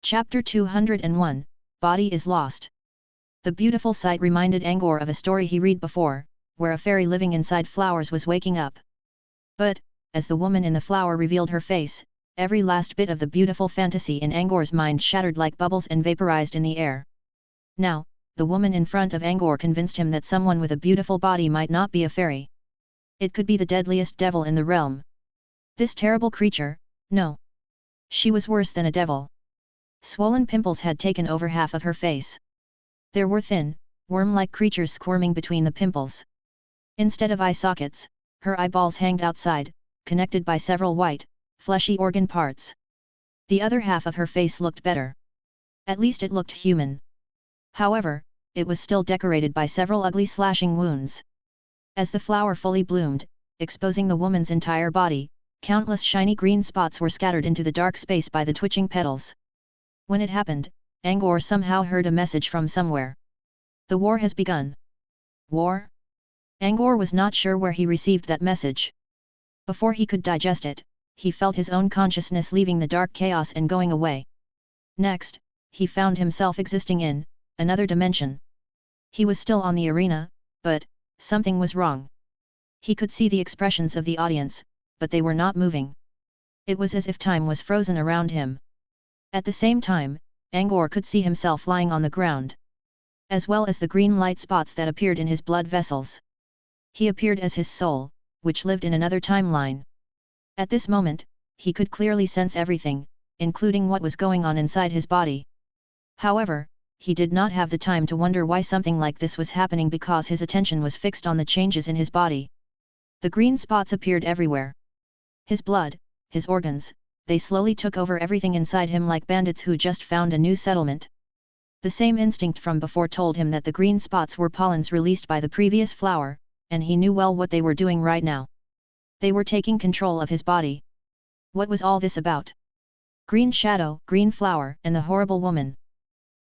Chapter 201, Body is Lost. The beautiful sight reminded Angor of a story he read before, where a fairy living inside flowers was waking up. But, as the woman in the flower revealed her face, every last bit of the beautiful fantasy in Angor's mind shattered like bubbles and vaporized in the air. Now, the woman in front of Angor convinced him that someone with a beautiful body might not be a fairy. It could be the deadliest devil in the realm. This terrible creature, no. She was worse than a devil. Swollen pimples had taken over half of her face. There were thin, worm-like creatures squirming between the pimples. Instead of eye sockets, her eyeballs hanged outside, connected by several white, fleshy organ parts. The other half of her face looked better. At least it looked human. However, it was still decorated by several ugly slashing wounds. As the flower fully bloomed, exposing the woman's entire body, countless shiny green spots were scattered into the dark space by the twitching petals. When it happened, Angor somehow heard a message from somewhere. The war has begun. War? Angor was not sure where he received that message. Before he could digest it, he felt his own consciousness leaving the dark chaos and going away. Next, he found himself existing in another dimension. He was still on the arena, but something was wrong. He could see the expressions of the audience, but they were not moving. It was as if time was frozen around him. At the same time, Angor could see himself lying on the ground, as well as the green light spots that appeared in his blood vessels. He appeared as his soul, which lived in another timeline. At this moment, he could clearly sense everything, including what was going on inside his body. However, he did not have the time to wonder why something like this was happening because his attention was fixed on the changes in his body. The green spots appeared everywhere. His blood, his organs, they slowly took over everything inside him like bandits who just found a new settlement. The same instinct from before told him that the green spots were pollens released by the previous flower, and he knew well what they were doing right now. They were taking control of his body. What was all this about? Green shadow, green flower, and the horrible woman.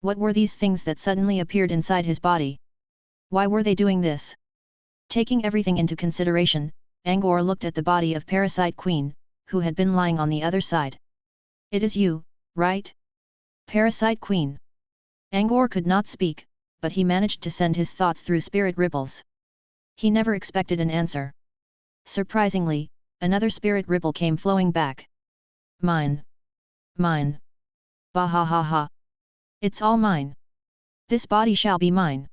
What were these things that suddenly appeared inside his body? Why were they doing this? Taking everything into consideration, Angor looked at the body of Parasite Queen, who had been lying on the other side. It is you, right? Parasite Queen. Angor could not speak, but he managed to send his thoughts through spirit ripples. He never expected an answer. Surprisingly, another spirit ripple came flowing back. Mine. Mine. Bah ha ha ha. It's all mine. This body shall be mine.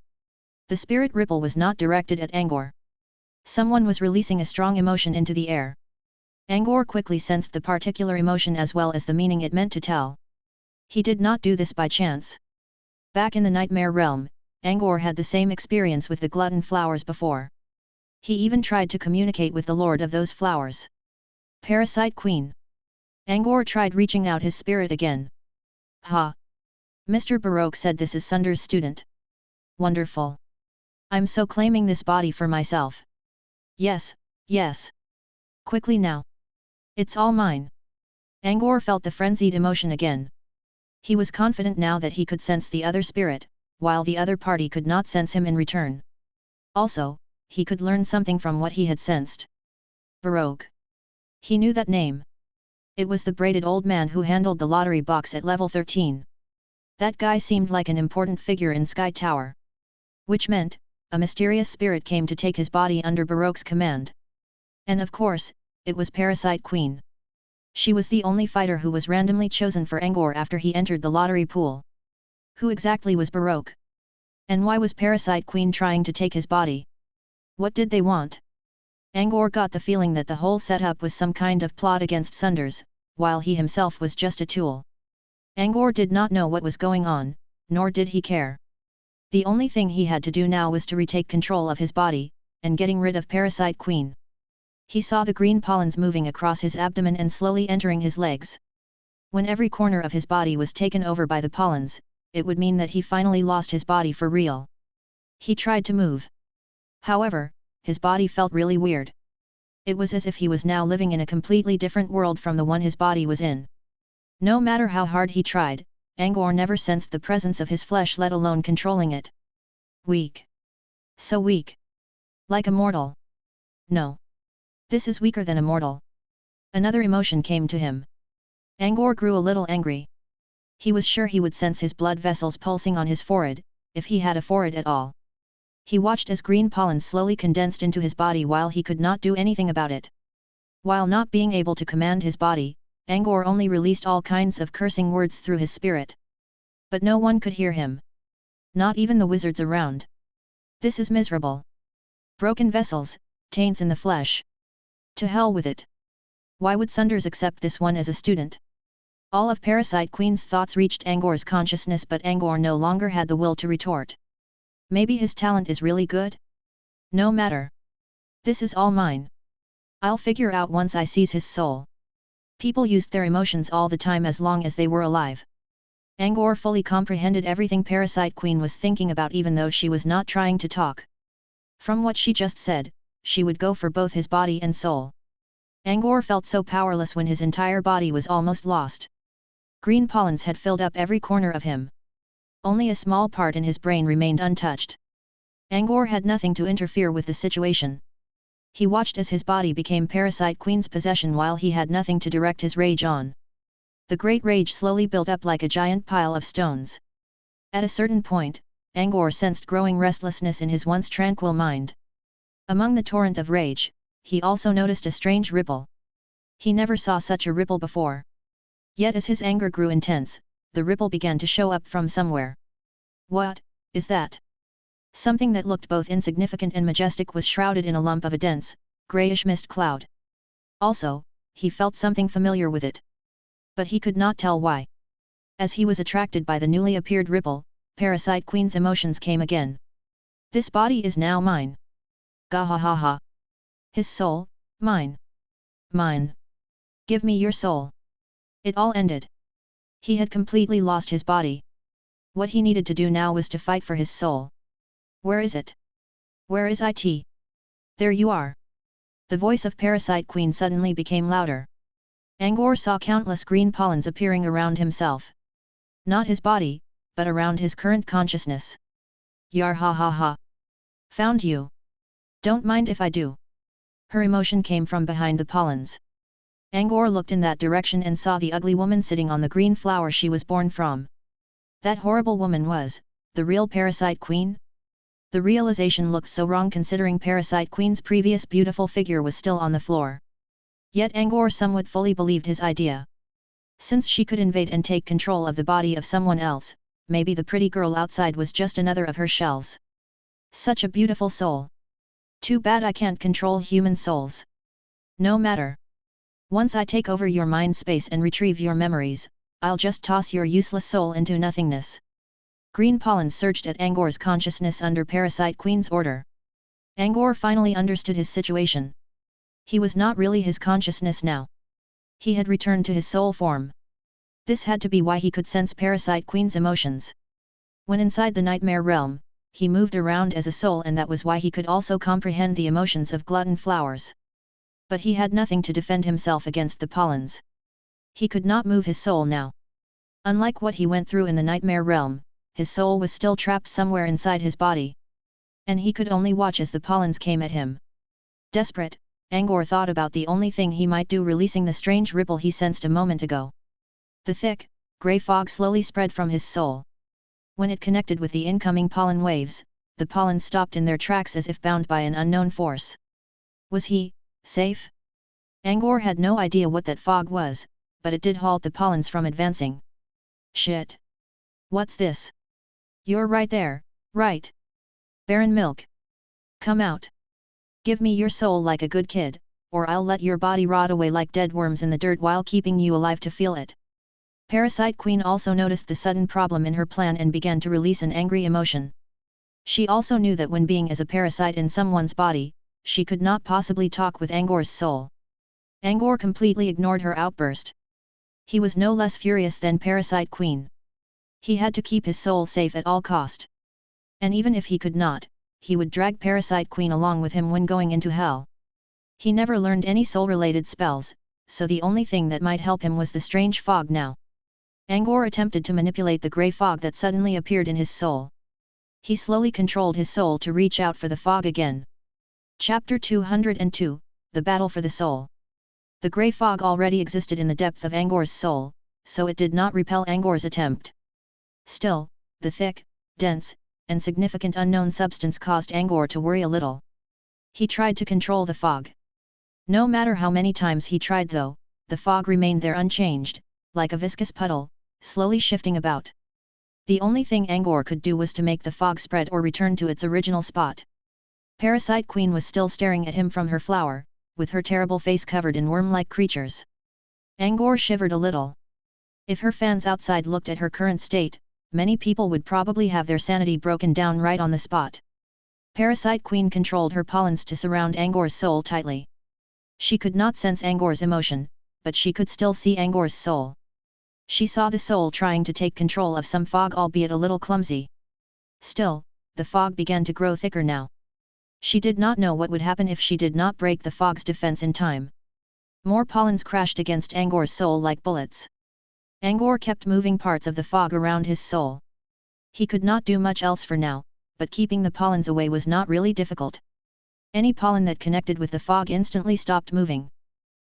The spirit ripple was not directed at Angor. Someone was releasing a strong emotion into the air. Angor quickly sensed the particular emotion as well as the meaning it meant to tell. He did not do this by chance. Back in the nightmare realm, Angor had the same experience with the glutton flowers before. He even tried to communicate with the lord of those flowers. Parasite Queen. Angor tried reaching out his spirit again. Ha! Mr. Baroque said this is Sunder's student. Wonderful. I'm so claiming this body for myself. Yes, yes. Quickly now. It's all mine. Angor felt the frenzied emotion again. He was confident now that he could sense the other spirit, while the other party could not sense him in return. Also, he could learn something from what he had sensed. Baroque. He knew that name. It was the braided old man who handled the lottery box at level 13. That guy seemed like an important figure in Sky Tower. Which meant, a mysterious spirit came to take his body under Baroque's command. And of course, it was Parasite Queen. She was the only fighter who was randomly chosen for Angor after he entered the lottery pool. Who exactly was Baroque? And why was Parasite Queen trying to take his body? What did they want? Angor got the feeling that the whole setup was some kind of plot against Sunders, while he himself was just a tool. Angor did not know what was going on, nor did he care. The only thing he had to do now was to retake control of his body, and getting rid of Parasite Queen. He saw the green pollens moving across his abdomen and slowly entering his legs. When every corner of his body was taken over by the pollens, it would mean that he finally lost his body for real. He tried to move. However, his body felt really weird. It was as if he was now living in a completely different world from the one his body was in. No matter how hard he tried, Angor never sensed the presence of his flesh, let alone controlling it. Weak. So weak. Like a mortal. No. This is weaker than a mortal. Another emotion came to him. Angor grew a little angry. He was sure he would sense his blood vessels pulsing on his forehead, if he had a forehead at all. He watched as green pollen slowly condensed into his body while he could not do anything about it. While not being able to command his body, Angor only released all kinds of cursing words through his spirit. But no one could hear him. Not even the wizards around. This is miserable. Broken vessels, taints in the flesh. To hell with it. Why would Sunders accept this one as a student? All of Parasite Queen's thoughts reached Angor's consciousness, but Angor no longer had the will to retort. Maybe his talent is really good? No matter. This is all mine. I'll figure out once I seize his soul. People used their emotions all the time as long as they were alive. Angor fully comprehended everything Parasite Queen was thinking about, even though she was not trying to talk. From what she just said, she would go for both his body and soul. Angor felt so powerless when his entire body was almost lost. Green pollens had filled up every corner of him. Only a small part in his brain remained untouched. Angor had nothing to interfere with the situation. He watched as his body became Parasite Queen's possession while he had nothing to direct his rage on. The great rage slowly built up like a giant pile of stones. At a certain point, Angor sensed growing restlessness in his once tranquil mind. Among the torrent of rage, he also noticed a strange ripple. He never saw such a ripple before. Yet as his anger grew intense, the ripple began to show up from somewhere. What is that? Something that looked both insignificant and majestic was shrouded in a lump of a dense, grayish mist cloud. Also, he felt something familiar with it. But he could not tell why. As he was attracted by the newly appeared ripple, Parasite Queen's emotions came again. This body is now mine. Gahahaha. His soul, mine. Mine. Give me your soul. It all ended. He had completely lost his body. What he needed to do now was to fight for his soul. Where is it? Where is it? There you are. The voice of Parasite Queen suddenly became louder. Angor saw countless green pollens appearing around himself. Not his body, but around his current consciousness. Yar ha ha ha. Found you. Don't mind if I do. Her emotion came from behind the pollens. Angor looked in that direction and saw the ugly woman sitting on the green flower she was born from. That horrible woman was the real Parasite Queen? The realization looked so wrong considering Parasite Queen's previous beautiful figure was still on the floor. Yet Angor somewhat fully believed his idea. Since she could invade and take control of the body of someone else, maybe the pretty girl outside was just another of her shells. Such a beautiful soul. Too bad I can't control human souls. No matter. Once I take over your mind space and retrieve your memories, I'll just toss your useless soul into nothingness. Green pollen surged at Angor's consciousness under Parasite Queen's order. Angor finally understood his situation. He was not really his consciousness now. He had returned to his soul form. This had to be why he could sense Parasite Queen's emotions. When inside the nightmare realm, he moved around as a soul, and that was why he could also comprehend the emotions of glutton flowers. But he had nothing to defend himself against the pollens. He could not move his soul now. Unlike what he went through in the nightmare realm, his soul was still trapped somewhere inside his body. And he could only watch as the pollens came at him. Desperate, Angor thought about the only thing he might do, releasing the strange ripple he sensed a moment ago. The thick, grey fog slowly spread from his soul. When it connected with the incoming pollen waves, the pollen stopped in their tracks as if bound by an unknown force. Was he safe? Angor had no idea what that fog was, but it did halt the pollens from advancing. Shit! What's this? You're right there, right? Barren milk. Come out. Give me your soul like a good kid, or I'll let your body rot away like dead worms in the dirt while keeping you alive to feel it. Parasite Queen also noticed the sudden problem in her plan and began to release an angry emotion. She also knew that when being as a parasite in someone's body, she could not possibly talk with Angor's soul. Angor completely ignored her outburst. He was no less furious than Parasite Queen. He had to keep his soul safe at all cost. And even if he could not, he would drag Parasite Queen along with him when going into hell. He never learned any soul-related spells, so the only thing that might help him was the strange fog now. Angor attempted to manipulate the grey fog that suddenly appeared in his soul. He slowly controlled his soul to reach out for the fog again. Chapter 202, The Battle for the Soul. The grey fog already existed in the depth of Angor's soul, so it did not repel Angor's attempt. Still, the thick, dense, and significant unknown substance caused Angor to worry a little. He tried to control the fog. No matter how many times he tried though, the fog remained there unchanged, like a viscous puddle, slowly shifting about. The only thing Angor could do was to make the fog spread or return to its original spot. Parasite Queen was still staring at him from her flower, with her terrible face covered in worm-like creatures. Angor shivered a little. If her fans outside looked at her current state, many people would probably have their sanity broken down right on the spot. Parasite Queen controlled her pollens to surround Angor's soul tightly. She could not sense Angor's emotion, but she could still see Angor's soul. She saw the soul trying to take control of some fog, albeit a little clumsy. Still, the fog began to grow thicker now. She did not know what would happen if she did not break the fog's defense in time. More pollens crashed against Angor's soul like bullets. Angor kept moving parts of the fog around his soul. He could not do much else for now, but keeping the pollens away was not really difficult. Any pollen that connected with the fog instantly stopped moving.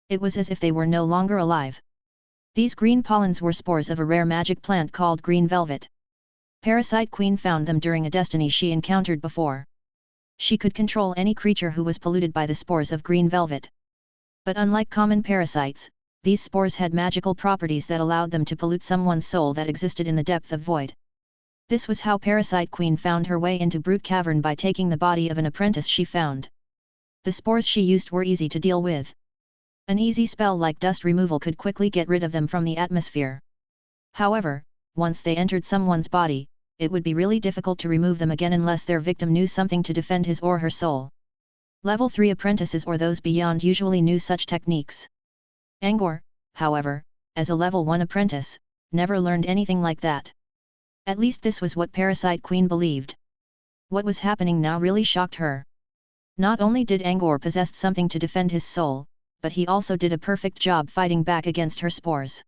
It was as if they were no longer alive. These green pollens were spores of a rare magic plant called green velvet. Parasite Queen found them during a destiny she encountered before. She could control any creature who was polluted by the spores of green velvet. But unlike common parasites, these spores had magical properties that allowed them to pollute someone's soul that existed in the depth of void. This was how Parasite Queen found her way into Brute Cavern, by taking the body of an apprentice she found. The spores she used were easy to deal with. An easy spell like dust removal could quickly get rid of them from the atmosphere. However, once they entered someone's body, it would be really difficult to remove them again unless their victim knew something to defend his or her soul. Level 3 apprentices or those beyond usually knew such techniques. Angor, however, as a level 1 apprentice, never learned anything like that. At least this was what Parasite Queen believed. What was happening now really shocked her. Not only did Angor possess something to defend his soul, but he also did a perfect job fighting back against her spores.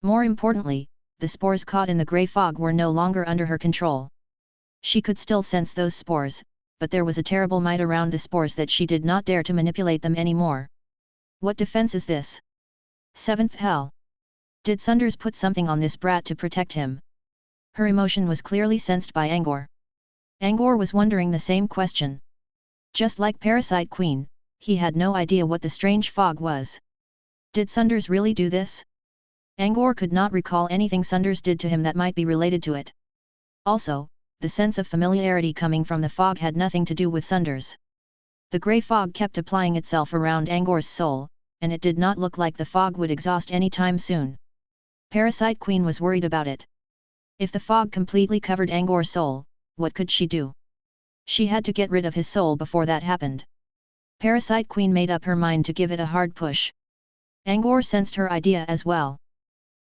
More importantly, the spores caught in the grey fog were no longer under her control. She could still sense those spores, but there was a terrible might around the spores that she did not dare to manipulate them anymore. What defense is this? 7th hell. Did Sunders put something on this brat to protect him? Her emotion was clearly sensed by Angor. Angor was wondering the same question. Just like Parasite Queen, he had no idea what the strange fog was. Did Sunders really do this? Angor could not recall anything Sunders did to him that might be related to it. Also, the sense of familiarity coming from the fog had nothing to do with Sunders. The grey fog kept applying itself around Angor's soul, and it did not look like the fog would exhaust any time soon. Parasite Queen was worried about it. If the fog completely covered Angor's soul, what could she do? She had to get rid of his soul before that happened. Parasite Queen made up her mind to give it a hard push. Angor sensed her idea as well.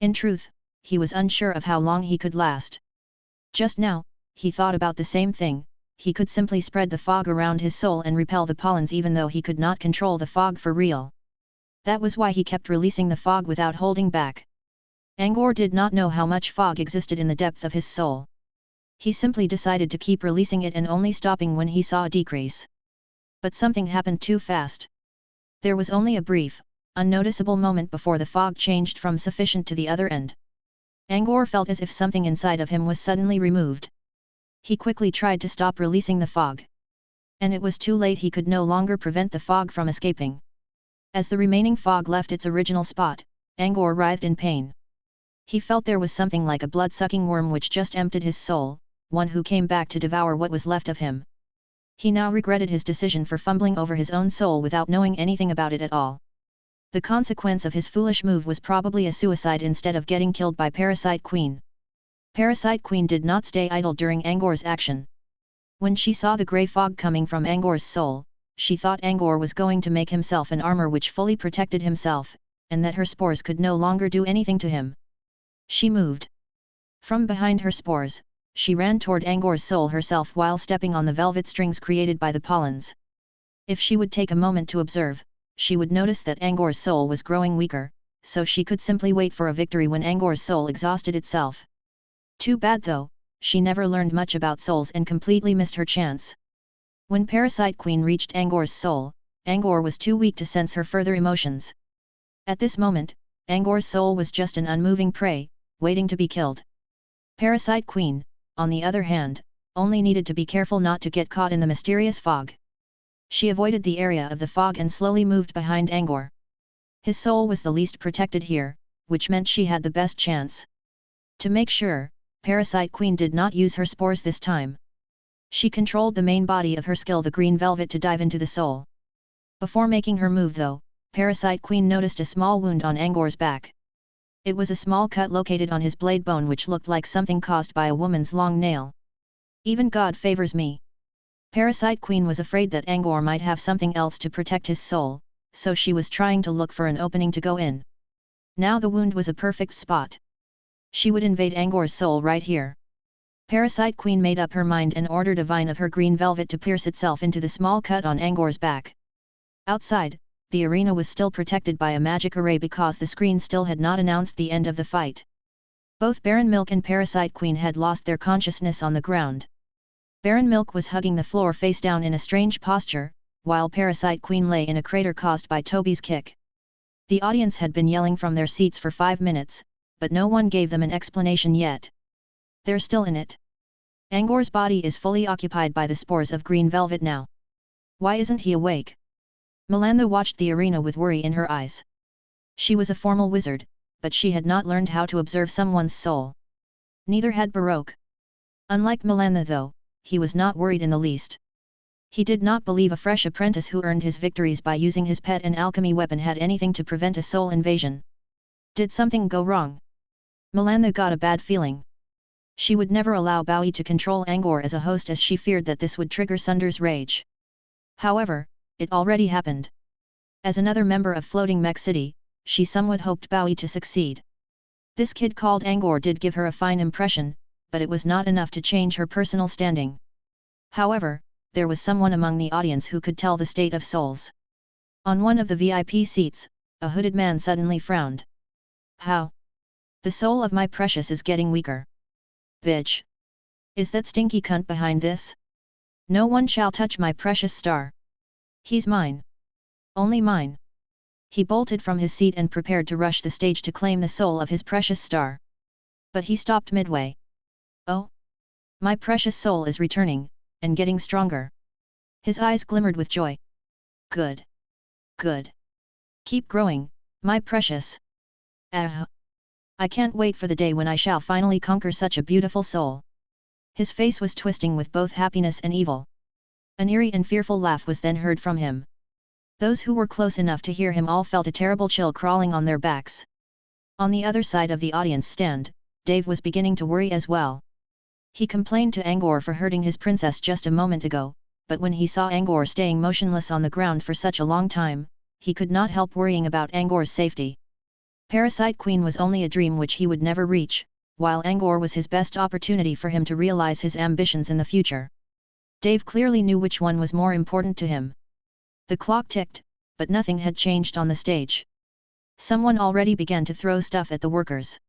In truth, he was unsure of how long he could last. Just now, he thought about the same thing. He could simply spread the fog around his soul and repel the pollens even though he could not control the fog for real. That was why he kept releasing the fog without holding back. Angor did not know how much fog existed in the depth of his soul. He simply decided to keep releasing it and only stopping when he saw a decrease. But something happened too fast. There was only a brief, unnoticeable moment before the fog changed from sufficient to the other end. Angor felt as if something inside of him was suddenly removed. He quickly tried to stop releasing the fog. And it was too late. He could no longer prevent the fog from escaping. As the remaining fog left its original spot, Angor writhed in pain. He felt there was something like a blood-sucking worm which just emptied his soul, one who came back to devour what was left of him. He now regretted his decision for fumbling over his own soul without knowing anything about it at all. The consequence of his foolish move was probably a suicide instead of getting killed by Parasite Queen. Parasite Queen did not stay idle during Angor's action. When she saw the grey fog coming from Angor's soul, she thought Angor was going to make himself an armor which fully protected himself, and that her spores could no longer do anything to him. She moved. From behind her spores, she ran toward Angor's soul herself while stepping on the velvet strings created by the pollens. If she would take a moment to observe, she would notice that Angor's soul was growing weaker, so she could simply wait for a victory when Angor's soul exhausted itself. Too bad though, she never learned much about souls and completely missed her chance. When Parasite Queen reached Angor's soul, Angor was too weak to sense her further emotions. At this moment, Angor's soul was just an unmoving prey, waiting to be killed. Parasite Queen, on the other hand, only needed to be careful not to get caught in the mysterious fog. She avoided the area of the fog and slowly moved behind Angor. His soul was the least protected here, which meant she had the best chance. To make sure, Parasite Queen did not use her spores this time. She controlled the main body of her skill, the green velvet, to dive into the soul. Before making her move though, Parasite Queen noticed a small wound on Angor's back. It was a small cut located on his blade bone which looked like something caused by a woman's long nail. Even God favors me. Parasite Queen was afraid that Angor might have something else to protect his soul, so she was trying to look for an opening to go in. Now the wound was a perfect spot. She would invade Angor's soul right here. Parasite Queen made up her mind and ordered a vine of her green velvet to pierce itself into the small cut on Angor's back. Outside, the arena was still protected by a magic array because the screen still had not announced the end of the fight. Both Baron Milk and Parasite Queen had lost their consciousness on the ground. Baron Milk was hugging the floor face down in a strange posture, while Parasite Queen lay in a crater caused by Toby's kick. The audience had been yelling from their seats for 5 minutes, but no one gave them an explanation yet. They're still in it. Angor's body is fully occupied by the spores of green velvet now. Why isn't he awake? Melantha watched the arena with worry in her eyes. She was a formal wizard, but she had not learned how to observe someone's soul. Neither had Baroque. Unlike Melantha though, he was not worried in the least. He did not believe a fresh apprentice who earned his victories by using his pet and alchemy weapon had anything to prevent a soul invasion. Did something go wrong? Melantha got a bad feeling. She would never allow Bowie to control Angor as a host, as she feared that this would trigger Sunder's rage. However, it already happened. As another member of Floating Mech City, she somewhat hoped Bowie to succeed. This kid called Angor did give her a fine impression, but it was not enough to change her personal standing. However, there was someone among the audience who could tell the state of souls. On one of the VIP seats, a hooded man suddenly frowned. How? The soul of my precious is getting weaker. Bitch! Is that stinky cunt behind this? No one shall touch my precious star. He's mine. Only mine. He bolted from his seat and prepared to rush the stage to claim the soul of his precious star. But he stopped midway. Oh! My precious soul is returning, and getting stronger. His eyes glimmered with joy. Good. Good. Keep growing, my precious. I can't wait for the day when I shall finally conquer such a beautiful soul. His face was twisting with both happiness and evil. An eerie and fearful laugh was then heard from him. Those who were close enough to hear him all felt a terrible chill crawling on their backs. On the other side of the audience stand, Dave was beginning to worry as well. He complained to Angor for hurting his princess just a moment ago, but when he saw Angor staying motionless on the ground for such a long time, he could not help worrying about Angor's safety. Parasite Queen was only a dream which he would never reach, while Angor was his best opportunity for him to realize his ambitions in the future. Dave clearly knew which one was more important to him. The clock ticked, but nothing had changed on the stage. Someone already began to throw stuff at the workers.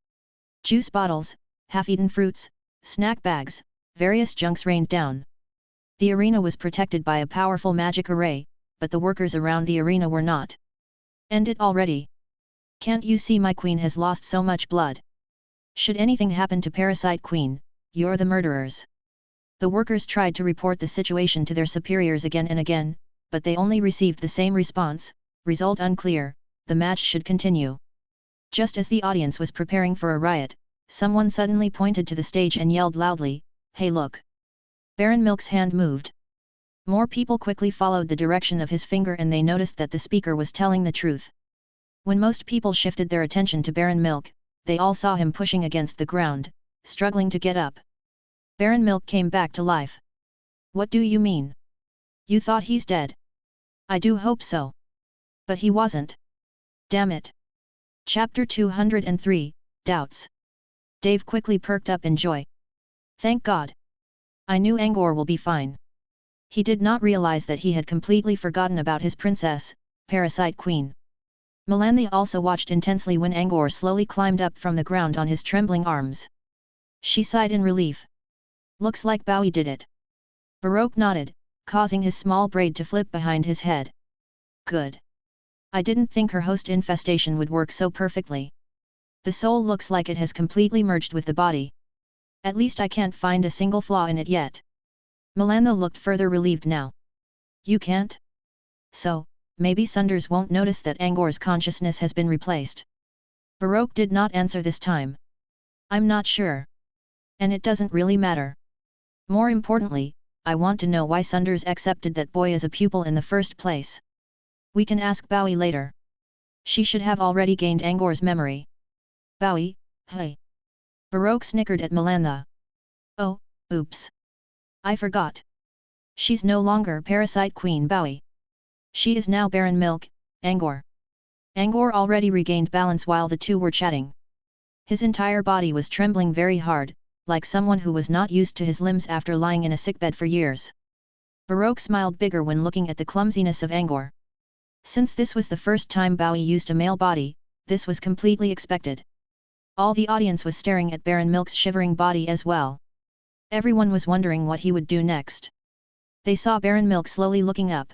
Juice bottles, half-eaten fruits, snack bags, various junks rained down. The arena was protected by a powerful magic array, but the workers around the arena were not. End it already. Can't you see my queen has lost so much blood? Should anything happen to Parasite Queen, you're the murderers. The workers tried to report the situation to their superiors again and again, but they only received the same response, result unclear, the match should continue. Just as the audience was preparing for a riot, someone suddenly pointed to the stage and yelled loudly, "Hey look!" Baron Milk's hand moved. More people quickly followed the direction of his finger and they noticed that the speaker was telling the truth. When most people shifted their attention to Baron Milk, they all saw him pushing against the ground, struggling to get up. Baron Milk came back to life. What do you mean? You thought he's dead? I do hope so. But he wasn't. Damn it. Chapter 203, Doubts. Dave quickly perked up in joy. Thank God. I knew Angor will be fine. He did not realize that he had completely forgotten about his princess, Parasite Queen. Melantha also watched intensely when Angor slowly climbed up from the ground on his trembling arms. She sighed in relief. Looks like Bowie did it. Baroque nodded, causing his small braid to flip behind his head. Good. I didn't think her host infestation would work so perfectly. The soul looks like it has completely merged with the body. At least I can't find a single flaw in it yet. Melantha looked further relieved now. You can't? So, maybe Sunders won't notice that Angor's consciousness has been replaced. Baroque did not answer this time. I'm not sure. And it doesn't really matter. More importantly, I want to know why Sunders accepted that boy as a pupil in the first place. We can ask Bowie later. She should have already gained Angor's memory. Bowie, hey. Baroque snickered at Melantha. Oh, oops. I forgot. She's no longer Parasite Queen Bowie. She is now Baron Milk, Angor. Angor already regained balance while the two were chatting. His entire body was trembling very hard, like someone who was not used to his limbs after lying in a sickbed for years. Baroque smiled bigger when looking at the clumsiness of Angor. Since this was the first time Bowie used a male body, this was completely expected. All the audience was staring at Baron Milk's shivering body as well. Everyone was wondering what he would do next. They saw Baron Milk slowly looking up.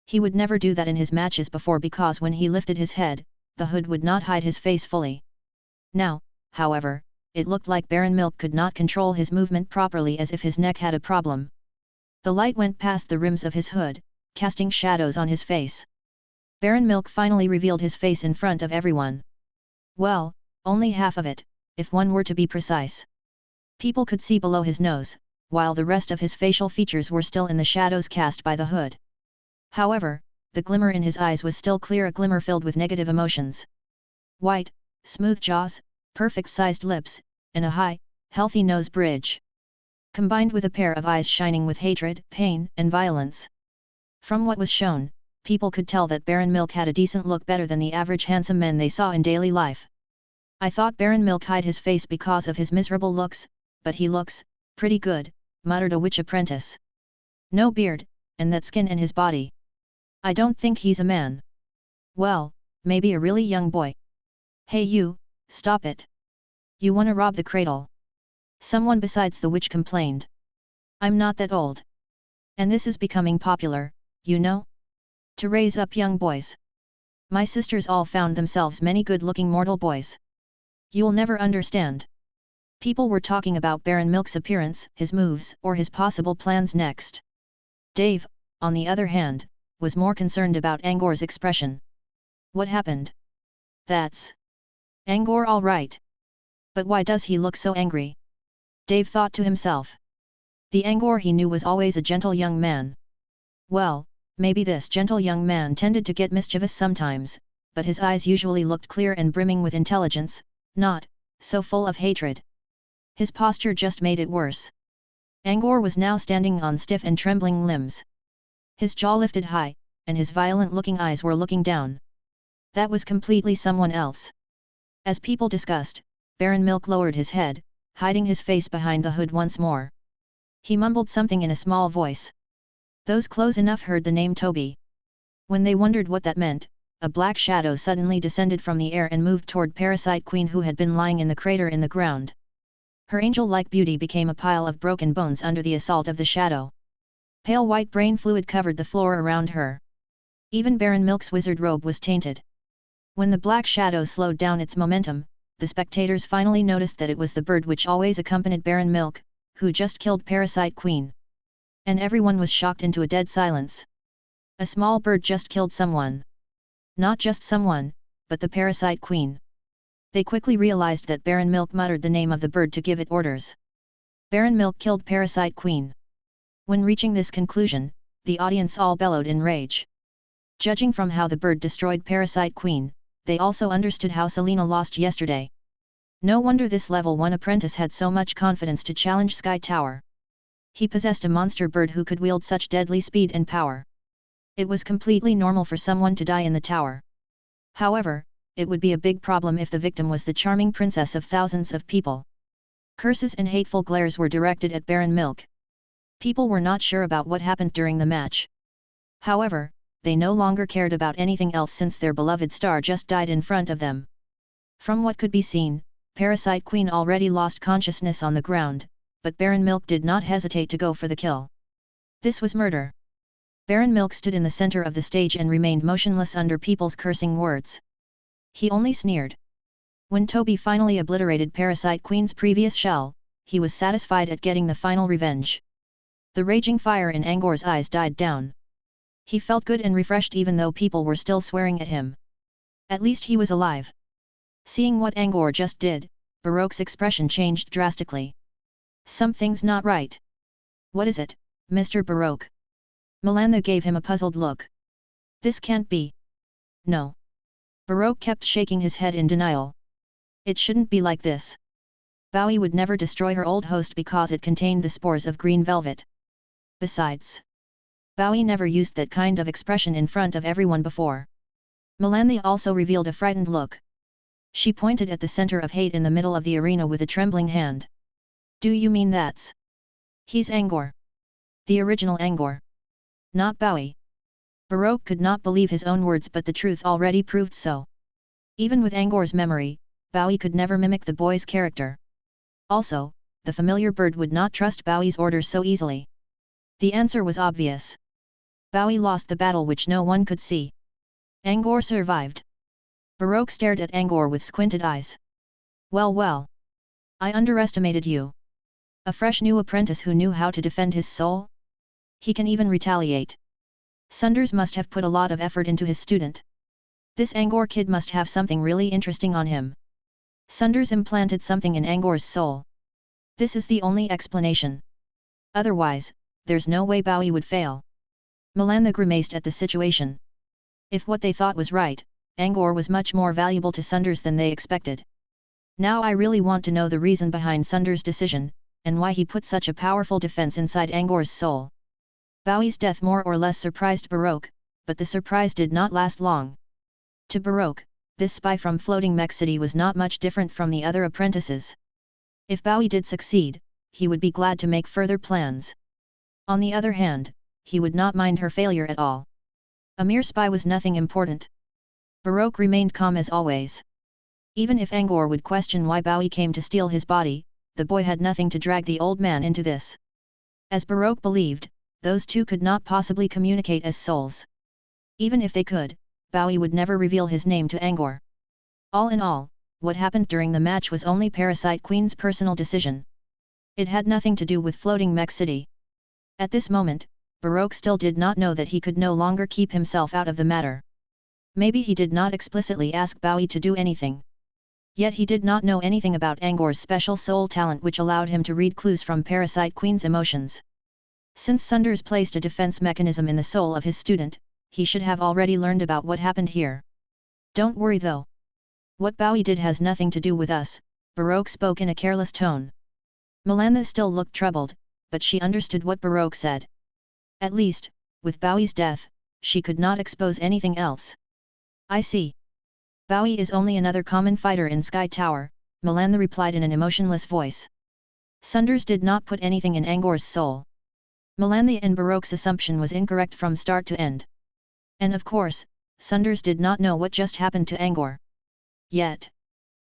He would never do that in his matches before because when he lifted his head, the hood would not hide his face fully. Now, however, it looked like Baron Milk could not control his movement properly as if his neck had a problem. The light went past the rims of his hood, casting shadows on his face. Baron Milk finally revealed his face in front of everyone. Well, only half of it, if one were to be precise. People could see below his nose, while the rest of his facial features were still in the shadows cast by the hood. However, the glimmer in his eyes was still clear, a glimmer filled with negative emotions. White, smooth jaws, perfect-sized lips, and a high, healthy nose bridge. Combined with a pair of eyes shining with hatred, pain, and violence. From what was shown, people could tell that Baron Milk had a decent look, better than the average handsome men they saw in daily life. I thought Baron Milk hid his face because of his miserable looks, but he looks pretty good, muttered a witch apprentice. No beard, and that skin and his body. I don't think he's a man. Well, maybe a really young boy. Hey you, stop it. You wanna rob the cradle? Someone besides the witch complained. I'm not that old. And this is becoming popular, you know? To raise up young boys. My sisters all found themselves many good-looking mortal boys. You'll never understand. People were talking about Baron Milk's appearance, his moves, or his possible plans next. Dave, on the other hand, was more concerned about Angor's expression. What happened? That's Angor all right. But why does he look so angry? Dave thought to himself. The Angor he knew was always a gentle young man. Well, maybe this gentle young man tended to get mischievous sometimes, but his eyes usually looked clear and brimming with intelligence, not so full of hatred. His posture just made it worse. Angor was now standing on stiff and trembling limbs. His jaw lifted high, and his violent-looking eyes were looking down. That was completely someone else. As people discussed, Baron Milk lowered his head, hiding his face behind the hood once more. He mumbled something in a small voice. Those close enough heard the name Toby. When they wondered what that meant, a black shadow suddenly descended from the air and moved toward Parasite Queen, who had been lying in the crater in the ground. Her angel-like beauty became a pile of broken bones under the assault of the shadow. Pale white brain fluid covered the floor around her. Even Baron Milk's wizard robe was tainted. When the black shadow slowed down its momentum, the spectators finally noticed that it was the bird which always accompanied Baron Milk, who just killed Parasite Queen. And everyone was shocked into a dead silence. A small bird just killed someone. Not just someone, but the Parasite Queen. They quickly realized that Baron Milk muttered the name of the bird to give it orders. Baron Milk killed Parasite Queen. When reaching this conclusion, the audience all bellowed in rage. Judging from how the bird destroyed Parasite Queen, they also understood how Selena lost yesterday. No wonder this level 1 apprentice had so much confidence to challenge Sky Tower. He possessed a monster bird who could wield such deadly speed and power. It was completely normal for someone to die in the tower. However, it would be a big problem if the victim was the charming princess of thousands of people. Curses and hateful glares were directed at Baron Milk. People were not sure about what happened during the match. However, they no longer cared about anything else since their beloved star just died in front of them. From what could be seen, Parasite Queen already lost consciousness on the ground, but Baron Milk did not hesitate to go for the kill. This was murder. Baron Milk stood in the center of the stage and remained motionless under people's cursing words. He only sneered. When Toby finally obliterated Parasite Queen's previous shell, he was satisfied at getting the final revenge. The raging fire in Angor's eyes died down. He felt good and refreshed even though people were still swearing at him. At least he was alive. Seeing what Angor just did, Baroque's expression changed drastically. Something's not right. What is it, Mr. Baroque? Melantha gave him a puzzled look. This can't be. No. Baroque kept shaking his head in denial. It shouldn't be like this. Bowie would never destroy her old host because it contained the spores of green velvet. Besides, Bowie never used that kind of expression in front of everyone before. Melantha also revealed a frightened look. She pointed at the center of hate in the middle of the arena with a trembling hand. Do you mean that's... He's Angor. The original Angor. Not Bowie. Baroque could not believe his own words, but the truth already proved so. Even with Angor's memory, Bowie could never mimic the boy's character. Also, the familiar bird would not trust Bowie's orders so easily. The answer was obvious. Bowie lost the battle which no one could see. Angor survived. Baroque stared at Angor with squinted eyes. Well well. I underestimated you. A fresh new apprentice who knew how to defend his soul? He can even retaliate. Sunders must have put a lot of effort into his student. This Angor kid must have something really interesting on him. Sunders implanted something in Angor's soul. This is the only explanation. Otherwise, there's no way Bowie would fail. Melantha grimaced at the situation. If what they thought was right, Angor was much more valuable to Sunders than they expected. Now I really want to know the reason behind Sunders' decision, and why he put such a powerful defense inside Angor's soul. Bowie's death more or less surprised Baroque, but the surprise did not last long. To Baroque, this spy from Floating Mech City was not much different from the other apprentices. If Bowie did succeed, he would be glad to make further plans. On the other hand, he would not mind her failure at all. A mere spy was nothing important. Baroque remained calm as always. Even if Angor would question why Bowie came to steal his body, the boy had nothing to drag the old man into this. As Baroque believed, those two could not possibly communicate as souls. Even if they could, Bowie would never reveal his name to Angor. All in all, what happened during the match was only Parasite Queen's personal decision. It had nothing to do with Floating Mech City. At this moment, Baroque still did not know that he could no longer keep himself out of the matter. Maybe he did not explicitly ask Bowie to do anything. Yet he did not know anything about Angor's special soul talent which allowed him to read clues from Parasite Queen's emotions. Since Sunders placed a defense mechanism in the soul of his student, he should have already learned about what happened here. Don't worry though. What Bowie did has nothing to do with us, Baroque spoke in a careless tone. Melantha still looked troubled, but she understood what Baroque said. At least, with Bowie's death, she could not expose anything else. I see. Bowie is only another common fighter in Sky Tower, Melantha replied in an emotionless voice. Sunders did not put anything in Angor's soul. Melantha and Baroque's assumption was incorrect from start to end. And of course, Sunders did not know what just happened to Angor. Yet.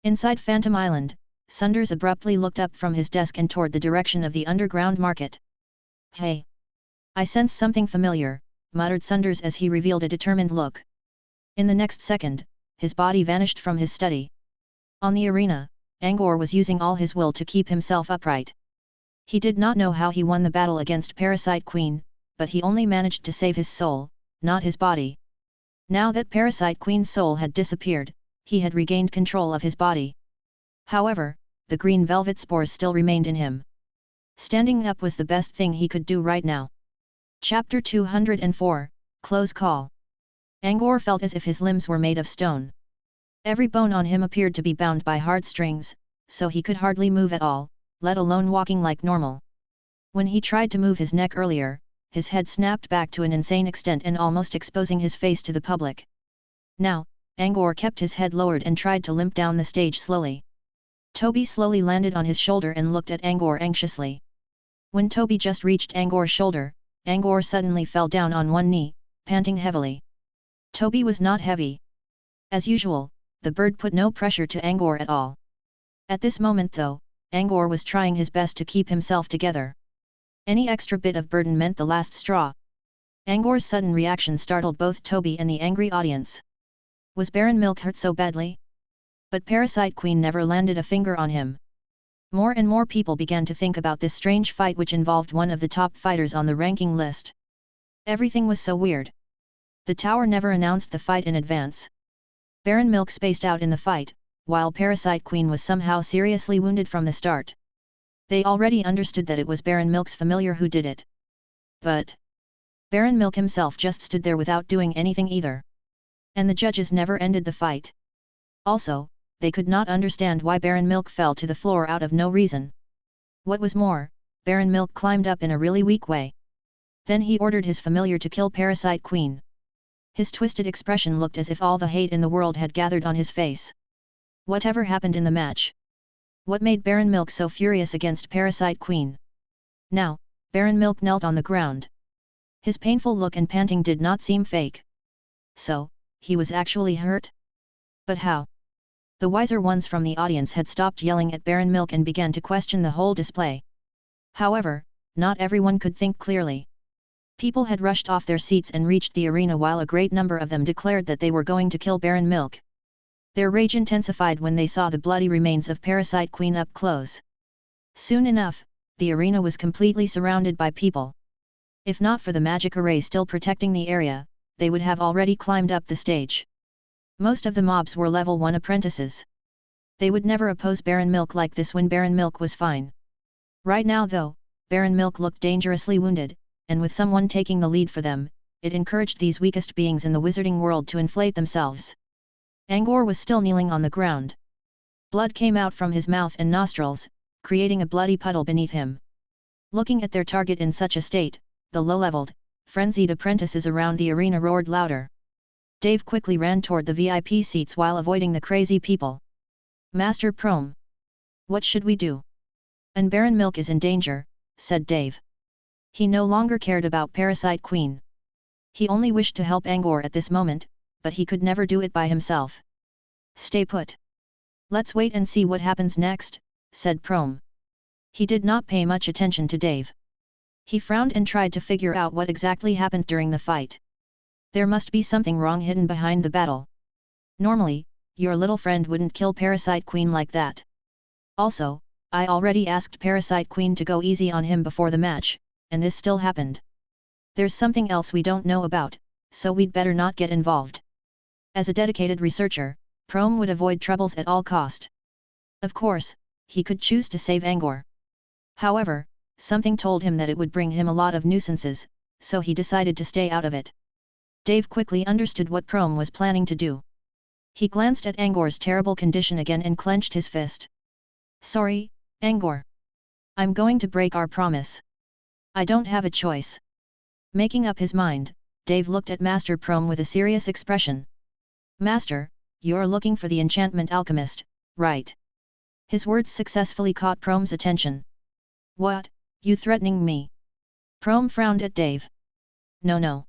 Inside Phantom Island, Sunders abruptly looked up from his desk and toward the direction of the underground market. Hey! I sense something familiar, muttered Sunders as he revealed a determined look. In the next second, his body vanished from his study. On the arena, Angor was using all his will to keep himself upright. He did not know how he won the battle against Parasite Queen, but he only managed to save his soul, not his body. Now that Parasite Queen's soul had disappeared, he had regained control of his body. However, the green velvet spores still remained in him. Standing up was the best thing he could do right now. Chapter 204, Close Call. Angor felt as if his limbs were made of stone. Every bone on him appeared to be bound by hard strings, so he could hardly move at all, let alone walking like normal. When he tried to move his neck earlier, his head snapped back to an insane extent and almost exposing his face to the public. Now, Angor kept his head lowered and tried to limp down the stage slowly. Toby slowly landed on his shoulder and looked at Angor anxiously. When Toby just reached Angor's shoulder, Angor suddenly fell down on one knee, panting heavily. Toby was not heavy. As usual, the bird put no pressure to Angor at all. At this moment though, Angor was trying his best to keep himself together. Any extra bit of burden meant the last straw. Angor's sudden reaction startled both Toby and the angry audience. Was Baron Milk hurt so badly? But Parasite Queen never landed a finger on him. More and more people began to think about this strange fight which involved one of the top fighters on the ranking list. Everything was so weird. The tower never announced the fight in advance. Baron Milk spaced out in the fight, while Parasite Queen was somehow seriously wounded from the start. They already understood that it was Baron Milk's familiar who did it. But Baron Milk himself just stood there without doing anything either. And the judges never ended the fight. Also, they could not understand why Baron Milk fell to the floor out of no reason. What was more, Baron Milk climbed up in a really weak way. Then he ordered his familiar to kill Parasite Queen. His twisted expression looked as if all the hate in the world had gathered on his face. Whatever happened in the match? What made Baron Milk so furious against Parasite Queen? Now, Baron Milk knelt on the ground. His painful look and panting did not seem fake. So, he was actually hurt? But how? The wiser ones from the audience had stopped yelling at Baron Milk and began to question the whole display. However, not everyone could think clearly. People had rushed off their seats and reached the arena while a great number of them declared that they were going to kill Baron Milk. Their rage intensified when they saw the bloody remains of Parasite Queen up close. Soon enough, the arena was completely surrounded by people. If not for the magic array still protecting the area, they would have already climbed up the stage. Most of the mobs were level 1 apprentices. They would never oppose Baron Milk like this when Baron Milk was fine. Right now though, Baron Milk looked dangerously wounded, and with someone taking the lead for them, it encouraged these weakest beings in the wizarding world to inflate themselves. Angor was still kneeling on the ground. Blood came out from his mouth and nostrils, creating a bloody puddle beneath him. Looking at their target in such a state, the low-leveled, frenzied apprentices around the arena roared louder. Dave quickly ran toward the VIP seats while avoiding the crazy people. Master Prom. What should we do? And Baron Milk is in danger, said Dave. He no longer cared about Parasite Queen. He only wished to help Angor at this moment, but he could never do it by himself. Stay put. Let's wait and see what happens next, said Prom. He did not pay much attention to Dave. He frowned and tried to figure out what exactly happened during the fight. There must be something wrong hidden behind the battle. Normally, your little friend wouldn't kill Parasite Queen like that. Also, I already asked Parasite Queen to go easy on him before the match, and this still happened. There's something else we don't know about, so we'd better not get involved. As a dedicated researcher, Prom would avoid troubles at all cost. Of course, he could choose to save Angor. However, something told him that it would bring him a lot of nuisances, so he decided to stay out of it. Dave quickly understood what Prom was planning to do. He glanced at Angor's terrible condition again and clenched his fist. Sorry, Angor. I'm going to break our promise. I don't have a choice. Making up his mind, Dave looked at Master Prom with a serious expression. Master, you're looking for the enchantment alchemist, right? His words successfully caught Prom's attention. What, you threatening me? Prom frowned at Dave. No.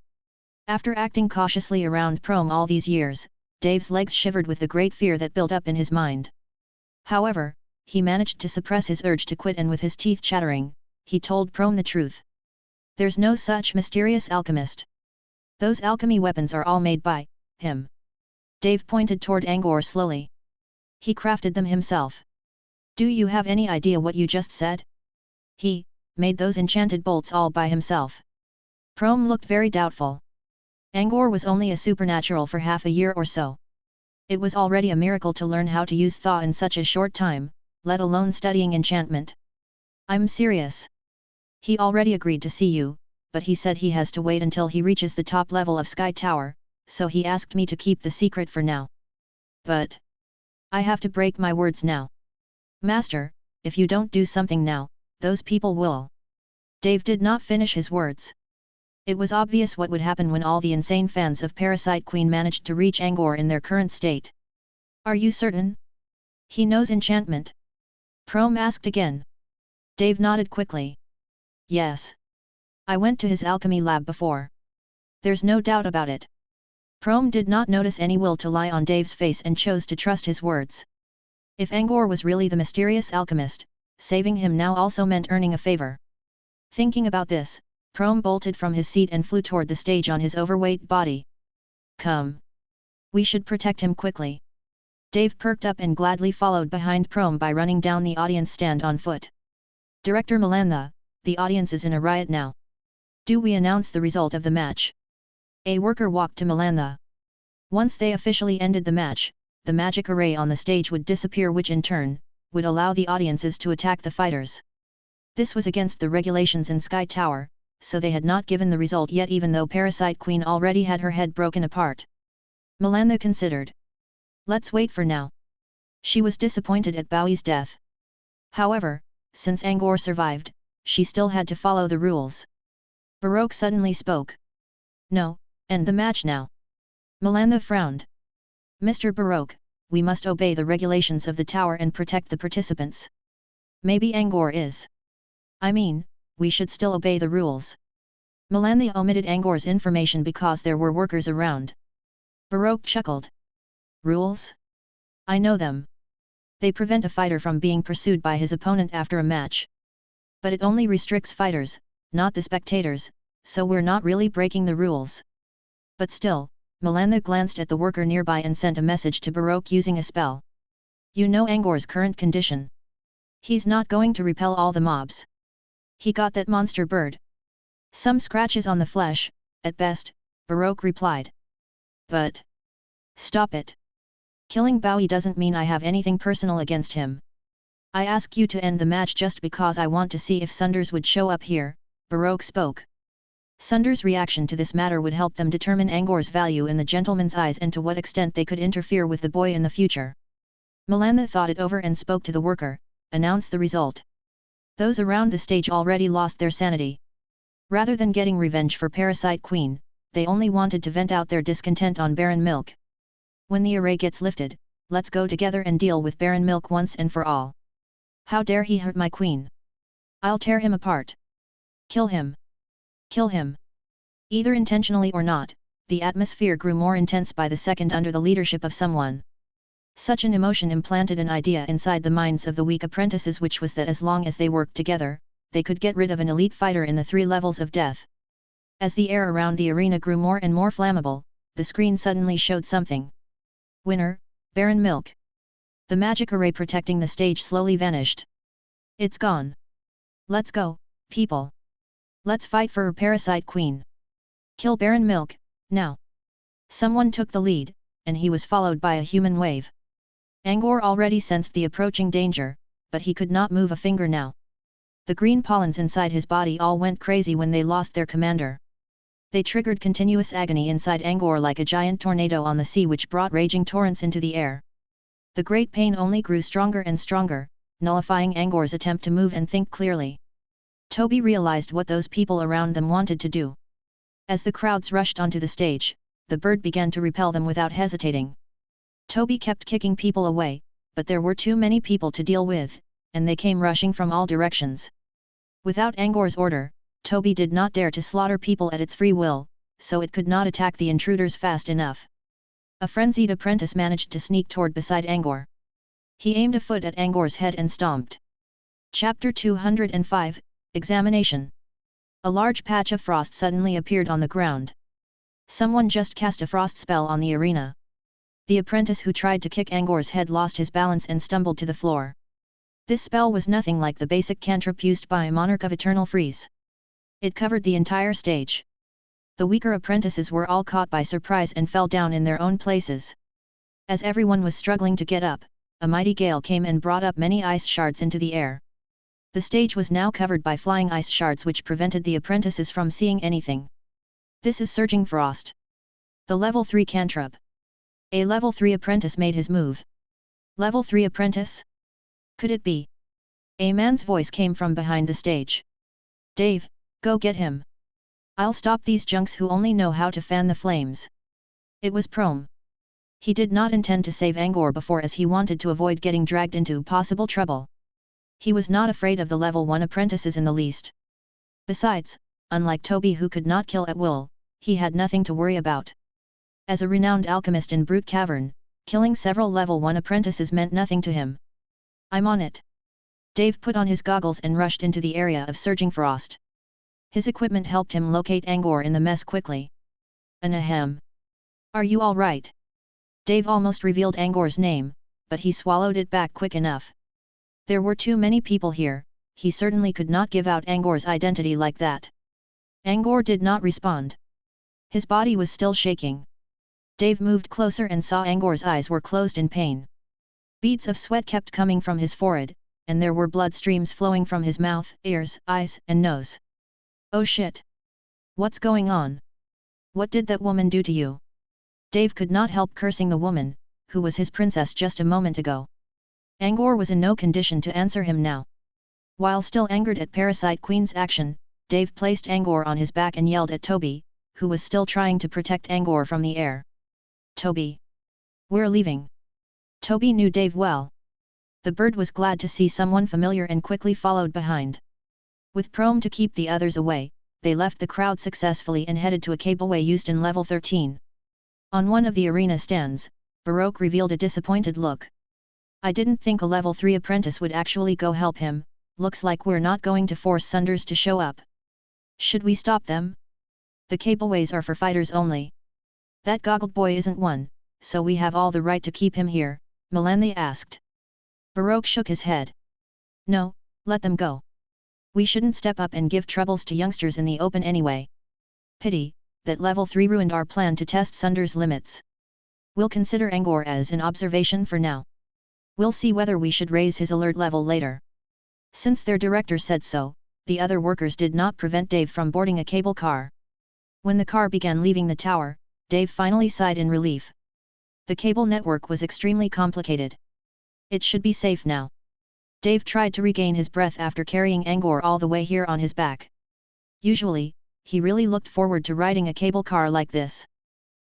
After acting cautiously around Prom all these years, Dave's legs shivered with the great fear that built up in his mind. However, he managed to suppress his urge to quit and with his teeth chattering, he told Prom the truth. There's no such mysterious alchemist. Those alchemy weapons are all made by him. Dave pointed toward Angor slowly. He crafted them himself. Do you have any idea what you just said? He made those enchanted bolts all by himself. Prom looked very doubtful. Angor was only a supernatural for half a year or so. It was already a miracle to learn how to use Thaw in such a short time, let alone studying enchantment. I'm serious. He already agreed to see you, but he said he has to wait until he reaches the top level of Sky Tower, so he asked me to keep the secret for now. But I have to break my words now. Master, if you don't do something now, those people will. Dave did not finish his words. It was obvious what would happen when all the insane fans of Parasite Queen managed to reach Angor in their current state. Are you certain? He knows enchantment? Prom asked again. Dave nodded quickly. Yes. I went to his alchemy lab before. There's no doubt about it. Prom did not notice any will to lie on Dave's face and chose to trust his words. If Angor was really the mysterious alchemist, saving him now also meant earning a favor. Thinking about this, Prom bolted from his seat and flew toward the stage on his overweight body. Come. We should protect him quickly. Dave perked up and gladly followed behind Prom by running down the audience stand on foot. Director Malantha, the audience is in a riot now. Do we announce the result of the match? A worker walked to Malantha. Once they officially ended the match, the magic array on the stage would disappear, which in turn, would allow the audiences to attack the fighters. This was against the regulations in Sky Tower, so they had not given the result yet, even though Parasite Queen already had her head broken apart. Malantha considered. Let's wait for now. She was disappointed at Bowie's death. However, since Angor survived, she still had to follow the rules. Baroque suddenly spoke. No, end the match now. Malantha frowned. Mr. Baroque, we must obey the regulations of the tower and protect the participants. Maybe Angor is. I mean, we should still obey the rules. Malantha omitted Angor's information because there were workers around. Baroque chuckled. Rules? I know them. They prevent a fighter from being pursued by his opponent after a match. But it only restricts fighters, not the spectators, so we're not really breaking the rules. But still, Malantha glanced at the worker nearby and sent a message to Baroque using a spell. You know Angor's current condition. He's not going to repel all the mobs. He got that monster bird. Some scratches on the flesh, at best, Baroque replied. But... Stop it. Killing Bowie doesn't mean I have anything personal against him. I ask you to end the match just because I want to see if Sunders would show up here, Baroque spoke. Sunders' reaction to this matter would help them determine Angor's value in the gentleman's eyes and to what extent they could interfere with the boy in the future. Malantha thought it over and spoke to the worker, announced the result. Those around the stage already lost their sanity. Rather than getting revenge for Parasite Queen, they only wanted to vent out their discontent on Baron Milk. When the array gets lifted, let's go together and deal with Baron Milk once and for all. How dare he hurt my queen? I'll tear him apart. Kill him. Kill him. Either intentionally or not, the atmosphere grew more intense by the second under the leadership of someone. Such an emotion implanted an idea inside the minds of the weak apprentices, which was that as long as they worked together, they could get rid of an elite fighter in the 3 levels of death. As the air around the arena grew more and more flammable, the screen suddenly showed something. Winner, Baron Milk. The magic array protecting the stage slowly vanished. It's gone. Let's go, people. Let's fight for Parasite Queen. Kill Baron Milk, now. Someone took the lead, and he was followed by a human wave. Angor already sensed the approaching danger, but he could not move a finger now. The green pollens inside his body all went crazy when they lost their commander. They triggered continuous agony inside Angor like a giant tornado on the sea, which brought raging torrents into the air. The great pain only grew stronger and stronger, nullifying Angor's attempt to move and think clearly. Toby realized what those people around them wanted to do. As the crowds rushed onto the stage, the bird began to repel them without hesitating. Toby kept kicking people away, but there were too many people to deal with, and they came rushing from all directions. Without Angor's order, Toby did not dare to slaughter people at its free will, so it could not attack the intruders fast enough. A frenzied apprentice managed to sneak toward beside Angor. He aimed a foot at Angor's head and stomped. Chapter 205, Examination. A large patch of frost suddenly appeared on the ground. Someone just cast a frost spell on the arena. The apprentice who tried to kick Angor's head lost his balance and stumbled to the floor. This spell was nothing like the basic cantrip used by Monarch of Eternal Freeze. It covered the entire stage. The weaker apprentices were all caught by surprise and fell down in their own places. As everyone was struggling to get up, a mighty gale came and brought up many ice shards into the air. The stage was now covered by flying ice shards which prevented the apprentices from seeing anything. This is Surging Frost. The level 3 cantrip. A level 3 apprentice made his move. Level 3 apprentice? Could it be? A man's voice came from behind the stage. Dave, go get him. I'll stop these junks who only know how to fan the flames. It was Prom. He did not intend to save Angor before, as he wanted to avoid getting dragged into possible trouble. He was not afraid of the level 1 apprentices in the least. Besides, unlike Toby who could not kill at will, he had nothing to worry about. As a renowned alchemist in Brute Cavern, killing several level 1 apprentices meant nothing to him. I'm on it. Dave put on his goggles and rushed into the area of Surging Frost. His equipment helped him locate Angor in the mess quickly. Anahem. Are you all right? Dave almost revealed Angor's name, but he swallowed it back quick enough. There were too many people here, he certainly could not give out Angor's identity like that. Angor did not respond. His body was still shaking. Dave moved closer and saw Angor's eyes were closed in pain. Beads of sweat kept coming from his forehead, and there were blood streams flowing from his mouth, ears, eyes, and nose. Oh shit! What's going on? What did that woman do to you? Dave could not help cursing the woman, who was his princess just a moment ago. Angor was in no condition to answer him now. While still angered at Parasite Queen's action, Dave placed Angor on his back and yelled at Toby, who was still trying to protect Angor from the air. Toby! We're leaving. Toby knew Dave well. The bird was glad to see someone familiar and quickly followed behind. With Prom to keep the others away, they left the crowd successfully and headed to a cableway used in level 13. On one of the arena stands, Baroque revealed a disappointed look. I didn't think a level 3 apprentice would actually go help him, looks like we're not going to force Sunders to show up. Should we stop them? The cableways are for fighters only. That goggled boy isn't one, so we have all the right to keep him here, Melanthe asked. Baroque shook his head. No, let them go. We shouldn't step up and give troubles to youngsters in the open anyway. Pity, that level 3 ruined our plan to test Sunders' limits. We'll consider Angor as an observation for now. We'll see whether we should raise his alert level later. Since their director said so, the other workers did not prevent Dave from boarding a cable car. When the car began leaving the tower, Dave finally sighed in relief. The cable network was extremely complicated. It should be safe now. Dave tried to regain his breath after carrying Angor all the way here on his back. Usually, he really looked forward to riding a cable car like this.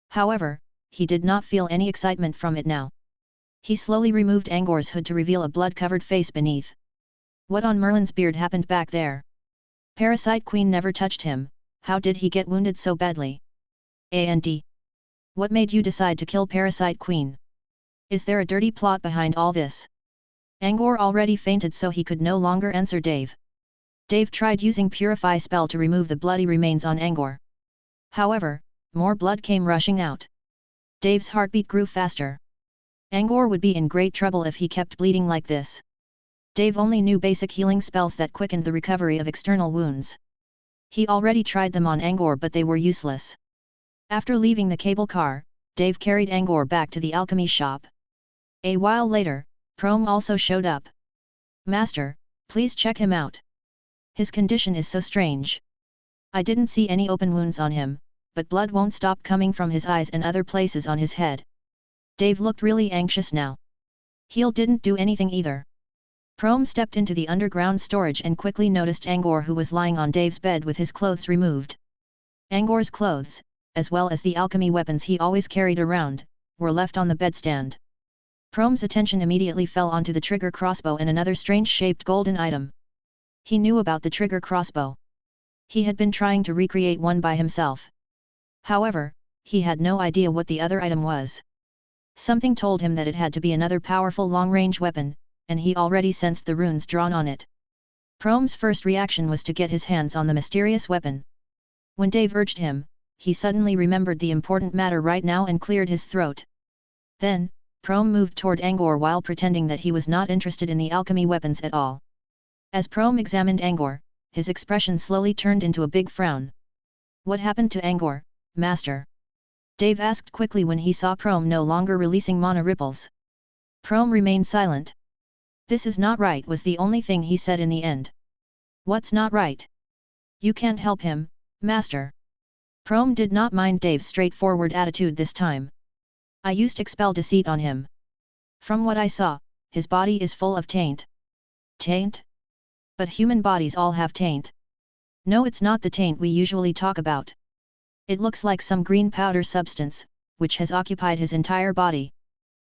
However, he did not feel any excitement from it now. He slowly removed Angor's hood to reveal a blood-covered face beneath. What on Merlin's beard happened back there? Parasite Queen never touched him, how did he get wounded so badly? And what made you decide to kill Parasite Queen? Is there a dirty plot behind all this? Angor already fainted so he could no longer answer Dave. Dave tried using Purify spell to remove the bloody remains on Angor. However, more blood came rushing out. Dave's heartbeat grew faster. Angor would be in great trouble if he kept bleeding like this. Dave only knew basic healing spells that quickened the recovery of external wounds. He already tried them on Angor but they were useless. After leaving the cable car, Dave carried Angor back to the alchemy shop. A while later, Prom also showed up. Master, please check him out. His condition is so strange. I didn't see any open wounds on him, but blood won't stop coming from his eyes and other places on his head. Dave looked really anxious now. Heal didn't do anything either. Prom stepped into the underground storage and quickly noticed Angor, who was lying on Dave's bed with his clothes removed. Angor's clothes, as well as the alchemy weapons he always carried around, were left on the bedstand. Prom's attention immediately fell onto the trigger crossbow and another strange-shaped golden item. He knew about the trigger crossbow. He had been trying to recreate one by himself. However, he had no idea what the other item was. Something told him that it had to be another powerful long-range weapon, and he already sensed the runes drawn on it. Prom's first reaction was to get his hands on the mysterious weapon. When Dave urged him, he suddenly remembered the important matter right now and cleared his throat. Then, Prom moved toward Angor while pretending that he was not interested in the alchemy weapons at all. As Prom examined Angor, his expression slowly turned into a big frown. What happened to Angor, Master? Dave asked quickly when he saw Prom no longer releasing mana ripples. Prom remained silent. This is not right was the only thing he said in the end. What's not right? You can't help him, Master. Prom did not mind Dave's straightforward attitude this time. I used expel deceit on him. From what I saw, his body is full of taint. Taint? But human bodies all have taint. No, it's not the taint we usually talk about. It looks like some green powder substance, which has occupied his entire body.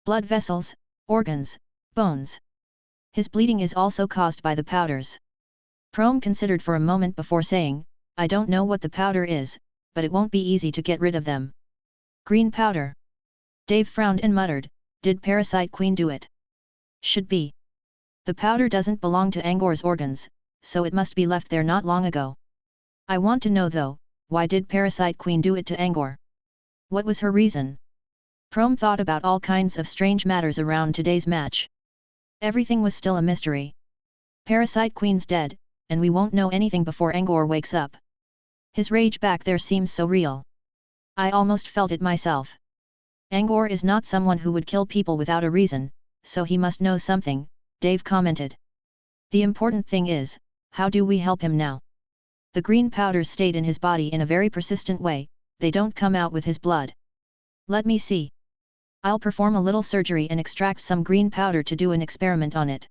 Blood vessels, organs, bones. His bleeding is also caused by the powders. Prom considered for a moment before saying, I don't know what the powder is, but it won't be easy to get rid of them. Green powder. Dave frowned and muttered, did Parasite Queen do it? Should be. The powder doesn't belong to Angor's organs, so it must be left there not long ago. I want to know though, why did Parasite Queen do it to Angor? What was her reason? Prom thought about all kinds of strange matters around today's match. Everything was still a mystery. Parasite Queen's dead, and we won't know anything before Angor wakes up. His rage back there seems so real. I almost felt it myself. Angor is not someone who would kill people without a reason, so he must know something, Dave commented. The important thing is, how do we help him now? The green powders stayed in his body in a very persistent way, they don't come out with his blood. Let me see. I'll perform a little surgery and extract some green powder to do an experiment on it.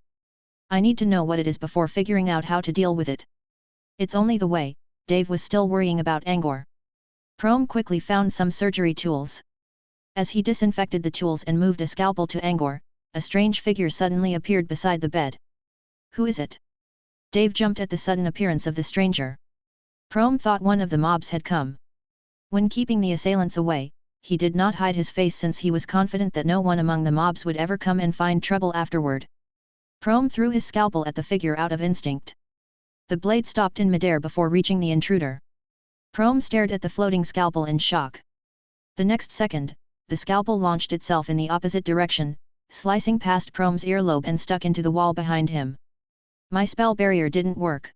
I need to know what it is before figuring out how to deal with it. It's only the way. Dave was still worrying about Angor. Prom quickly found some surgery tools. As he disinfected the tools and moved a scalpel to Angor, a strange figure suddenly appeared beside the bed. Who is it? Dave jumped at the sudden appearance of the stranger. Prom thought one of the mobs had come. When keeping the assailants away, he did not hide his face since he was confident that no one among the mobs would ever come and find trouble afterward. Prom threw his scalpel at the figure out of instinct. The blade stopped in midair before reaching the intruder. Prom stared at the floating scalpel in shock. The next second, the scalpel launched itself in the opposite direction, slicing past Prom's earlobe and stuck into the wall behind him. My spell barrier didn't work.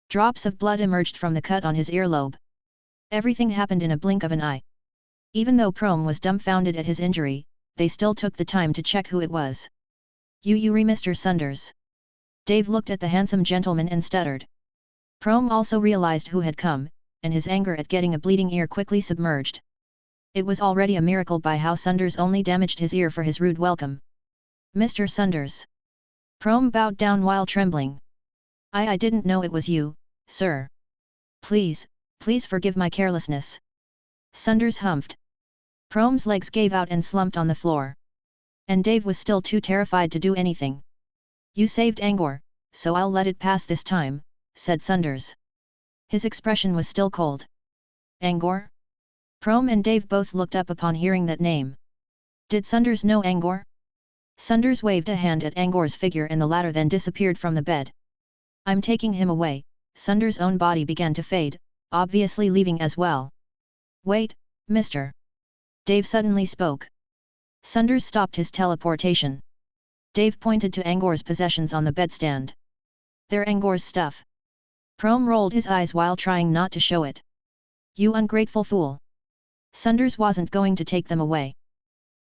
Drops of blood emerged from the cut on his earlobe. Everything happened in a blink of an eye. Even though Prom was dumbfounded at his injury, they still took the time to check who it was. You Mr. Sunders. Dave looked at the handsome gentleman and stuttered. Prom also realized who had come, and his anger at getting a bleeding ear quickly submerged. It was already a miracle by how Sunders only damaged his ear for his rude welcome. Mr. Sunders. Prom bowed down while trembling. I didn't know it was you, sir. Please forgive my carelessness. Sunders humphed. Prom's legs gave out and slumped on the floor. And Dave was still too terrified to do anything. You saved Angor, so I'll let it pass this time, said Sunders. His expression was still cold. Angor? Prom and Dave both looked up upon hearing that name. Did Sunders know Angor? Sunders waved a hand at Angor's figure and the latter then disappeared from the bed. I'm taking him away. Sunders' own body began to fade, obviously leaving as well. Wait, mister. Dave suddenly spoke. Sunders stopped his teleportation. Dave pointed to Angor's possessions on the bedstand. They're Angor's stuff. Prom rolled his eyes while trying not to show it. You ungrateful fool. Sunders wasn't going to take them away.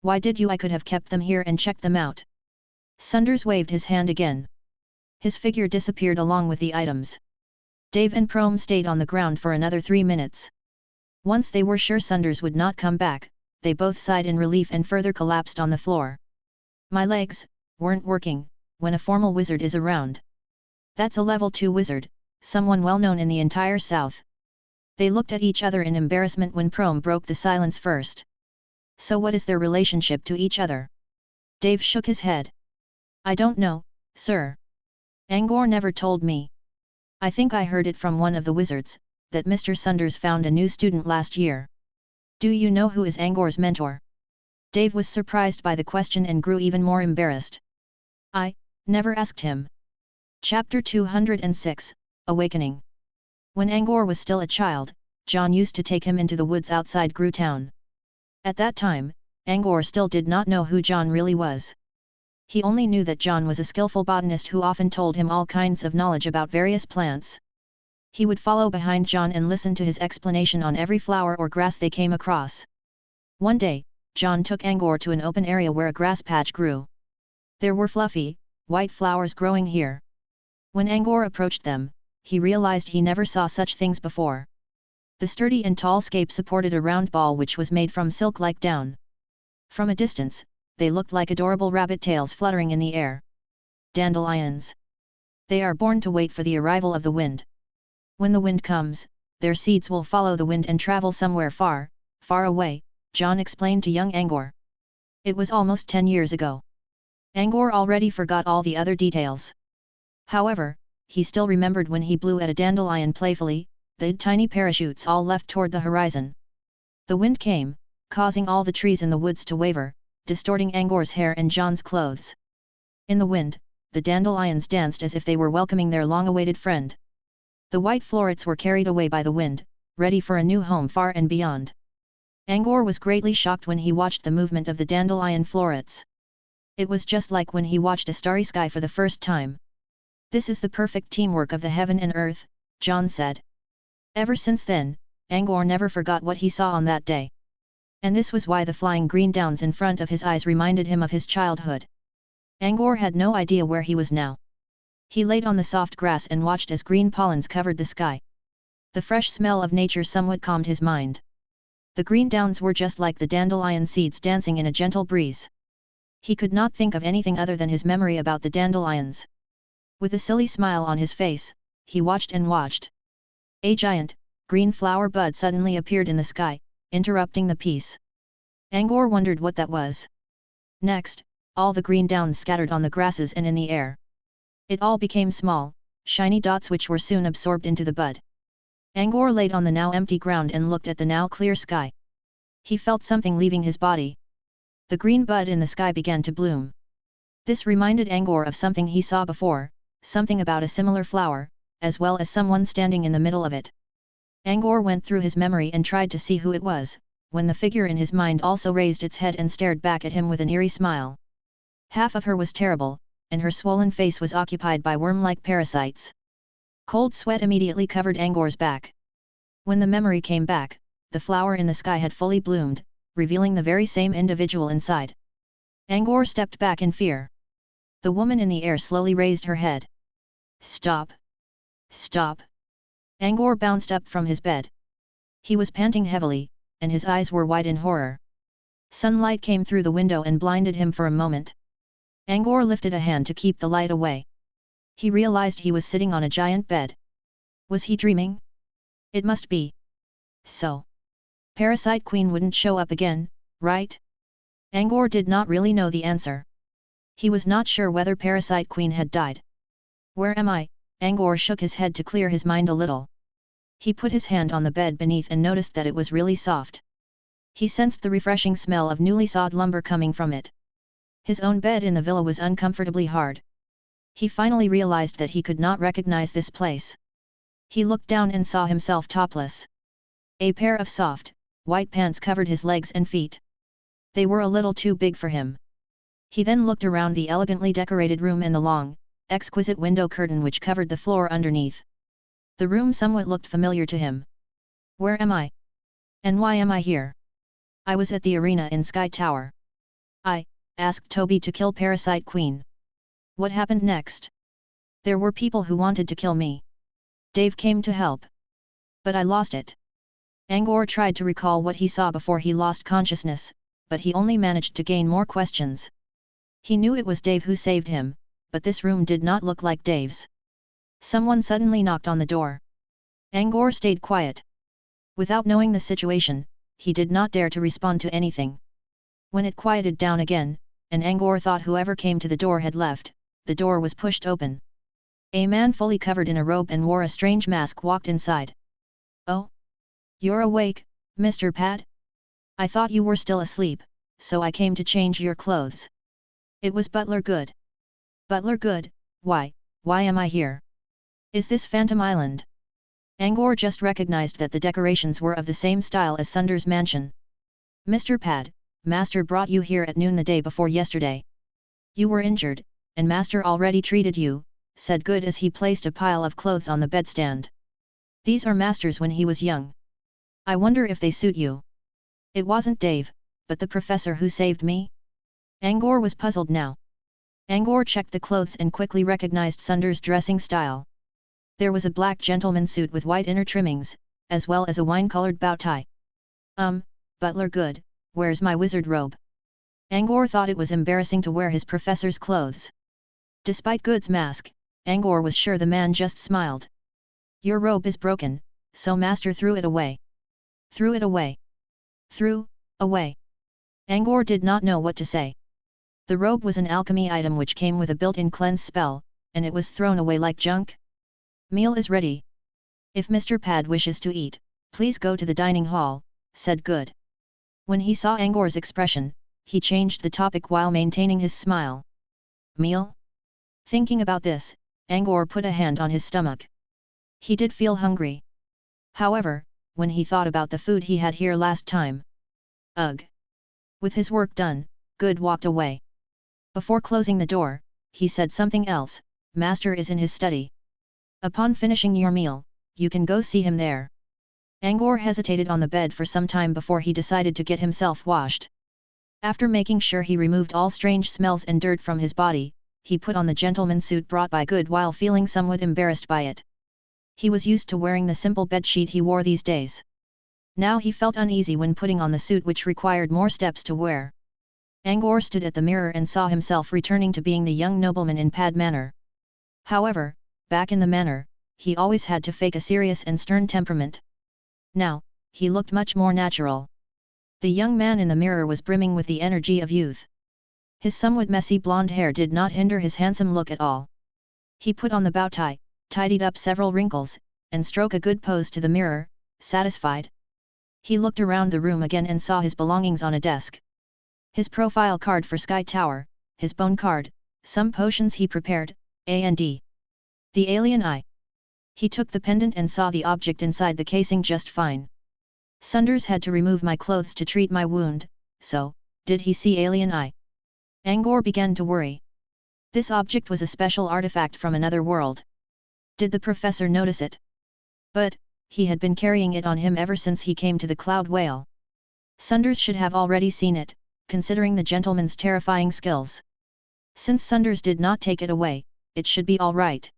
Why did you? I could have kept them here and checked them out. Sunders waved his hand again. His figure disappeared along with the items. Dave and Prom stayed on the ground for another 3 minutes. Once they were sure Sunders would not come back, they both sighed in relief and further collapsed on the floor. My legs weren't working when a formal wizard is around. That's a level 2 wizard, someone well known in the entire South. They looked at each other in embarrassment when Prom broke the silence first. So what is their relationship to each other? Dave shook his head. I don't know, sir. Angor never told me. I think I heard it from one of the wizards, that Mr. Sunders found a new student last year. Do you know who is Angor's mentor? Dave was surprised by the question and grew even more embarrassed. I never asked him. Chapter 206, Awakening. When Angor was still a child, John used to take him into the woods outside Gru Town. At that time, Angor still did not know who John really was. He only knew that John was a skillful botanist who often told him all kinds of knowledge about various plants. He would follow behind John and listen to his explanation on every flower or grass they came across. One day, John took Angor to an open area where a grass patch grew. There were fluffy, white flowers growing here. When Angor approached them, he realized he never saw such things before. The sturdy and tall scape supported a round ball which was made from silk-like down. From a distance, they looked like adorable rabbit tails fluttering in the air. Dandelions. They are born to wait for the arrival of the wind. When the wind comes, their seeds will follow the wind and travel somewhere far, far away, John explained to young Angor. It was almost 10 years ago. Angor already forgot all the other details. However, he still remembered when he blew at a dandelion playfully, the tiny parachutes all left toward the horizon. The wind came, causing all the trees in the woods to waver, distorting Angor's hair and John's clothes. In the wind, the dandelions danced as if they were welcoming their long-awaited friend. The white florets were carried away by the wind, ready for a new home far and beyond. Angor was greatly shocked when he watched the movement of the dandelion florets. It was just like when he watched a starry sky for the first time. This is the perfect teamwork of the heaven and earth, John said. Ever since then, Angor never forgot what he saw on that day. And this was why the flying green downs in front of his eyes reminded him of his childhood. Angor had no idea where he was now. He laid on the soft grass and watched as green pollens covered the sky. The fresh smell of nature somewhat calmed his mind. The green downs were just like the dandelion seeds dancing in a gentle breeze. He could not think of anything other than his memory about the dandelions. With a silly smile on his face, he watched and watched. A giant, green flower bud suddenly appeared in the sky, interrupting the peace. Angor wondered what that was. Next, all the green downs scattered on the grasses and in the air. It all became small, shiny dots which were soon absorbed into the bud. Angor laid on the now empty ground and looked at the now clear sky. He felt something leaving his body. The green bud in the sky began to bloom. This reminded Angor of something he saw before, something about a similar flower, as well as someone standing in the middle of it. Angor went through his memory and tried to see who it was, when the figure in his mind also raised its head and stared back at him with an eerie smile. Half of her was terrible, and her swollen face was occupied by worm-like parasites. Cold sweat immediately covered Angor's back. When the memory came back, the flower in the sky had fully bloomed, revealing the very same individual inside. Angor stepped back in fear. The woman in the air slowly raised her head. Stop! Stop! Angor bounced up from his bed. He was panting heavily, and his eyes were wide in horror. Sunlight came through the window and blinded him for a moment. Angor lifted a hand to keep the light away. He realized he was sitting on a giant bed. Was he dreaming? It must be. So. Parasite Queen wouldn't show up again, right? Angor did not really know the answer. He was not sure whether Parasite Queen had died. Where am I? Angor shook his head to clear his mind a little. He put his hand on the bed beneath and noticed that it was really soft. He sensed the refreshing smell of newly sawed lumber coming from it. His own bed in the villa was uncomfortably hard. He finally realized that he could not recognize this place. He looked down and saw himself topless. A pair of soft, white pants covered his legs and feet. They were a little too big for him. He then looked around the elegantly decorated room and the long, exquisite window curtain which covered the floor underneath. The room somewhat looked familiar to him. Where am I? And why am I here? I was at the arena in Sky Tower. I asked Toby to kill Parasite Queen. What happened next? There were people who wanted to kill me. Dave came to help. But I lost it. Angor tried to recall what he saw before he lost consciousness, but he only managed to gain more questions. He knew it was Dave who saved him, but this room did not look like Dave's. Someone suddenly knocked on the door. Angor stayed quiet. Without knowing the situation, he did not dare to respond to anything. When it quieted down again, and Angor thought whoever came to the door had left, the door was pushed open. A man fully covered in a robe and wore a strange mask walked inside. Oh? You're awake, Mr. Pad? I thought you were still asleep, so I came to change your clothes. It was Butler Good. Butler Good, why am I here? Is this Phantom Island? Angor just recognized that the decorations were of the same style as Sunder's mansion. Mr. Pad, Master brought you here at noon the day before yesterday. You were injured, and Master already treated you, said Good as he placed a pile of clothes on the bedstand. These are Master's when he was young. I wonder if they suit you. It wasn't Dave, but the professor who saved me? Angor was puzzled now. Angor checked the clothes and quickly recognized Sunder's dressing style. There was a black gentleman suit with white inner trimmings, as well as a wine-colored bow tie. Butler Good, where's my wizard robe? Angor thought it was embarrassing to wear his professor's clothes. Despite Good's mask, Angor was sure the man just smiled. Your robe is broken, so Master threw it away. Threw it away. Threw away. Angor did not know what to say. The robe was an alchemy item which came with a built-in cleanse spell, and it was thrown away like junk. Meal is ready. If Mr. Pad wishes to eat, please go to the dining hall, said Good. When he saw Angor's expression, he changed the topic while maintaining his smile. Meal? Thinking about this, Angor put a hand on his stomach. He did feel hungry. However, when he thought about the food he had here last time, Ugh! With his work done, Good walked away. Before closing the door, he said something else. Master is in his study. Upon finishing your meal, you can go see him there. Angor hesitated on the bed for some time before he decided to get himself washed. After making sure he removed all strange smells and dirt from his body, he put on the gentleman's suit brought by Good while feeling somewhat embarrassed by it. He was used to wearing the simple bedsheet he wore these days. Now he felt uneasy when putting on the suit which required more steps to wear. Angor stood at the mirror and saw himself returning to being the young nobleman in Pad Manor. However, back in the manor, he always had to fake a serious and stern temperament. Now, he looked much more natural. The young man in the mirror was brimming with the energy of youth. His somewhat messy blonde hair did not hinder his handsome look at all. He put on the bow tie, tidied up several wrinkles, and struck a good pose to the mirror, satisfied. He looked around the room again and saw his belongings on a desk. His profile card for Sky Tower, his bone card, some potions he prepared, and the alien eye. He took the pendant and saw the object inside the casing just fine. Sunders had to remove my clothes to treat my wound, so, did he see alien eye? Angor began to worry. This object was a special artifact from another world. Did the professor notice it? But, he had been carrying it on him ever since he came to the Cloud Whale. Sunders should have already seen it, considering the gentleman's terrifying skills. Since Sunders did not take it away, it should be all right.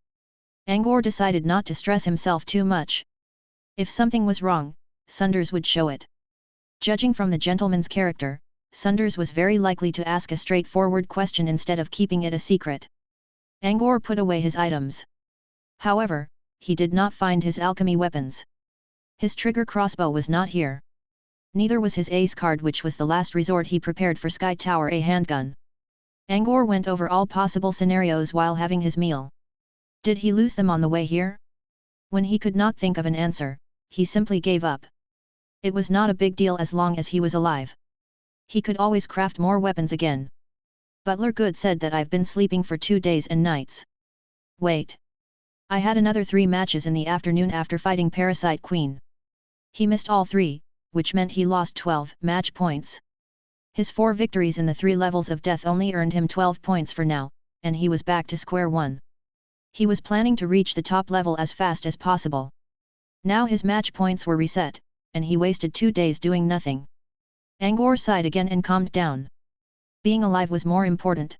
Angor decided not to stress himself too much. If something was wrong, Sunders would show it. Judging from the gentleman's character, Sunders was very likely to ask a straightforward question instead of keeping it a secret. Angor put away his items. However, he did not find his alchemy weapons. His trigger crossbow was not here. Neither was his ace card, which was the last resort he prepared for Sky Tower, a handgun. Angor went over all possible scenarios while having his meal. Did he lose them on the way here? When he could not think of an answer, he simply gave up. It was not a big deal as long as he was alive. He could always craft more weapons again. Butler Good said that I've been sleeping for 2 days and nights. Wait. I had another 3 matches in the afternoon after fighting Parasite Queen. He missed all 3, which meant he lost 12 match points. His 4 victories in the 3 levels of death only earned him 12 points for now, and he was back to square one. He was planning to reach the top level as fast as possible. Now his match points were reset, and he wasted 2 days doing nothing. Angor sighed again and calmed down. Being alive was more important.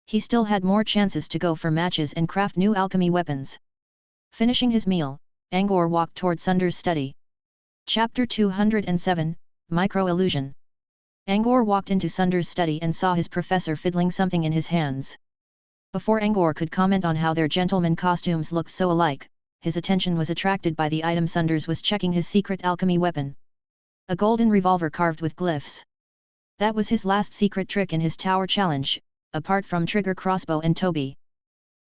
He still had more chances to go for matches and craft new alchemy weapons. Finishing his meal, Angor walked toward Sunders' study. Chapter 207, Micro-Illusion. Angor walked into Sunders' study and saw his professor fiddling something in his hands. Before Angor could comment on how their gentleman costumes looked so alike, his attention was attracted by the item Sunders was checking: his secret alchemy weapon. A golden revolver carved with glyphs. That was his last secret trick in his tower challenge, apart from trigger crossbow and Toby.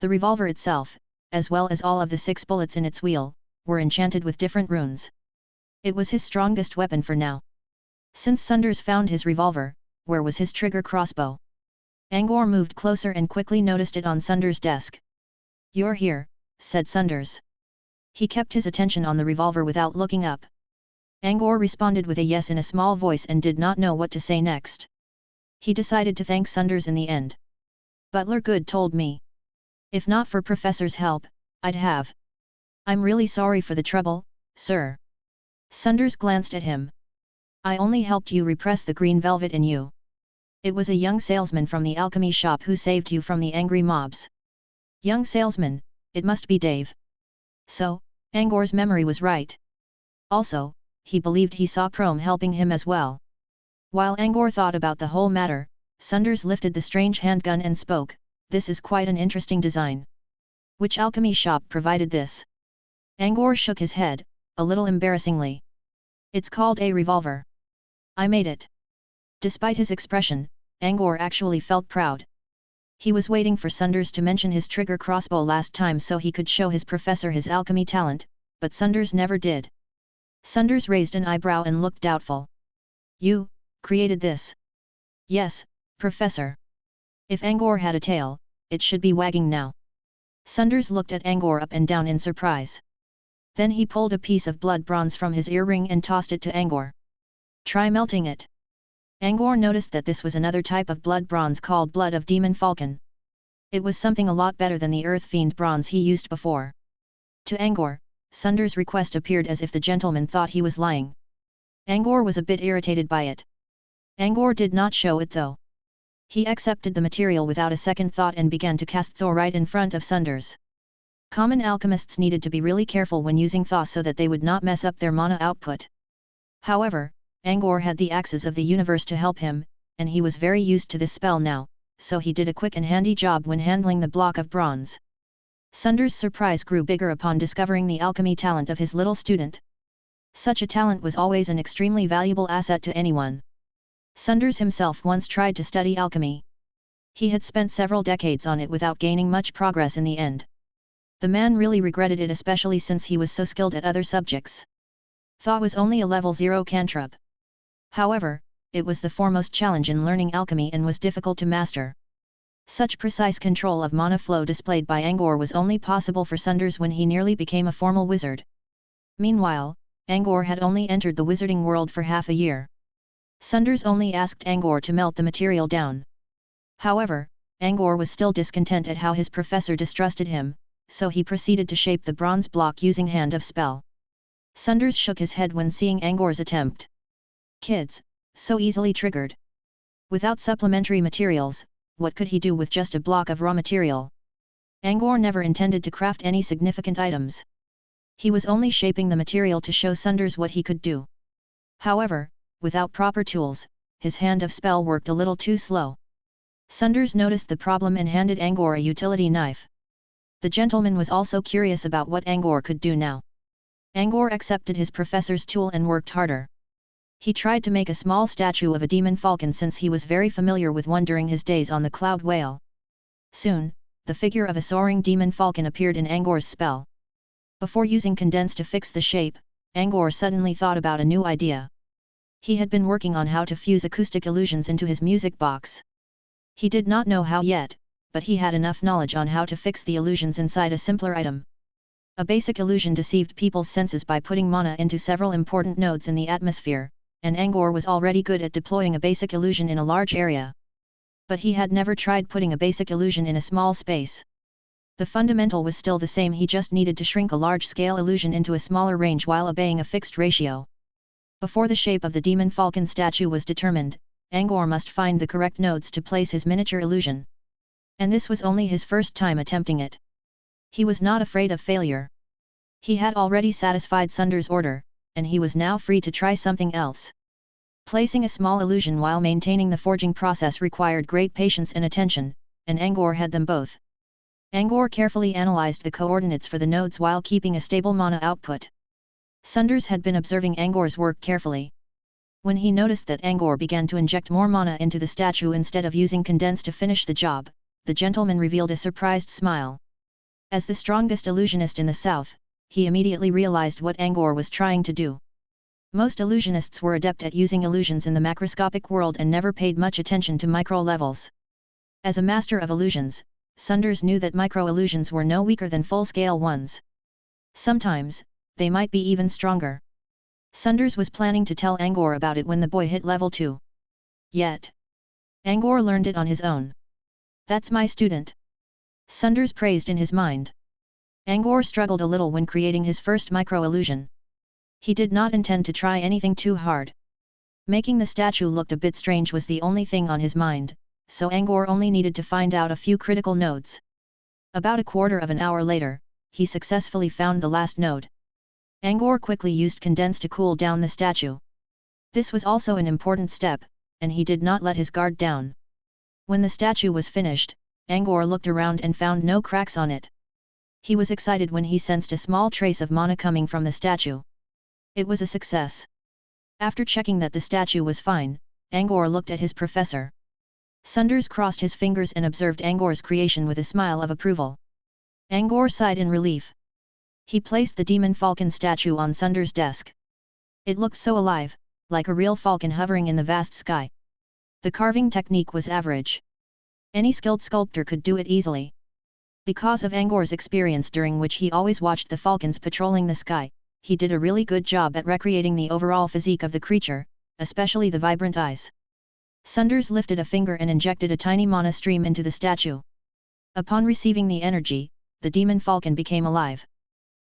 The revolver itself, as well as all of the 6 bullets in its wheel, were enchanted with different runes. It was his strongest weapon for now. Since Sunders found his revolver, where was his trigger crossbow? Angor moved closer and quickly noticed it on Sunders' desk. "You're here," said Sunders. He kept his attention on the revolver without looking up. Angor responded with a yes in a small voice and did not know what to say next. He decided to thank Sunders in the end. "Butler Good told me. If not for Professor's help, I'd have. I'm really sorry for the trouble, sir." Sunders glanced at him. "I only helped you repress the green velvet in you. It was a young salesman from the alchemy shop who saved you from the angry mobs." Young salesman, it must be Dave. So, Angor's memory was right. Also, he believed he saw Prom helping him as well. While Angor thought about the whole matter, Sunders lifted the strange handgun and spoke, "This is quite an interesting design. Which alchemy shop provided this?" Angor shook his head, a little embarrassingly. "It's called a revolver. I made it." Despite his expression, Angor actually felt proud. He was waiting for Sunders to mention his trigger crossbow last time so he could show his professor his alchemy talent, but Sunders never did. Sunders raised an eyebrow and looked doubtful. "You created this?" "Yes, Professor. If Angor had a tail, it should be wagging now." Sunders looked at Angor up and down in surprise. Then he pulled a piece of blood bronze from his earring and tossed it to Angor. "Try melting it." Angor noticed that this was another type of blood bronze called blood of demon falcon. It was something a lot better than the earth fiend bronze he used before. To Angor, Sunder's request appeared as if the gentleman thought he was lying. Angor was a bit irritated by it. Angor did not show it though. He accepted the material without a second thought and began to cast Thaw right in front of Sunders. Common alchemists needed to be really careful when using Thaw so that they would not mess up their mana output. However, Angor had the axes of the universe to help him, and he was very used to this spell now, so he did a quick and handy job when handling the block of bronze. Sunder's surprise grew bigger upon discovering the alchemy talent of his little student. Such a talent was always an extremely valuable asset to anyone. Sunders himself once tried to study alchemy. He had spent several decades on it without gaining much progress in the end. The man really regretted it, especially since he was so skilled at other subjects. Thaw was only a level 0 cantrip. However, it was the foremost challenge in learning alchemy and was difficult to master. Such precise control of mana flow displayed by Angor was only possible for Sunders when he nearly became a formal wizard. Meanwhile, Angor had only entered the wizarding world for half a year. Sunders only asked Angor to melt the material down. However, Angor was still discontent at how his professor distrusted him, so he proceeded to shape the bronze block using Hand of Spell. Sunders shook his head when seeing Angor's attempt. Kids, so easily triggered. Without supplementary materials, what could he do with just a block of raw material? Angor never intended to craft any significant items. He was only shaping the material to show Sunders what he could do. However, without proper tools, his Hand of Spell worked a little too slow. Sunders noticed the problem and handed Angor a utility knife. The gentleman was also curious about what Angor could do now. Angor accepted his professor's tool and worked harder. He tried to make a small statue of a demon falcon since he was very familiar with one during his days on the Cloud Whale. Soon, the figure of a soaring demon falcon appeared in Angor's spell. Before using condense to fix the shape, Angor suddenly thought about a new idea. He had been working on how to fuse acoustic illusions into his music box. He did not know how yet, but he had enough knowledge on how to fix the illusions inside a simpler item. A basic illusion deceived people's senses by putting mana into several important nodes in the atmosphere, and Angor was already good at deploying a basic illusion in a large area. But he had never tried putting a basic illusion in a small space. The fundamental was still the same, he just needed to shrink a large-scale illusion into a smaller range while obeying a fixed ratio. Before the shape of the demon falcon statue was determined, Angor must find the correct nodes to place his miniature illusion. And this was only his first time attempting it. He was not afraid of failure. He had already satisfied Sunders' order, and he was now free to try something else. Placing a small illusion while maintaining the forging process required great patience and attention, and Angor had them both. Angor carefully analyzed the coordinates for the nodes while keeping a stable mana output. Sunders had been observing Angor's work carefully. When he noticed that Angor began to inject more mana into the statue instead of using condense to finish the job, the gentleman revealed a surprised smile. As the strongest illusionist in the south, he immediately realized what Angor was trying to do. Most illusionists were adept at using illusions in the macroscopic world and never paid much attention to micro levels. As a master of illusions, Sunders knew that micro-illusions were no weaker than full-scale ones. Sometimes, they might be even stronger. Sunders was planning to tell Angor about it when the boy hit level 2. Yet, Angor learned it on his own. That's my student. Sunders praised in his mind. Angor struggled a little when creating his first micro-illusion. He did not intend to try anything too hard. Making the statue look a bit strange was the only thing on his mind, so Angor only needed to find out a few critical nodes. About a quarter of an hour later, he successfully found the last node. Angor quickly used condense to cool down the statue. This was also an important step, and he did not let his guard down. When the statue was finished, Angor looked around and found no cracks on it. He was excited when he sensed a small trace of mana coming from the statue. It was a success. After checking that the statue was fine, Angor looked at his professor. Sunders crossed his fingers and observed Angor's creation with a smile of approval. Angor sighed in relief. He placed the demon falcon statue on Sunders' desk. It looked so alive, like a real falcon hovering in the vast sky. The carving technique was average. Any skilled sculptor could do it easily. Because of Angor's experience during which he always watched the falcons patrolling the sky, he did a really good job at recreating the overall physique of the creature, especially the vibrant eyes. Sunders lifted a finger and injected a tiny mana stream into the statue. Upon receiving the energy, the demon falcon became alive.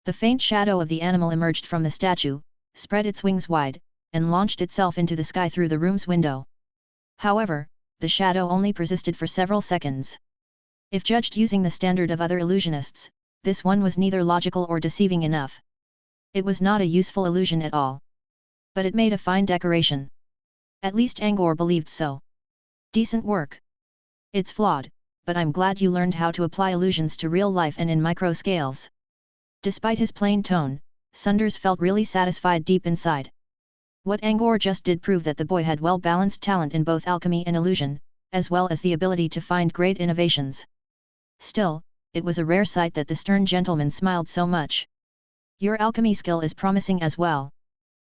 The faint shadow of the animal emerged from the statue, spread its wings wide, and launched itself into the sky through the room's window. However, the shadow only persisted for several seconds. If judged using the standard of other illusionists, this one was neither logical or deceiving enough. It was not a useful illusion at all. But it made a fine decoration. At least Angor believed so. Decent work. It's flawed, but I'm glad you learned how to apply illusions to real life and in micro scales. Despite his plain tone, Sunders felt really satisfied deep inside. What Angor just did prove that the boy had well-balanced talent in both alchemy and illusion, as well as the ability to find great innovations. Still, it was a rare sight that the stern gentleman smiled so much. Your alchemy skill is promising as well.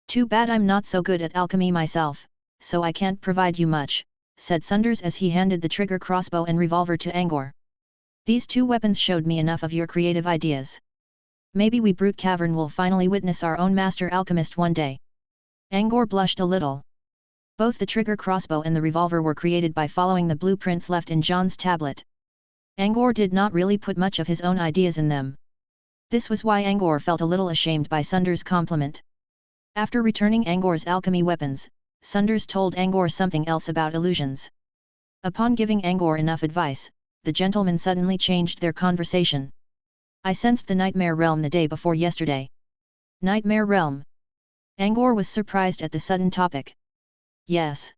Too bad I'm not so good at alchemy myself, so I can't provide you much, said Sunders as he handed the trigger crossbow and revolver to Angor. These two weapons showed me enough of your creative ideas. Maybe we Brute Cavern will finally witness our own master alchemist one day. Angor blushed a little. Both the trigger crossbow and the revolver were created by following the blueprints left in John's tablet. Angor did not really put much of his own ideas in them. This was why Angor felt a little ashamed by Sunders' compliment. After returning Angor's alchemy weapons, Sunders told Angor something else about illusions. Upon giving Angor enough advice, the gentlemen suddenly changed their conversation. I sensed the nightmare realm the day before yesterday. Nightmare realm? Angor was surprised at the sudden topic. Yes.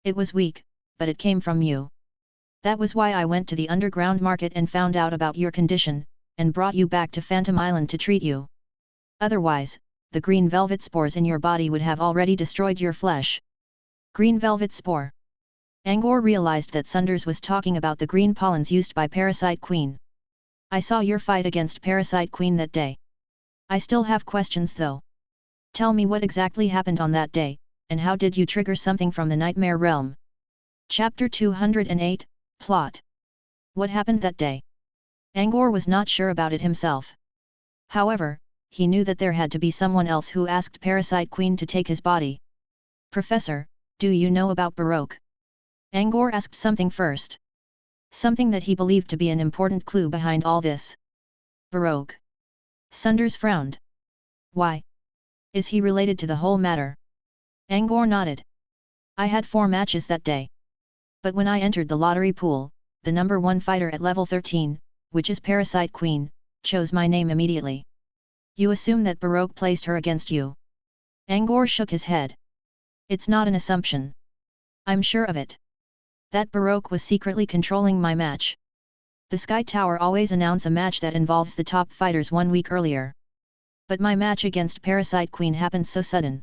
It was weak, but it came from you. That was why I went to the underground market and found out about your condition, and brought you back to Phantom Island to treat you. Otherwise, the green velvet spores in your body would have already destroyed your flesh. Green velvet spore. Angor realized that Sunders was talking about the green pollens used by Parasite Queen. I saw your fight against Parasite Queen that day. I still have questions though. Tell me what exactly happened on that day, and how did you trigger something from the Nightmare Realm? Chapter 208, Plot. What happened that day? Angor was not sure about it himself. However, he knew that there had to be someone else who asked Parasite Queen to take his body. Professor, do you know about Baroque? Angor asked something first. Something that he believed to be an important clue behind all this. Baroque. Sunders frowned. Why? Is he related to the whole matter? Angor nodded. I had 4 matches that day. But when I entered the lottery pool, the number 1 fighter at level 13, which is Parasite Queen, chose my name immediately. You assume that Baroque placed her against you? Angor shook his head. It's not an assumption. I'm sure of it. That Baroque was secretly controlling my match. The Sky Tower always announce a match that involves the top fighters 1 week earlier. But my match against Parasite Queen happened so sudden.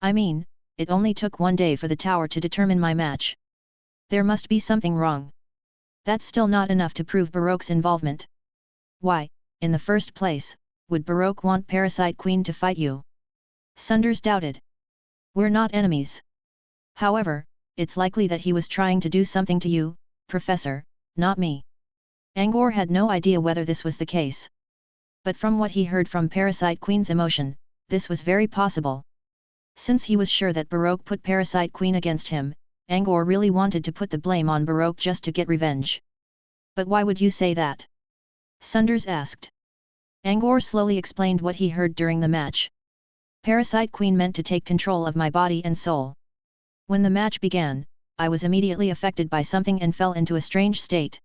I mean, it only took 1 day for the tower to determine my match. There must be something wrong. That's still not enough to prove Baroque's involvement. Why, in the first place, would Baroque want Parasite Queen to fight you? Sunders doubted. We're not enemies. However, it's likely that he was trying to do something to you, Professor, not me. Angor had no idea whether this was the case. But from what he heard from Parasite Queen's emotion, this was very possible. Since he was sure that Baroque put Parasite Queen against him, Angor really wanted to put the blame on Baroque just to get revenge. But why would you say that? Sunders asked. Angor slowly explained what he heard during the match. Parasite Queen meant to take control of my body and soul. When the match began, I was immediately affected by something and fell into a strange state.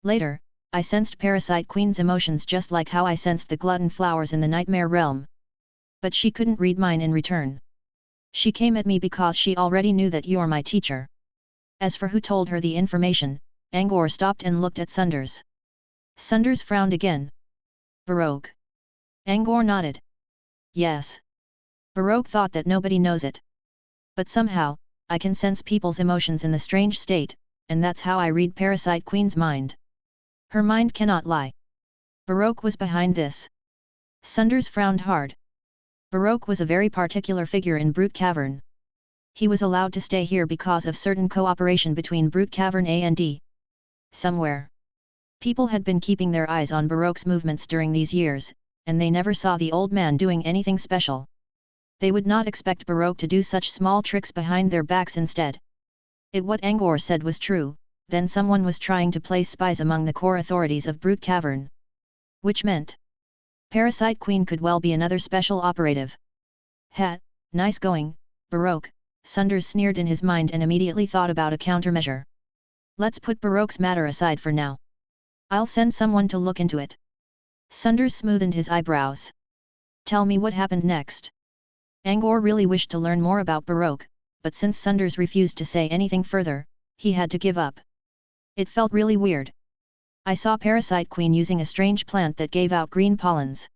Later, I sensed Parasite Queen's emotions just like how I sensed the glutton flowers in the Nightmare Realm. But she couldn't read mine in return. She came at me because she already knew that you're my teacher. As for who told her the information, Angor stopped and looked at Sunders. Sunders frowned again. Baroque. Angor nodded. Yes. Baroque thought that nobody knows it. But somehow, I can sense people's emotions in the strange state, and that's how I read Parasite Queen's mind. Her mind cannot lie. Baroque was behind this. Sunders frowned hard. Baroque was a very particular figure in Brute Cavern. He was allowed to stay here because of certain cooperation between Brute Cavern and somewhere. People had been keeping their eyes on Baroque's movements during these years, and they never saw the old man doing anything special. They would not expect Baroque to do such small tricks behind their backs instead. What Angor said was true, then someone was trying to place spies among the core authorities of Brute Cavern. Which meant Parasite Queen could well be another special operative. Ha, nice going, Baroque, Sunders sneered in his mind and immediately thought about a countermeasure. Let's put Baroque's matter aside for now. I'll send someone to look into it. Sunders smoothed his eyebrows. Tell me what happened next. Angor really wished to learn more about Baroque, but since Sunders refused to say anything further, he had to give up. It felt really weird. I saw Parasite Queen using a strange plant that gave out green pollens.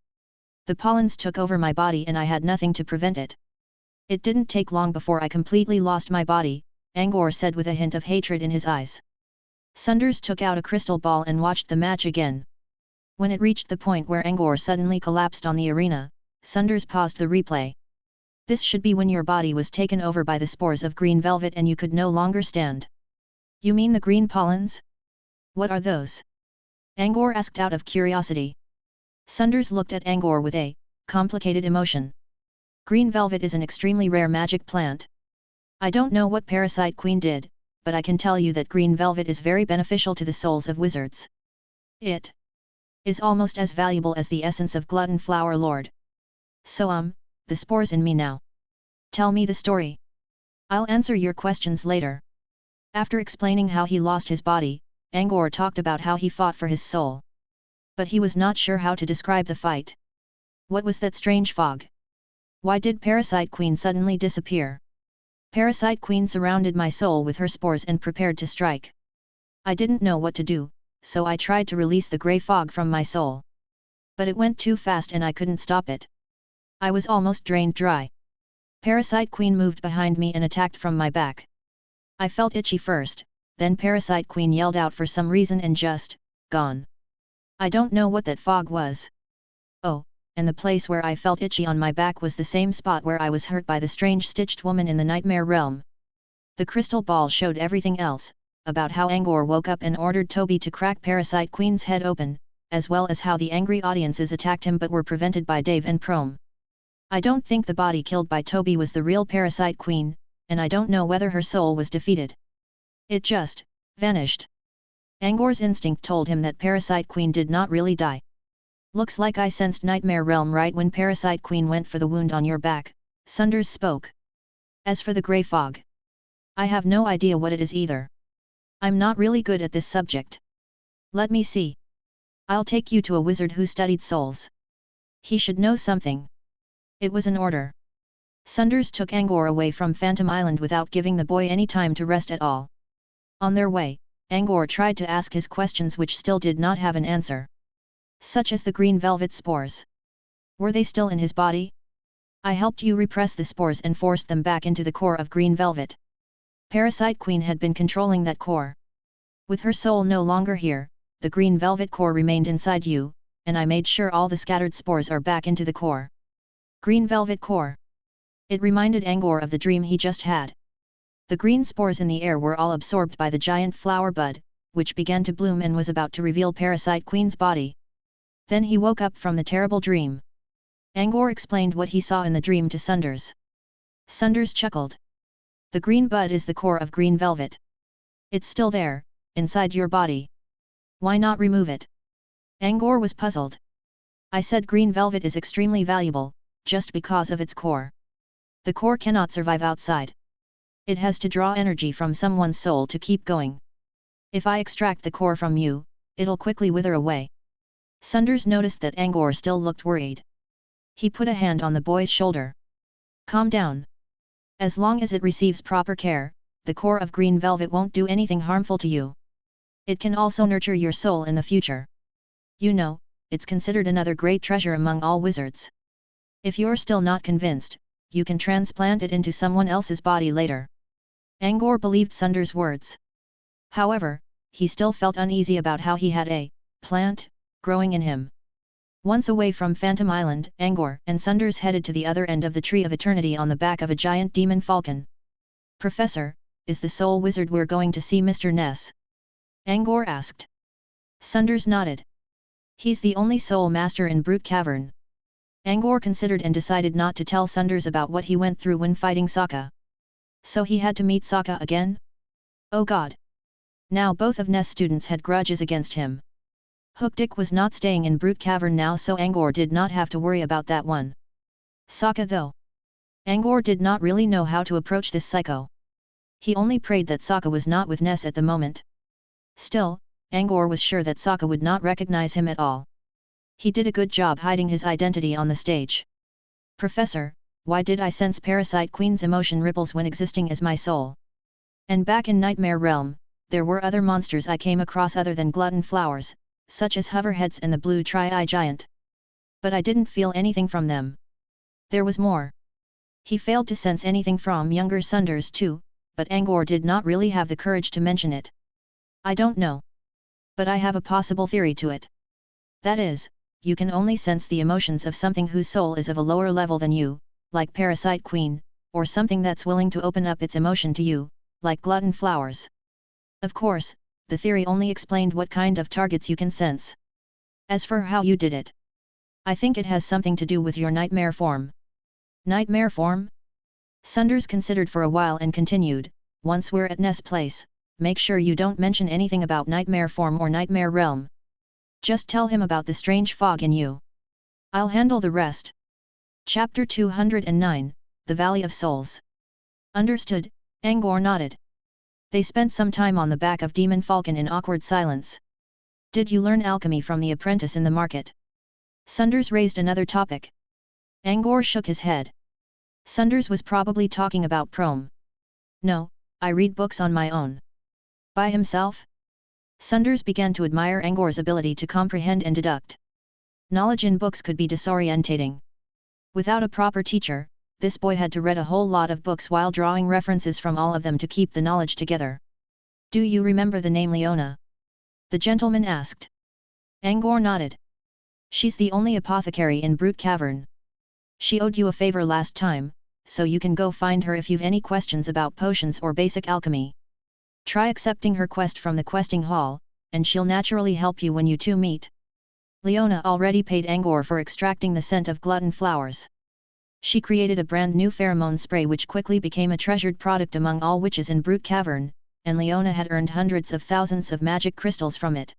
The pollens took over my body and I had nothing to prevent it. It didn't take long before I completely lost my body, Angor said with a hint of hatred in his eyes. Sunders took out a crystal ball and watched the match again. When it reached the point where Angor suddenly collapsed on the arena, Sunders paused the replay. This should be when your body was taken over by the spores of green velvet and you could no longer stand. You mean the green pollens? What are those? Angor asked out of curiosity. Sunders looked at Angor with a complicated emotion. Green velvet is an extremely rare magic plant. I don't know what Parasite Queen did, but I can tell you that green velvet is very beneficial to the souls of wizards. It is almost as valuable as the essence of Glutton Flower Lord. So the spore's in me now. Tell me the story. I'll answer your questions later. After explaining how he lost his body, Angor talked about how he fought for his soul. But he was not sure how to describe the fight. What was that strange fog? Why did Parasite Queen suddenly disappear? Parasite Queen surrounded my soul with her spores and prepared to strike. I didn't know what to do, so I tried to release the grey fog from my soul. But it went too fast and I couldn't stop it. I was almost drained dry. Parasite Queen moved behind me and attacked from my back. I felt itchy first, then Parasite Queen yelled out for some reason and just gone. I don't know what that fog was. Oh, and the place where I felt itchy on my back was the same spot where I was hurt by the strange stitched woman in the nightmare realm. The crystal ball showed everything else, about how Angor woke up and ordered Toby to crack Parasite Queen's head open, as well as how the angry audiences attacked him but were prevented by Dave and Prom. I don't think the body killed by Toby was the real Parasite Queen, and I don't know whether her soul was defeated. It just vanished. Angor's instinct told him that Parasite Queen did not really die. Looks like I sensed Nightmare Realm right when Parasite Queen went for the wound on your back, Sunders spoke. As for the grey fog, I have no idea what it is either. I'm not really good at this subject. Let me see. I'll take you to a wizard who studied souls. He should know something. It was an order. Sunders took Angor away from Phantom Island without giving the boy any time to rest at all. On their way, Angor tried to ask his questions which still did not have an answer. Such as the green velvet spores. Were they still in his body? I helped you repress the spores and forced them back into the core of green velvet. Parasite Queen had been controlling that core. With her soul no longer here, the green velvet core remained inside you, and I made sure all the scattered spores are back into the core. Green velvet core. It reminded Angor of the dream he just had. The green spores in the air were all absorbed by the giant flower bud, which began to bloom and was about to reveal Parasite Queen's body. Then he woke up from the terrible dream. Angor explained what he saw in the dream to Sunders. Sunders chuckled. The green bud is the core of green velvet. It's still there, inside your body. Why not remove it? Angor was puzzled. I said green velvet is extremely valuable, just because of its core. The core cannot survive outside. It has to draw energy from someone's soul to keep going. If I extract the core from you, it'll quickly wither away. Sunders noticed that Angor still looked worried. He put a hand on the boy's shoulder. Calm down. As long as it receives proper care, the core of green velvet won't do anything harmful to you. It can also nurture your soul in the future. You know, it's considered another great treasure among all wizards. If you're still not convinced, you can transplant it into someone else's body later. Angor believed Sunders' words. However, he still felt uneasy about how he had a plant growing in him. Once away from Phantom Island, Angor and Sunders headed to the other end of the Tree of Eternity on the back of a giant demon falcon. Professor, is the soul wizard we're going to see Mr. Ness? Angor asked. Sunders nodded. He's the only soul master in Brute Cavern. Angor considered and decided not to tell Sunders about what he went through when fighting Sokka. So he had to meet Sokka again? Oh God! Now both of Ness students had grudges against him. Hookdick was not staying in Brute Cavern now, so Angor did not have to worry about that one. Sokka though. Angor did not really know how to approach this psycho. He only prayed that Sokka was not with Ness at the moment. Still, Angor was sure that Sokka would not recognize him at all. He did a good job hiding his identity on the stage. Professor, why did I sense Parasite Queen's emotion ripples when existing as my soul? And back in Nightmare Realm, there were other monsters I came across other than glutton flowers, such as hoverheads and the blue tri-eye giant. But I didn't feel anything from them. There was more. He failed to sense anything from younger Sunders too, but Angor did not really have the courage to mention it. I don't know. But I have a possible theory to it. That is, you can only sense the emotions of something whose soul is of a lower level than you, like Parasite Queen, or something that's willing to open up its emotion to you, like glutton flowers. Of course, the theory only explained what kind of targets you can sense. As for how you did it, I think it has something to do with your nightmare form. Nightmare form? Sunders considered for a while and continued, once we're at Ness Place, make sure you don't mention anything about nightmare form or nightmare realm. Just tell him about the strange fog in you. I'll handle the rest. Chapter 209, The Valley of Souls. Understood, Angor nodded. They spent some time on the back of Demon Falcon in awkward silence. Did you learn alchemy from the apprentice in the market? Sunders raised another topic. Angor shook his head. Sunders was probably talking about Prom. No, I read books on my own. By himself? Sunders began to admire Angor's ability to comprehend and deduct. Knowledge in books could be disorientating. Without a proper teacher, this boy had to read a whole lot of books while drawing references from all of them to keep the knowledge together. Do you remember the name Leona? The gentleman asked. Angor nodded. She's the only apothecary in Brute Cavern. She owed you a favor last time, so you can go find her if you've any questions about potions or basic alchemy. Try accepting her quest from the questing hall, and she'll naturally help you when you two meet. Leona already paid Angor for extracting the scent of glutton flowers. She created a brand new pheromone spray which quickly became a treasured product among all witches in Brute Cavern, and Leona had earned hundreds of thousands of magic crystals from it.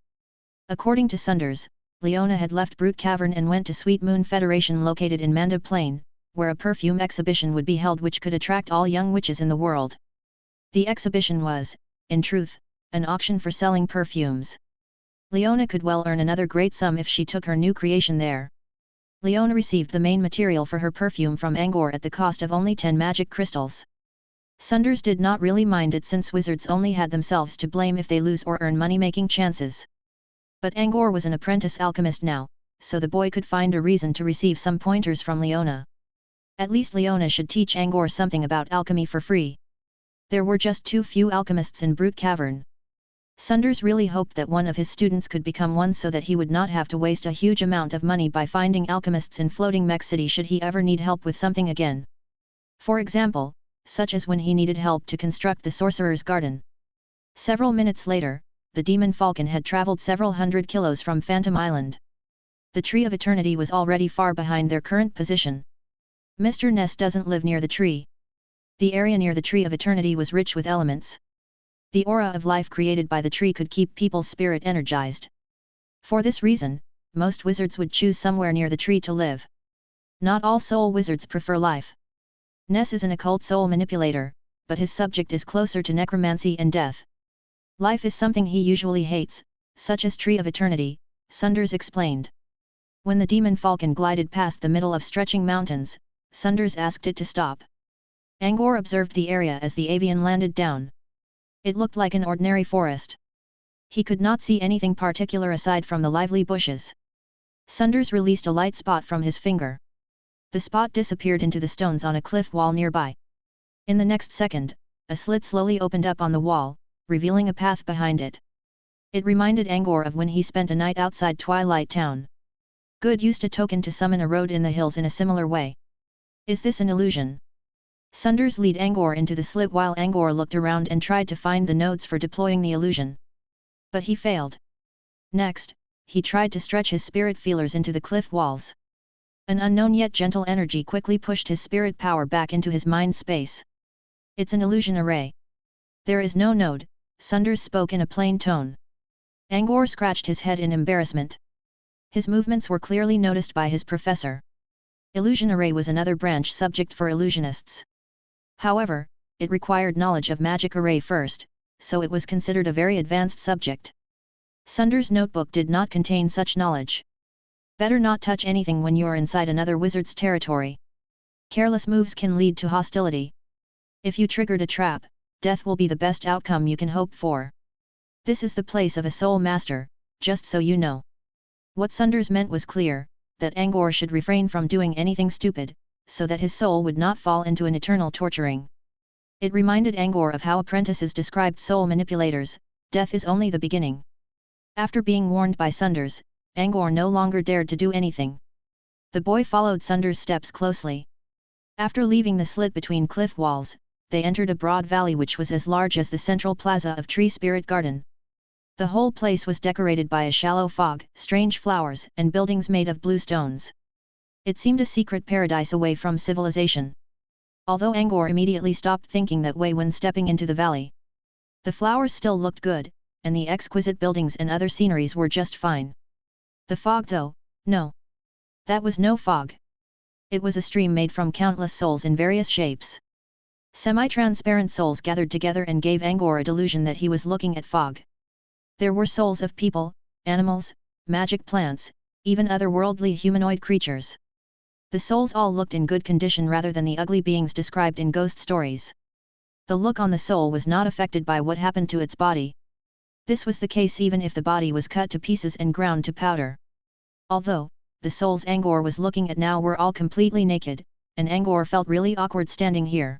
According to Sunders, Leona had left Brute Cavern and went to Sweet Moon Federation located in Manda Plain, where a perfume exhibition would be held which could attract all young witches in the world. The exhibition was, in truth, an auction for selling perfumes. Leona could well earn another great sum if she took her new creation there. Leona received the main material for her perfume from Angor at the cost of only 10 magic crystals. Sunders did not really mind it since wizards only had themselves to blame if they lose or earn money-making chances. But Angor was an apprentice alchemist now, so the boy could find a reason to receive some pointers from Leona. At least Leona should teach Angor something about alchemy for free. There were just too few alchemists in Brute Cavern. Sunders really hoped that one of his students could become one so that he would not have to waste a huge amount of money by finding alchemists in Floating Mech City should he ever need help with something again. For example, such as when he needed help to construct the Sorcerer's Garden. Several minutes later, the Demon Falcon had traveled several hundred kilos from Phantom Island. The Tree of Eternity was already far behind their current position. Mr. Ness doesn't live near the tree. The area near the Tree of Eternity was rich with elements. The aura of life created by the tree could keep people's spirit energized. For this reason, most wizards would choose somewhere near the tree to live. Not all soul wizards prefer life. Ness is an occult soul manipulator, but his subject is closer to necromancy and death. Life is something he usually hates, such as Tree of Eternity, Sunders explained. When the Demon Falcon glided past the middle of stretching mountains, Sunders asked it to stop. Angor observed the area as the avian landed down. It looked like an ordinary forest. He could not see anything particular aside from the lively bushes. Sunders released a light spot from his finger. The spot disappeared into the stones on a cliff wall nearby. In the next second, a slit slowly opened up on the wall, revealing a path behind it. It reminded Angor of when he spent a night outside Twilight Town. Good used a token to summon a road in the hills in a similar way. Is this an illusion? Sunders lead Angor into the slit while Angor looked around and tried to find the nodes for deploying the illusion. But he failed. Next, he tried to stretch his spirit feelers into the cliff walls. An unknown yet gentle energy quickly pushed his spirit power back into his mind space. It's an illusion array. There is no node, Sunders spoke in a plain tone. Angor scratched his head in embarrassment. His movements were clearly noticed by his professor. Illusion array was another branch subject for illusionists. However, it required knowledge of magic array first, so it was considered a very advanced subject. Sunders' notebook did not contain such knowledge. Better not touch anything when you are inside another wizard's territory. Careless moves can lead to hostility. If you triggered a trap, death will be the best outcome you can hope for. This is the place of a soul master, just so you know. What Sunders meant was clear, that Angor should refrain from doing anything stupid, so that his soul would not fall into an eternal torturing. It reminded Angor of how apprentices described soul manipulators, death is only the beginning. After being warned by Sunders, Angor no longer dared to do anything. The boy followed Sunders' steps closely. After leaving the slit between cliff walls, they entered a broad valley which was as large as the central plaza of Tree Spirit Garden. The whole place was decorated by a shallow fog, strange flowers, and buildings made of blue stones. It seemed a secret paradise away from civilization. Although Angor immediately stopped thinking that way when stepping into the valley. The flowers still looked good, and the exquisite buildings and other sceneries were just fine. The fog though, no. That was no fog. It was a stream made from countless souls in various shapes. Semi-transparent souls gathered together and gave Angor a delusion that he was looking at fog. There were souls of people, animals, magic plants, even otherworldly humanoid creatures. The souls all looked in good condition rather than the ugly beings described in ghost stories. The look on the soul was not affected by what happened to its body. This was the case even if the body was cut to pieces and ground to powder. Although, the souls Angor was looking at now were all completely naked, and Angor felt really awkward standing here.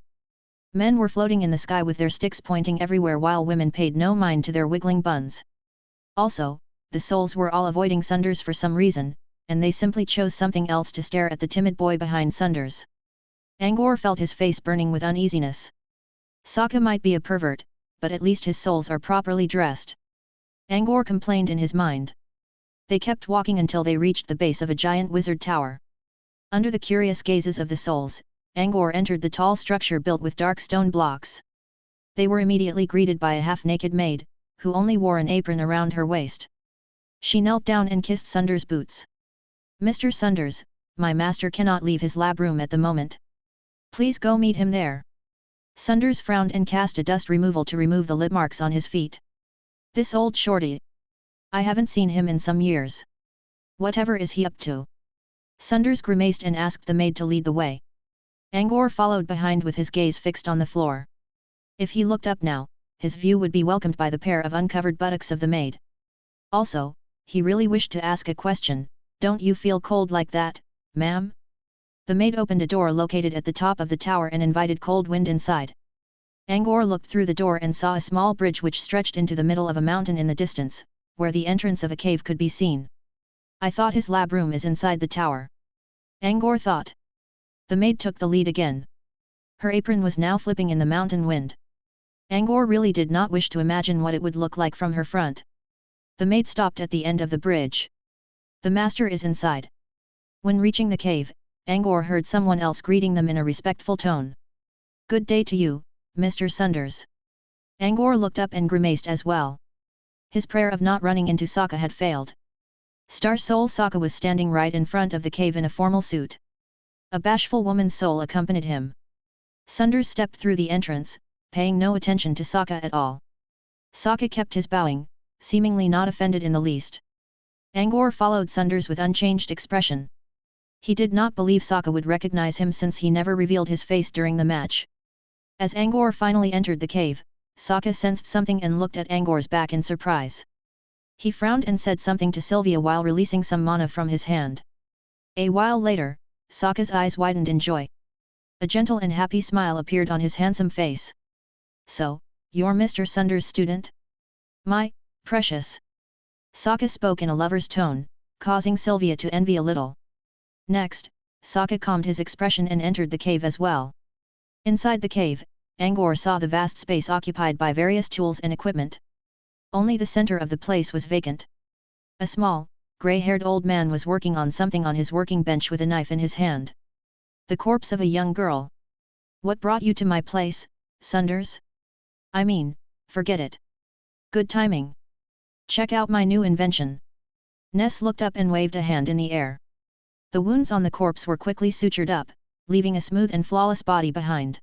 Men were floating in the sky with their sticks pointing everywhere while women paid no mind to their wiggling buns. Also, the souls were all avoiding Sunders for some reason, and they simply chose something else to stare at the timid boy behind Sunders. Angor felt his face burning with uneasiness. Sokka might be a pervert, but at least his souls are properly dressed. Angor complained in his mind. They kept walking until they reached the base of a giant wizard tower. Under the curious gazes of the souls, Angor entered the tall structure built with dark stone blocks. They were immediately greeted by a half-naked maid, who only wore an apron around her waist. She knelt down and kissed Sunders' boots. "Mr. Sunders, my master cannot leave his lab room at the moment. Please go meet him there." Sunders frowned and cast a dust removal to remove the lip marks on his feet. "This old shorty. I haven't seen him in some years. Whatever is he up to?" Sunders grimaced and asked the maid to lead the way. Angor followed behind with his gaze fixed on the floor. If he looked up now, his view would be welcomed by the pair of uncovered buttocks of the maid. Also, he really wished to ask a question. "Don't you feel cold like that, ma'am?" The maid opened a door located at the top of the tower and invited cold wind inside. Angor looked through the door and saw a small bridge which stretched into the middle of a mountain in the distance, where the entrance of a cave could be seen. "I thought his lab room is inside the tower," Angor thought. The maid took the lead again. Her apron was now flipping in the mountain wind. Angor really did not wish to imagine what it would look like from her front. The maid stopped at the end of the bridge. "The master is inside." When reaching the cave, Angor heard someone else greeting them in a respectful tone. "Good day to you, Mr. Sunders." Angor looked up and grimaced as well. His prayer of not running into Sokka had failed. Star Soul Sokka was standing right in front of the cave in a formal suit. A bashful woman's soul accompanied him. Sunders stepped through the entrance, paying no attention to Sokka at all. Sokka kept his bowing, seemingly not offended in the least. Angor followed Sunders with unchanged expression. He did not believe Sokka would recognize him since he never revealed his face during the match. As Angor finally entered the cave, Sokka sensed something and looked at Angor's back in surprise. He frowned and said something to Sylvia while releasing some mana from his hand. A while later, Sokka's eyes widened in joy. A gentle and happy smile appeared on his handsome face. "So, you're Mr. Sunders' student? My precious." Sokka spoke in a lover's tone, causing Sylvia to envy a little. Next, Sokka calmed his expression and entered the cave as well. Inside the cave, Angor saw the vast space occupied by various tools and equipment. Only the center of the place was vacant. A small, grey-haired old man was working on something on his working bench with a knife in his hand. The corpse of a young girl. "What brought you to my place, Sunders? I mean, forget it. Good timing. Check out my new invention. Ness looked up and waved a hand in the air. The wounds on the corpse were quickly sutured up, leaving a smooth and flawless body behind.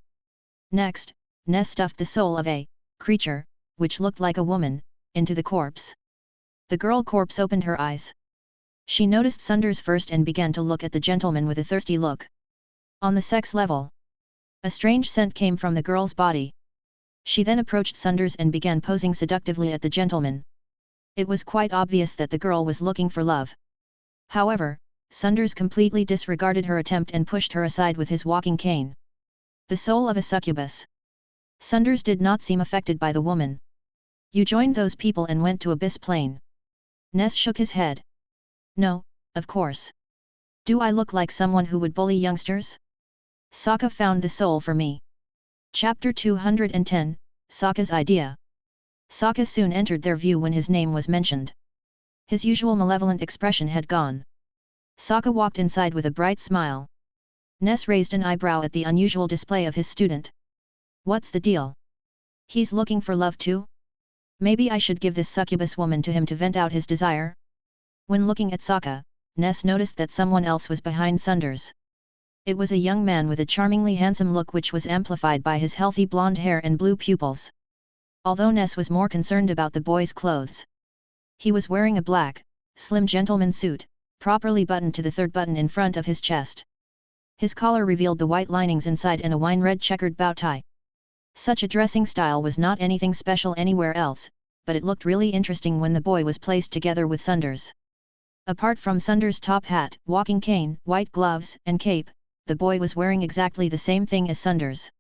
Next, Ness stuffed the soul of a creature, which looked like a woman, into the corpse. The girl corpse opened her eyes. She noticed Sunders first and began to look at the gentleman with a thirsty look. On the sex level, a strange scent came from the girl's body. She then approached Sunders and began posing seductively at the gentleman. It was quite obvious that the girl was looking for love. However, Sunders completely disregarded her attempt and pushed her aside with his walking cane. The soul of a succubus. Sunders did not seem affected by the woman. You joined those people and went to Abyss Plane. Ness shook his head. No, of course. Do I look like someone who would bully youngsters? Sokka found the soul for me. Chapter 210, Sokka's Idea. Sokka soon entered their view when his name was mentioned. His usual malevolent expression had gone. Sokka walked inside with a bright smile. Ness raised an eyebrow at the unusual display of his student. What's the deal? He's looking for love too? Maybe I should give this succubus woman to him to vent out his desire? When looking at Sokka, Ness noticed that someone else was behind Sunders. It was a young man with a charmingly handsome look which was amplified by his healthy blonde hair and blue pupils. Although Ness was more concerned about the boy's clothes. He was wearing a black, slim gentleman suit, properly buttoned to the third button in front of his chest. His collar revealed the white linings inside and a wine-red checkered bow tie. Such a dressing style was not anything special anywhere else, but it looked really interesting when the boy was placed together with Sunders. Apart from Sunders' top hat, walking cane, white gloves, and cape, the boy was wearing exactly the same thing as Sunders.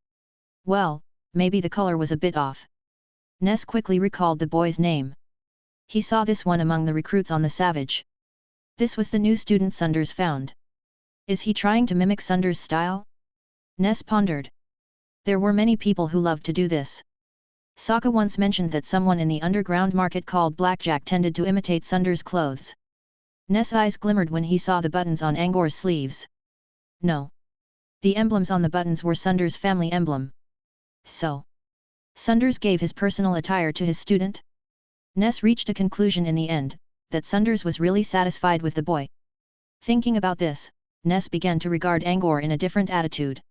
Well, maybe the color was a bit off. Ness quickly recalled the boy's name. He saw this one among the recruits on the Savage. This was the new student Sunders found. Is he trying to mimic Sunders' style? Ness pondered. There were many people who loved to do this. Sokka once mentioned that someone in the underground market called Blackjack tended to imitate Sunders' clothes. Ness' eyes glimmered when he saw the buttons on Angor's sleeves. No. The emblems on the buttons were Sunders' family emblem. So, Sunders gave his personal attire to his student? Ness reached a conclusion in the end, that Sunders was really satisfied with the boy. Thinking about this, Ness began to regard Angor in a different attitude.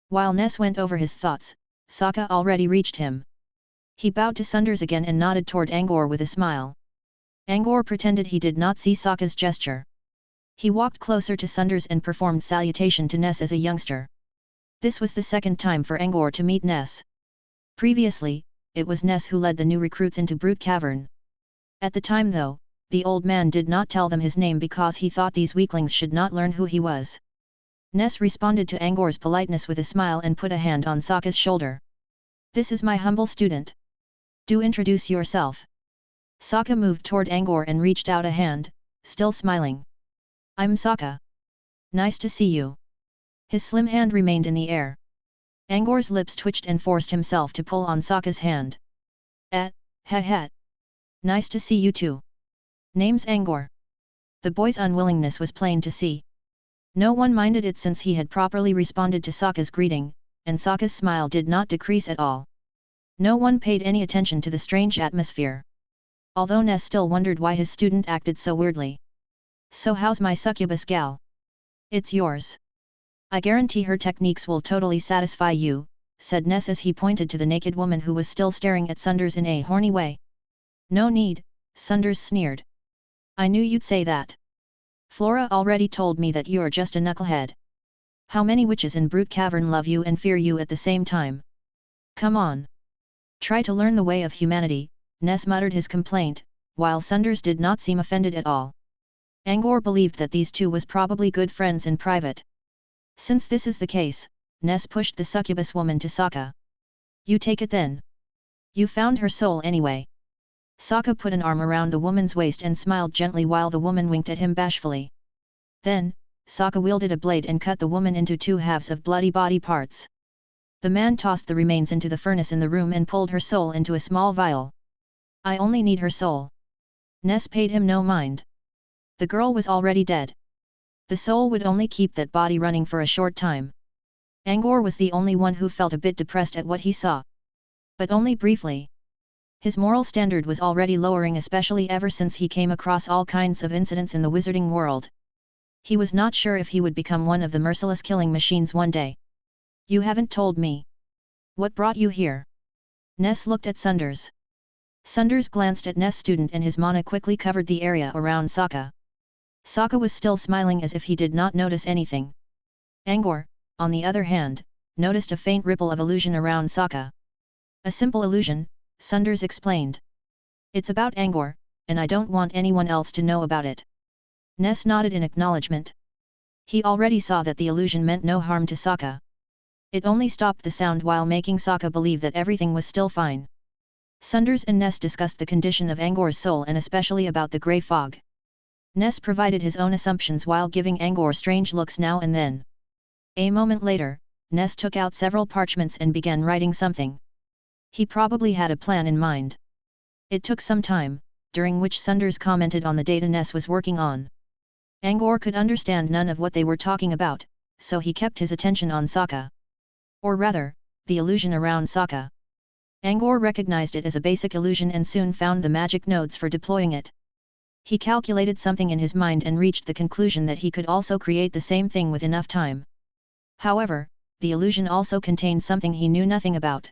While Ness went over his thoughts, Sokka already reached him. He bowed to Sunders again and nodded toward Angor with a smile. Angor pretended he did not see Sokka's gesture. He walked closer to Sunders and performed salutation to Ness as a youngster. This was the second time for Angor to meet Ness. Previously, it was Ness who led the new recruits into Brute Cavern. At the time though, the old man did not tell them his name because he thought these weaklings should not learn who he was. Ness responded to Angor's politeness with a smile and put a hand on Sokka's shoulder. This is my humble student. Do introduce yourself. Sokka moved toward Angor and reached out a hand, still smiling. I'm Sokka. Nice to see you. His slim hand remained in the air. Angor's lips twitched and forced himself to pull on Sokka's hand. Ha. Nice to see you too. Name's Angor. The boy's unwillingness was plain to see. No one minded it since he had properly responded to Sokka's greeting, and Sokka's smile did not decrease at all. No one paid any attention to the strange atmosphere. Although Ness still wondered why his student acted so weirdly. So how's my succubus gal? It's yours. I guarantee her techniques will totally satisfy you, said Ness as he pointed to the naked woman who was still staring at Sunders in a horny way. No need, Sunders sneered. I knew you'd say that. Flora already told me that you're just a knucklehead. How many witches in Brute Cavern love you and fear you at the same time? Come on. Try to learn the way of humanity, Ness muttered his complaint, while Sunders did not seem offended at all. Angor believed that these two was probably good friends in private. Since this is the case, Ness pushed the succubus woman to Sokka. You take it then. You found her soul anyway. Sokka put an arm around the woman's waist and smiled gently while the woman winked at him bashfully. Then, Sokka wielded a blade and cut the woman into two halves of bloody body parts. The man tossed the remains into the furnace in the room and pulled her soul into a small vial. I only need her soul. Ness paid him no mind. The girl was already dead. The soul would only keep that body running for a short time. Angor was the only one who felt a bit depressed at what he saw. But only briefly. His moral standard was already lowering, especially ever since he came across all kinds of incidents in the wizarding world. He was not sure if he would become one of the merciless killing machines one day. You haven't told me. What brought you here? Ness looked at Sunders. Sunders glanced at Ness' student and his mana quickly covered the area around Sokka. Sokka was still smiling as if he did not notice anything. Angor, on the other hand, noticed a faint ripple of illusion around Sokka. A simple illusion, Sunders explained. It's about Angor, and I don't want anyone else to know about it. Ness nodded in acknowledgement. He already saw that the illusion meant no harm to Sokka. It only stopped the sound while making Sokka believe that everything was still fine. Sunders and Ness discussed the condition of Angor's soul and especially about the grey fog. Ness provided his own assumptions while giving Angor strange looks now and then. A moment later, Ness took out several parchments and began writing something. He probably had a plan in mind. It took some time, during which Sunders commented on the data Ness was working on. Angor could understand none of what they were talking about, so he kept his attention on Sokka. Or rather, the illusion around Sokka. Angor recognized it as a basic illusion and soon found the magic nodes for deploying it. He calculated something in his mind and reached the conclusion that he could also create the same thing with enough time. However, the illusion also contained something he knew nothing about.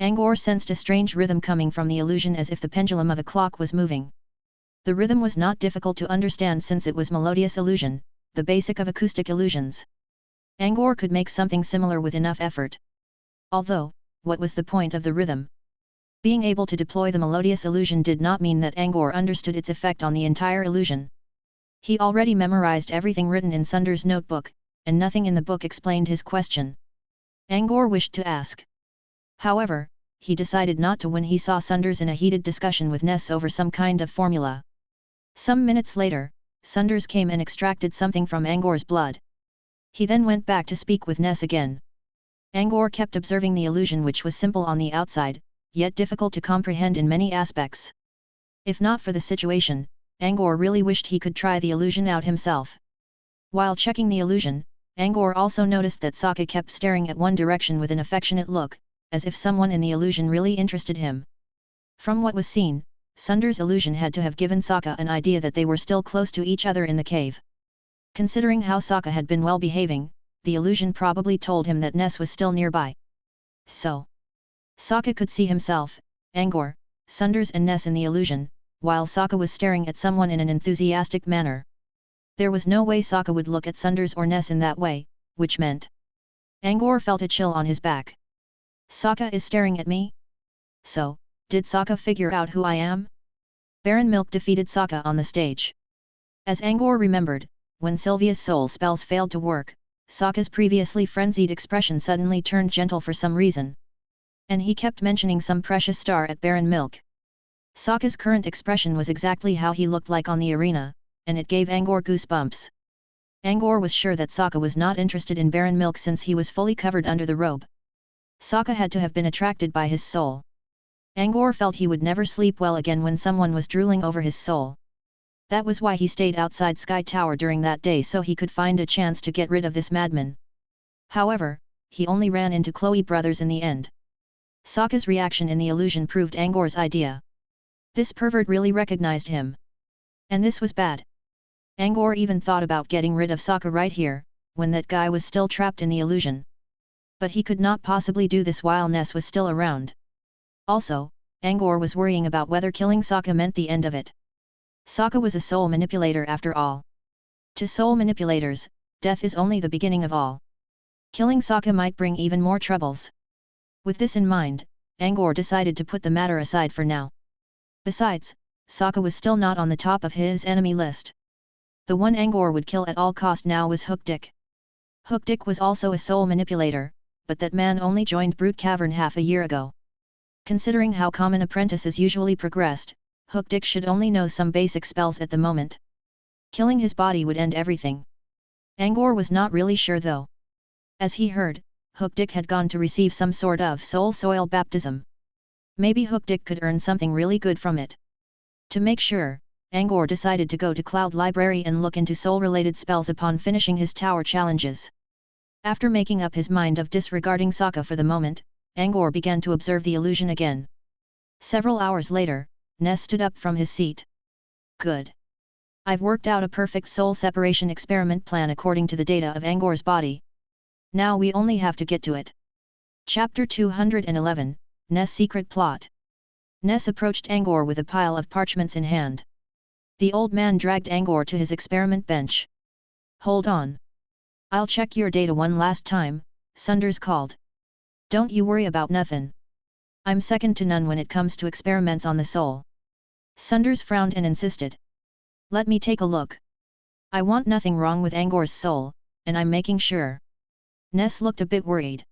Angor sensed a strange rhythm coming from the illusion as if the pendulum of a clock was moving. The rhythm was not difficult to understand since it was melodious illusion, the basic of acoustic illusions. Angor could make something similar with enough effort. Although, what was the point of the rhythm? Being able to deploy the melodious illusion did not mean that Angor understood its effect on the entire illusion. He already memorized everything written in Sunders' notebook, and nothing in the book explained his question. Angor wished to ask. However, he decided not to when he saw Sunders in a heated discussion with Ness over some kind of formula. Some minutes later, Sunders came and extracted something from Angor's blood. He then went back to speak with Ness again. Angor kept observing the illusion, which was simple on the outside, yet difficult to comprehend in many aspects. If not for the situation, Angor really wished he could try the illusion out himself. While checking the illusion, Angor also noticed that Sokka kept staring at one direction with an affectionate look, as if someone in the illusion really interested him. From what was seen, Sunders' illusion had to have given Sokka an idea that they were still close to each other in the cave. Considering how Sokka had been well behaving, the illusion probably told him that Ness was still nearby. So, Sokka could see himself, Angor, Sunders and Ness in the illusion, while Sokka was staring at someone in an enthusiastic manner. There was no way Sokka would look at Sunders or Ness in that way, which meant. Angor felt a chill on his back. Sokka is staring at me? So, did Sokka figure out who I am? Baron Milk defeated Sokka on the stage. As Angor remembered, when Sylvia's soul spells failed to work, Sokka's previously frenzied expression suddenly turned gentle for some reason. And he kept mentioning some precious star at Baron Milk. Sokka's current expression was exactly how he looked like on the arena, and it gave Angor goosebumps. Angor was sure that Sokka was not interested in Baron Milk since he was fully covered under the robe. Sokka had to have been attracted by his soul. Angor felt he would never sleep well again when someone was drooling over his soul. That was why he stayed outside Sky Tower during that day, so he could find a chance to get rid of this madman. However, he only ran into Chloe brothers in the end. Sokka's reaction in the illusion proved Angor's idea. This pervert really recognized him. And this was bad. Angor even thought about getting rid of Sokka right here, when that guy was still trapped in the illusion. But he could not possibly do this while Ness was still around. Also, Angor was worrying about whether killing Sokka meant the end of it. Sokka was a soul manipulator after all. To soul manipulators, death is only the beginning of all. Killing Sokka might bring even more troubles. With this in mind, Angor decided to put the matter aside for now. Besides, Sokka was still not on the top of his enemy list. The one Angor would kill at all cost now was Hook Dick. Hook Dick was also a soul manipulator, but that man only joined Brute Cavern half a year ago. Considering how common apprentices usually progressed, Hook Dick should only know some basic spells at the moment. Killing his body would end everything. Angor was not really sure though. As he heard, Hook Dick had gone to receive some sort of soul soil baptism. Maybe Hook Dick could earn something really good from it. To make sure, Angor decided to go to Cloud Library and look into soul-related spells upon finishing his tower challenges. After making up his mind of disregarding Sokka for the moment, Angor began to observe the illusion again. Several hours later, Ness stood up from his seat. Good. I've worked out a perfect soul separation experiment plan according to the data of Angor's body. Now we only have to get to it. Chapter 211, Ness' Secret Plot. Ness approached Angor with a pile of parchments in hand. The old man dragged Angor to his experiment bench. Hold on. I'll check your data one last time, Sunders called. Don't you worry about nothin'. I'm second to none when it comes to experiments on the soul. Sunders frowned and insisted. Let me take a look. I want nothing wrong with Angor's soul, and I'm making sure. Ness looked a bit worried.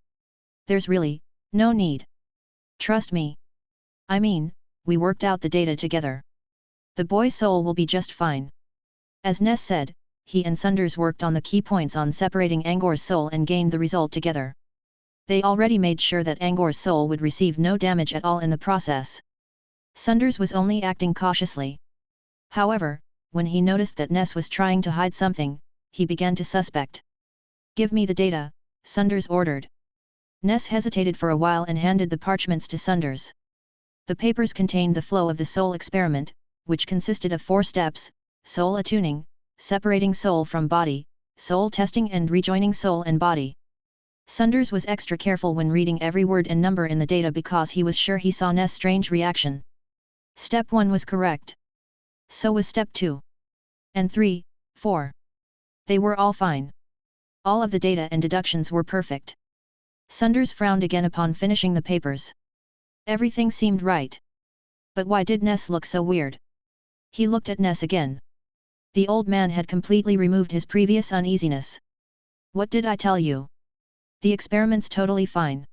There's really no need. Trust me. I mean, we worked out the data together. The boy's soul will be just fine. As Ness said, he and Sunders worked on the key points on separating Angor's soul and gained the result together. They already made sure that Angor's soul would receive no damage at all in the process. Sunders was only acting cautiously. However, when he noticed that Ness was trying to hide something, he began to suspect. Give me the data, Sunders ordered. Ness hesitated for a while and handed the parchments to Sunders. The papers contained the flow of the soul experiment, which consisted of 4 steps: soul attuning, separating soul from body, soul testing and rejoining soul and body. Sunders was extra careful when reading every word and number in the data because he was sure he saw Ness' strange reaction. Step 1 was correct. So was step 2. And 3, 4. They were all fine. All of the data and deductions were perfect. Sunders frowned again upon finishing the papers. Everything seemed right. But why did Ness look so weird? He looked at Ness again. The old man had completely removed his previous uneasiness. What did I tell you? The experiment's totally fine.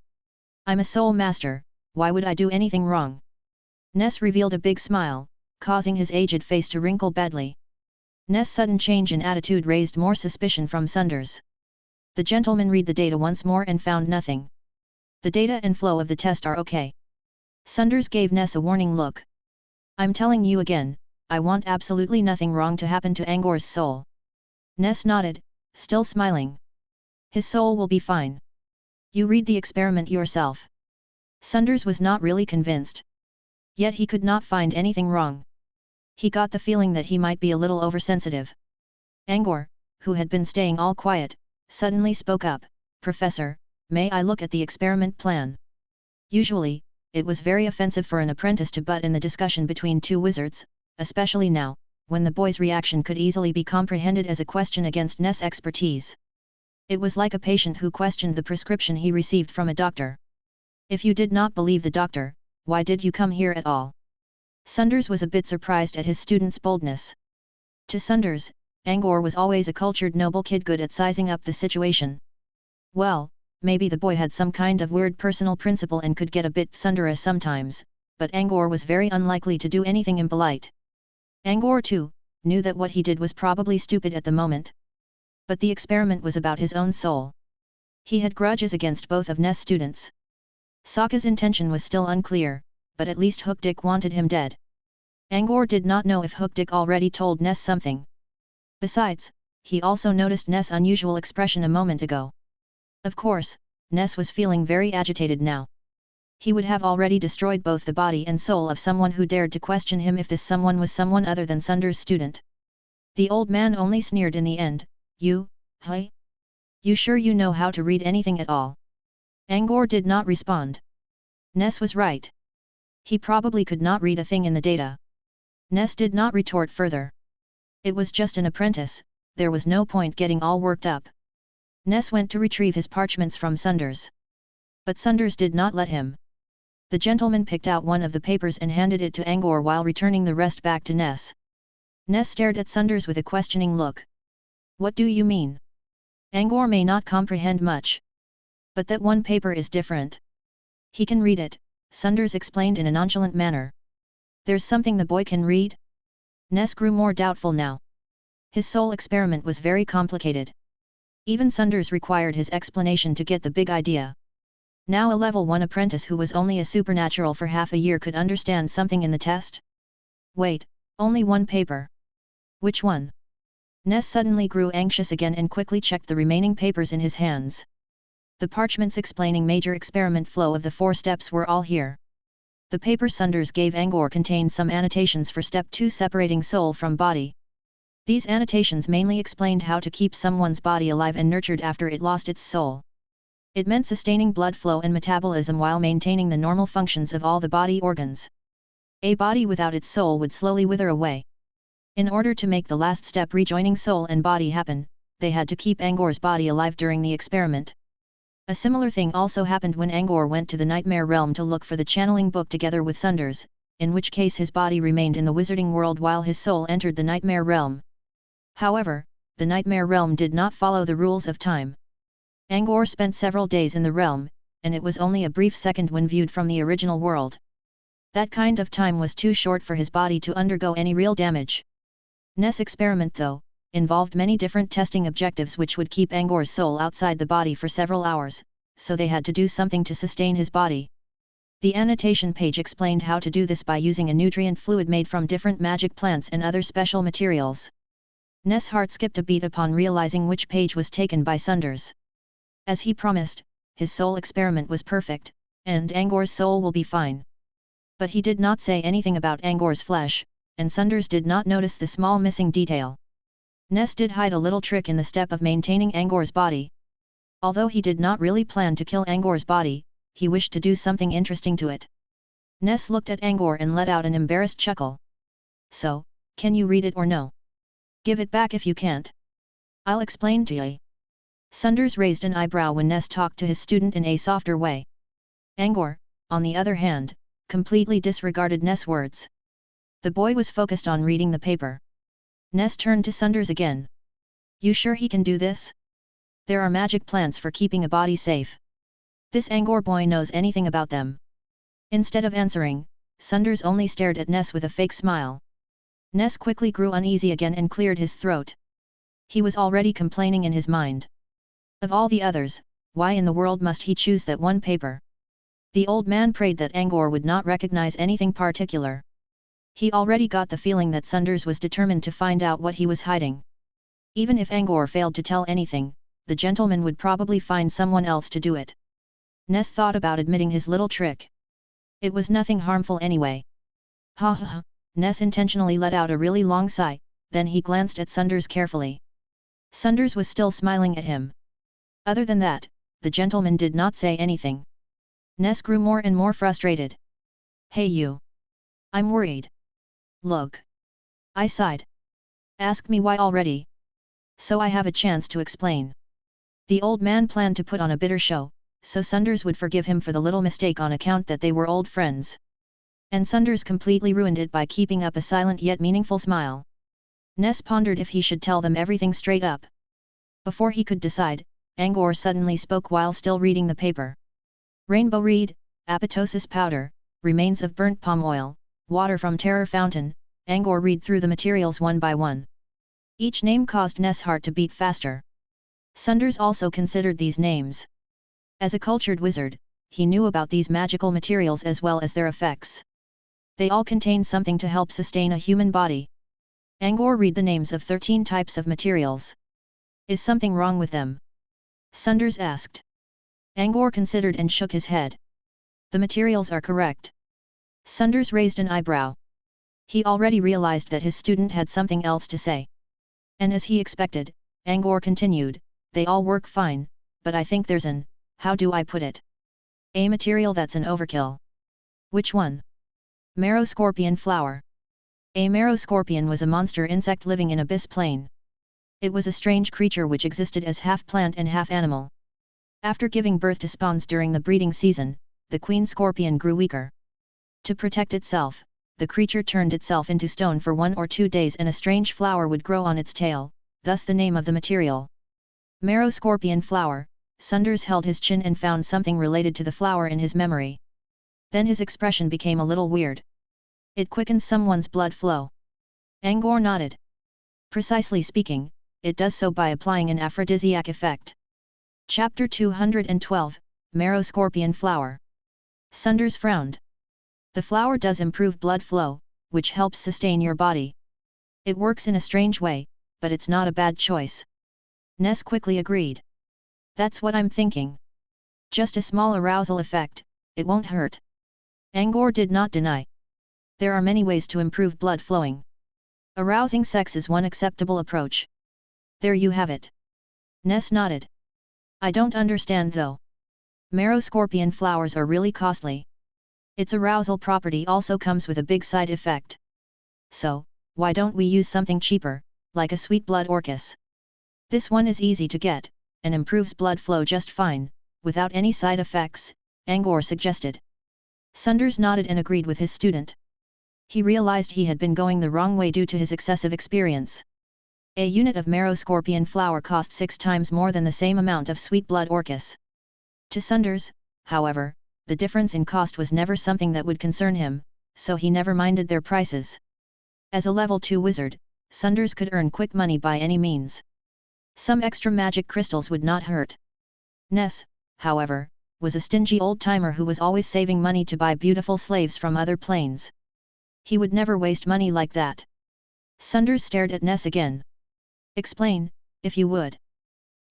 I'm a soul master, why would I do anything wrong? Ness revealed a big smile, causing his aged face to wrinkle badly. Ness' sudden change in attitude raised more suspicion from Sunders. The gentleman read the data once more and found nothing. The data and flow of the test are okay. Sunders gave Ness a warning look. I'm telling you again, I want absolutely nothing wrong to happen to Angor's soul. Ness nodded, still smiling. His soul will be fine. You read the experiment yourself. Sunders was not really convinced. Yet he could not find anything wrong. He got the feeling that he might be a little oversensitive. Angor, who had been staying all quiet, suddenly spoke up, Professor, may I look at the experiment plan? Usually, it was very offensive for an apprentice to butt in the discussion between two wizards, especially now, when the boy's reaction could easily be comprehended as a question against Ness' expertise. It was like a patient who questioned the prescription he received from a doctor. If you did not believe the doctor, why did you come here at all? Sunders was a bit surprised at his student's boldness. To Sunders, Angor was always a cultured noble kid good at sizing up the situation. Well, maybe the boy had some kind of weird personal principle and could get a bit sunderous sometimes, but Angor was very unlikely to do anything impolite. Angor too, knew that what he did was probably stupid at the moment. But the experiment was about his own soul. He had grudges against both of Ness' students. Sokka's intention was still unclear, but at least Hookdick wanted him dead. Angor did not know if Hookdick already told Ness something. Besides, he also noticed Ness' unusual expression a moment ago. Of course, Ness was feeling very agitated now. He would have already destroyed both the body and soul of someone who dared to question him if this someone was someone other than Sunders' student. The old man only sneered in the end, hey? You sure you know how to read anything at all? Angor did not respond. Ness was right. He probably could not read a thing in the data. Ness did not retort further. It was just an apprentice, there was no point getting all worked up. Ness went to retrieve his parchments from Sunders. But Sunders did not let him. The gentleman picked out one of the papers and handed it to Angor while returning the rest back to Ness. Ness stared at Sunders with a questioning look. What do you mean? Angor may not comprehend much. But that one paper is different. He can read it, Sunders explained in a nonchalant manner. There's something the boy can read? Ness grew more doubtful now. His soul experiment was very complicated. Even Sunders required his explanation to get the big idea. Now a level 1 apprentice who was only a supernatural for half a year could understand something in the test? Wait, only one paper. Which one? Ness suddenly grew anxious again and quickly checked the remaining papers in his hands. The parchments explaining major experiment flow of the 4 steps were all here. The paper Sunders gave Angor contained some annotations for Step 2 separating soul from body. These annotations mainly explained how to keep someone's body alive and nurtured after it lost its soul. It meant sustaining blood flow and metabolism while maintaining the normal functions of all the body organs. A body without its soul would slowly wither away. In order to make the last step rejoining soul and body happen, they had to keep Angor's body alive during the experiment. A similar thing also happened when Angor went to the nightmare realm to look for the channeling book together with Sunders, in which case his body remained in the wizarding world while his soul entered the nightmare realm. However, the nightmare realm did not follow the rules of time. Angor spent several days in the realm, and it was only a brief second when viewed from the original world. That kind of time was too short for his body to undergo any real damage. Ness' experiment, though, involved many different testing objectives which would keep Angor's soul outside the body for several hours, so they had to do something to sustain his body. The annotation page explained how to do this by using a nutrient fluid made from different magic plants and other special materials. Ness' heart skipped a beat upon realizing which page was taken by Sunders. As he promised, his soul experiment was perfect, and Angor's soul will be fine. But he did not say anything about Angor's flesh, and Sunders did not notice the small missing detail. Ness did hide a little trick in the step of maintaining Angor's body. Although he did not really plan to kill Angor's body, he wished to do something interesting to it. Ness looked at Angor and let out an embarrassed chuckle. "So, can you read it or no? Give it back if you can't. I'll explain to you." Sunders raised an eyebrow when Ness talked to his student in a softer way. Angor, on the other hand, completely disregarded Ness' words. The boy was focused on reading the paper. Ness turned to Sunders again. "You sure he can do this? There are magic plants for keeping a body safe. This Angor boy knows anything about them." Instead of answering, Sunders only stared at Ness with a fake smile. Ness quickly grew uneasy again and cleared his throat. He was already complaining in his mind. Of all the others, why in the world must he choose that one paper? The old man prayed that Angor would not recognize anything particular. He already got the feeling that Sunders was determined to find out what he was hiding. Even if Angor failed to tell anything, the gentleman would probably find someone else to do it. Ness thought about admitting his little trick. It was nothing harmful anyway. Ha ha ha, Ness intentionally let out a really long sigh, then he glanced at Sunders carefully. Sunders was still smiling at him. Other than that, the gentleman did not say anything. Ness grew more and more frustrated. "Hey you! I'm worried. Look." I sighed. "Ask me why already. So I have a chance to explain." The old man planned to put on a bitter show, so Sunders would forgive him for the little mistake on account that they were old friends. And Sunders completely ruined it by keeping up a silent yet meaningful smile. Ness pondered if he should tell them everything straight up. Before he could decide, Angor suddenly spoke while still reading the paper. "Rainbow reed, apoptosis powder, remains of burnt palm oil, water from terror fountain." Angor read through the materials one by one. Each name caused Ness' heart to beat faster. Sunders also considered these names. As a cultured wizard, he knew about these magical materials as well as their effects. They all contain something to help sustain a human body. Angor read the names of 13 types of materials. "Is something wrong with them?" Sunders asked. Angor considered and shook his head. "The materials are correct." Sunders raised an eyebrow. He already realized that his student had something else to say. And as he expected, Angor continued, "They all work fine, but I think there's an, how do I put it? A material that's an overkill." "Which one?" "Marrow scorpion flower." A marrow scorpion was a monster insect living in Abyss Plane. It was a strange creature which existed as half plant and half animal. After giving birth to spawns during the breeding season, the queen scorpion grew weaker. To protect itself, the creature turned itself into stone for 1 or 2 days and a strange flower would grow on its tail, thus the name of the material. Marrow scorpion flower. Sunders held his chin and found something related to the flower in his memory. Then his expression became a little weird. "It quickens someone's blood flow." Angor nodded. "Precisely speaking, it does so by applying an aphrodisiac effect." Chapter 212, Marrow Scorpion Flower. Sunders frowned. "The flower does improve blood flow, which helps sustain your body. It works in a strange way, but it's not a bad choice." Ness quickly agreed. "That's what I'm thinking. Just a small arousal effect, it won't hurt." Angor did not deny. There are many ways to improve blood flowing. Arousing sex is one acceptable approach. There you have it. Ness nodded. I don't understand though. Marrow scorpion flowers are really costly. Its arousal property also comes with a big side effect. So, why don't we use something cheaper, like a sweet blood orchis? This one is easy to get, and improves blood flow just fine, without any side effects, Angor suggested. Sunders nodded and agreed with his student. He realized he had been going the wrong way due to his excessive experience. A unit of marrow scorpion flower cost 6 times more than the same amount of sweet blood orchis. To Sunders, however, the difference in cost was never something that would concern him, so he never minded their prices. As a level 2 wizard, Sunders could earn quick money by any means. Some extra magic crystals would not hurt. Ness, however, was a stingy old-timer who was always saving money to buy beautiful slaves from other planes. He would never waste money like that. Sunders stared at Ness again. Explain, if you would.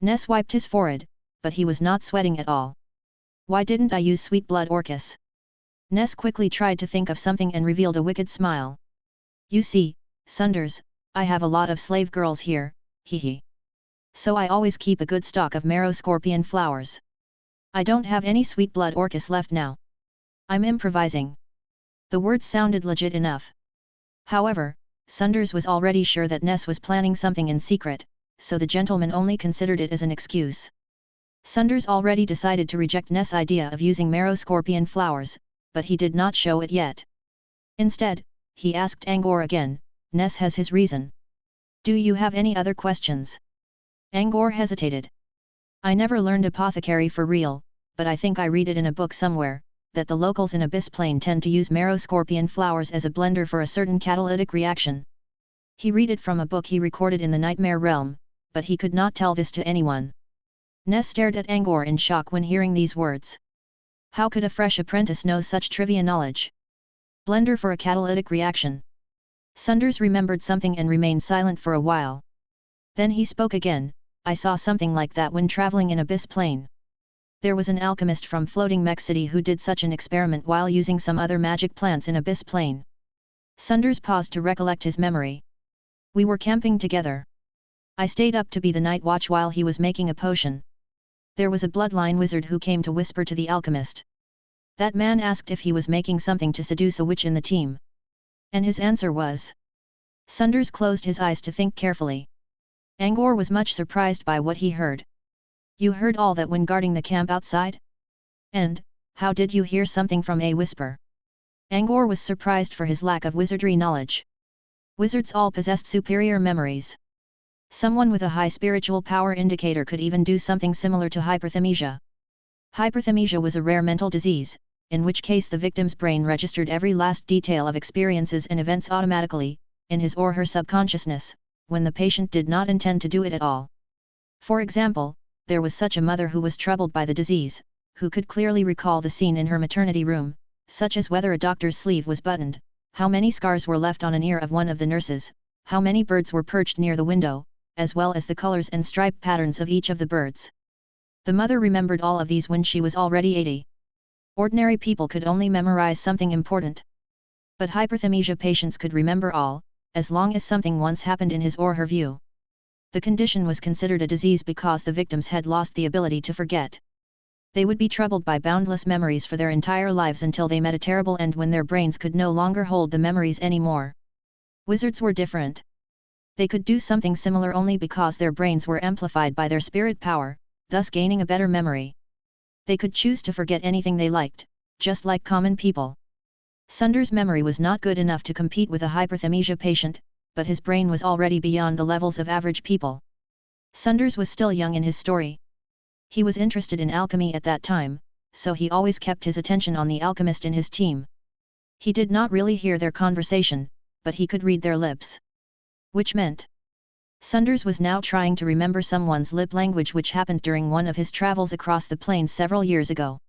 Ness wiped his forehead, but he was not sweating at all. Why didn't I use sweet blood orchis? Ness quickly tried to think of something and revealed a wicked smile. You see, Sunders, I have a lot of slave girls here, hee. So I always keep a good stock of marrow scorpion flowers. I don't have any sweet blood orchis left now. I'm improvising. The words sounded legit enough. However, Sunders was already sure that Ness was planning something in secret, so the gentleman only considered it as an excuse. Sunders already decided to reject Ness' idea of using marrow scorpion flowers, but he did not show it yet. Instead, he asked Angor again. Ness has his reason. Do you have any other questions? Angor hesitated. I never learned apothecary for real, but I think I read it in a book somewhere, that the locals in Abyss Plane tend to use marrow scorpion flowers as a blender for a certain catalytic reaction. He read it from a book he recorded in the Nightmare Realm, but he could not tell this to anyone. Ness stared at Angor in shock when hearing these words. How could a fresh apprentice know such trivia knowledge? Blender for a catalytic reaction. Sunders remembered something and remained silent for a while. Then he spoke again. I saw something like that when traveling in Abyss Plane. There was an alchemist from Floating Mech City who did such an experiment while using some other magic plants in Abyss Plane. Sunders paused to recollect his memory. We were camping together. I stayed up to be the night watch while he was making a potion. There was a bloodline wizard who came to whisper to the alchemist. That man asked if he was making something to seduce a witch in the team. And his answer was. Sunders closed his eyes to think carefully. Angor was much surprised by what he heard. You heard all that when guarding the camp outside? And, how did you hear something from a whisper? Angor was surprised for his lack of wizardry knowledge. Wizards all possessed superior memories. Someone with a high spiritual power indicator could even do something similar to hyperthymesia. Hyperthymesia was a rare mental disease, in which case the victim's brain registered every last detail of experiences and events automatically, in his or her subconsciousness, when the patient did not intend to do it at all. For example, there was such a mother who was troubled by the disease, who could clearly recall the scene in her maternity room, such as whether a doctor's sleeve was buttoned, how many scars were left on an ear of one of the nurses, how many birds were perched near the window, as well as the colors and stripe patterns of each of the birds. The mother remembered all of these when she was already 80. Ordinary people could only memorize something important. But hyperthymesia patients could remember all, as long as something once happened in his or her view. The condition was considered a disease because the victims had lost the ability to forget. They would be troubled by boundless memories for their entire lives until they met a terrible end when their brains could no longer hold the memories anymore. Wizards were different. They could do something similar only because their brains were amplified by their spirit power, thus gaining a better memory. They could choose to forget anything they liked, just like common people. Sunders' memory was not good enough to compete with a hyperthymesia patient, but his brain was already beyond the levels of average people. Sunders was still young in his story. He was interested in alchemy at that time, so he always kept his attention on the alchemist in his team. He did not really hear their conversation, but he could read their lips. Which meant. Sunders was now trying to remember someone's lip language which happened during one of his travels across the plains several years ago.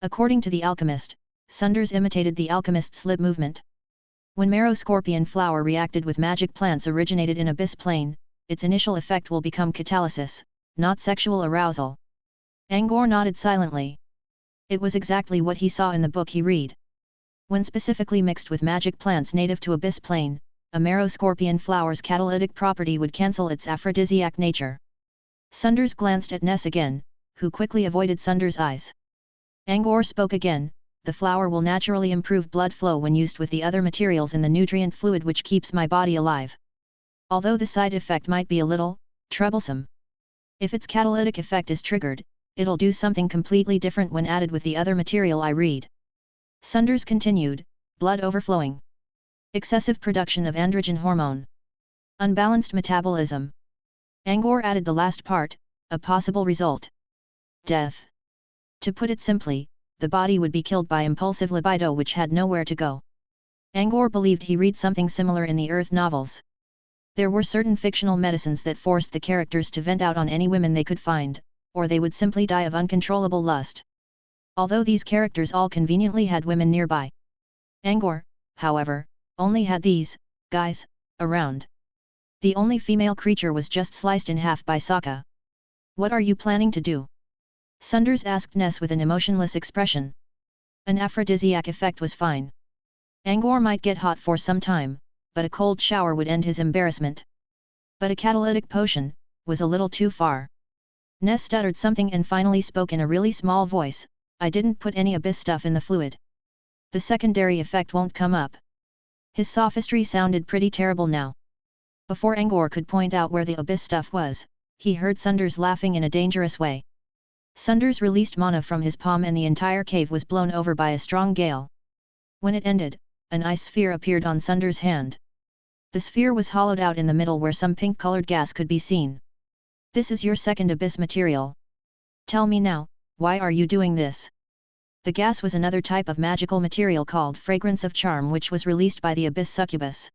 According to the alchemist, Sunders imitated the alchemist's lip movement. When marrow scorpion flower reacted with magic plants originated in Abyss Plane, its initial effect will become catalysis, not sexual arousal. Angor nodded silently. It was exactly what he saw in the book he read. When specifically mixed with magic plants native to Abyss Plane, a marrow scorpion flower's catalytic property would cancel its aphrodisiac nature. Sunders glanced at Ness again, who quickly avoided Sunders' eyes. Angor spoke again, the flower will naturally improve blood flow when used with the other materials in the nutrient fluid which keeps my body alive. Although the side effect might be a little troublesome. If its catalytic effect is triggered, it'll do something completely different when added with the other material I read. Sunders continued, blood overflowing. Excessive production of androgen hormone. Unbalanced metabolism. Angor added the last part, a possible result. Death. To put it simply, the body would be killed by impulsive libido which had nowhere to go. Angor believed he read something similar in the Earth novels. There were certain fictional medicines that forced the characters to vent out on any women they could find, or they would simply die of uncontrollable lust. Although these characters all conveniently had women nearby. Angor, however, only had these guys around. The only female creature was just sliced in half by Sokka. What are you planning to do? Sunders asked Ness with an emotionless expression. An aphrodisiac effect was fine. Angor might get hot for some time, but a cold shower would end his embarrassment. But a catalytic potion was a little too far. Ness stuttered something and finally spoke in a really small voice, I didn't put any abyss stuff in the fluid. The secondary effect won't come up. His sophistry sounded pretty terrible now. Before Angor could point out where the abyss stuff was, he heard Sunders laughing in a dangerous way. Sunders released mana from his palm and the entire cave was blown over by a strong gale. When it ended, an ice sphere appeared on Sunders' hand. The sphere was hollowed out in the middle where some pink-colored gas could be seen. This is your second abyss material. Tell me now, why are you doing this? The gas was another type of magical material called fragrance of charm which was released by the abyss succubus.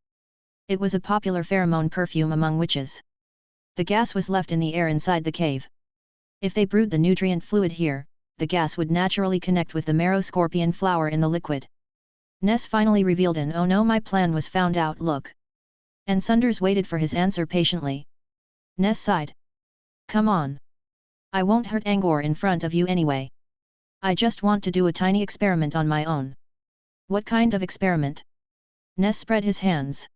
It was a popular pheromone perfume among witches. The gas was left in the air inside the cave. If they brewed the nutrient fluid here, the gas would naturally connect with the marrow scorpion flower in the liquid. Ness finally revealed an oh no my plan was found out look. And Sunders waited for his answer patiently. Ness sighed. Come on. I won't hurt Angor in front of you anyway. I just want to do a tiny experiment on my own. What kind of experiment? Ness spread his hands.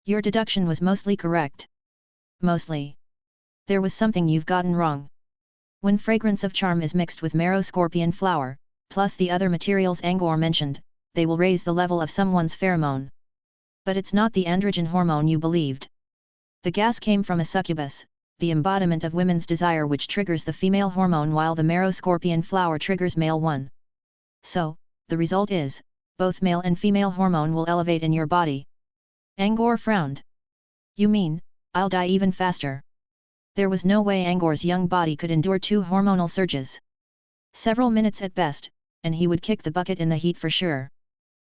Your deduction was mostly correct. Mostly. There was something you've gotten wrong. When fragrance of charm is mixed with marrow scorpion flower, plus the other materials Angor mentioned, they will raise the level of someone's pheromone. But it's not the androgen hormone you believed. The gas came from a succubus, the embodiment of women's desire which triggers the female hormone while the marrow scorpion flower triggers male one. So, the result is, both male and female hormone will elevate in your body. Angor frowned. You mean, I'll die even faster? There was no way Angor's young body could endure 2 hormonal surges. Several minutes at best, and he would kick the bucket in the heat for sure.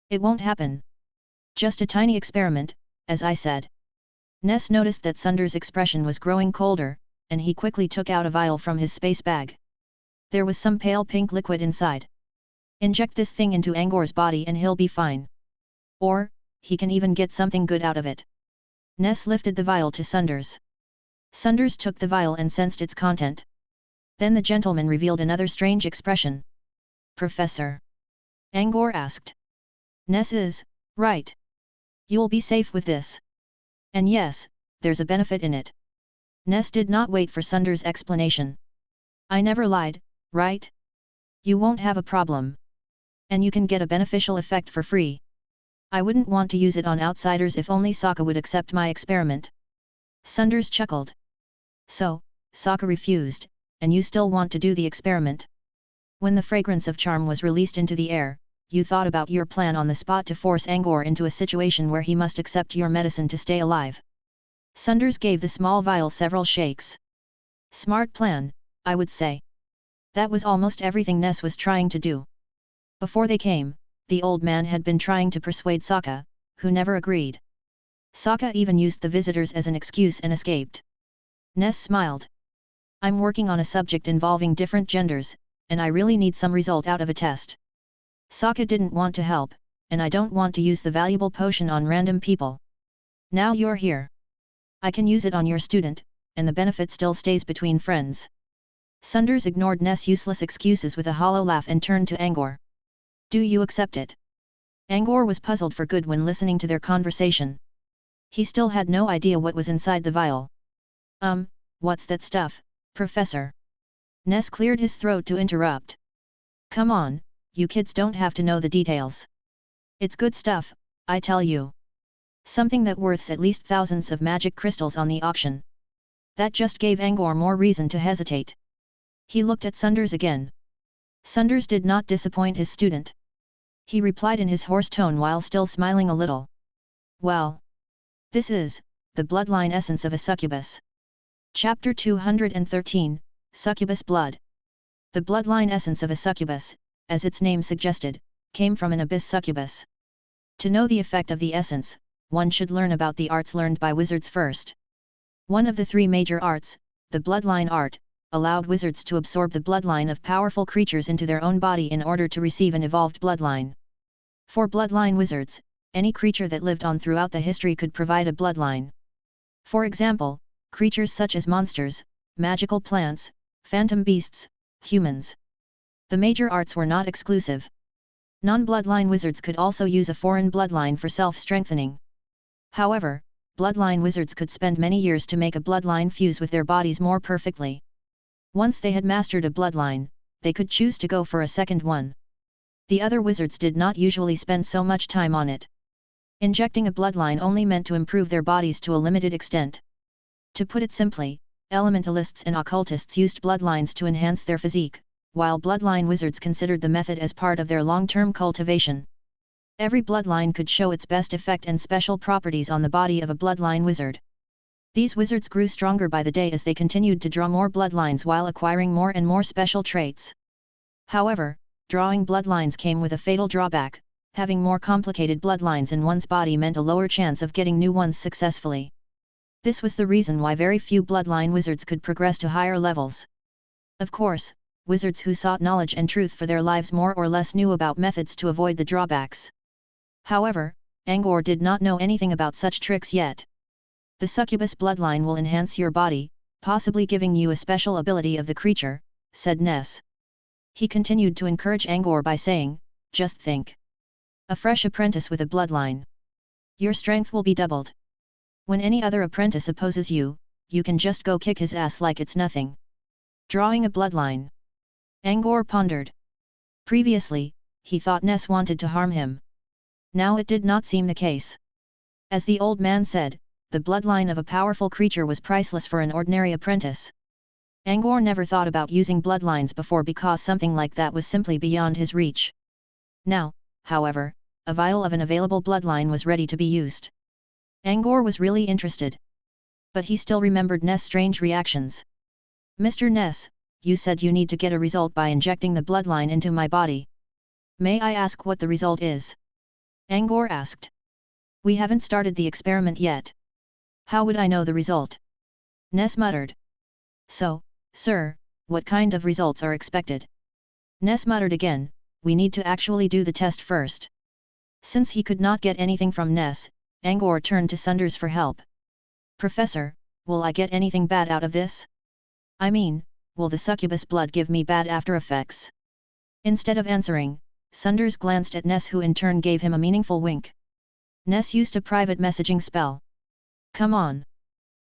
It won't happen. Just a tiny experiment, as I said. Ness noticed that Sunders' expression was growing colder, and he quickly took out a vial from his space bag. There was some pale pink liquid inside. Inject this thing into Angor's body and he'll be fine. Or, he can even get something good out of it. Ness lifted the vial to Sunders. Sunders took the vial and sensed its content. Then the gentleman revealed another strange expression. Professor? Angor asked. Ness is, right. You'll be safe with this. And yes, there's a benefit in it. Ness did not wait for Sunders' explanation. I never lied, right? You won't have a problem. And you can get a beneficial effect for free. I wouldn't want to use it on outsiders if only Sokka would accept my experiment. Sunders chuckled. So, Sokka refused, and you still want to do the experiment? When the fragrance of charm was released into the air, you thought about your plan on the spot to force Angor into a situation where he must accept your medicine to stay alive. Sunders gave the small vial several shakes. Smart plan, I would say. That was almost everything Ness was trying to do. Before they came, the old man had been trying to persuade Sokka, who never agreed. Sokka even used the visitors as an excuse and escaped. Ness smiled. I'm working on a subject involving different genders, and I really need some result out of a test. Sokka didn't want to help, and I don't want to use the valuable potion on random people. Now you're here. I can use it on your student, and the benefit still stays between friends. Sunders ignored Ness' useless excuses with a hollow laugh and turned to Angor. Do you accept it? Angor was puzzled for good when listening to their conversation. He still had no idea what was inside the vial. What's that stuff, Professor? Ness cleared his throat to interrupt. Come on, you kids don't have to know the details. It's good stuff, I tell you. Something that worths at least thousands of magic crystals on the auction. That just gave Angor more reason to hesitate. He looked at Sunders again. Sunders did not disappoint his student. He replied in his hoarse tone while still smiling a little. Well, this is the bloodline essence of a succubus. Chapter 213, Succubus Blood. The bloodline essence of a succubus, as its name suggested, came from an abyss succubus. To know the effect of the essence, one should learn about the arts learned by wizards first. One of the three major arts, the bloodline art, allowed wizards to absorb the bloodline of powerful creatures into their own body in order to receive an evolved bloodline. For bloodline wizards, any creature that lived on throughout the history could provide a bloodline. For example, creatures such as monsters, magical plants, phantom beasts, humans. The major arts were not exclusive. Non-bloodline wizards could also use a foreign bloodline for self-strengthening. However, bloodline wizards could spend many years to make a bloodline fuse with their bodies more perfectly. Once they had mastered a bloodline, they could choose to go for a second one. The other wizards did not usually spend so much time on it. Injecting a bloodline only meant to improve their bodies to a limited extent. To put it simply, elementalists and occultists used bloodlines to enhance their physique, while bloodline wizards considered the method as part of their long-term cultivation. Every bloodline could show its best effect and special properties on the body of a bloodline wizard. These wizards grew stronger by the day as they continued to draw more bloodlines while acquiring more and more special traits. However, drawing bloodlines came with a fatal drawback. Having more complicated bloodlines in one's body meant a lower chance of getting new ones successfully. This was the reason why very few bloodline wizards could progress to higher levels. Of course, wizards who sought knowledge and truth for their lives more or less knew about methods to avoid the drawbacks. However, Angor did not know anything about such tricks yet. The succubus bloodline will enhance your body, possibly giving you a special ability of the creature, said Ness. He continued to encourage Angor by saying, just think. A fresh apprentice with a bloodline. Your strength will be doubled. When any other apprentice opposes you, you can just go kick his ass like it's nothing. Drawing a bloodline. Angor pondered. Previously, he thought Ness wanted to harm him. Now it did not seem the case. As the old man said, the bloodline of a powerful creature was priceless for an ordinary apprentice. Angor never thought about using bloodlines before because something like that was simply beyond his reach. Now, however, a vial of an available bloodline was ready to be used. Angor was really interested. But he still remembered Ness' strange reactions. Mr. Ness, you said you need to get a result by injecting the bloodline into my body. May I ask what the result is? Angor asked. We haven't started the experiment yet. How would I know the result? Ness muttered. So, sir, what kind of results are expected? Ness muttered again, we need to actually do the test first. Since he could not get anything from Ness, Angor turned to Sunders for help. Professor, will I get anything bad out of this? I mean, will the succubus blood give me bad after effects? Instead of answering, Sunders glanced at Ness, who in turn gave him a meaningful wink. Ness used a private messaging spell. Come on.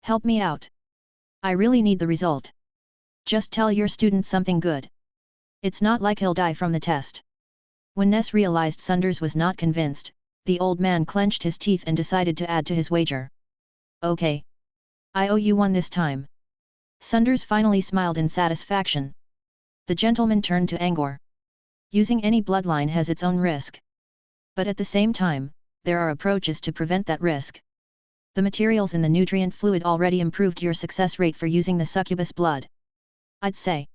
Help me out. I really need the result. Just tell your student something good. It's not like he'll die from the test. When Ness realized Sunders was not convinced, the old man clenched his teeth and decided to add to his wager. Okay. I owe you one this time. Sunders finally smiled in satisfaction. The gentleman turned to Angor. Using any bloodline has its own risk. But at the same time, there are approaches to prevent that risk. The materials in the nutrient fluid already improved your success rate for using the succubus blood. I'd say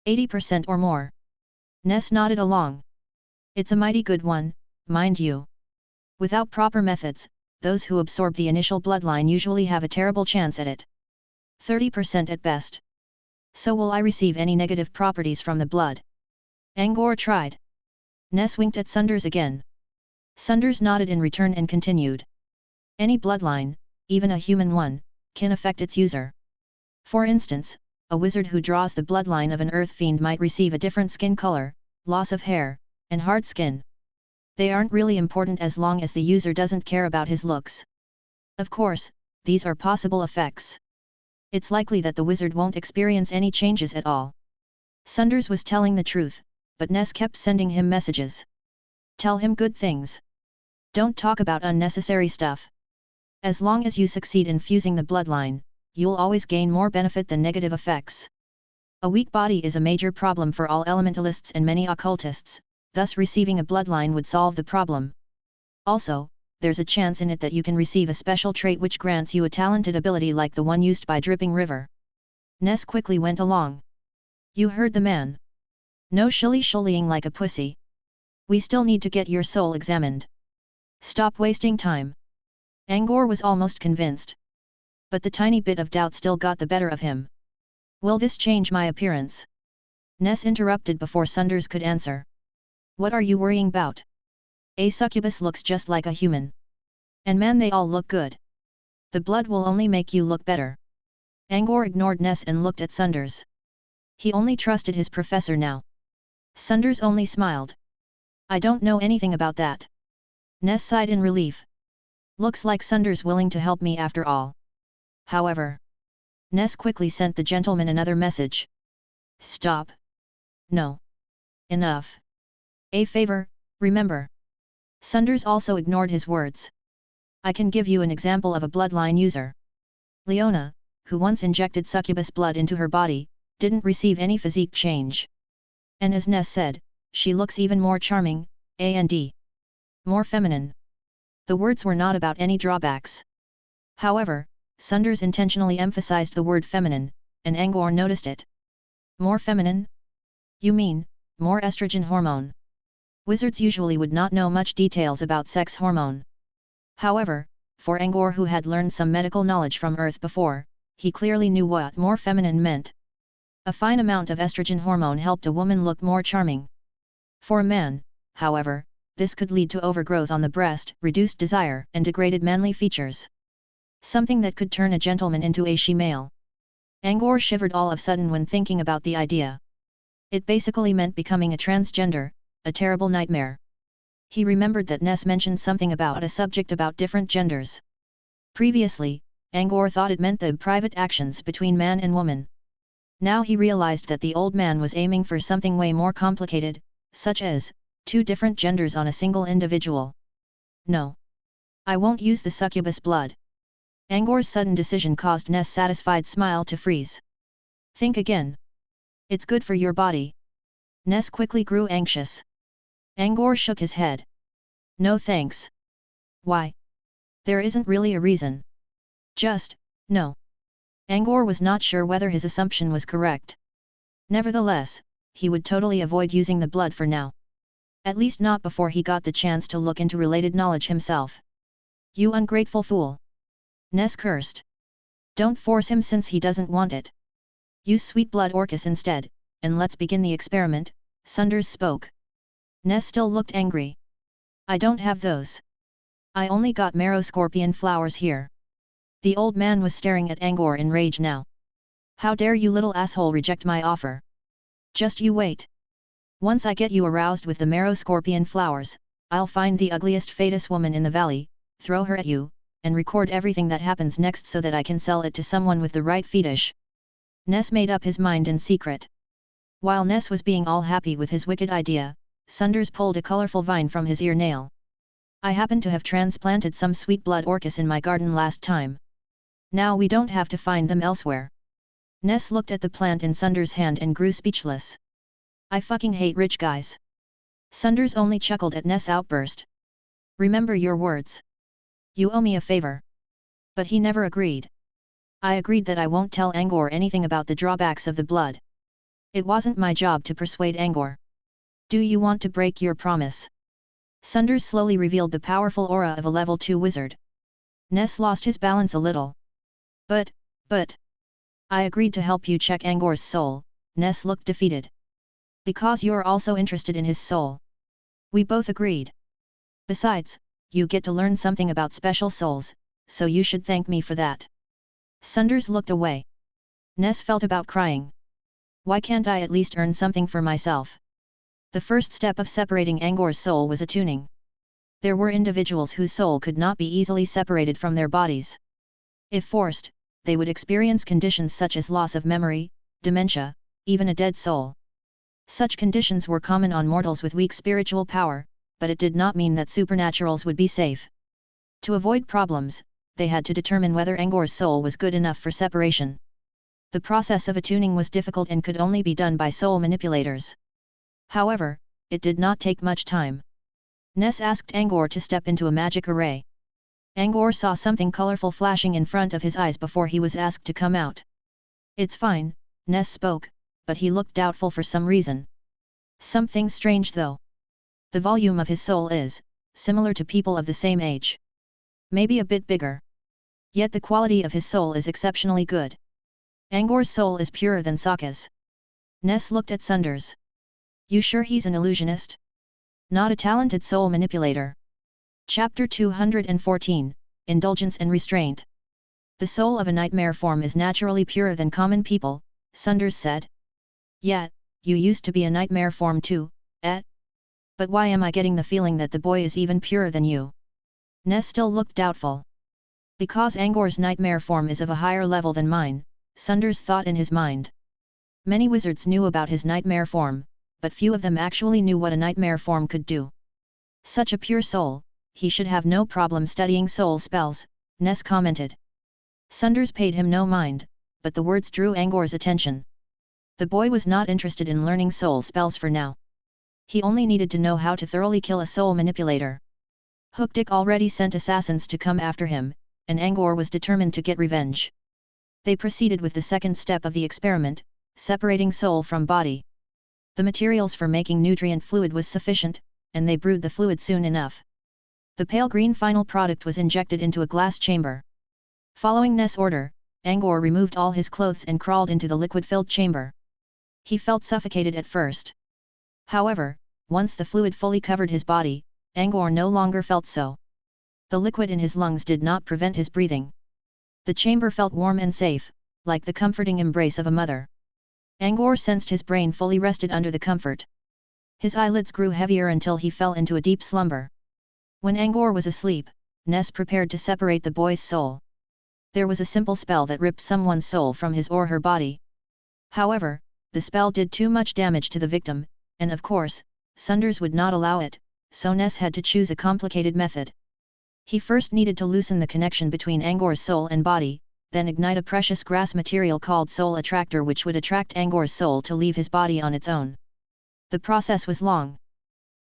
80% or more. Ness nodded along. It's a mighty good one, mind you. Without proper methods, those who absorb the initial bloodline usually have a terrible chance at it. 30% at best. So will I receive any negative properties from the blood? Angor tried. Ness winked at Sunders again. Sunders nodded in return and continued. Any bloodline, even a human one, can affect its user. For instance, a wizard who draws the bloodline of an earth fiend might receive a different skin color, loss of hair, and hard skin. They aren't really important as long as the user doesn't care about his looks. Of course, these are possible effects. It's likely that the wizard won't experience any changes at all. Sunders was telling the truth, but Ness kept sending him messages. Tell him good things. Don't talk about unnecessary stuff. As long as you succeed in fusing the bloodline, you'll always gain more benefit than negative effects. A weak body is a major problem for all elementalists and many occultists, thus receiving a bloodline would solve the problem. Also, there's a chance in it that you can receive a special trait which grants you a talented ability like the one used by Dripping River. Ness quickly went along. You heard the man. No shilly-shollying like a pussy. We still need to get your soul examined. Stop wasting time. Angor was almost convinced. But the tiny bit of doubt still got the better of him. Will this change my appearance? Ness interrupted before Sunders could answer. What are you worrying about? A succubus looks just like a human. And man, they all look good. The blood will only make you look better. Angor ignored Ness and looked at Sunders. He only trusted his professor now. Sunders only smiled. I don't know anything about that. Ness sighed in relief. Looks like Sunders willing to help me after all. However, Ness quickly sent the gentleman another message. Stop. No. Enough. A favor, remember. Sunders also ignored his words. I can give you an example of a bloodline user. Leona, who once injected succubus blood into her body, didn't receive any physique change. And as Ness said, she looks even more charming, and more feminine. The words were not about any drawbacks. However, Sunders intentionally emphasized the word feminine, and Angor noticed it. More feminine? You mean, more estrogen hormone. Wizards usually would not know much details about sex hormone. However, for Angor, who had learned some medical knowledge from Earth before, he clearly knew what more feminine meant. A fine amount of estrogen hormone helped a woman look more charming. For a man, however, this could lead to overgrowth on the breast, reduced desire, and degraded manly features. Something that could turn a gentleman into a she-male. Angor shivered all of a sudden when thinking about the idea. It basically meant becoming a transgender, a terrible nightmare. He remembered that Ness mentioned something about a subject about different genders. Previously, Angor thought it meant the private actions between man and woman. Now he realized that the old man was aiming for something way more complicated, such as two different genders on a single individual. No. I won't use the succubus blood. Angor's sudden decision caused Ness' satisfied smile to freeze. Think again. It's good for your body. Ness quickly grew anxious. Angor shook his head. No thanks. Why? There isn't really a reason. Just, no. Angor was not sure whether his assumption was correct. Nevertheless, he would totally avoid using the blood for now. At least not before he got the chance to look into related knowledge himself. You ungrateful fool. Ness cursed. Don't force him since he doesn't want it. Use sweet blood orchis instead, and let's begin the experiment, Sunders spoke. Ness still looked angry. I don't have those. I only got marrow scorpion flowers here. The old man was staring at Angor in rage now. How dare you little asshole reject my offer? Just you wait. Once I get you aroused with the marrow scorpion flowers, I'll find the ugliest fetus woman in the valley, throw her at you, and record everything that happens next so that I can sell it to someone with the right fetish. Ness made up his mind in secret. While Ness was being all happy with his wicked idea, Sunders pulled a colorful vine from his ear nail. I happen to have transplanted some sweet blood orchis in my garden last time. Now we don't have to find them elsewhere. Ness looked at the plant in Sunders' hand and grew speechless. I fucking hate rich guys. Sunders only chuckled at Ness' outburst. Remember your words. You owe me a favor. But he never agreed. I agreed that I won't tell Angor anything about the drawbacks of the blood. It wasn't my job to persuade Angor. Do you want to break your promise? Sunders slowly revealed the powerful aura of a level 2 wizard. Ness lost his balance a little. But. I agreed to help you check Angor's soul, Ness looked defeated. Because you're also interested in his soul. We both agreed. Besides, you get to learn something about special souls, so you should thank me for that. Sunders looked away. Ness felt about crying. Why can't I at least earn something for myself? The first step of separating Angor's soul was attuning. There were individuals whose soul could not be easily separated from their bodies. If forced, they would experience conditions such as loss of memory, dementia, even a dead soul. Such conditions were common on mortals with weak spiritual power, but it did not mean that supernaturals would be safe. To avoid problems, they had to determine whether Angor's soul was good enough for separation. The process of attuning was difficult and could only be done by soul manipulators. However, it did not take much time. Ness asked Angor to step into a magic array. Angor saw something colorful flashing in front of his eyes before he was asked to come out. "It's fine," Ness spoke, but he looked doubtful for some reason. "Something strange though. The volume of his soul is similar to people of the same age. Maybe a bit bigger. Yet the quality of his soul is exceptionally good. Angor's soul is purer than Sokka's." Ness looked at Sunders. "You sure he's an illusionist? Not a talented soul manipulator?" Chapter 214, Indulgence and Restraint. "The soul of a nightmare form is naturally purer than common people," Sunders said. "Yet, you used to be a nightmare form too, eh? But why am I getting the feeling that the boy is even purer than you?" Ness still looked doubtful. "Because Angor's nightmare form is of a higher level than mine," Sunders thought in his mind. Many wizards knew about his nightmare form, but few of them actually knew what a nightmare form could do. "Such a pure soul, he should have no problem studying soul spells," Ness commented. Sunders paid him no mind, but the words drew Angor's attention. The boy was not interested in learning soul spells for now. He only needed to know how to thoroughly kill a soul manipulator. Hookdick already sent assassins to come after him, and Angor was determined to get revenge. They proceeded with the second step of the experiment, separating soul from body. The materials for making nutrient fluid was sufficient, and they brewed the fluid soon enough. The pale green final product was injected into a glass chamber. Following Ness' order, Angor removed all his clothes and crawled into the liquid-filled chamber. He felt suffocated at first. However, once the fluid fully covered his body, Angor no longer felt so. The liquid in his lungs did not prevent his breathing. The chamber felt warm and safe, like the comforting embrace of a mother. Angor sensed his brain fully rested under the comfort. His eyelids grew heavier until he fell into a deep slumber. When Angor was asleep, Ness prepared to separate the boy's soul. There was a simple spell that ripped someone's soul from his or her body. However, the spell did too much damage to the victim, and of course, Sunders would not allow it, so Ness had to choose a complicated method. He first needed to loosen the connection between Angor's soul and body, then ignite a precious grass material called soul attractor which would attract Angor's soul to leave his body on its own. The process was long.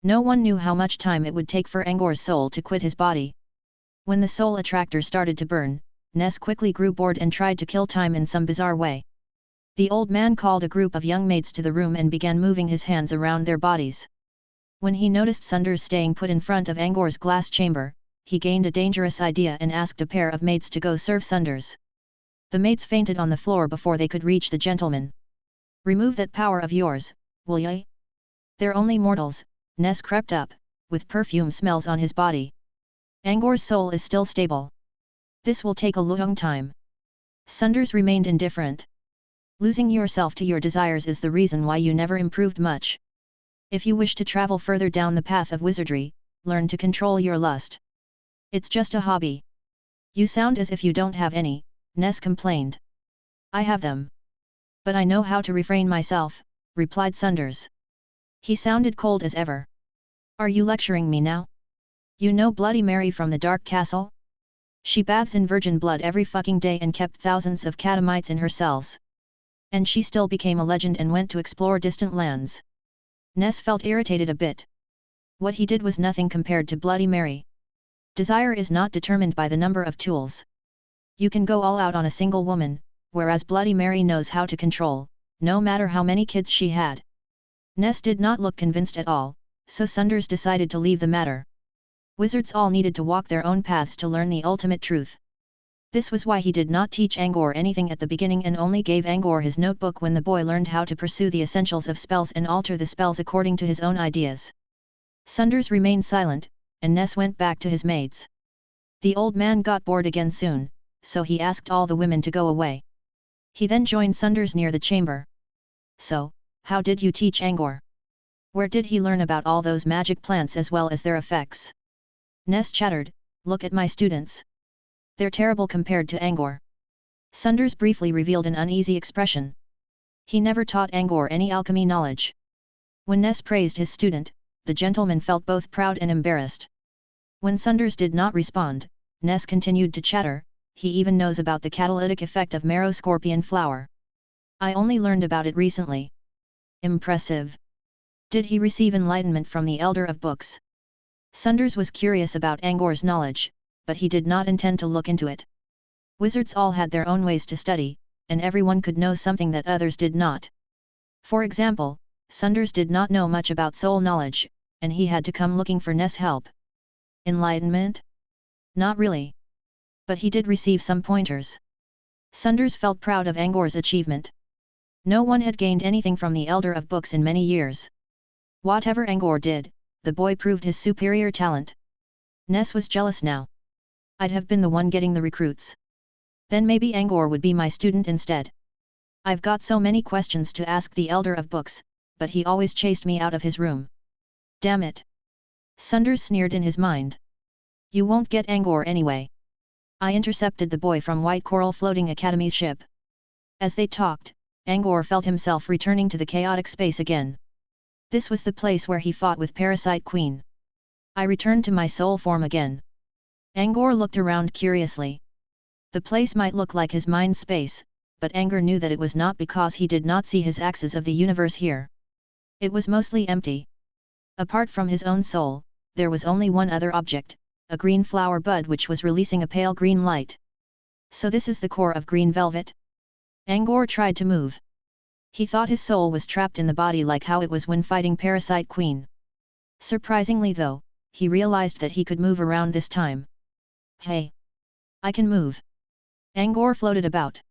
No one knew how much time it would take for Angor's soul to quit his body. When the soul attractor started to burn, Ness quickly grew bored and tried to kill time in some bizarre way. The old man called a group of young maids to the room and began moving his hands around their bodies. When he noticed Sunders staying put in front of Angor's glass chamber, he gained a dangerous idea and asked a pair of maids to go serve Sunders. The maids fainted on the floor before they could reach the gentleman. "Remove that power of yours, will ye? They're only mortals." Ness crept up, with perfume smells on his body. "Angor's soul is still stable. This will take a long time." Sunders remained indifferent. "Losing yourself to your desires is the reason why you never improved much. If you wish to travel further down the path of wizardry, learn to control your lust. It's just a hobby." "You sound as if you don't have any," Ness complained. "I have them. But I know how to refrain myself," replied Sunders. He sounded cold as ever. "Are you lecturing me now? You know Bloody Mary from the Dark Castle? She baths in virgin blood every fucking day and kept thousands of catamites in her cells. And she still became a legend and went to explore distant lands." Ness felt irritated a bit. What he did was nothing compared to Bloody Mary. Desire is not determined by the number of tools. You can go all out on a single woman, whereas Bloody Mary knows how to control, no matter how many kids she had. Ness did not look convinced at all, so Sunders decided to leave the matter. Wizards all needed to walk their own paths to learn the ultimate truth. This was why he did not teach Angor anything at the beginning and only gave Angor his notebook when the boy learned how to pursue the essentials of spells and alter the spells according to his own ideas. Sunders remained silent, and Ness went back to his maids. The old man got bored again soon, so he asked all the women to go away. He then joined Sunders near the chamber. "So, how did you teach Angor? Where did he learn about all those magic plants as well as their effects?" Ness chattered, "Look at my students. They're terrible compared to Angor." Sunders briefly revealed an uneasy expression. He never taught Angor any alchemy knowledge. When Ness praised his student, the gentleman felt both proud and embarrassed. When Sunders did not respond, Ness continued to chatter, "He even knows about the catalytic effect of marrow scorpion flower. I only learned about it recently." Impressive. Did he receive enlightenment from the Elder of Books? Sunders was curious about Angor's knowledge, but he did not intend to look into it. Wizards all had their own ways to study, and everyone could know something that others did not. For example, Sunders did not know much about soul knowledge, and he had to come looking for Ness' help. Enlightenment? Not really. But he did receive some pointers. Sunders felt proud of Angor's achievement. No one had gained anything from the Elder of Books in many years. Whatever Angor did, the boy proved his superior talent. Ness was jealous now. "I'd have been the one getting the recruits. Then maybe Angor would be my student instead. I've got so many questions to ask the Elder of Books, but he always chased me out of his room. Damn it." Sunders sneered in his mind. "You won't get Angor anyway. I intercepted the boy from White Coral Floating Academy's ship." As they talked, Angor felt himself returning to the chaotic space again. This was the place where he fought with Parasite Queen. "I returned to my soul form again." Angor looked around curiously. The place might look like his mind space, but Angor knew that it was not because he did not see his axis of the universe here. It was mostly empty. Apart from his own soul, there was only one other object, a green flower bud which was releasing a pale green light. So this is the core of green velvet? Angor tried to move. He thought his soul was trapped in the body like how it was when fighting Parasite Queen. Surprisingly though, he realized that he could move around this time. "Hey! I can move." Angor floated about.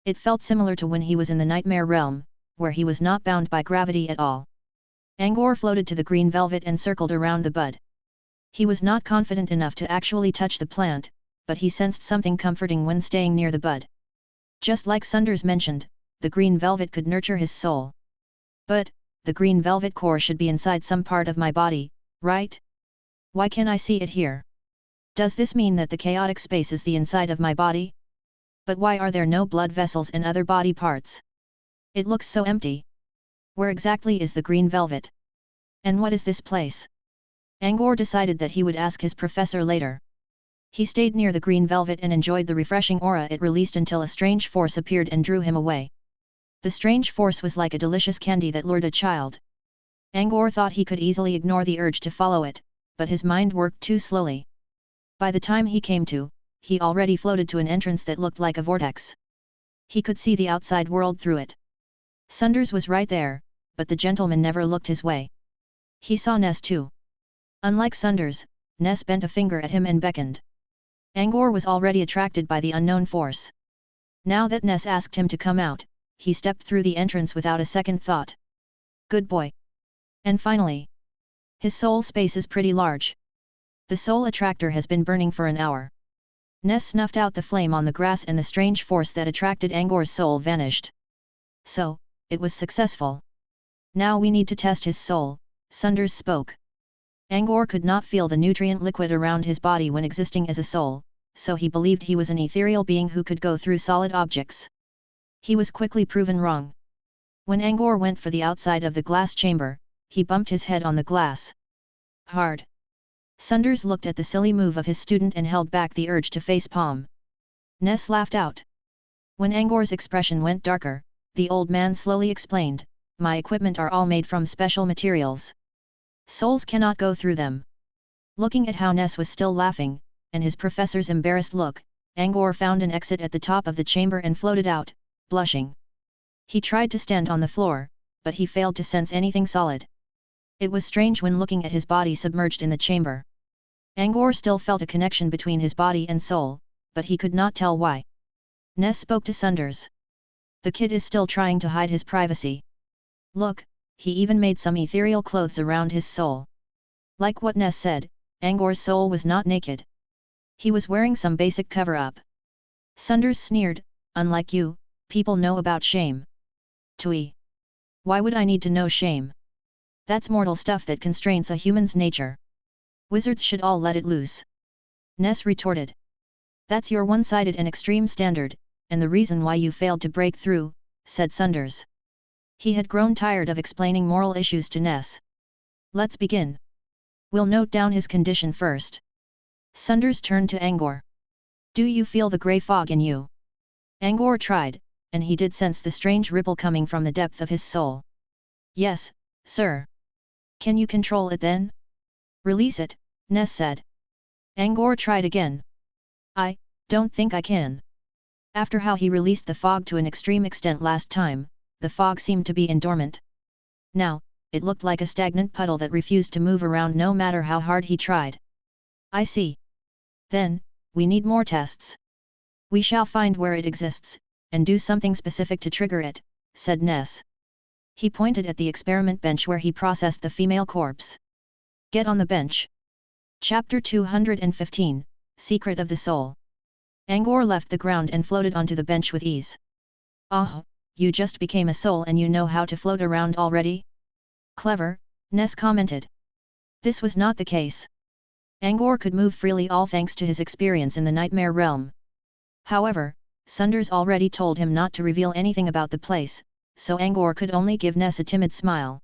It felt similar to when he was in the nightmare realm, where he was not bound by gravity at all. Angor floated to the green velvet and circled around the bud. He was not confident enough to actually touch the plant, but he sensed something comforting when staying near the bud. Just like Sunders mentioned, the green velvet could nurture his soul. "But, the green velvet core should be inside some part of my body, right? Why can't I see it here? Does this mean that the chaotic space is the inside of my body? But why are there no blood vessels and other body parts? It looks so empty. Where exactly is the green velvet? And what is this place?" Angor decided that he would ask his professor later. He stayed near the green velvet and enjoyed the refreshing aura it released until a strange force appeared and drew him away. The strange force was like a delicious candy that lured a child. Angor thought he could easily ignore the urge to follow it, but his mind worked too slowly. By the time he came to, he already floated to an entrance that looked like a vortex. He could see the outside world through it. Sunders was right there, but the gentleman never looked his way. He saw Ness too. Unlike Sunders, Ness bent a finger at him and beckoned. Angor was already attracted by the unknown force. Now that Ness asked him to come out, he stepped through the entrance without a second thought. "Good boy." And finally, his soul space is pretty large. The soul attractor has been burning for an hour. Ness snuffed out the flame on the grass and the strange force that attracted Angor's soul vanished. "So, it was successful. Now we need to test his soul," Sunders spoke. Angor could not feel the nutrient liquid around his body when existing as a soul, so he believed he was an ethereal being who could go through solid objects. He was quickly proven wrong. When Angor went for the outside of the glass chamber, he bumped his head on the glass. Hard. Sunders looked at the silly move of his student and held back the urge to face palm. Ness laughed out. When Angor's expression went darker, the old man slowly explained, "My equipment are all made from special materials. Souls cannot go through them." Looking at how Ness was still laughing, and his professor's embarrassed look, Angor found an exit at the top of the chamber and floated out, blushing. He tried to stand on the floor, but he failed to sense anything solid. It was strange when looking at his body submerged in the chamber. Angor still felt a connection between his body and soul, but he could not tell why. Ness spoke to Sunders. "The kid is still trying to hide his privacy. Look, he even made some ethereal clothes around his soul." Like what Ness said, Angor's soul was not naked. He was wearing some basic cover-up. Sunders sneered, "Unlike you, people know about shame." "Tui. Why would I need to know shame? That's mortal stuff that constrains a human's nature. Wizards should all let it loose. Ness retorted. That's your one-sided and extreme standard, and the reason why you failed to break through, said Sunders. He had grown tired of explaining moral issues to Ness. Let's begin. We'll note down his condition first. Sunders turned to Angor. Do you feel the grey fog in you? Angor tried, and he did sense the strange ripple coming from the depth of his soul. Yes, sir. Can you control it then? Release it, Ness said. Angor tried again. I don't think I can. After how he released the fog to an extreme extent last time, the fog seemed to be dormant. Now, it looked like a stagnant puddle that refused to move around no matter how hard he tried. I see. Then, we need more tests. We shall find where it exists, and do something specific to trigger it, said Ness. He pointed at the experiment bench where he processed the female corpse. Get on the bench. Chapter 215, Secret of the Soul. Angor left the ground and floated onto the bench with ease. Oh, you just became a soul and you know how to float around already? Clever, Ness commented. This was not the case. Angor could move freely all thanks to his experience in the nightmare realm. However, Sunders already told him not to reveal anything about the place, so Angor could only give Ness a timid smile.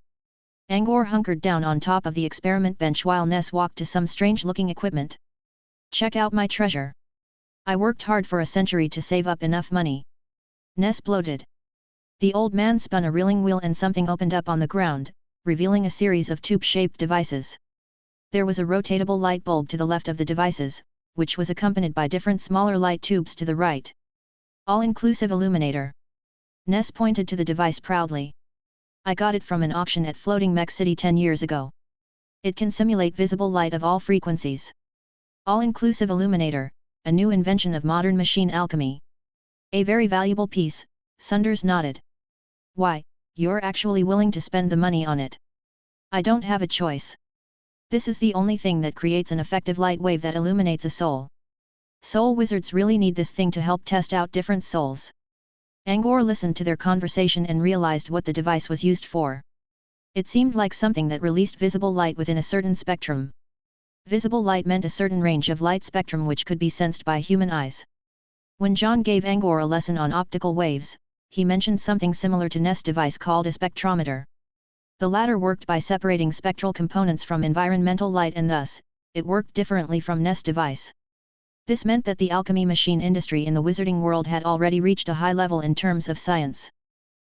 Angor hunkered down on top of the experiment bench while Ness walked to some strange-looking equipment. Check out my treasure. I worked hard for a century to save up enough money. Ness bloated. The old man spun a reeling wheel and something opened up on the ground, revealing a series of tube-shaped devices. There was a rotatable light bulb to the left of the devices, which was accompanied by different smaller light tubes to the right. All-inclusive illuminator. Ness pointed to the device proudly. I got it from an auction at Floating Mech City 10 years ago. It can simulate visible light of all frequencies. All-inclusive illuminator, a new invention of modern machine alchemy. A very valuable piece, Sunders nodded. Why, you're actually willing to spend the money on it. I don't have a choice. This is the only thing that creates an effective light wave that illuminates a soul. Soul wizards really need this thing to help test out different souls. Angor listened to their conversation and realized what the device was used for. It seemed like something that released visible light within a certain spectrum. Visible light meant a certain range of light spectrum which could be sensed by human eyes. When John gave Angor a lesson on optical waves, he mentioned something similar to Ness' device called a spectrometer. The latter worked by separating spectral components from environmental light and thus, it worked differently from Ness' device. This meant that the alchemy machine industry in the wizarding world had already reached a high level in terms of science.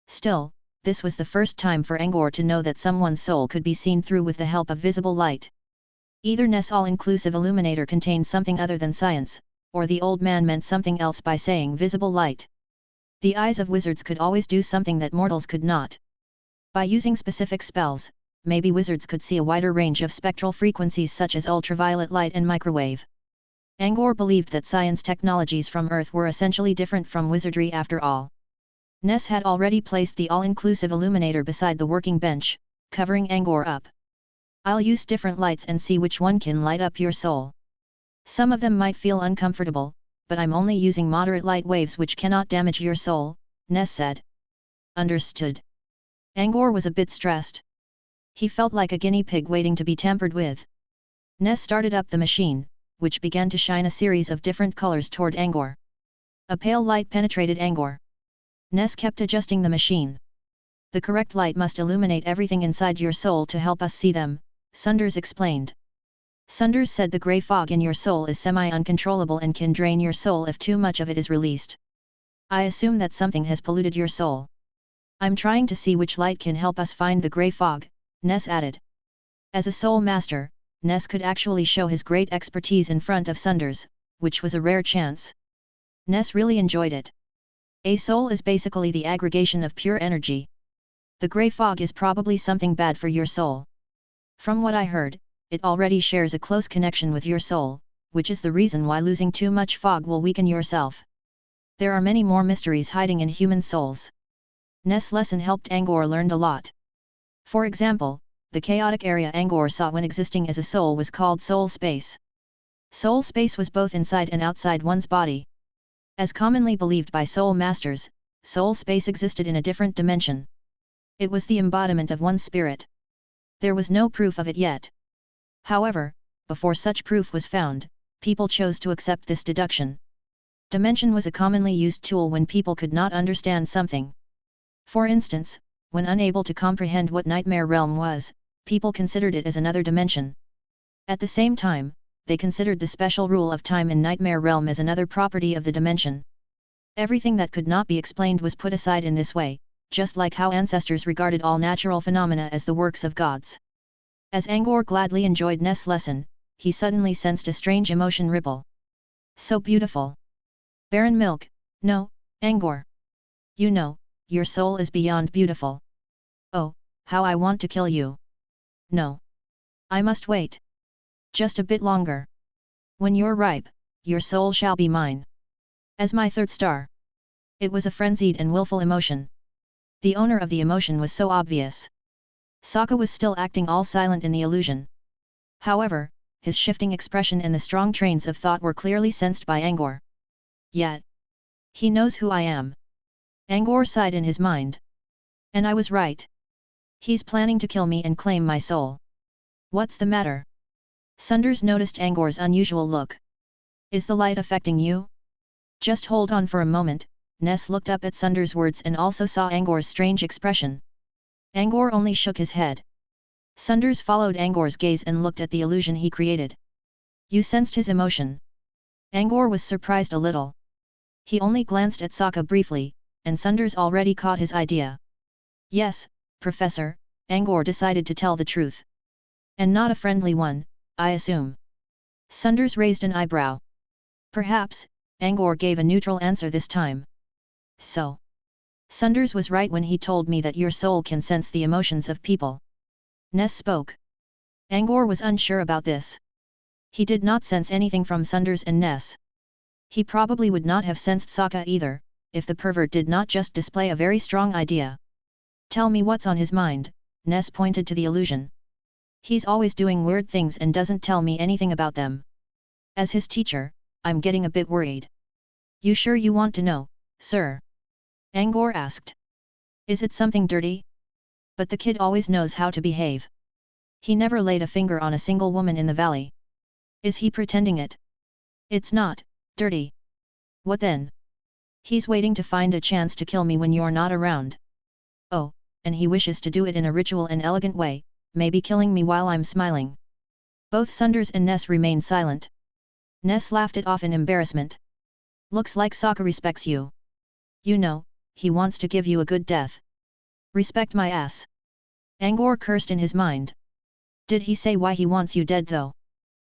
Still, this was the first time for Angor to know that someone's soul could be seen through with the help of visible light. Either Ness' all-inclusive illuminator contained something other than science, or the old man meant something else by saying visible light. The eyes of wizards could always do something that mortals could not. By using specific spells, maybe wizards could see a wider range of spectral frequencies such as ultraviolet light and microwave. Angor believed that science technologies from Earth were essentially different from wizardry after all. Ness had already placed the all-inclusive illuminator beside the working bench, covering Angor up. I'll use different lights and see which one can light up your soul. Some of them might feel uncomfortable, but I'm only using moderate light waves which cannot damage your soul, Ness said. Understood. Angor was a bit stressed. He felt like a guinea pig waiting to be tampered with. Ness started up the machine, which began to shine a series of different colors toward Angor. A pale light penetrated Angor. Ness kept adjusting the machine. The correct light must illuminate everything inside your soul to help us see them, Sunders explained. Sunders said the grey fog in your soul is semi-uncontrollable and can drain your soul if too much of it is released. I assume that something has polluted your soul. I'm trying to see which light can help us find the grey fog, Ness added. As a soul master, Ness could actually show his great expertise in front of Sunders, which was a rare chance. Ness really enjoyed it. A soul is basically the aggregation of pure energy. The grey fog is probably something bad for your soul. From what I heard, it already shares a close connection with your soul, which is the reason why losing too much fog will weaken yourself. There are many more mysteries hiding in human souls. Ness' lesson helped Angor learn a lot. For example, the chaotic area Angor saw when existing as a soul was called soul space. Soul space was both inside and outside one's body. As commonly believed by soul masters, soul space existed in a different dimension. It was the embodiment of one's spirit. There was no proof of it yet. However, before such proof was found, people chose to accept this deduction. Dimension was a commonly used tool when people could not understand something. For instance, when unable to comprehend what nightmare realm was, people considered it as another dimension. At the same time, they considered the special rule of time in nightmare realm as another property of the dimension. Everything that could not be explained was put aside in this way, just like how ancestors regarded all natural phenomena as the works of gods. As Angor gladly enjoyed Ness' lesson, he suddenly sensed a strange emotion ripple. So beautiful! Barren milk, no, Angor. You know, your soul is beyond beautiful. Oh, how I want to kill you! No. I must wait. Just a bit longer. When you're ripe, your soul shall be mine. As my third star. It was a frenzied and willful emotion. The owner of the emotion was so obvious. Sokka was still acting all silent in the illusion. However, his shifting expression and the strong trains of thought were clearly sensed by Angor. Yet, he knows who I am. Angor sighed in his mind. And I was right. He's planning to kill me and claim my soul. What's the matter? Sunders noticed Angor's unusual look. Is the light affecting you? Just hold on for a moment. Ness looked up at Sunders' words and also saw Angor's strange expression. Angor only shook his head. Sunders followed Angor's gaze and looked at the illusion he created. You sensed his emotion. Angor was surprised a little. He only glanced at Sokka briefly, and Sunders already caught his idea. Yes, Professor, Angor decided to tell the truth. And not a friendly one, I assume. Sunders raised an eyebrow. Perhaps, Angor gave a neutral answer this time. So. Sunders was right when he told me that your soul can sense the emotions of people. Ness spoke. Angor was unsure about this. He did not sense anything from Sunders and Ness. He probably would not have sensed Sokka either, if the pervert did not just display a very strong idea. Tell me what's on his mind, Ness pointed to the illusion. He's always doing weird things and doesn't tell me anything about them. As his teacher, I'm getting a bit worried. You sure you want to know, sir? Angor asked. Is it something dirty? But the kid always knows how to behave. He never laid a finger on a single woman in the valley. Is he pretending it? It's not dirty. What then? He's waiting to find a chance to kill me when you're not around. Oh, and he wishes to do it in a ritual and elegant way, maybe killing me while I'm smiling. Both Sunders and Ness remained silent. Ness laughed it off in embarrassment. Looks like Sokka respects you. You know, he wants to give you a good death. Respect my ass. Angor cursed in his mind. Did he say why he wants you dead though?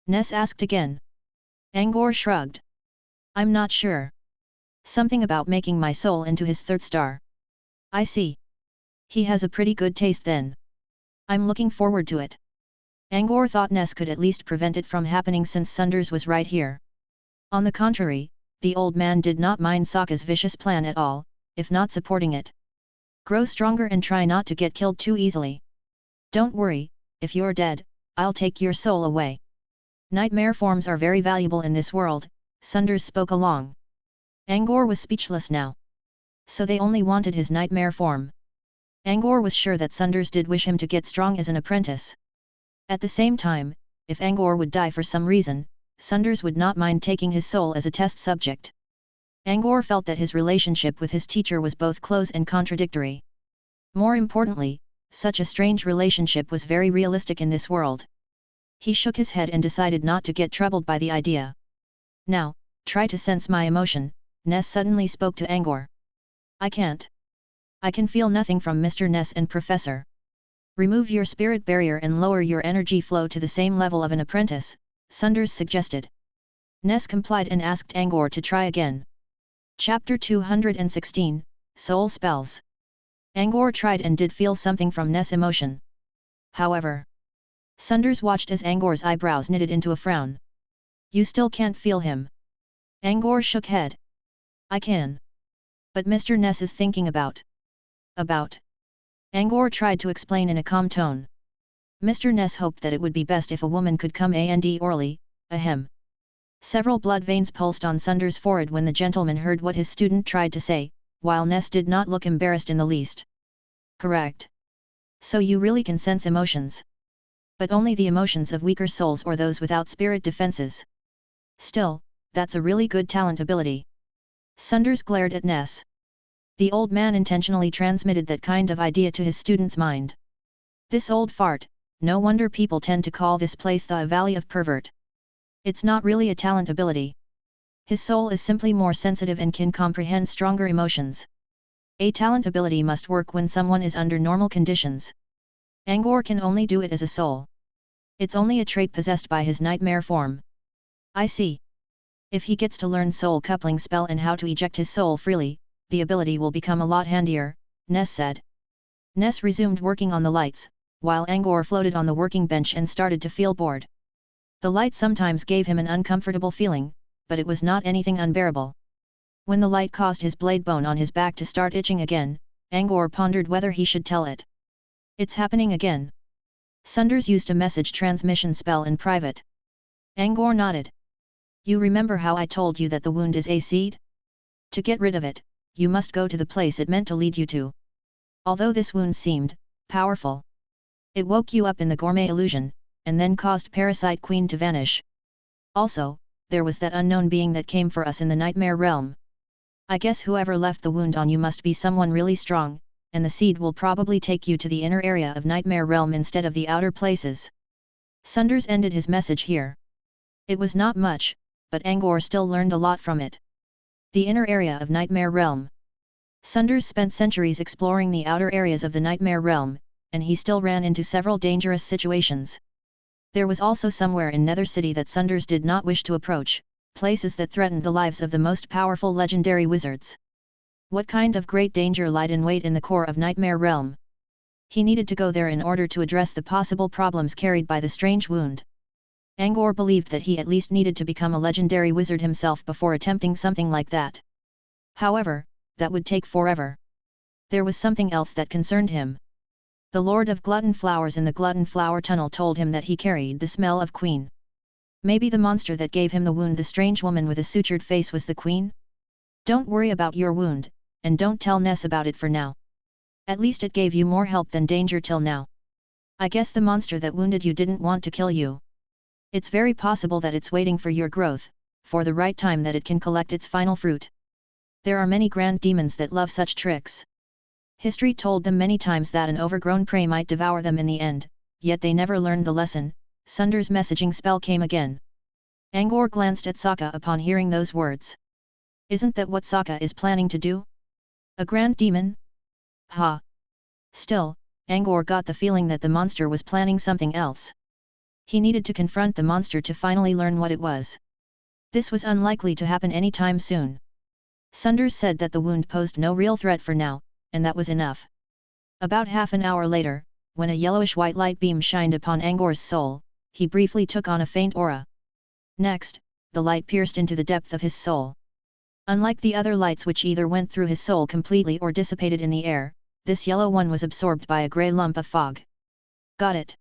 Ness asked again. Angor shrugged. I'm not sure. Something about making my soul into his third star. I see. He has a pretty good taste then. I'm looking forward to it. Angor thought Ness could at least prevent it from happening since Sunders was right here. On the contrary, the old man did not mind Sokka's vicious plan at all, if not supporting it. Grow stronger and try not to get killed too easily. Don't worry, if you're dead, I'll take your soul away. Nightmare forms are very valuable in this world, Sunders spoke along. Angor was speechless now. So they only wanted his nightmare form. Angor was sure that Sunders did wish him to get strong as an apprentice. At the same time, if Angor would die for some reason, Sunders would not mind taking his soul as a test subject. Angor felt that his relationship with his teacher was both close and contradictory. More importantly, such a strange relationship was very realistic in this world. He shook his head and decided not to get troubled by the idea. Now, try to sense my emotion, Ness suddenly spoke to Angor. I can't. I can feel nothing from Mr. Ness and Professor. Remove your spirit barrier and lower your energy flow to the same level of an apprentice, Sunders suggested. Ness complied and asked Angor to try again. Chapter 216, Soul Spells. Angor tried and did feel something from Ness' emotion. However, Sunders watched as Angor's eyebrows knitted into a frown. You still can't feel him. Angor shook head. I can. But Mr. Ness is thinking about. Angor tried to explain in a calm tone. Mr. Ness hoped that it would be best if a woman could come and orally, ahem. Several blood veins pulsed on Sunders' forehead when the gentleman heard what his student tried to say, while Ness did not look embarrassed in the least. Correct. So you really can sense emotions. but only the emotions of weaker souls or those without spirit defenses. Still, that's a really good talent ability. Sunders glared at Ness. The old man intentionally transmitted that kind of idea to his student's mind. This old fart, no wonder people tend to call this place the Valley of Pervert. It's not really a talent ability. His soul is simply more sensitive and can comprehend stronger emotions. A talent ability must work when someone is under normal conditions. Angor can only do it as a soul. It's only a trait possessed by his nightmare form. I see. If he gets to learn soul coupling spell and how to eject his soul freely, the ability will become a lot handier, Ness said. Ness resumed working on the lights, while Angor floated on the working bench and started to feel bored. The light sometimes gave him an uncomfortable feeling, but it was not anything unbearable. When the light caused his blade bone on his back to start itching again, Angor pondered whether he should tell it. It's happening again. Sunders used a message transmission spell in private. Angor nodded. You remember how I told you that the wound is a seed? To get rid of it, you must go to the place it meant to lead you to. Although this wound seemed powerful, it woke you up in the gourmet illusion, and then caused Parasite Queen to vanish. Also, there was that unknown being that came for us in the nightmare realm. I guess whoever left the wound on you must be someone really strong, and the seed will probably take you to the inner area of nightmare realm instead of the outer places. Sunders ended his message here. It was not much, but Angor still learned a lot from it. The inner area of nightmare realm. Sunders spent centuries exploring the outer areas of the nightmare realm, and he still ran into several dangerous situations. There was also somewhere in Nether City that Sunders did not wish to approach, places that threatened the lives of the most powerful legendary wizards. What kind of great danger lied in wait in the core of Nightmare Realm? He needed to go there in order to address the possible problems carried by the strange wound. Angor believed that he at least needed to become a legendary wizard himself before attempting something like that. However, that would take forever. There was something else that concerned him. The Lord of Glutton Flowers in the Glutton Flower Tunnel told him that he carried the smell of Queen. Maybe the monster that gave him the wound, the strange woman with a sutured face, was the Queen? Don't worry about your wound, and don't tell Ness about it for now. At least it gave you more help than danger till now. I guess the monster that wounded you didn't want to kill you. It's very possible that it's waiting for your growth, for the right time that it can collect its final fruit. There are many grand demons that love such tricks. History told them many times that an overgrown prey might devour them in the end, yet they never learned the lesson. Sunders' messaging spell came again. Angor glanced at Sokka upon hearing those words. Isn't that what Sokka is planning to do? A grand demon? Ha! Still, Angor got the feeling that the monster was planning something else. He needed to confront the monster to finally learn what it was. This was unlikely to happen any time soon. Sunders said that the wound posed no real threat for now, and that was enough. About half an hour later, when a yellowish-white light beam shined upon Angor's soul, he briefly took on a faint aura. Next, the light pierced into the depth of his soul. Unlike the other lights which either went through his soul completely or dissipated in the air, this yellow one was absorbed by a grey lump of fog. Got it.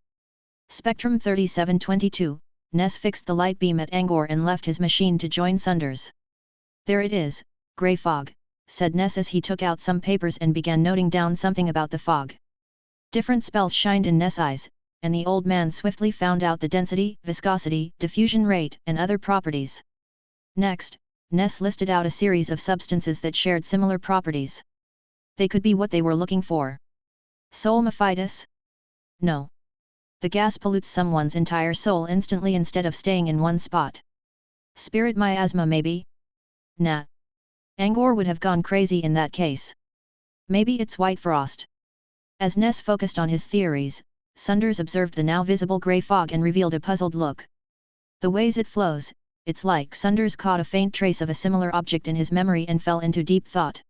Spectrum 3722, Ness fixed the light beam at Angor and left his machine to join Sunders. There it is, grey fog, said Ness as he took out some papers and began noting down something about the fog. Different spells shined in Ness' eyes, and the old man swiftly found out the density, viscosity, diffusion rate, and other properties. Next, Ness listed out a series of substances that shared similar properties. They could be what they were looking for. Soul mephitis? No. The gas pollutes someone's entire soul instantly instead of staying in one spot. Spirit miasma maybe? Nah. Angor would have gone crazy in that case. Maybe it's white frost. As Ness focused on his theories, Sunders observed the now visible grey fog and revealed a puzzled look. The ways it flows, it's like Sunders caught a faint trace of a similar object in his memory and fell into deep thought.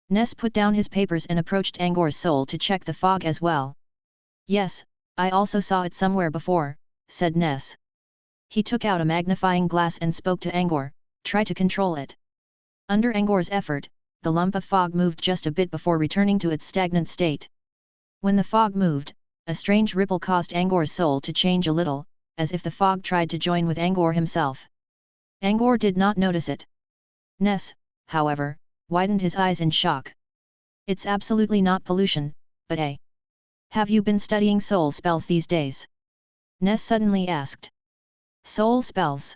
Ness put down his papers and approached Angor's soul to check the fog as well. Yes, I also saw it somewhere before, said Ness. He took out a magnifying glass and spoke to Angor, try to control it. Under Angor's effort, the lump of fog moved just a bit before returning to its stagnant state. When the fog moved, a strange ripple caused Angor's soul to change a little, as if the fog tried to join with Angor himself. Angor did not notice it. Ness, however, widened his eyes in shock. It's absolutely not pollution, but have you been studying soul spells these days? Ness suddenly asked. Soul spells.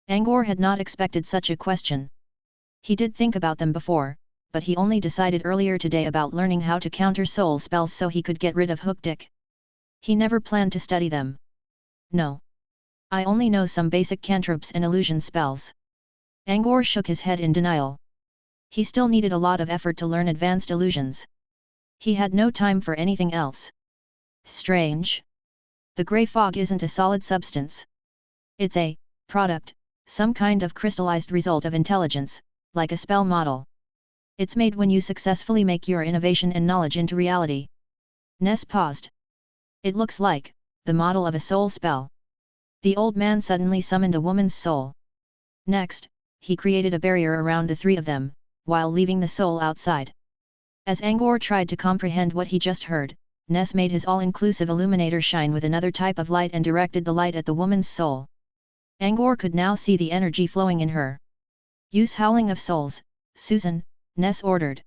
Angor had not expected such a question. He did think about them before, but he only decided earlier today about learning how to counter soul spells so he could get rid of Hook Dick. He never planned to study them. No. I only know some basic cantrips and illusion spells. Angor shook his head in denial. He still needed a lot of effort to learn advanced illusions. He had no time for anything else. Strange. The grey fog isn't a solid substance. It's a product, some kind of crystallized result of intelligence, like a spell model. It's made when you successfully make your innovation and knowledge into reality. Ness paused. It looks like the model of a soul spell. The old man suddenly summoned a woman's soul. Next, he created a barrier around the three of them, while leaving the soul outside. As Angor tried to comprehend what he just heard, Ness made his all-inclusive illuminator shine with another type of light and directed the light at the woman's soul. Angor could now see the energy flowing in her. Use Howling of Souls, Susan, Ness ordered.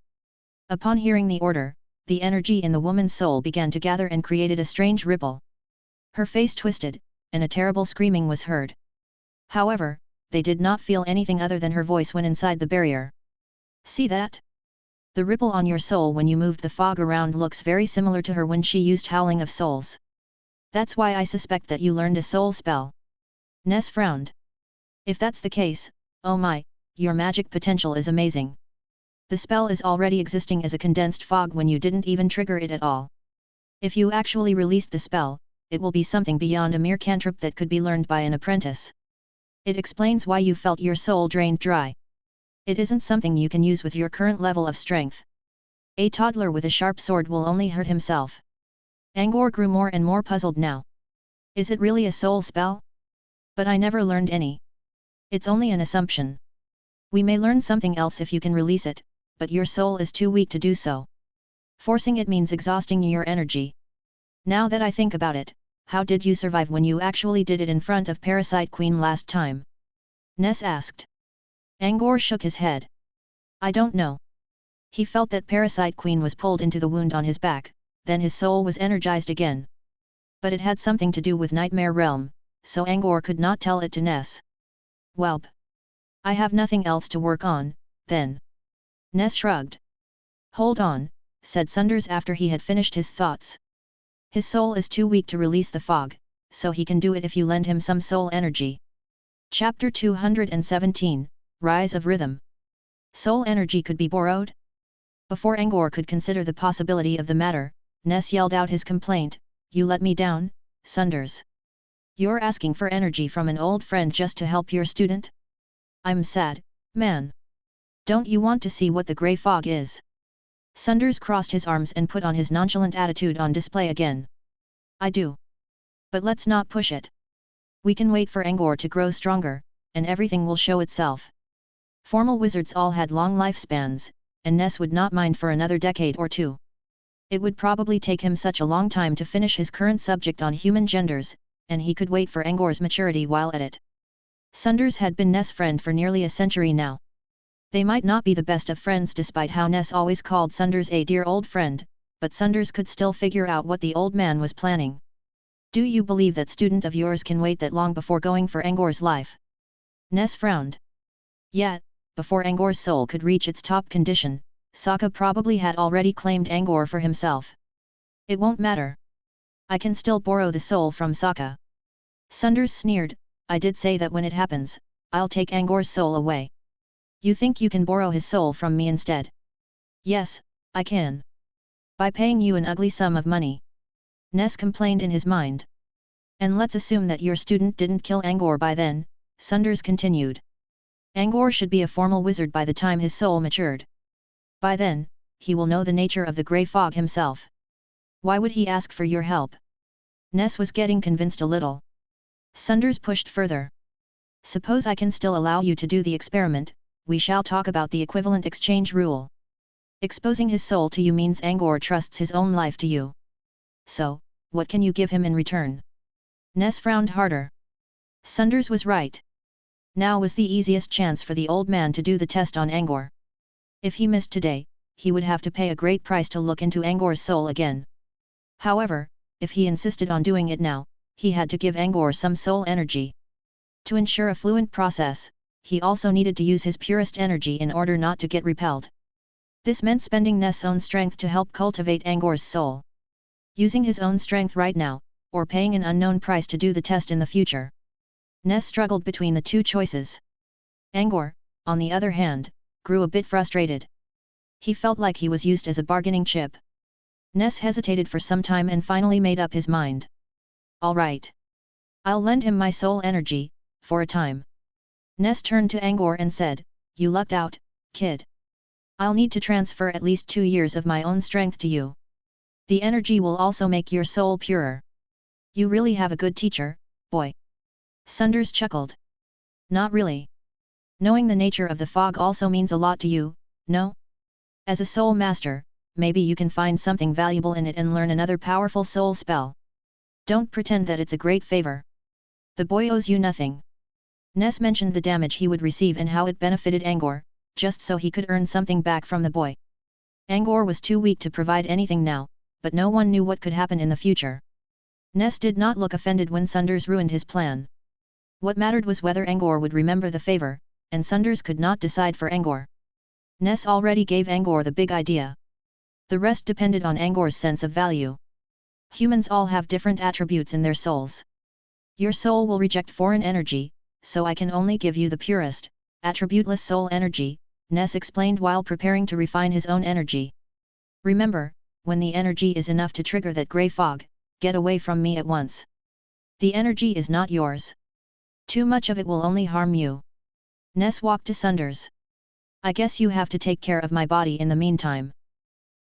Upon hearing the order, the energy in the woman's soul began to gather and created a strange ripple. Her face twisted, and a terrible screaming was heard. However, they did not feel anything other than her voice when inside the barrier. See that? The ripple on your soul when you moved the fog around looks very similar to her when she used Howling of Souls. That's why I suspect that you learned a soul spell. Ness frowned. If that's the case, oh my, your magic potential is amazing. The spell is already existing as a condensed fog when you didn't even trigger it at all. If you actually released the spell, it will be something beyond a mere cantrip that could be learned by an apprentice. It explains why you felt your soul drained dry. It isn't something you can use with your current level of strength. A toddler with a sharp sword will only hurt himself. Angor grew more and more puzzled now. Is it really a soul spell? But I never learned any. It's only an assumption. We may learn something else if you can release it, but your soul is too weak to do so. Forcing it means exhausting your energy. Now that I think about it, how did you survive when you actually did it in front of Parasite Queen last time? Ness asked. Angor shook his head. I don't know. He felt that Parasite Queen was pulled into the wound on his back, then his soul was energized again. But it had something to do with Nightmare Realm, so Angor could not tell it to Ness. Welp. I have nothing else to work on, then. Ness shrugged. Hold on, said Sunders after he had finished his thoughts. His soul is too weak to release the fog, so he can do it if you lend him some soul energy. Chapter 217, Rise of Rhythm. Soul energy could be borrowed? Before Angor could consider the possibility of the matter, Ness yelled out his complaint, You let me down, Sunders. You're asking for energy from an old friend just to help your student? I'm sad, man. Don't you want to see what the grey fog is? Sunders crossed his arms and put on his nonchalant attitude on display again. I do. But let's not push it. We can wait for Angor to grow stronger, and everything will show itself. Formal wizards all had long lifespans, and Ness would not mind for another decade or two. It would probably take him such a long time to finish his current subject on human genders, and he could wait for Angor's maturity while at it. Sunders had been Ness' friend for nearly a century now. They might not be the best of friends despite how Ness always called Sunders a dear old friend, but Sunders could still figure out what the old man was planning. Do you believe that student of yours can wait that long before going for Angor's life? Ness frowned. Yet, before Angor's soul could reach its top condition, Sokka probably had already claimed Angor for himself. It won't matter. I can still borrow the soul from Sokka. Sunders sneered, I did say that when it happens, I'll take Angor's soul away. You think you can borrow his soul from me instead? Yes, I can. By paying you an ugly sum of money. Ness complained in his mind. And let's assume that your student didn't kill Angor by then, Sunders continued. Angor should be a formal wizard by the time his soul matured. By then, he will know the nature of the grey fog himself. Why would he ask for your help? Ness was getting convinced a little. Sunders pushed further. Suppose I can still allow you to do the experiment, we shall talk about the equivalent exchange rule. Exposing his soul to you means Angor trusts his own life to you. So, what can you give him in return? Ness frowned harder. Sunders was right. Now was the easiest chance for the old man to do the test on Angor. If he missed today, he would have to pay a great price to look into Angor's soul again. However, if he insisted on doing it now, he had to give Angor some soul energy. To ensure a fluent process, he also needed to use his purest energy in order not to get repelled. This meant spending Ness' own strength to help cultivate Angor's soul. Using his own strength right now, or paying an unknown price to do the test in the future. Ness struggled between the two choices. Angor, on the other hand, grew a bit frustrated. He felt like he was used as a bargaining chip. Ness hesitated for some time and finally made up his mind. All right. I'll lend him my soul energy, for a time. Ness turned to Angor and said, "You lucked out, kid. I'll need to transfer at least 2 years of my own strength to you. The energy will also make your soul purer. You really have a good teacher, boy." Sunders chuckled. "Not really. Knowing the nature of the fog also means a lot to you, no? As a soul master, maybe you can find something valuable in it and learn another powerful soul spell. Don't pretend that it's a great favor. The boy owes you nothing." Ness mentioned the damage he would receive and how it benefited Angor, just so he could earn something back from the boy. Angor was too weak to provide anything now, but no one knew what could happen in the future. Ness did not look offended when Sunders ruined his plan. What mattered was whether Angor would remember the favor, and Sunders could not decide for Angor. Ness already gave Angor the big idea. The rest depended on Angor's sense of value. Humans all have different attributes in their souls. Your soul will reject foreign energy, so I can only give you the purest, attributeless soul energy, Ness explained while preparing to refine his own energy. Remember, when the energy is enough to trigger that grey fog, get away from me at once. The energy is not yours. Too much of it will only harm you. Ness walked to Sunders. I guess you have to take care of my body in the meantime.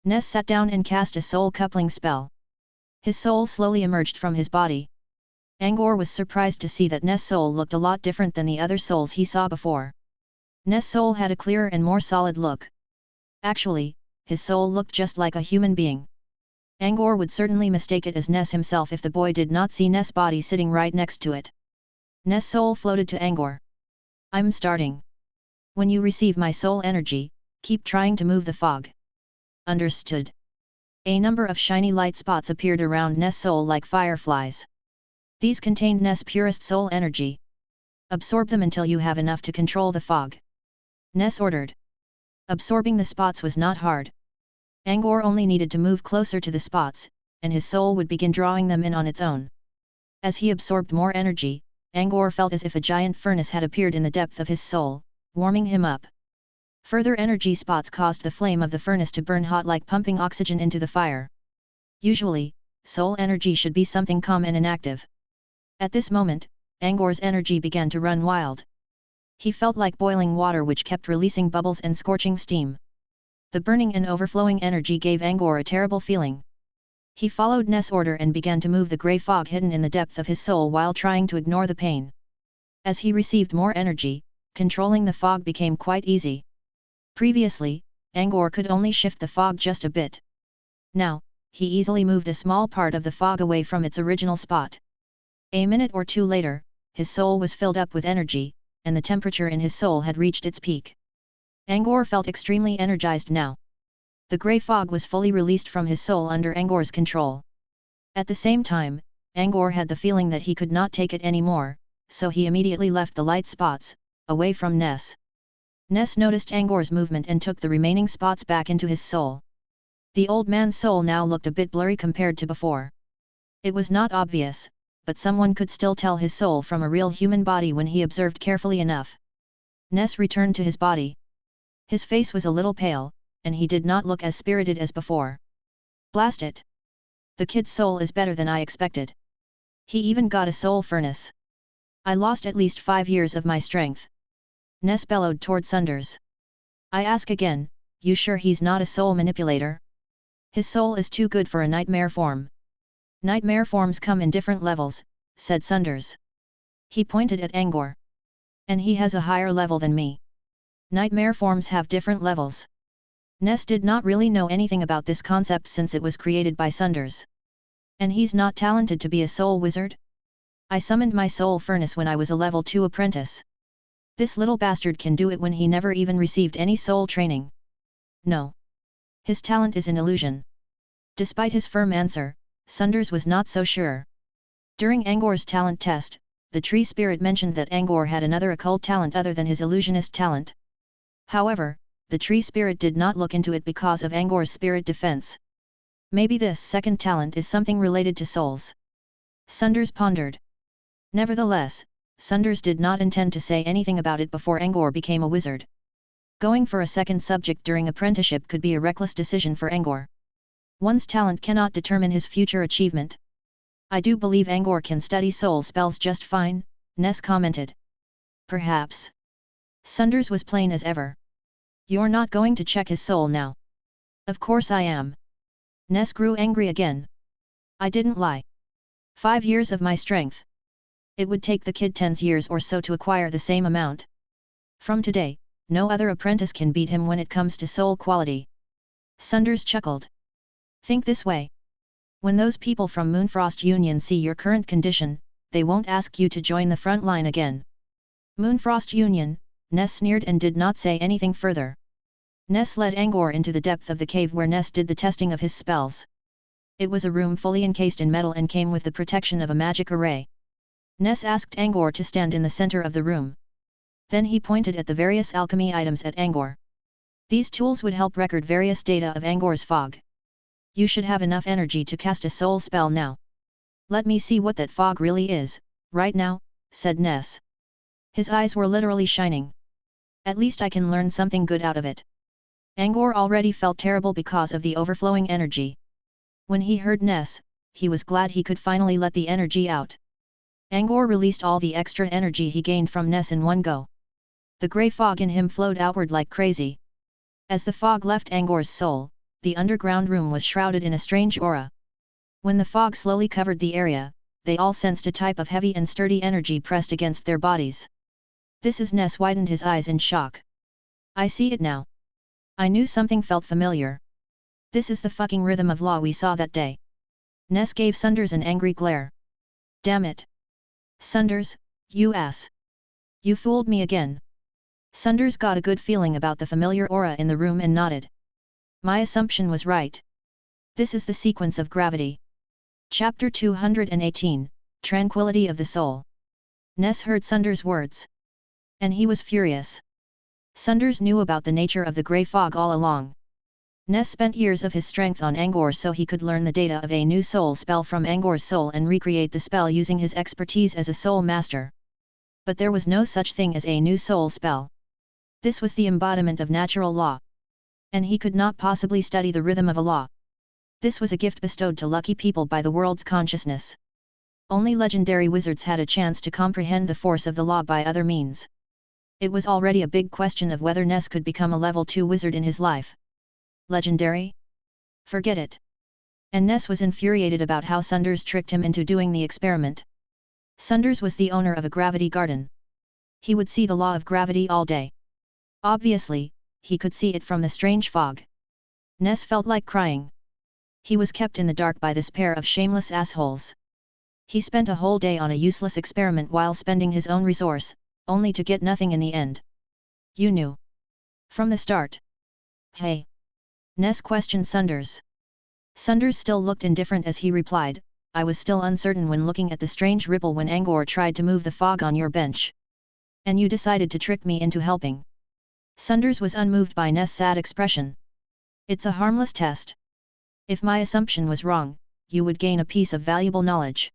Ness sat down and cast a soul coupling spell. His soul slowly emerged from his body. Angor was surprised to see that Ness' soul looked a lot different than the other souls he saw before. Ness' soul had a clearer and more solid look. Actually, his soul looked just like a human being. Angor would certainly mistake it as Ness himself if the boy did not see Ness' body sitting right next to it. Ness' soul floated to Angor. I'm starting. When you receive my soul energy, keep trying to move the fog. Understood. A number of shiny light spots appeared around Ness' soul like fireflies. These contained Ness' purest soul energy. Absorb them until you have enough to control the fog. Ness ordered. Absorbing the spots was not hard. Angor only needed to move closer to the spots, and his soul would begin drawing them in on its own. As he absorbed more energy, Angor felt as if a giant furnace had appeared in the depth of his soul, warming him up. Further energy spots caused the flame of the furnace to burn hot like pumping oxygen into the fire. Usually, soul energy should be something calm and inactive. At this moment, Angor's energy began to run wild. He felt like boiling water which kept releasing bubbles and scorching steam. The burning and overflowing energy gave Angor a terrible feeling. He followed Ness' order and began to move the grey fog hidden in the depth of his soul while trying to ignore the pain. As he received more energy, controlling the fog became quite easy. Previously, Angor could only shift the fog just a bit. Now, he easily moved a small part of the fog away from its original spot. A minute or two later, his soul was filled up with energy, and the temperature in his soul had reached its peak. Angor felt extremely energized now. The grey fog was fully released from his soul under Angor's control. At the same time, Angor had the feeling that he could not take it anymore, so he immediately left the light spots, away from Ness. Ness noticed Angor's movement and took the remaining spots back into his soul. The old man's soul now looked a bit blurry compared to before. It was not obvious, but someone could still tell his soul from a real human body when he observed carefully enough. Ness returned to his body. His face was a little pale, and he did not look as spirited as before. Blast it! The kid's soul is better than I expected. He even got a soul furnace. I lost at least 5 years of my strength. Ness bellowed toward Sunders. I ask again, you sure he's not a soul manipulator? His soul is too good for a nightmare form. Nightmare forms come in different levels, said Sunders. He pointed at Angor. And he has a higher level than me. Nightmare forms have different levels. Ness did not really know anything about this concept since it was created by Sunders. And he's not talented to be a soul wizard? I summoned my soul furnace when I was a level 2 apprentice. This little bastard can do it when he never even received any soul training. No. His talent is an illusion. Despite his firm answer, Sunders was not so sure. During Angor's talent test, the tree spirit mentioned that Angor had another occult talent other than his illusionist talent. However, the tree spirit did not look into it because of Angor's spirit defense. Maybe this second talent is something related to souls. Sunders pondered. Nevertheless, Sunders did not intend to say anything about it before Angor became a wizard. Going for a second subject during apprenticeship could be a reckless decision for Angor. One's talent cannot determine his future achievement. I do believe Angor can study soul spells just fine, Ness commented. Perhaps. Sunders was plain as ever. You're not going to check his soul now. Of course I am. Ness grew angry again. I didn't lie. 5 years of my strength. It would take the kid 10 years or so to acquire the same amount. From today, no other apprentice can beat him when it comes to soul quality. Sunders chuckled. Think this way. When those people from Moonfrost Union see your current condition, they won't ask you to join the front line again. Moonfrost Union, Ness sneered and did not say anything further. Ness led Angor into the depth of the cave where Ness did the testing of his spells. It was a room fully encased in metal and came with the protection of a magic array. Ness asked Angor to stand in the center of the room. Then he pointed at the various alchemy items at Angor. These tools would help record various data of Angor's fog. You should have enough energy to cast a soul spell now. Let me see what that fog really is, right now, said Ness. His eyes were literally shining. At least I can learn something good out of it. Angor already felt terrible because of the overflowing energy. When he heard Ness, he was glad he could finally let the energy out. Angor released all the extra energy he gained from Ness in one go. The grey fog in him flowed outward like crazy. As the fog left Angor's soul, the underground room was shrouded in a strange aura. When the fog slowly covered the area, they all sensed a type of heavy and sturdy energy pressed against their bodies. This is Ness widened his eyes in shock. I see it now. I knew something felt familiar. This is the fucking rhythm of law we saw that day. Ness gave Sunders an angry glare. Damn it. Sunders, you ass. You fooled me again. Sunders got a good feeling about the familiar aura in the room and nodded. My assumption was right. This is the sequence of gravity. Chapter 218, Tranquility of the Soul. Ness heard Sunders' words. And he was furious. Sunders knew about the nature of the grey fog all along. Ness spent years of his strength on Angor so he could learn the data of a new soul spell from Angor's soul and recreate the spell using his expertise as a soul master. But there was no such thing as a new soul spell. This was the embodiment of natural law. And he could not possibly study the rhythm of a law. This was a gift bestowed to lucky people by the world's consciousness. Only legendary wizards had a chance to comprehend the force of the law by other means. It was already a big question of whether Ness could become a level 2 wizard in his life. Legendary? Forget it. And Ness was infuriated about how Sunders tricked him into doing the experiment. Sunders was the owner of a gravity garden. He would see the law of gravity all day. Obviously, he could see it from the strange fog. Ness felt like crying. He was kept in the dark by this pair of shameless assholes. He spent a whole day on a useless experiment while spending his own resource, only to get nothing in the end. You knew. From the start. Hey. Ness questioned Sunders. Sunders still looked indifferent as he replied, I was still uncertain when looking at the strange ripple when Angor tried to move the fog on your bench. And you decided to trick me into helping. Sunders was unmoved by Ness' sad expression. It's a harmless test. If my assumption was wrong, you would gain a piece of valuable knowledge.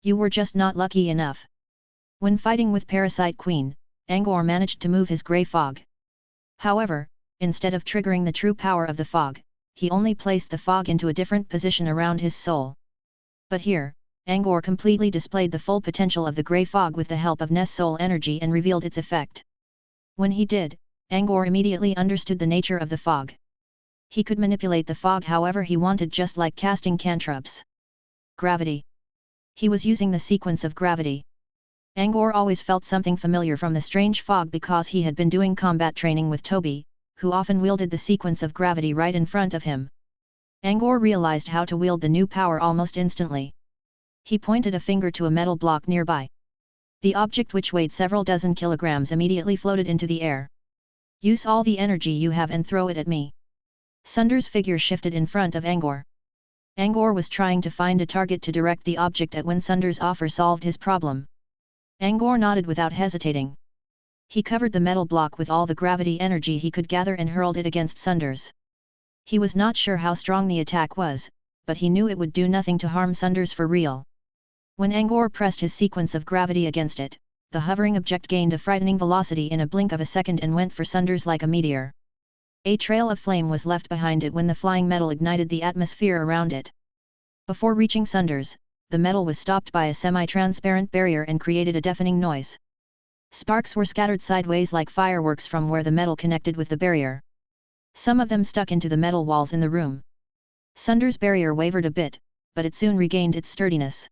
You were just not lucky enough. When fighting with Parasite Queen, Angor managed to move his grey fog. However, instead of triggering the true power of the fog, he only placed the fog into a different position around his soul. But here, Angor completely displayed the full potential of the grey fog with the help of Ness' soul energy and revealed its effect. When he did, Angor immediately understood the nature of the fog. He could manipulate the fog however he wanted, just like casting cantrips. Gravity. He was using the sequence of gravity. Angor always felt something familiar from the strange fog because he had been doing combat training with Toby, who often wielded the sequence of gravity right in front of him. Angor realized how to wield the new power almost instantly. He pointed a finger to a metal block nearby. The object, which weighed several dozen kilograms, immediately floated into the air. Use all the energy you have and throw it at me. Sunders' figure shifted in front of Angor. Angor was trying to find a target to direct the object at when Sunder's offer solved his problem. Angor nodded without hesitating. He covered the metal block with all the gravity energy he could gather and hurled it against Sunders. He was not sure how strong the attack was, but he knew it would do nothing to harm Sunders for real. When Angor pressed his sequence of gravity against it, the hovering object gained a frightening velocity in a blink of a second and went for Sunders like a meteor. A trail of flame was left behind it when the flying metal ignited the atmosphere around it. Before reaching Sunders, the metal was stopped by a semi-transparent barrier and created a deafening noise. Sparks were scattered sideways like fireworks from where the metal connected with the barrier. Some of them stuck into the metal walls in the room. Sunders' barrier wavered a bit, but it soon regained its sturdiness.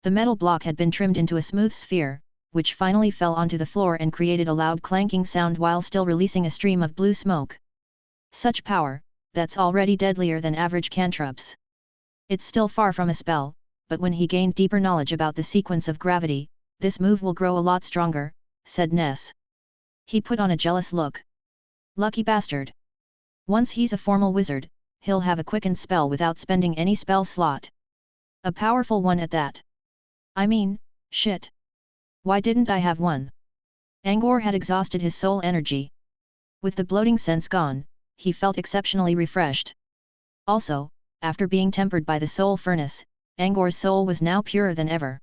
The metal block had been trimmed into a smooth sphere, which finally fell onto the floor and created a loud clanking sound while still releasing a stream of blue smoke. Such power, that's already deadlier than average cantrips. It's still far from a spell, but when he gained deeper knowledge about the sequence of gravity, this move will grow a lot stronger, said Ness. He put on a jealous look. Lucky bastard. Once he's a formal wizard, he'll have a quickened spell without spending any spell slot. A powerful one at that. I mean, shit. Why didn't I have one? Angor had exhausted his soul energy. With the bloating sense gone, he felt exceptionally refreshed. Also, after being tempered by the soul furnace, Angor's soul was now purer than ever.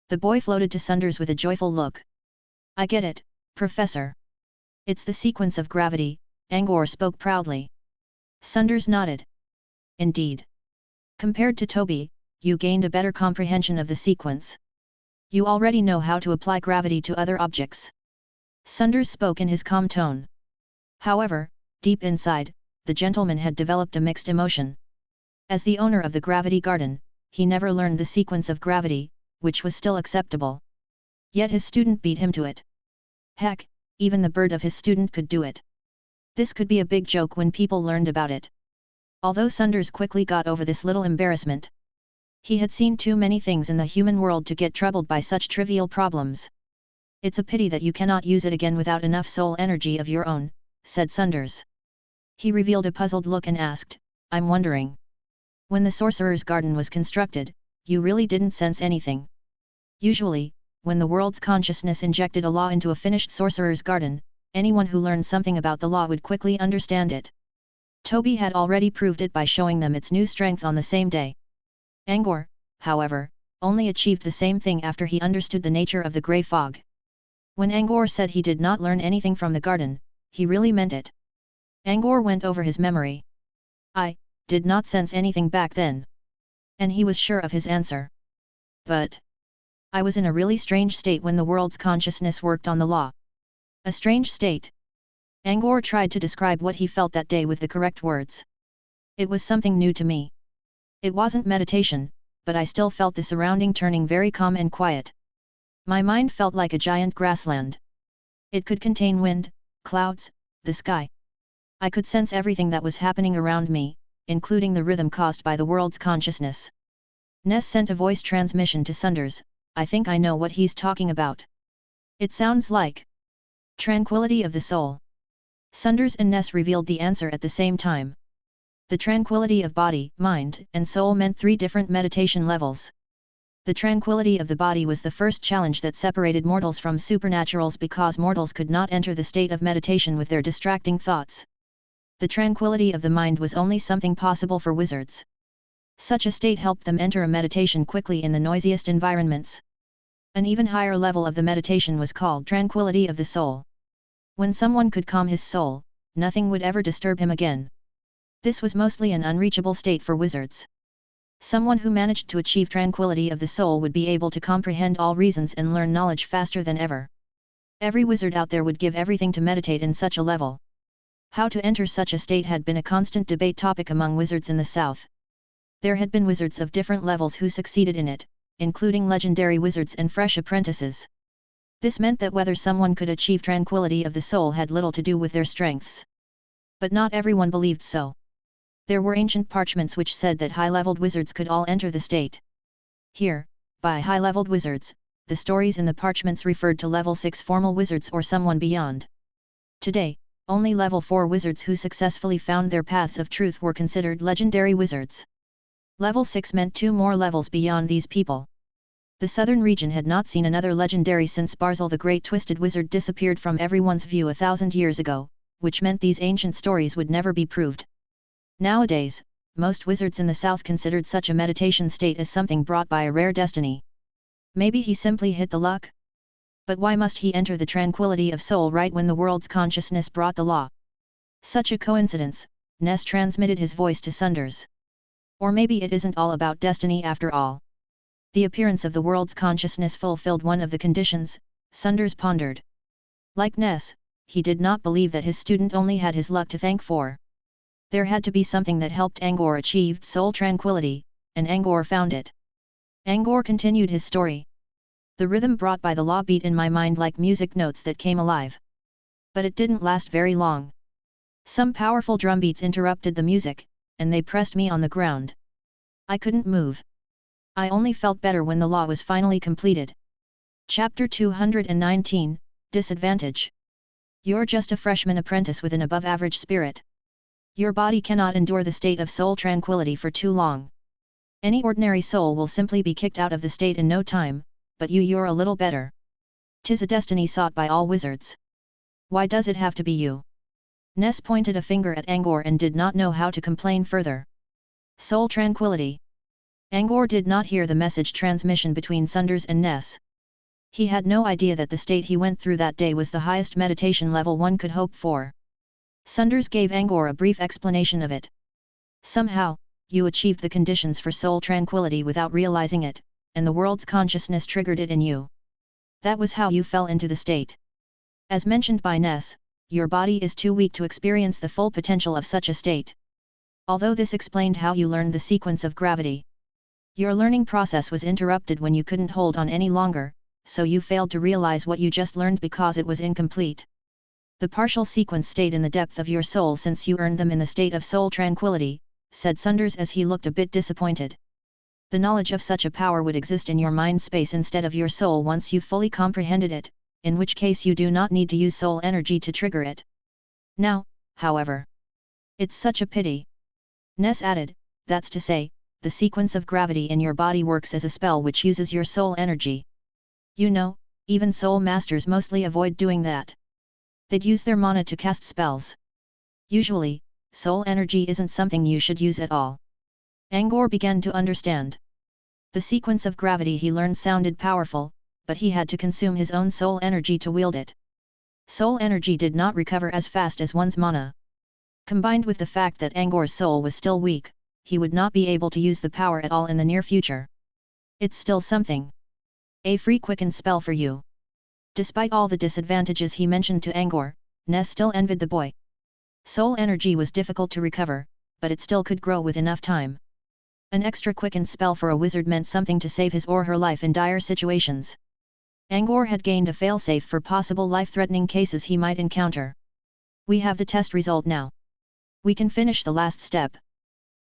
The boy floated to Sunders with a joyful look. I get it, Professor. It's the sequence of gravity, Angor spoke proudly. Sunders nodded. Indeed. Compared to Toby, you gained a better comprehension of the sequence. You already know how to apply gravity to other objects. Sunders spoke in his calm tone. However, deep inside, the gentleman had developed a mixed emotion. As the owner of the gravity garden, he never learned the sequence of gravity, which was still acceptable. Yet his student beat him to it. Heck, even the bird of his student could do it. This could be a big joke when people learned about it. Although Sunders quickly got over this little embarrassment. He had seen too many things in the human world to get troubled by such trivial problems. It's a pity that you cannot use it again without enough soul energy of your own, said Sunders. He revealed a puzzled look and asked, I'm wondering. When the Sorcerer's Garden was constructed, you really didn't sense anything. Usually, when the world's consciousness injected a law into a finished Sorcerer's Garden, anyone who learned something about the law would quickly understand it. Toby had already proved it by showing them its new strength on the same day. Angor, however, only achieved the same thing after he understood the nature of the grey fog. When Angor said he did not learn anything from the garden, he really meant it. Angor went over his memory. I did not sense anything back then. And he was sure of his answer. But I was in a really strange state when the world's consciousness worked on the law. A strange state. Angor tried to describe what he felt that day with the correct words. It was something new to me. It wasn't meditation, but I still felt the surrounding turning very calm and quiet. My mind felt like a giant grassland. It could contain wind, clouds, the sky. I could sense everything that was happening around me, including the rhythm caused by the world's consciousness. Ness sent a voice transmission to Sunders. I think I know what he's talking about. It sounds like tranquility of the soul. Sunders and Ness revealed the answer at the same time. The tranquility of body, mind, and soul meant 3 different meditation levels. The tranquility of the body was the first challenge that separated mortals from supernaturals because mortals could not enter the state of meditation with their distracting thoughts. The tranquility of the mind was only something possible for wizards. Such a state helped them enter a meditation quickly in the noisiest environments. An even higher level of the meditation was called tranquility of the soul. When someone could calm his soul, nothing would ever disturb him again. This was mostly an unreachable state for wizards. Someone who managed to achieve tranquility of the soul would be able to comprehend all reasons and learn knowledge faster than ever. Every wizard out there would give everything to meditate in such a level. How to enter such a state had been a constant debate topic among wizards in the South. There had been wizards of different levels who succeeded in it, including legendary wizards and fresh apprentices. This meant that whether someone could achieve tranquility of the soul had little to do with their strengths. But not everyone believed so. There were ancient parchments which said that high-leveled wizards could all enter the state. Here, by high-leveled wizards, the stories in the parchments referred to level 6 formal wizards or someone beyond. Today, only level 4 wizards who successfully found their paths of truth were considered legendary wizards. Level 6 meant 2 more levels beyond these people. The southern region had not seen another legendary since Barzil the Great Twisted Wizard disappeared from everyone's view 1,000 years ago, which meant these ancient stories would never be proved. Nowadays, most wizards in the south considered such a meditation state as something brought by a rare destiny. Maybe he simply hit the luck? But why must he enter the tranquility of soul right when the world's consciousness brought the law? Such a coincidence, Ness transmitted his voice to Sunders. Or maybe it isn't all about destiny after all. The appearance of the world's consciousness fulfilled one of the conditions, Sunders pondered. Like Ness, he did not believe that his student only had his luck to thank for. There had to be something that helped Angor achieve soul tranquility, and Angor found it. Angor continued his story. The rhythm brought by the law beat in my mind like music notes that came alive. But it didn't last very long. Some powerful drum beats interrupted the music, and they pressed me on the ground. I couldn't move. I only felt better when the law was finally completed. Chapter 219, Disadvantage. You're just a freshman apprentice with an above-average spirit. Your body cannot endure the state of soul tranquility for too long. Any ordinary soul will simply be kicked out of the state in no time, but you're a little better. 'Tis a destiny sought by all wizards. Why does it have to be you? Ness pointed a finger at Angor and did not know how to complain further. Soul tranquility. Angor did not hear the message transmission between Sunders and Ness. He had no idea that the state he went through that day was the highest meditation level one could hope for. Sunders gave Angor a brief explanation of it. Somehow, you achieved the conditions for soul tranquility without realizing it, and the world's consciousness triggered it in you. That was how you fell into the state. As mentioned by Ness, your body is too weak to experience the full potential of such a state. Although this explained how you learned the sequence of gravity. Your learning process was interrupted when you couldn't hold on any longer, so you failed to realize what you just learned because it was incomplete. The partial sequence stayed in the depth of your soul since you earned them in the state of soul tranquility, said Sunders as he looked a bit disappointed. The knowledge of such a power would exist in your mind space instead of your soul once you fully comprehended it, in which case you do not need to use soul energy to trigger it. Now, however, it's such a pity. Ness added, that's to say, the sequence of gravity in your body works as a spell which uses your soul energy. You know, even soul masters mostly avoid doing that. They'd use their mana to cast spells. Usually, soul energy isn't something you should use at all. Angor began to understand. The sequence of gravity he learned sounded powerful, but he had to consume his own soul energy to wield it. Soul energy did not recover as fast as one's mana. Combined with the fact that Angor's soul was still weak, he would not be able to use the power at all in the near future. It's still something. A free quicken spell for you. Despite all the disadvantages he mentioned to Angor, Ness still envied the boy. Soul energy was difficult to recover, but it still could grow with enough time. An extra quicken spell for a wizard meant something to save his or her life in dire situations. Angor had gained a failsafe for possible life-threatening cases he might encounter. We have the test result now. We can finish the last step.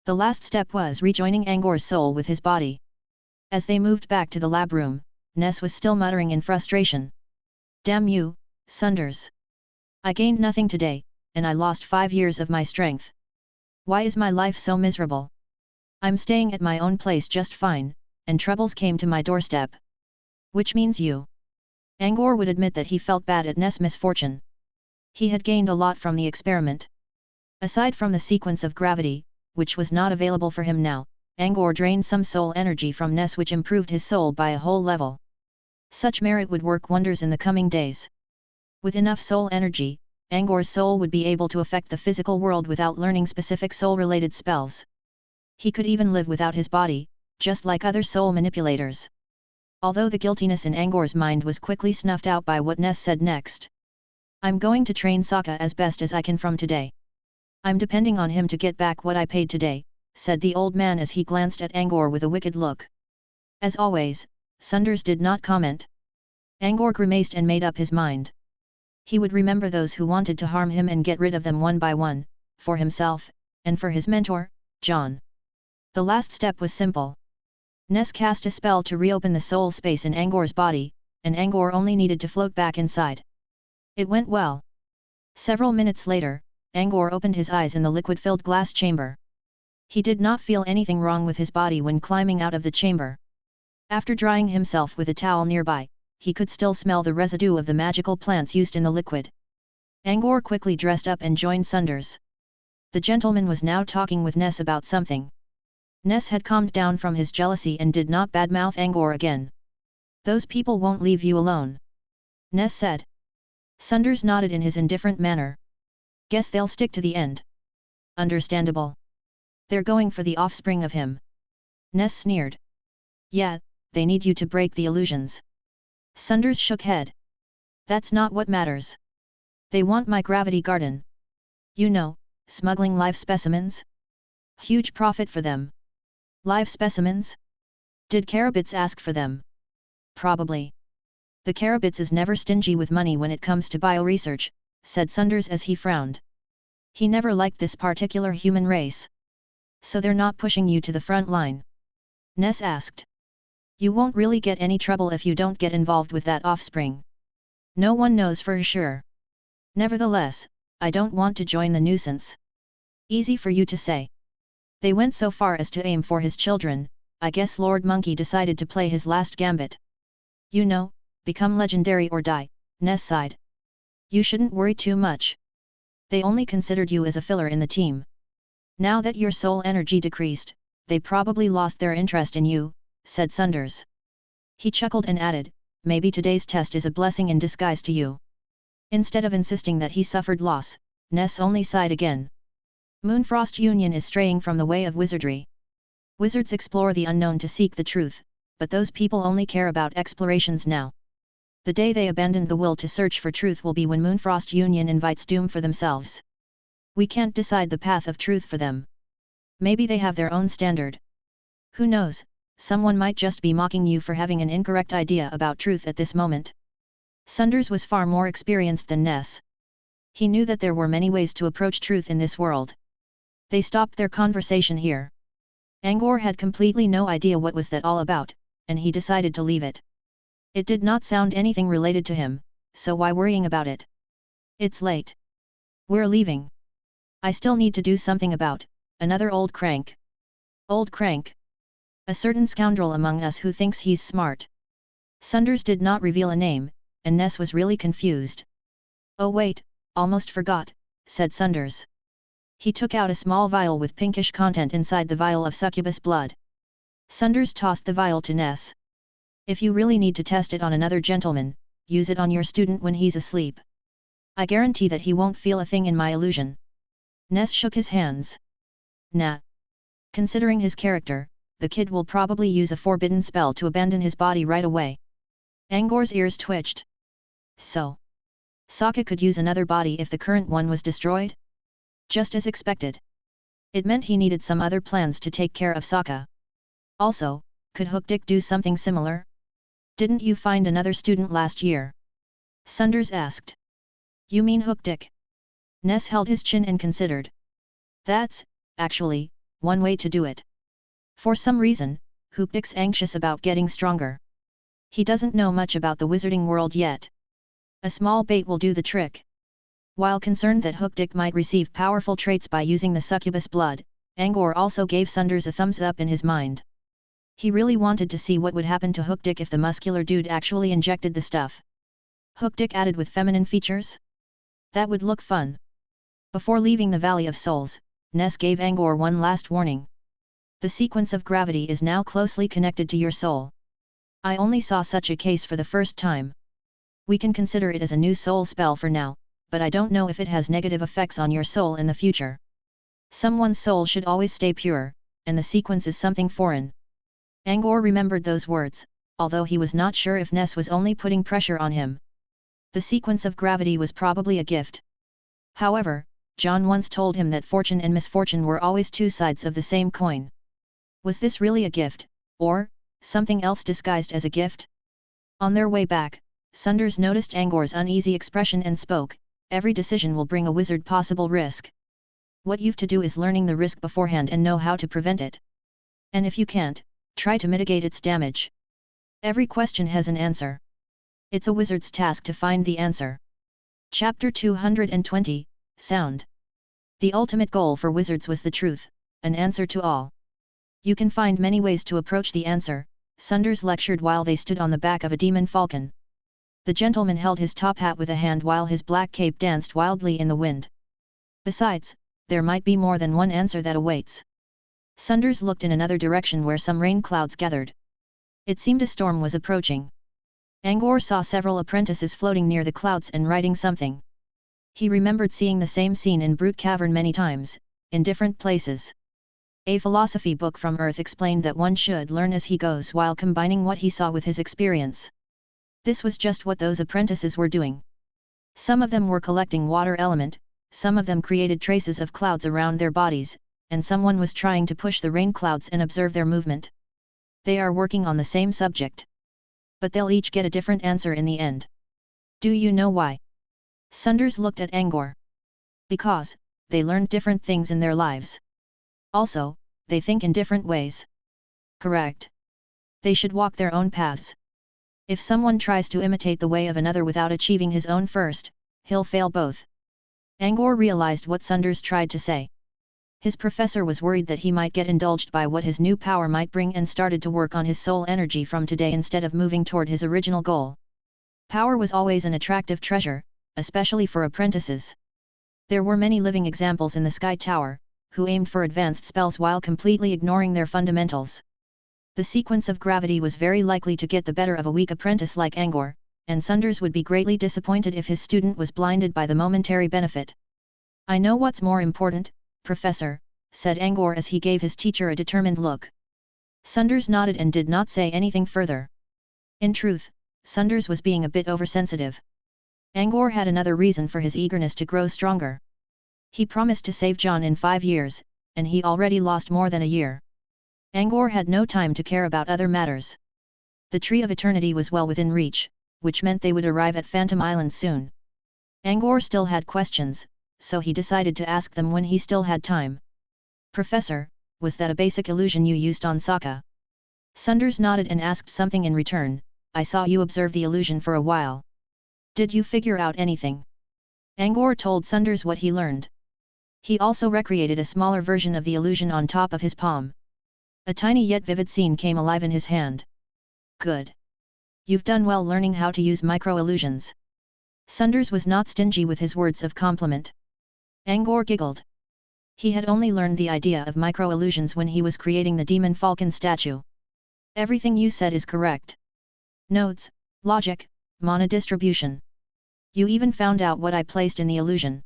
The last step was rejoining Angor's soul with his body. As they moved back to the lab room, Ness was still muttering in frustration. Damn you, Sunders. I gained nothing today, and I lost 5 years of my strength. Why is my life so miserable? I'm staying at my own place just fine, and troubles came to my doorstep. Which means you. Angor would admit that he felt bad at Ness' misfortune. He had gained a lot from the experiment. Aside from the sequence of gravity, which was not available for him now, Angor drained some soul energy from Ness which improved his soul by a whole level. Such merit would work wonders in the coming days. With enough soul energy, Angor's soul would be able to affect the physical world without learning specific soul-related spells. He could even live without his body, just like other soul manipulators. Although the guiltiness in Angor's mind was quickly snuffed out by what Ness said next. I'm going to train Sokka as best as I can from today. I'm depending on him to get back what I paid today, said the old man as he glanced at Angor with a wicked look. As always, Sunders did not comment. Angor grimaced and made up his mind. He would remember those who wanted to harm him and get rid of them one by one, for himself, and for his mentor, John. The last step was simple. Ness cast a spell to reopen the soul space in Angor's body, and Angor only needed to float back inside. It went well. Several minutes later, Angor opened his eyes in the liquid-filled glass chamber. He did not feel anything wrong with his body when climbing out of the chamber. After drying himself with a towel nearby, he could still smell the residue of the magical plants used in the liquid. Angor quickly dressed up and joined Sunders. The gentleman was now talking with Ness about something. Ness had calmed down from his jealousy and did not badmouth Angor again. "Those people won't leave you alone," Ness said. Sunders nodded in his indifferent manner. "Guess they'll stick to the end." "Understandable. They're going for the offspring of him." Ness sneered. "Yeah, they need you to break the illusions." Sunders shook head. "That's not what matters. They want my gravity garden. You know, smuggling live specimens? Huge profit for them." "Live specimens? Did Karabits ask for them?" "Probably. The Karabits is never stingy with money when it comes to bioresearch," said Sunders as he frowned. He never liked this particular human race. "So they're not pushing you to the front line?" Ness asked. "You won't really get any trouble if you don't get involved with that offspring. No one knows for sure. Nevertheless, I don't want to join the nuisance." "Easy for you to say. They went so far as to aim for his children. I guess Lord Monkey decided to play his last gambit. You know, become legendary or die," Ness sighed. "You shouldn't worry too much. They only considered you as a filler in the team. Now that your soul energy decreased, they probably lost their interest in you," said Sunders. He chuckled and added, "Maybe today's test is a blessing in disguise to you." Instead of insisting that he suffered loss, Ness only sighed again. Moonfrost Union is straying from the way of wizardry. Wizards explore the unknown to seek the truth, but those people only care about explorations now. The day they abandon the will to search for truth will be when Moonfrost Union invites doom for themselves. We can't decide the path of truth for them. Maybe they have their own standard. Who knows, someone might just be mocking you for having an incorrect idea about truth at this moment. Sunders was far more experienced than Ness. He knew that there were many ways to approach truth in this world. They stopped their conversation here. Angor had completely no idea what was that all about, and he decided to leave it. It did not sound anything related to him, so why worrying about it? "It's late. We're leaving. I still need to do something about another old crank." "Old crank?" "A certain scoundrel among us who thinks he's smart." Sunders did not reveal a name, and Ness was really confused. "Oh wait, almost forgot," said Sunders. He took out a small vial with pinkish content inside the vial of succubus blood. Sunders tossed the vial to Ness. "If you really need to test it on another gentleman, use it on your student when he's asleep. I guarantee that he won't feel a thing in my illusion." Ness shook his hands. "Nah. Considering his character, the kid will probably use a forbidden spell to abandon his body right away." Angor's ears twitched. So, Sokka could use another body if the current one was destroyed? Just as expected. It meant he needed some other plans to take care of Sokka. Also, could Hookdick do something similar? "Didn't you find another student last year?" Sunders asked. "You mean Hookdick?" Ness held his chin and considered. "That's, actually, one way to do it. For some reason, Hookdick's anxious about getting stronger. He doesn't know much about the wizarding world yet. A small bait will do the trick." While concerned that Hookdick might receive powerful traits by using the succubus blood, Angor also gave Sunders a thumbs up in his mind. He really wanted to see what would happen to Hookdick if the muscular dude actually injected the stuff. Hookdick added with feminine features? That would look fun. Before leaving the Valley of Souls, Ness gave Angor one last warning. "The sequence of gravity is now closely connected to your soul. I only saw such a case for the first time. We can consider it as a new soul spell for now, but I don't know if it has negative effects on your soul in the future. Someone's soul should always stay pure, and the sequence is something foreign." Angor remembered those words, although he was not sure if Ness was only putting pressure on him. The sequence of gravity was probably a gift. However, John once told him that fortune and misfortune were always two sides of the same coin. Was this really a gift, or something else disguised as a gift? On their way back, Sunders noticed Angor's uneasy expression and spoke, "Every decision will bring a wizard possible risk. What you've to do is learning the risk beforehand and know how to prevent it. And if you can't, try to mitigate its damage. Every question has an answer. It's a wizard's task to find the answer." Chapter 220, Sound. The ultimate goal for wizards was the truth. an answer to all. You can find many ways to approach the answer, Sunders lectured while they stood on the back of a demon falcon. The gentleman held his top hat with a hand while his black cape danced wildly in the wind. Besides, there might be more than one answer that awaits. Sunders looked in another direction where some rain clouds gathered. It seemed a storm was approaching. Angor saw several apprentices floating near the clouds and writing something. He remembered seeing the same scene in Brute Cavern many times, in different places. A philosophy book from Earth explained that one should learn as he goes while combining what he saw with his experience. This was just what those apprentices were doing. Some of them were collecting water element, some of them created traces of clouds around their bodies, and someone was trying to push the rain clouds and observe their movement. They are working on the same subject. But they'll each get a different answer in the end. Do you know why? Sunders looked at Angor. Because, they learned different things in their lives. Also, they think in different ways. Correct. They should walk their own paths. If someone tries to imitate the way of another without achieving his own first, he'll fail both. Angor realized what Sunders tried to say. His professor was worried that he might get indulged by what his new power might bring and started to work on his soul energy from today instead of moving toward his original goal. Power was always an attractive treasure, especially for apprentices. There were many living examples in the Sky Tower, who aimed for advanced spells while completely ignoring their fundamentals. The sequence of gravity was very likely to get the better of a weak apprentice like Angor, and Sunders would be greatly disappointed if his student was blinded by the momentary benefit. I know what's more important, Professor, said Angor as he gave his teacher a determined look. Sunders nodded and did not say anything further. In truth, Sunders was being a bit oversensitive. Angor had another reason for his eagerness to grow stronger. He promised to save John in 5 years, and he already lost more than a year. Angor had no time to care about other matters. The Tree of Eternity was well within reach, which meant they would arrive at Phantom Island soon. Angor still had questions, so he decided to ask them when he still had time. Professor, was that a basic illusion you used on Sokka? Sunders nodded and asked something in return. I saw you observe the illusion for a while. Did you figure out anything? Angor told Sunders what he learned. He also recreated a smaller version of the illusion on top of his palm. A tiny yet vivid scene came alive in his hand. Good. You've done well learning how to use micro-illusions. Sunders was not stingy with his words of compliment. Angor giggled. He had only learned the idea of micro-illusions when he was creating the demon falcon statue. Everything you said is correct. Nodes, logic, mana distribution. You even found out what I placed in the illusion.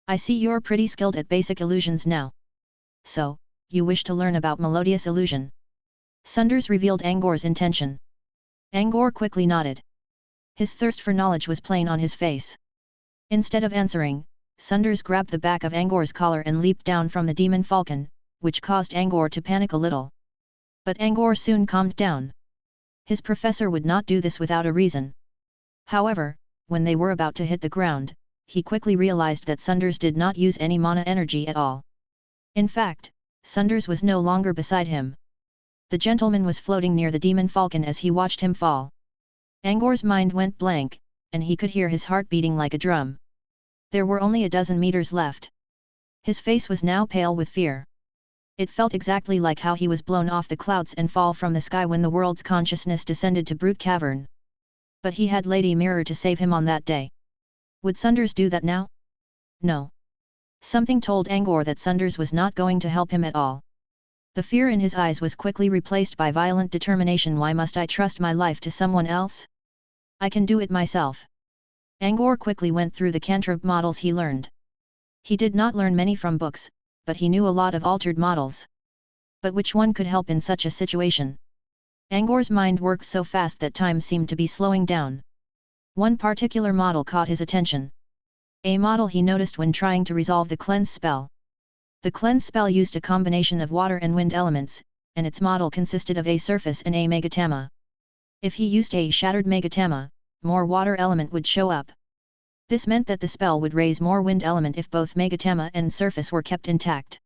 I see you're pretty skilled at basic illusions now. So, you wish to learn about melodious illusion? Sunders revealed Angor's intention. Angor quickly nodded. His thirst for knowledge was plain on his face. Instead of answering, Sunders grabbed the back of Angor's collar and leaped down from the demon falcon, which caused Angor to panic a little. But Angor soon calmed down. His professor would not do this without a reason. However, when they were about to hit the ground, he quickly realized that Sunders did not use any mana energy at all. In fact, Sunders was no longer beside him. The gentleman was floating near the demon falcon as he watched him fall. Angor's mind went blank, and he could hear his heart beating like a drum. There were only a dozen meters left. His face was now pale with fear. It felt exactly like how he was blown off the clouds and fall from the sky when the world's consciousness descended to Brute Cavern. But he had Lady Mirror to save him on that day. Would Sunders do that now? No. Something told Angor that Sunders was not going to help him at all. The fear in his eyes was quickly replaced by violent determination. Why must I trust my life to someone else? I can do it myself. Angor quickly went through the cantrip models he learned. He did not learn many from books, but he knew a lot of altered models. But which one could help in such a situation? Angor's mind worked so fast that time seemed to be slowing down. One particular model caught his attention. A model he noticed when trying to resolve the cleanse spell. The cleanse spell used a combination of water and wind elements, and its model consisted of a surface and a megatama. If he used a shattered megatama, more water element would show up. This meant that the spell would raise more wind element if both megatama and surface were kept intact.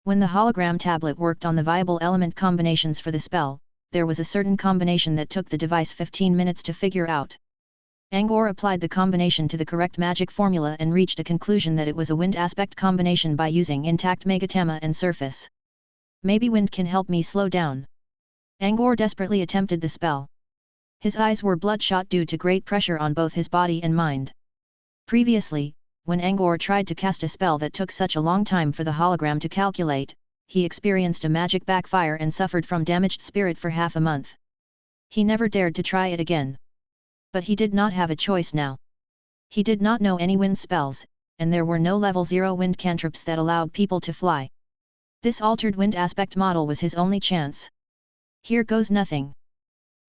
When the hologram tablet worked on the viable element combinations for the spell, there was a certain combination that took the device 15 minutes to figure out. Angor applied the combination to the correct magic formula and reached a conclusion that it was a wind aspect combination by using intact megatama and surface. Maybe wind can help me slow down. Angor desperately attempted the spell. His eyes were bloodshot due to great pressure on both his body and mind. Previously, when Angor tried to cast a spell that took such a long time for the hologram to calculate, he experienced a magic backfire and suffered from damaged spirit for half a month. He never dared to try it again. But he did not have a choice now. He did not know any wind spells, and there were no level 0 wind cantrips that allowed people to fly. This altered wind aspect model was his only chance. Here goes nothing.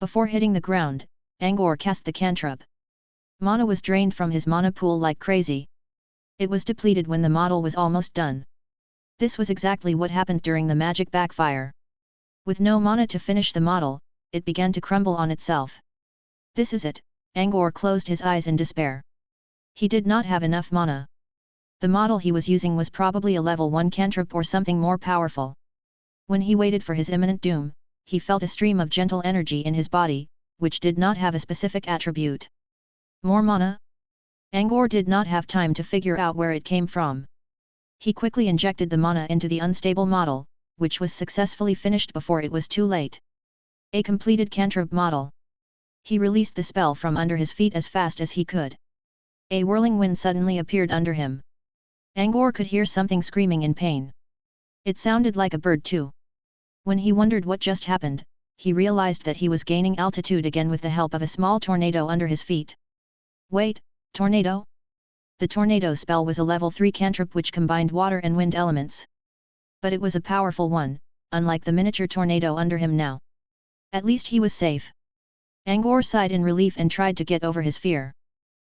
Before hitting the ground, Angor cast the cantrip. Mana was drained from his mana pool like crazy. It was depleted when the model was almost done. This was exactly what happened during the magic backfire. With no mana to finish the model, it began to crumble on itself. This is it, Angor closed his eyes in despair. He did not have enough mana. The model he was using was probably a level 1 cantrip or something more powerful. When he waited for his imminent doom, he felt a stream of gentle energy in his body, which did not have a specific attribute. More mana? Angor did not have time to figure out where it came from. He quickly injected the mana into the unstable model, which was successfully finished before it was too late. A completed cantrip model. He released the spell from under his feet as fast as he could. A whirling wind suddenly appeared under him. Angor could hear something screaming in pain. It sounded like a bird too. When he wondered what just happened, he realized that he was gaining altitude again with the help of a small tornado under his feet. Wait, tornado? The tornado spell was a level 3 cantrip which combined water and wind elements. But it was a powerful one, unlike the miniature tornado under him now. At least he was safe. Angor sighed in relief and tried to get over his fear.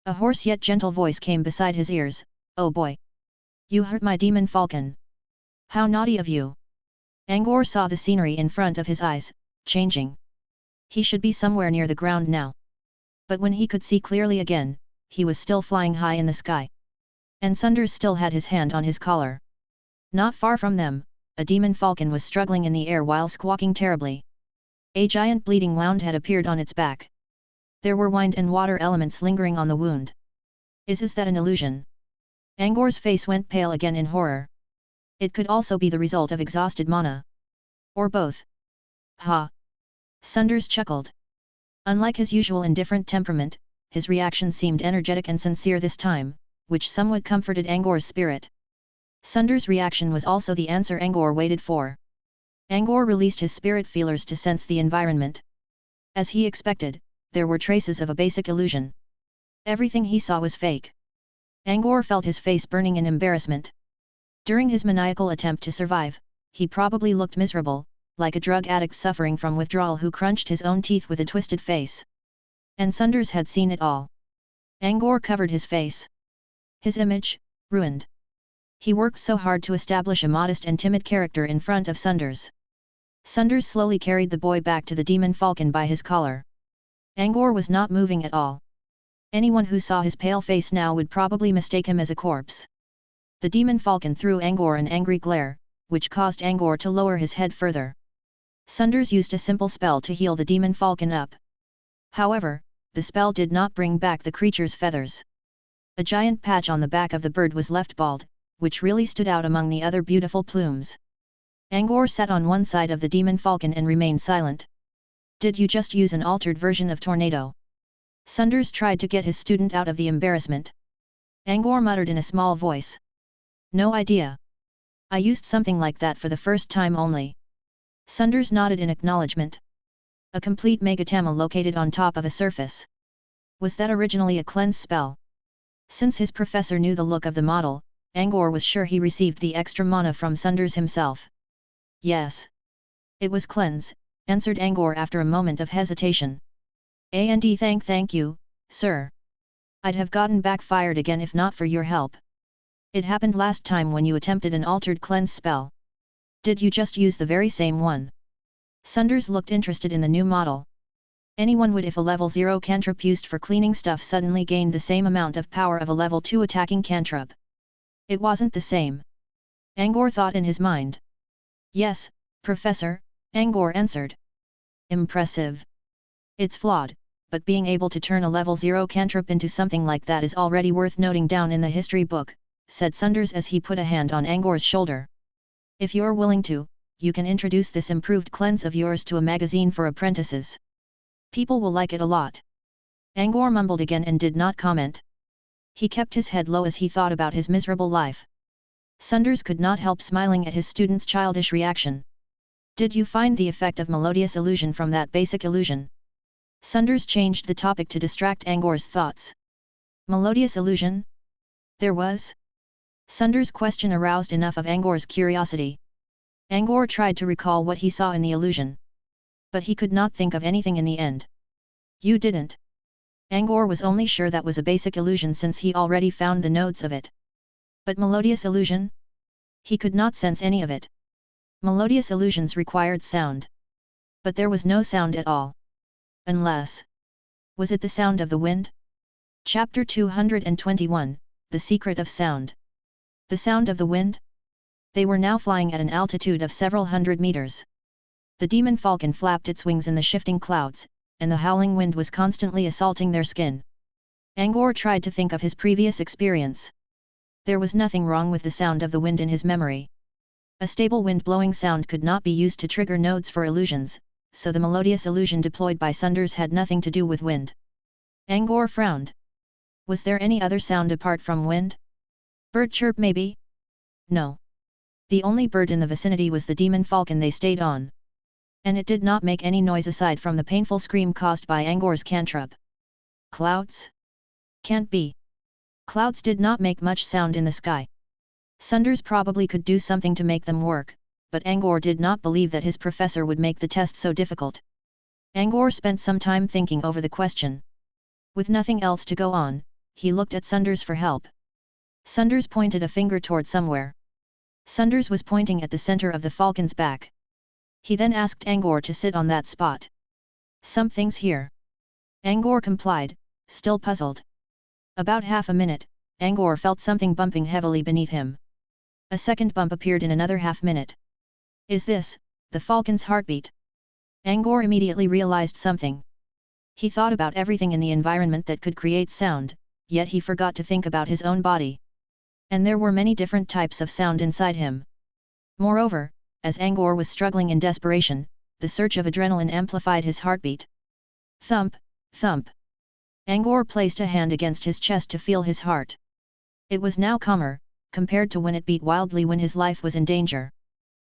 A hoarse yet gentle voice came beside his ears, "Oh boy! You hurt my demon falcon. How naughty of you!" Angor saw the scenery in front of his eyes, changing. He should be somewhere near the ground now. But when he could see clearly again, he was still flying high in the sky. And Sunders still had his hand on his collar. Not far from them, a demon falcon was struggling in the air while squawking terribly. A giant bleeding wound had appeared on its back. There were wind and water elements lingering on the wound. Is that an illusion? Angor's face went pale again in horror. It could also be the result of exhausted mana. Or both. Ha! Sunders chuckled. Unlike his usual indifferent temperament, his reaction seemed energetic and sincere this time, which somewhat comforted Angor's spirit. Sunders' reaction was also the answer Angor waited for. Angor released his spirit feelers to sense the environment. As he expected, there were traces of a basic illusion. Everything he saw was fake. Angor felt his face burning in embarrassment. During his maniacal attempt to survive, he probably looked miserable, like a drug addict suffering from withdrawal who crunched his own teeth with a twisted face. And Sunders had seen it all. Angor covered his face. His image, ruined. He worked so hard to establish a modest and timid character in front of Sunders. Sunders slowly carried the boy back to the demon falcon by his collar. Angor was not moving at all. Anyone who saw his pale face now would probably mistake him as a corpse. The demon falcon threw Angor an angry glare, which caused Angor to lower his head further. Sunders used a simple spell to heal the demon falcon up. However, the spell did not bring back the creature's feathers. A giant patch on the back of the bird was left bald, which really stood out among the other beautiful plumes. Angor sat on one side of the demon falcon and remained silent. "Did you just use an altered version of tornado?" Sunders tried to get his student out of the embarrassment. Angor muttered in a small voice. "No idea. I used something like that for the first time only." Sunders nodded in acknowledgement. A complete megatama located on top of a surface. Was that originally a cleanse spell? Since his professor knew the look of the model, Angor was sure he received the extra mana from Sunders himself. "Yes. It was cleanse," answered Angor after a moment of hesitation. "And thank you, sir. I'd have gotten backfired again if not for your help. It happened last time when you attempted an altered cleanse spell. Did you just use the very same one?" Sunders looked interested in the new model. Anyone would if a level 0 cantrip used for cleaning stuff suddenly gained the same amount of power of a level 2 attacking cantrip. It wasn't the same. Angor thought in his mind. "Yes, Professor," Angor answered. "Impressive. It's flawed, but being able to turn a level 0 cantrip into something like that is already worth noting down in the history book," said Sunders as he put a hand on Angor's shoulder. "If you're willing to, you can introduce this improved cleanse of yours to a magazine for apprentices. People will like it a lot. Angor mumbled again and did not comment. He kept his head low as he thought about his miserable life. Sunders could not help smiling at his student's childish reaction. Did you find the effect of melodious illusion from that basic illusion? Sunders changed the topic to distract Angor's thoughts. Melodious illusion? There was? Sunders' question aroused enough of Angor's curiosity. Angor tried to recall what he saw in the illusion. But he could not think of anything in the end. You didn't. Angor was only sure that was a basic illusion since he already found the nodes of it. But melodious illusion? He could not sense any of it. Melodious illusions required sound. But there was no sound at all. Unless... was it the sound of the wind? Chapter 221, The Secret of Sound. The sound of the wind? They were now flying at an altitude of several hundred meters. The demon falcon flapped its wings in the shifting clouds, and the howling wind was constantly assaulting their skin. Angor tried to think of his previous experience. There was nothing wrong with the sound of the wind in his memory. A stable wind-blowing sound could not be used to trigger nodes for illusions, so the melodious illusion deployed by Sunders had nothing to do with wind. Angor frowned. Was there any other sound apart from wind? Bird chirp maybe? No. The only bird in the vicinity was the demon falcon they stayed on. And it did not make any noise aside from the painful scream caused by Angor's cantrip. Clouds? Can't be. Clouds did not make much sound in the sky. Sunders probably could do something to make them work, but Angor did not believe that his professor would make the test so difficult. Angor spent some time thinking over the question. With nothing else to go on, he looked at Sunders for help. Sunders pointed a finger toward somewhere. Sunders was pointing at the center of the falcon's back. He then asked Angor to sit on that spot. Something's here. Angor complied, still puzzled. About half a minute, Angor felt something bumping heavily beneath him. A second bump appeared in another half-minute. Is this the falcon's heartbeat? Angor immediately realized something. He thought about everything in the environment that could create sound, yet he forgot to think about his own body. And there were many different types of sound inside him. Moreover, as Angor was struggling in desperation, the surge of adrenaline amplified his heartbeat. Thump, thump. Angor placed a hand against his chest to feel his heart. It was now calmer, compared to when it beat wildly when his life was in danger.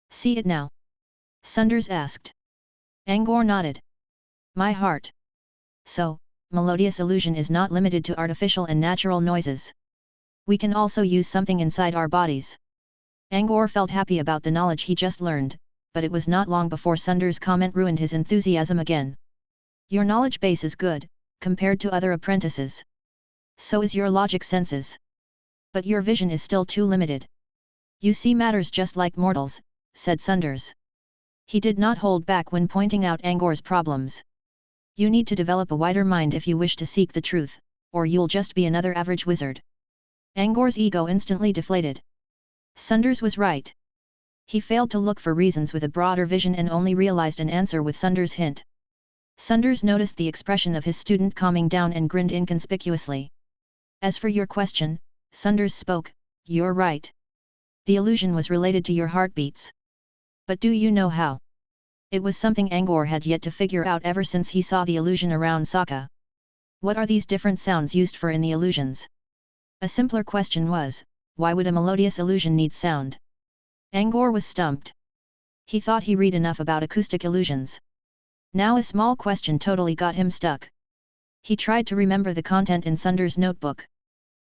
See it now? Sunders asked. Angor nodded. My heart. So, melodious illusion is not limited to artificial and natural noises. We can also use something inside our bodies. Angor felt happy about the knowledge he just learned, but it was not long before Sunders' comment ruined his enthusiasm again. Your knowledge base is good, compared to other apprentices. So is your logic senses. But your vision is still too limited. You see matters just like mortals, said Sunders. He did not hold back when pointing out Angor's problems. You need to develop a wider mind if you wish to seek the truth, or you'll just be another average wizard. Angor's ego instantly deflated. Sunders was right. He failed to look for reasons with a broader vision and only realized an answer with Sunders' hint. Sunders noticed the expression of his student calming down and grinned inconspicuously. As for your question, Sunders spoke, you're right. The illusion was related to your heartbeats. But do you know how? It was something Angor had yet to figure out ever since he saw the illusion around Sokka. What are these different sounds used for in the illusions? A simpler question was, why would a melodious illusion need sound? Angor was stumped. He thought he read enough about acoustic illusions. Now a small question totally got him stuck. He tried to remember the content in Sunders' notebook.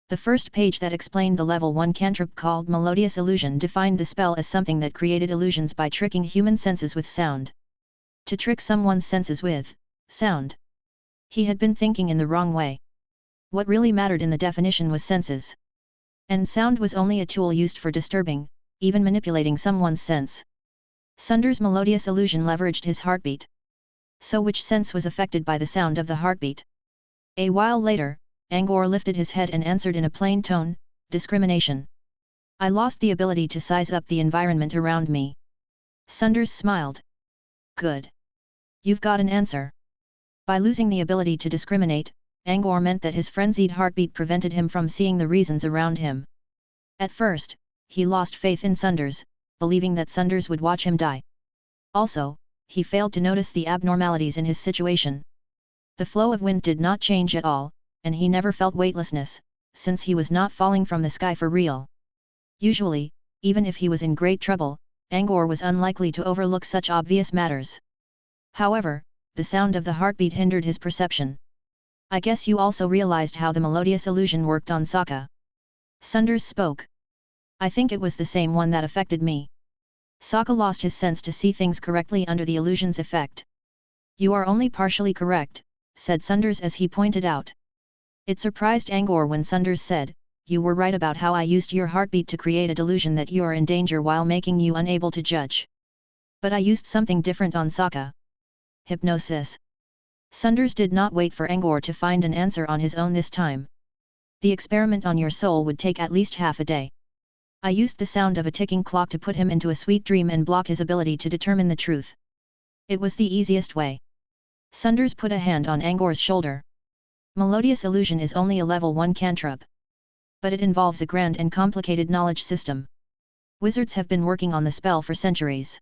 The first page that explained the level 1 cantrip called melodious illusion defined the spell as something that created illusions by tricking human senses with sound. To trick someone's senses with sound. He had been thinking in the wrong way. What really mattered in the definition was senses. And sound was only a tool used for disturbing, even manipulating someone's sense. Sunders' melodious illusion leveraged his heartbeat. So which sense was affected by the sound of the heartbeat? A while later, Angor lifted his head and answered in a plain tone, discrimination. I lost the ability to size up the environment around me. Sunders smiled. Good. You've got an answer. By losing the ability to discriminate, Angor meant that his frenzied heartbeat prevented him from seeing the reasons around him. At first, he lost faith in Sunders, believing that Sunders would watch him die. Also, he failed to notice the abnormalities in his situation. The flow of wind did not change at all, and he never felt weightlessness, since he was not falling from the sky for real. Usually, even if he was in great trouble, Angor was unlikely to overlook such obvious matters. However, the sound of the heartbeat hindered his perception. "I guess you also realized how the melodious illusion worked on Sokka." Sunders spoke. "I think it was the same one that affected me." Sokka lost his sense to see things correctly under the illusion's effect. "You are only partially correct," said Sunders as he pointed out. It surprised Angor when Sunders said, "You were right about how I used your heartbeat to create a delusion that you are in danger while making you unable to judge. But I used something different on Sokka." Hypnosis. Sunders did not wait for Angor to find an answer on his own this time. "The experiment on your soul would take at least half a day. I used the sound of a ticking clock to put him into a sweet dream and block his ability to determine the truth. It was the easiest way." Sunders put a hand on Angor's shoulder. "Melodious illusion is only a level 1 cantrip. But it involves a grand and complicated knowledge system. Wizards have been working on the spell for centuries.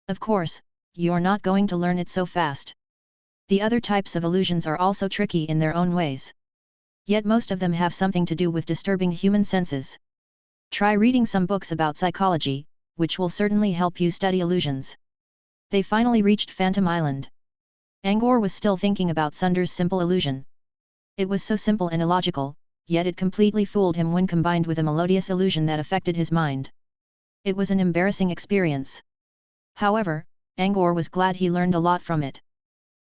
Of course, you're not going to learn it so fast. The other types of illusions are also tricky in their own ways. Yet most of them have something to do with disturbing human senses. Try reading some books about psychology, which will certainly help you study illusions." They finally reached Phantom Island. Angor was still thinking about Sunders' simple illusion. It was so simple and illogical, yet it completely fooled him when combined with a melodious illusion that affected his mind. It was an embarrassing experience. However, Angor was glad he learned a lot from it.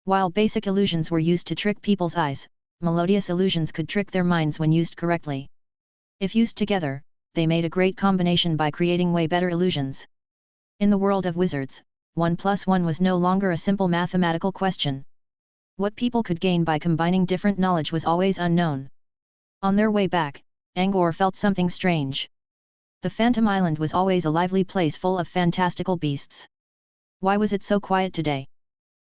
While basic illusions were used to trick people's eyes, melodious illusions could trick their minds when used correctly. If used together, they made a great combination by creating way better illusions. In the world of wizards, 1 plus 1 was no longer a simple mathematical question. What people could gain by combining different knowledge was always unknown. On their way back, Angor felt something strange. The Phantom Island was always a lively place full of fantastical beasts. Why was it so quiet today?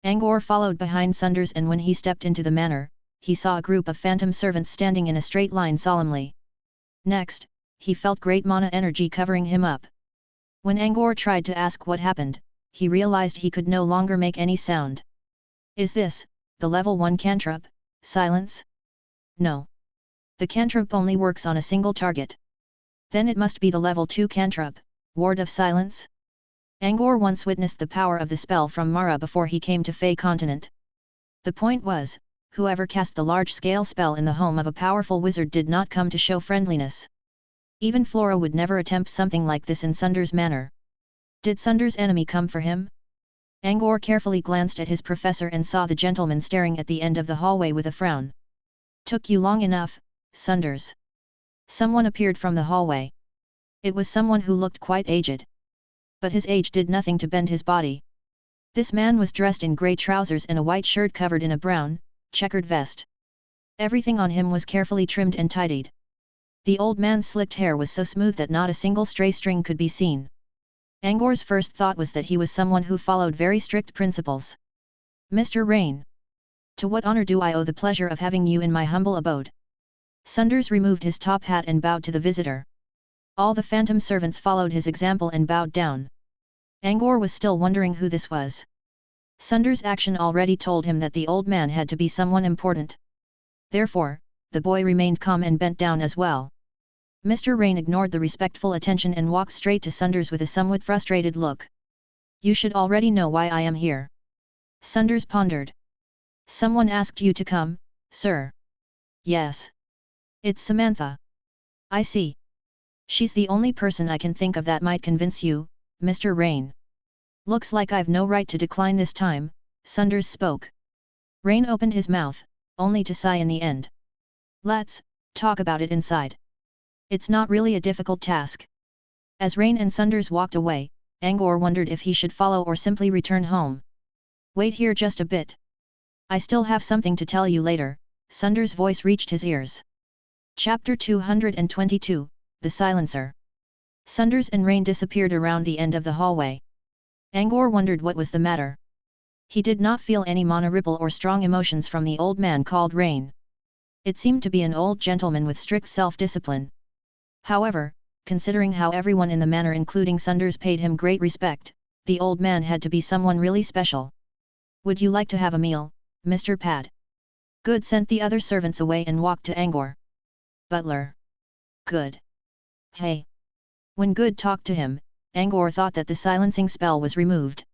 Angor followed behind Sunders, and when he stepped into the manor, he saw a group of phantom servants standing in a straight line solemnly. Next, he felt great mana energy covering him up. When Angor tried to ask what happened, he realized he could no longer make any sound. "Is this the level 1 cantrip, silence?" "No. The cantrip only works on a single target." "Then it must be the level 2 cantrip, ward of silence?" Angor once witnessed the power of the spell from Mara before he came to Fey Continent. The point was, whoever cast the large-scale spell in the home of a powerful wizard did not come to show friendliness. Even Flora would never attempt something like this in Sunders' manner. Did Sunders' enemy come for him? Angor carefully glanced at his professor and saw the gentleman staring at the end of the hallway with a frown. "Took you long enough, Sunders." Someone appeared from the hallway. It was someone who looked quite aged. But his age did nothing to bend his body. This man was dressed in grey trousers and a white shirt covered in a brown, checkered vest. Everything on him was carefully trimmed and tidied. The old man's slicked hair was so smooth that not a single stray string could be seen. Angor's first thought was that he was someone who followed very strict principles. "Mr. Rain. To what honor do I owe the pleasure of having you in my humble abode?" Sunders removed his top hat and bowed to the visitor. All the phantom servants followed his example and bowed down. Angor was still wondering who this was. Sunders' action already told him that the old man had to be someone important. Therefore, the boy remained calm and bent down as well. Mr. Rain ignored the respectful attention and walked straight to Sunders with a somewhat frustrated look. "You should already know why I am here." Sunders pondered. "Someone asked you to come, sir?" "Yes. It's Samantha." "I see. She's the only person I can think of that might convince you, Mr. Rain." "Looks like I've no right to decline this time," Sunders spoke. Rain opened his mouth, only to sigh in the end. "Let's talk about it inside. It's not really a difficult task." As Rain and Sunders walked away, Angor wondered if he should follow or simply return home. "Wait here just a bit. I still have something to tell you later." Sunders' voice reached his ears. Chapter 222, The Silencer. Sunders and Rain disappeared around the end of the hallway. Angor wondered what was the matter. He did not feel any mana ripple or strong emotions from the old man called Rain. It seemed to be an old gentleman with strict self-discipline. However, considering how everyone in the manor including Sunders paid him great respect, the old man had to be someone really special. "Would you like to have a meal, Mr. Pad?" Good sent the other servants away and walked to Angor. "Butler." "Good." "Hey." When Good talked to him, Angor thought that the silencing spell was removed.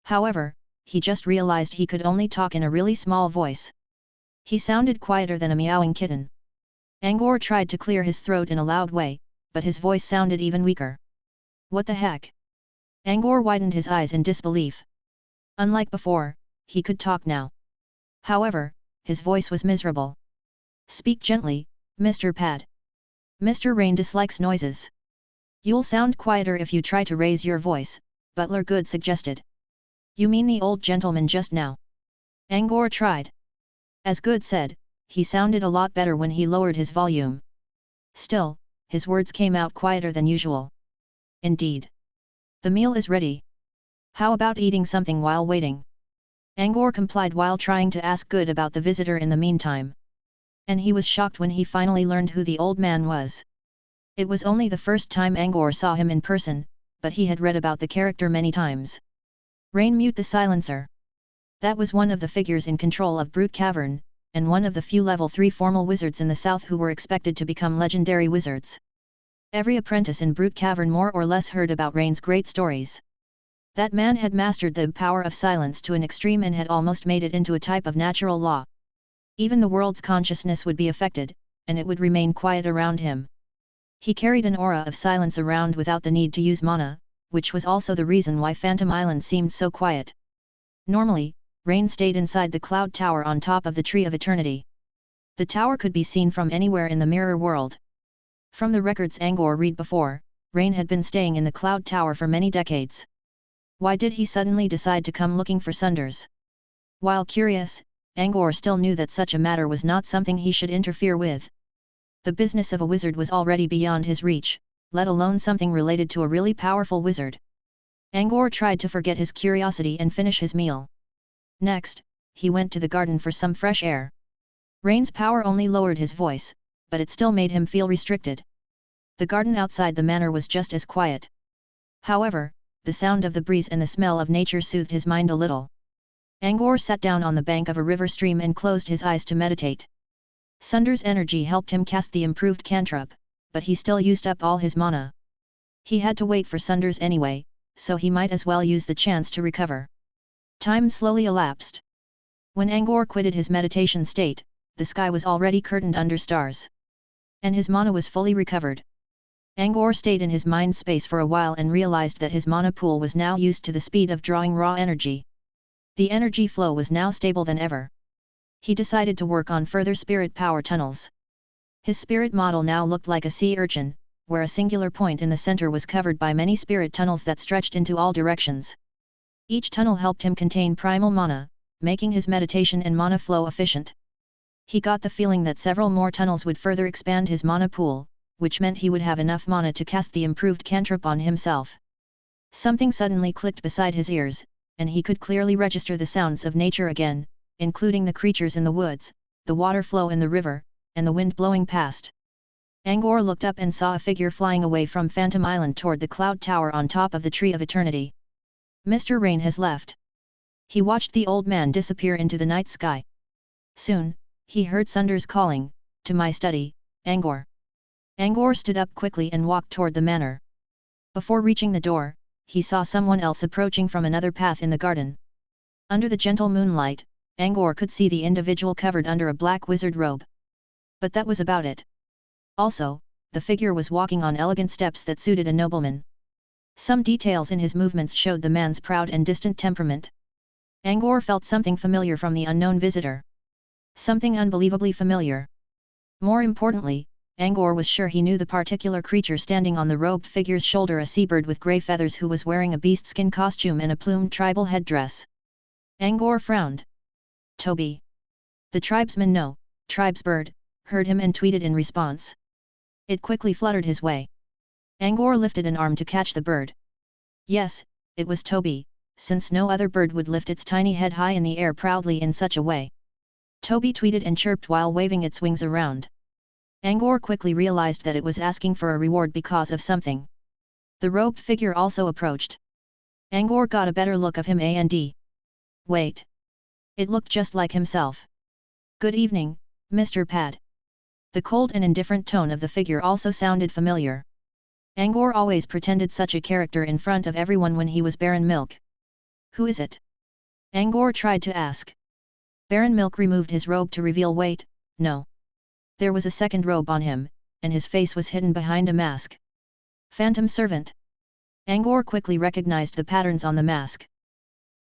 However, he just realized he could only talk in a really small voice. He sounded quieter than a meowing kitten. Angor tried to clear his throat in a loud way, but his voice sounded even weaker. "What the heck?" Angor widened his eyes in disbelief. Unlike before, he could talk now. However, his voice was miserable. "Speak gently, Mr. Pad. Mr. Rain dislikes noises." "You'll sound quieter if you try to raise your voice," Butler Good suggested. "You mean the old gentleman just now?" Angor tried. As Good said, he sounded a lot better when he lowered his volume. Still, his words came out quieter than usual. "Indeed. The meal is ready. How about eating something while waiting?" Angor complied while trying to ask Good about the visitor in the meantime. And he was shocked when he finally learned who the old man was. It was only the first time Angor saw him in person, but he had read about the character many times. Rain Mute the Silencer. That was one of the figures in control of Brute Cavern, and one of the few level 3 formal wizards in the south who were expected to become legendary wizards. Every apprentice in Brute Cavern more or less heard about Rain's great stories. That man had mastered the power of silence to an extreme and had almost made it into a type of natural law. Even the world's consciousness would be affected, and it would remain quiet around him. He carried an aura of silence around without the need to use mana, which was also the reason why Phantom Island seemed so quiet. Normally, Rain stayed inside the cloud tower on top of the Tree of Eternity. The tower could be seen from anywhere in the mirror world. From the records Angor read before, Rain had been staying in the cloud tower for many decades. Why did he suddenly decide to come looking for Sunders? While curious, Angor still knew that such a matter was not something he should interfere with. The business of a wizard was already beyond his reach, let alone something related to a really powerful wizard. Angor tried to forget his curiosity and finish his meal. Next, he went to the garden for some fresh air. Rain's power only lowered his voice, but it still made him feel restricted. The garden outside the manor was just as quiet. However, the sound of the breeze and the smell of nature soothed his mind a little. Angor sat down on the bank of a river stream and closed his eyes to meditate. Sunders' energy helped him cast the improved cantrip, but he still used up all his mana. He had to wait for Sunders anyway, so he might as well use the chance to recover. Time slowly elapsed. When Angor quitted his meditation state, the sky was already curtained under stars. And his mana was fully recovered. Angor stayed in his mind space for a while and realized that his mana pool was now used to the speed of drawing raw energy. The energy flow was now stable than ever. He decided to work on further spirit power tunnels. His spirit model now looked like a sea urchin, where a singular point in the center was covered by many spirit tunnels that stretched into all directions. Each tunnel helped him contain primal mana, making his meditation and mana flow efficient. He got the feeling that several more tunnels would further expand his mana pool, which meant he would have enough mana to cast the improved cantrip on himself. Something suddenly clicked beside his ears, and he could clearly register the sounds of nature again, including the creatures in the woods, the water flow in the river, and the wind blowing past. Angor looked up and saw a figure flying away from Phantom Island toward the cloud tower on top of the Tree of Eternity. Mr. Rain has left. He watched the old man disappear into the night sky. Soon, he heard Sunders calling, "To my study, Angor." Angor stood up quickly and walked toward the manor. Before reaching the door, he saw someone else approaching from another path in the garden. Under the gentle moonlight, Angor could see the individual covered under a black wizard robe. But that was about it. Also, the figure was walking on elegant steps that suited a nobleman. Some details in his movements showed the man's proud and distant temperament. Angor felt something familiar from the unknown visitor. Something unbelievably familiar. More importantly, Angor was sure he knew the particular creature standing on the robed figure's shoulder, a seabird with grey feathers who was wearing a beast-skin costume and a plumed tribal headdress. Angor frowned. "Toby." The tribesman No, tribesbird, heard him and tweeted in response. It quickly fluttered his way. Angor lifted an arm to catch the bird. Yes, it was Toby, since no other bird would lift its tiny head high in the air proudly in such a way. Toby tweeted and chirped while waving its wings around. Angor quickly realized that it was asking for a reward because of something. The robed figure also approached. Angor got a better look of him and wait. It looked just like himself. Good evening, Mr. Pad. The cold and indifferent tone of the figure also sounded familiar. Angor always pretended such a character in front of everyone when he was Baron Milk. Who is it? Angor tried to ask. Baron Milk removed his robe to reveal wait, no. There was a second robe on him, and his face was hidden behind a mask. Phantom servant. Angor quickly recognized the patterns on the mask.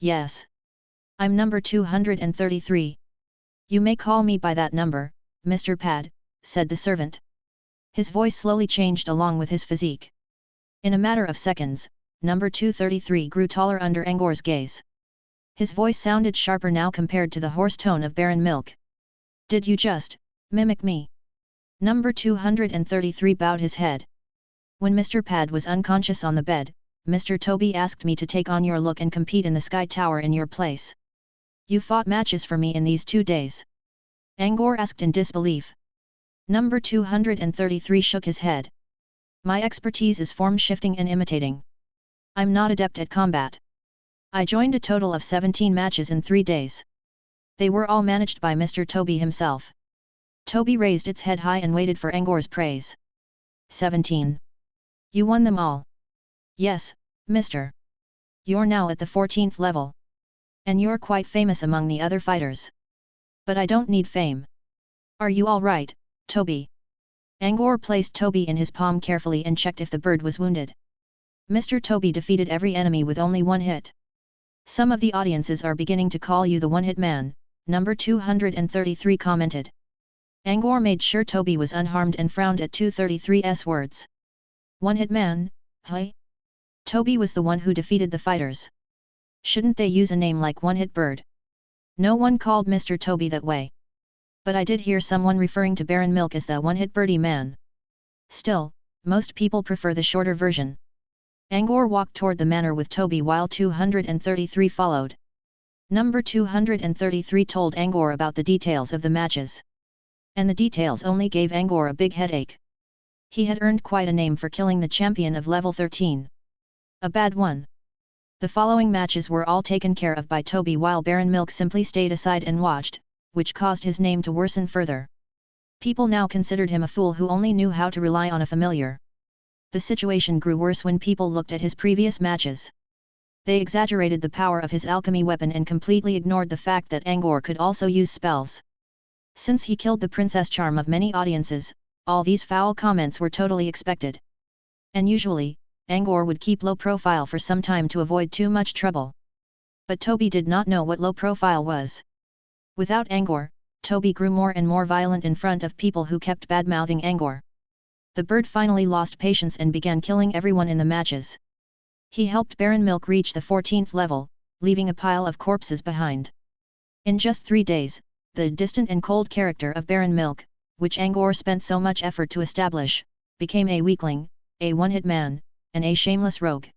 Yes. I'm number 233. You may call me by that number, Mr. Pad, said the servant. His voice slowly changed along with his physique. In a matter of seconds, number 233 grew taller under Angor's gaze. His voice sounded sharper now compared to the hoarse tone of Baron Milk. Did you just mimic me? Number 233 bowed his head. When Mr. Pad was unconscious on the bed, Mr. Toby asked me to take on your look and compete in the Sky Tower in your place. You fought matches for me in these 2 days? Angor asked in disbelief. Number 233 shook his head. My expertise is form shifting and imitating. I'm not adept at combat. I joined a total of 17 matches in 3 days. They were all managed by Mr. Toby himself. Toby raised its head high and waited for Angor's praise. 17. You won them all. Yes, Mr. You're now at the 14th level. And you're quite famous among the other fighters. But I don't need fame. Are you all right, Toby? Angor placed Toby in his palm carefully and checked if the bird was wounded. Mr. Toby defeated every enemy with only 1 hit. Some of the audiences are beginning to call you the one-hit man, number 233 commented. Angor made sure Toby was unharmed and frowned at 233's words. One-hit man, huh? Toby was the one who defeated the fighters. Shouldn't they use a name like One-Hit Bird? No one called Mr. Toby that way. But I did hear someone referring to Baron Milk as the One-Hit Birdie Man. Still, most people prefer the shorter version. Angor walked toward the manor with Toby while 233 followed. Number 233 told Angor about the details of the matches. And the details only gave Angor a big headache. He had earned quite a name for killing the champion of level 13. A bad one. The following matches were all taken care of by Toby while Baron Milk simply stayed aside and watched, which caused his name to worsen further. People now considered him a fool who only knew how to rely on a familiar. The situation grew worse when people looked at his previous matches. They exaggerated the power of his alchemy weapon and completely ignored the fact that Angor could also use spells. Since he killed the princess charm of many audiences, all these foul comments were totally expected. And usually, Angor would keep low profile for some time to avoid too much trouble. But Toby did not know what low profile was. Without Angor, Toby grew more and more violent in front of people who kept bad-mouthing Angor. The bird finally lost patience and began killing everyone in the matches. He helped Baron Milk reach the 14th level, leaving a pile of corpses behind. In just 3 days, the distant and cold character of Baron Milk, which Angor spent so much effort to establish, became a weakling, a one-hit man, and a shameless rogue.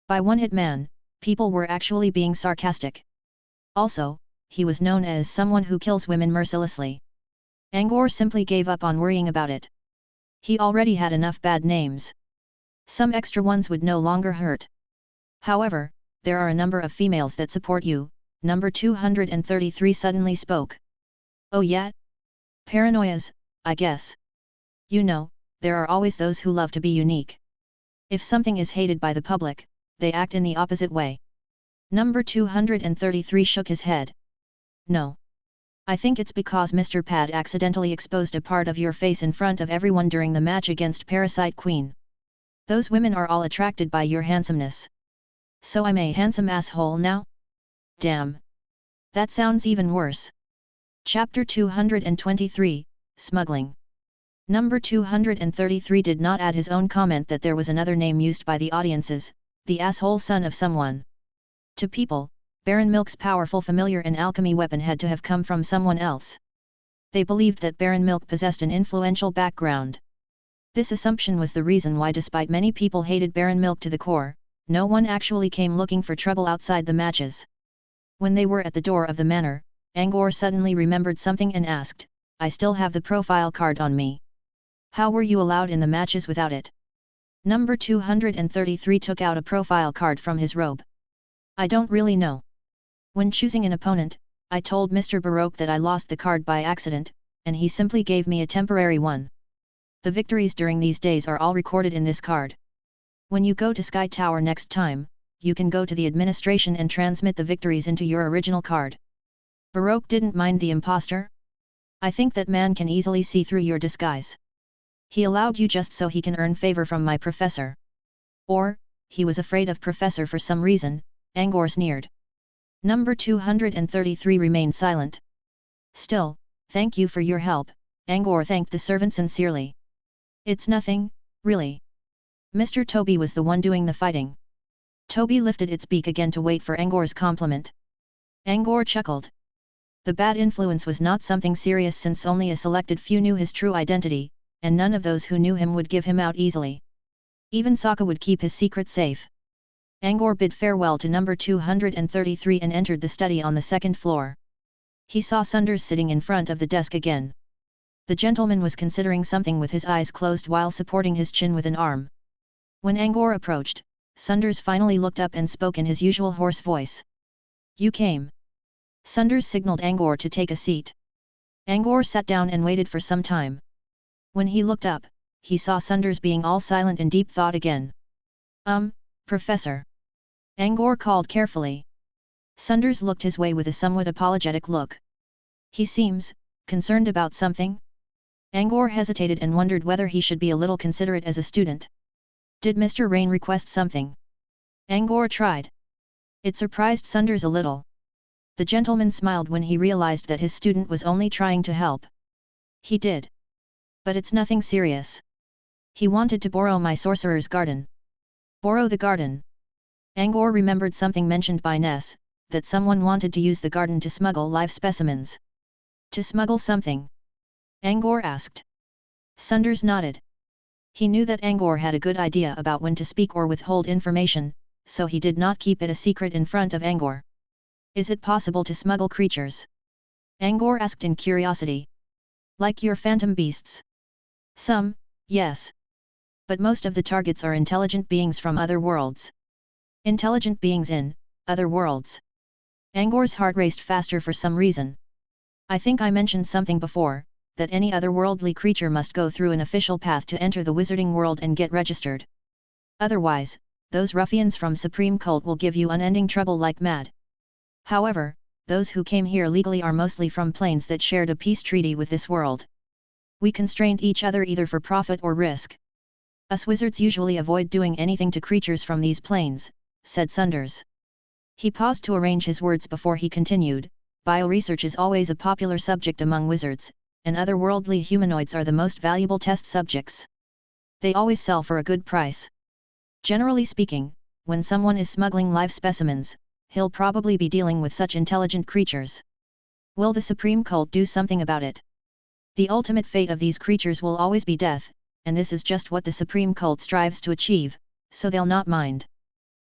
By one-hit man, people were actually being sarcastic. Also, he was known as someone who kills women mercilessly. Angor simply gave up on worrying about it. He already had enough bad names. Some extra ones would no longer hurt. However, there are a number of females that support you, number 233 suddenly spoke. Oh yeah? Paranoias, I guess. You know, there are always those who love to be unique. If something is hated by the public, they act in the opposite way. Number 233 shook his head. No. I think it's because Mr. Pad accidentally exposed a part of your face in front of everyone during the match against Parasite Queen. Those women are all attracted by your handsomeness. So I'm a handsome asshole now? Damn. That sounds even worse. Chapter 223, Smuggling. Number 233 did not add his own comment that there was another name used by the audiences, the asshole son of someone. To people, Baron Milk's powerful familiar and alchemy weapon had to have come from someone else. They believed that Baron Milk possessed an influential background. This assumption was the reason why despite many people hated Baron Milk to the core, no one actually came looking for trouble outside the matches. When they were at the door of the manor, Angor suddenly remembered something and asked, I still have the profile card on me. How were you allowed in the matches without it? Number 233 took out a profile card from his robe. I don't really know. When choosing an opponent, I told Mr. Baroque that I lost the card by accident, and he simply gave me a temporary one. The victories during these days are all recorded in this card. When you go to Sky Tower next time, you can go to the administration and transmit the victories into your original card. Baroque didn't mind the imposter. I think that man can easily see through your disguise. He allowed you just so he can earn favor from my professor. Or, he was afraid of professor for some reason, Angor sneered. Number 233 remained silent. Still, thank you for your help, Angor thanked the servant sincerely. It's nothing, really. Mr. Toby was the one doing the fighting. Toby lifted its beak again to wait for Angor's compliment. Angor chuckled. The bad influence was not something serious since only a selected few knew his true identity, and none of those who knew him would give him out easily. Even Sokka would keep his secret safe. Angor bid farewell to number 233 and entered the study on the second floor. He saw Sunders sitting in front of the desk again. The gentleman was considering something with his eyes closed while supporting his chin with an arm. When Angor approached, Sunders finally looked up and spoke in his usual hoarse voice. You came. Sunders signaled Angor to take a seat. Angor sat down and waited for some time. When he looked up, he saw Sunders being all silent in deep thought again. Professor. Angor called carefully. Sunders looked his way with a somewhat apologetic look. He seems concerned about something? Angor hesitated and wondered whether he should be a little considerate as a student. Did Mr. Rain request something? Angor tried. It surprised Sunders a little. The gentleman smiled when he realized that his student was only trying to help. He did. But it's nothing serious. He wanted to borrow my sorcerer's garden. Borrow the garden. Angor remembered something mentioned by Ness, that someone wanted to use the garden to smuggle live specimens. To smuggle something? Angor asked. Sunders nodded. He knew that Angor had a good idea about when to speak or withhold information, so he did not keep it a secret in front of Angor. Is it possible to smuggle creatures? Angor asked in curiosity. Like your phantom beasts? Some, yes. But most of the targets are intelligent beings from other worlds. Intelligent beings in other worlds. Angor's heart raced faster for some reason. I think I mentioned something before, that any otherworldly creature must go through an official path to enter the wizarding world and get registered. Otherwise, those ruffians from Supreme Cult will give you unending trouble like mad. However, those who came here legally are mostly from planes that shared a peace treaty with this world. We constrained each other either for profit or risk. Us wizards usually avoid doing anything to creatures from these planes, said Sunders. He paused to arrange his words before he continued. Bioresearch is always a popular subject among wizards, and otherworldly humanoids are the most valuable test subjects. They always sell for a good price. Generally speaking, when someone is smuggling live specimens, he'll probably be dealing with such intelligent creatures. Will the Supreme Cult do something about it? The ultimate fate of these creatures will always be death, and this is just what the Supreme Cult strives to achieve, so they'll not mind.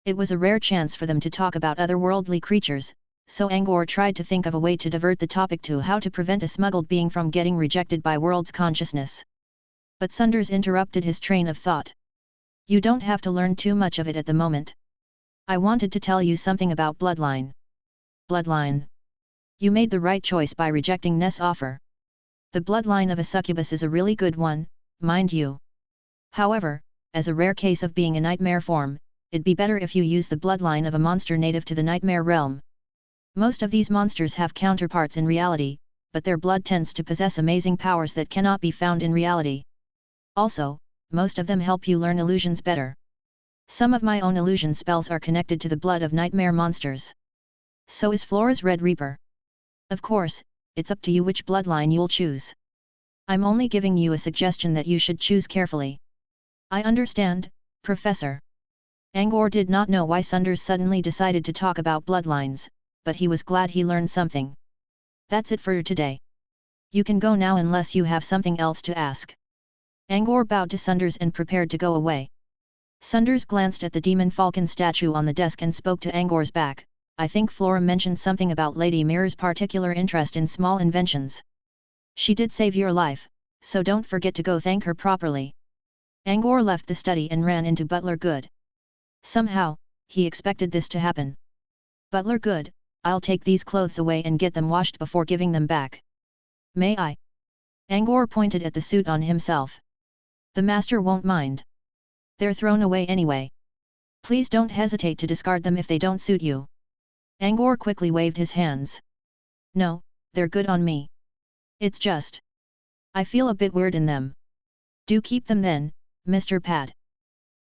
It was a rare chance for them to talk about otherworldly creatures, so Angor tried to think of a way to divert the topic to how to prevent a smuggled being from getting rejected by world's consciousness. But Sunders interrupted his train of thought. You don't have to learn too much of it at the moment. I wanted to tell you something about bloodline. Bloodline. You made the right choice by rejecting Ness' offer. The bloodline of a succubus is a really good one, mind you. However, as a rare case of being a nightmare form, it'd be better if you use the bloodline of a monster native to the nightmare realm. Most of these monsters have counterparts in reality, but their blood tends to possess amazing powers that cannot be found in reality. Also, most of them help you learn illusions better. Some of my own illusion spells are connected to the blood of nightmare monsters. So is Flora's Red Reaper. Of course, it's up to you which bloodline you'll choose. I'm only giving you a suggestion that you should choose carefully. I understand, Professor. Angor did not know why Sunders suddenly decided to talk about bloodlines, but he was glad he learned something. That's it for today. You can go now unless you have something else to ask. Angor bowed to Sunders and prepared to go away. Sunders glanced at the demon falcon statue on the desk and spoke to Angor's back. I think Flora mentioned something about Lady Mirror's particular interest in small inventions. She did save your life, so don't forget to go thank her properly. Angor left the study and ran into Butler Good. Somehow, he expected this to happen. Butler Good, I'll take these clothes away and get them washed before giving them back. May I? Angor pointed at the suit on himself. The master won't mind. They're thrown away anyway. Please don't hesitate to discard them if they don't suit you. Angor quickly waved his hands. No, they're good on me. It's just, I feel a bit weird in them. Do keep them then, Mr. Pat.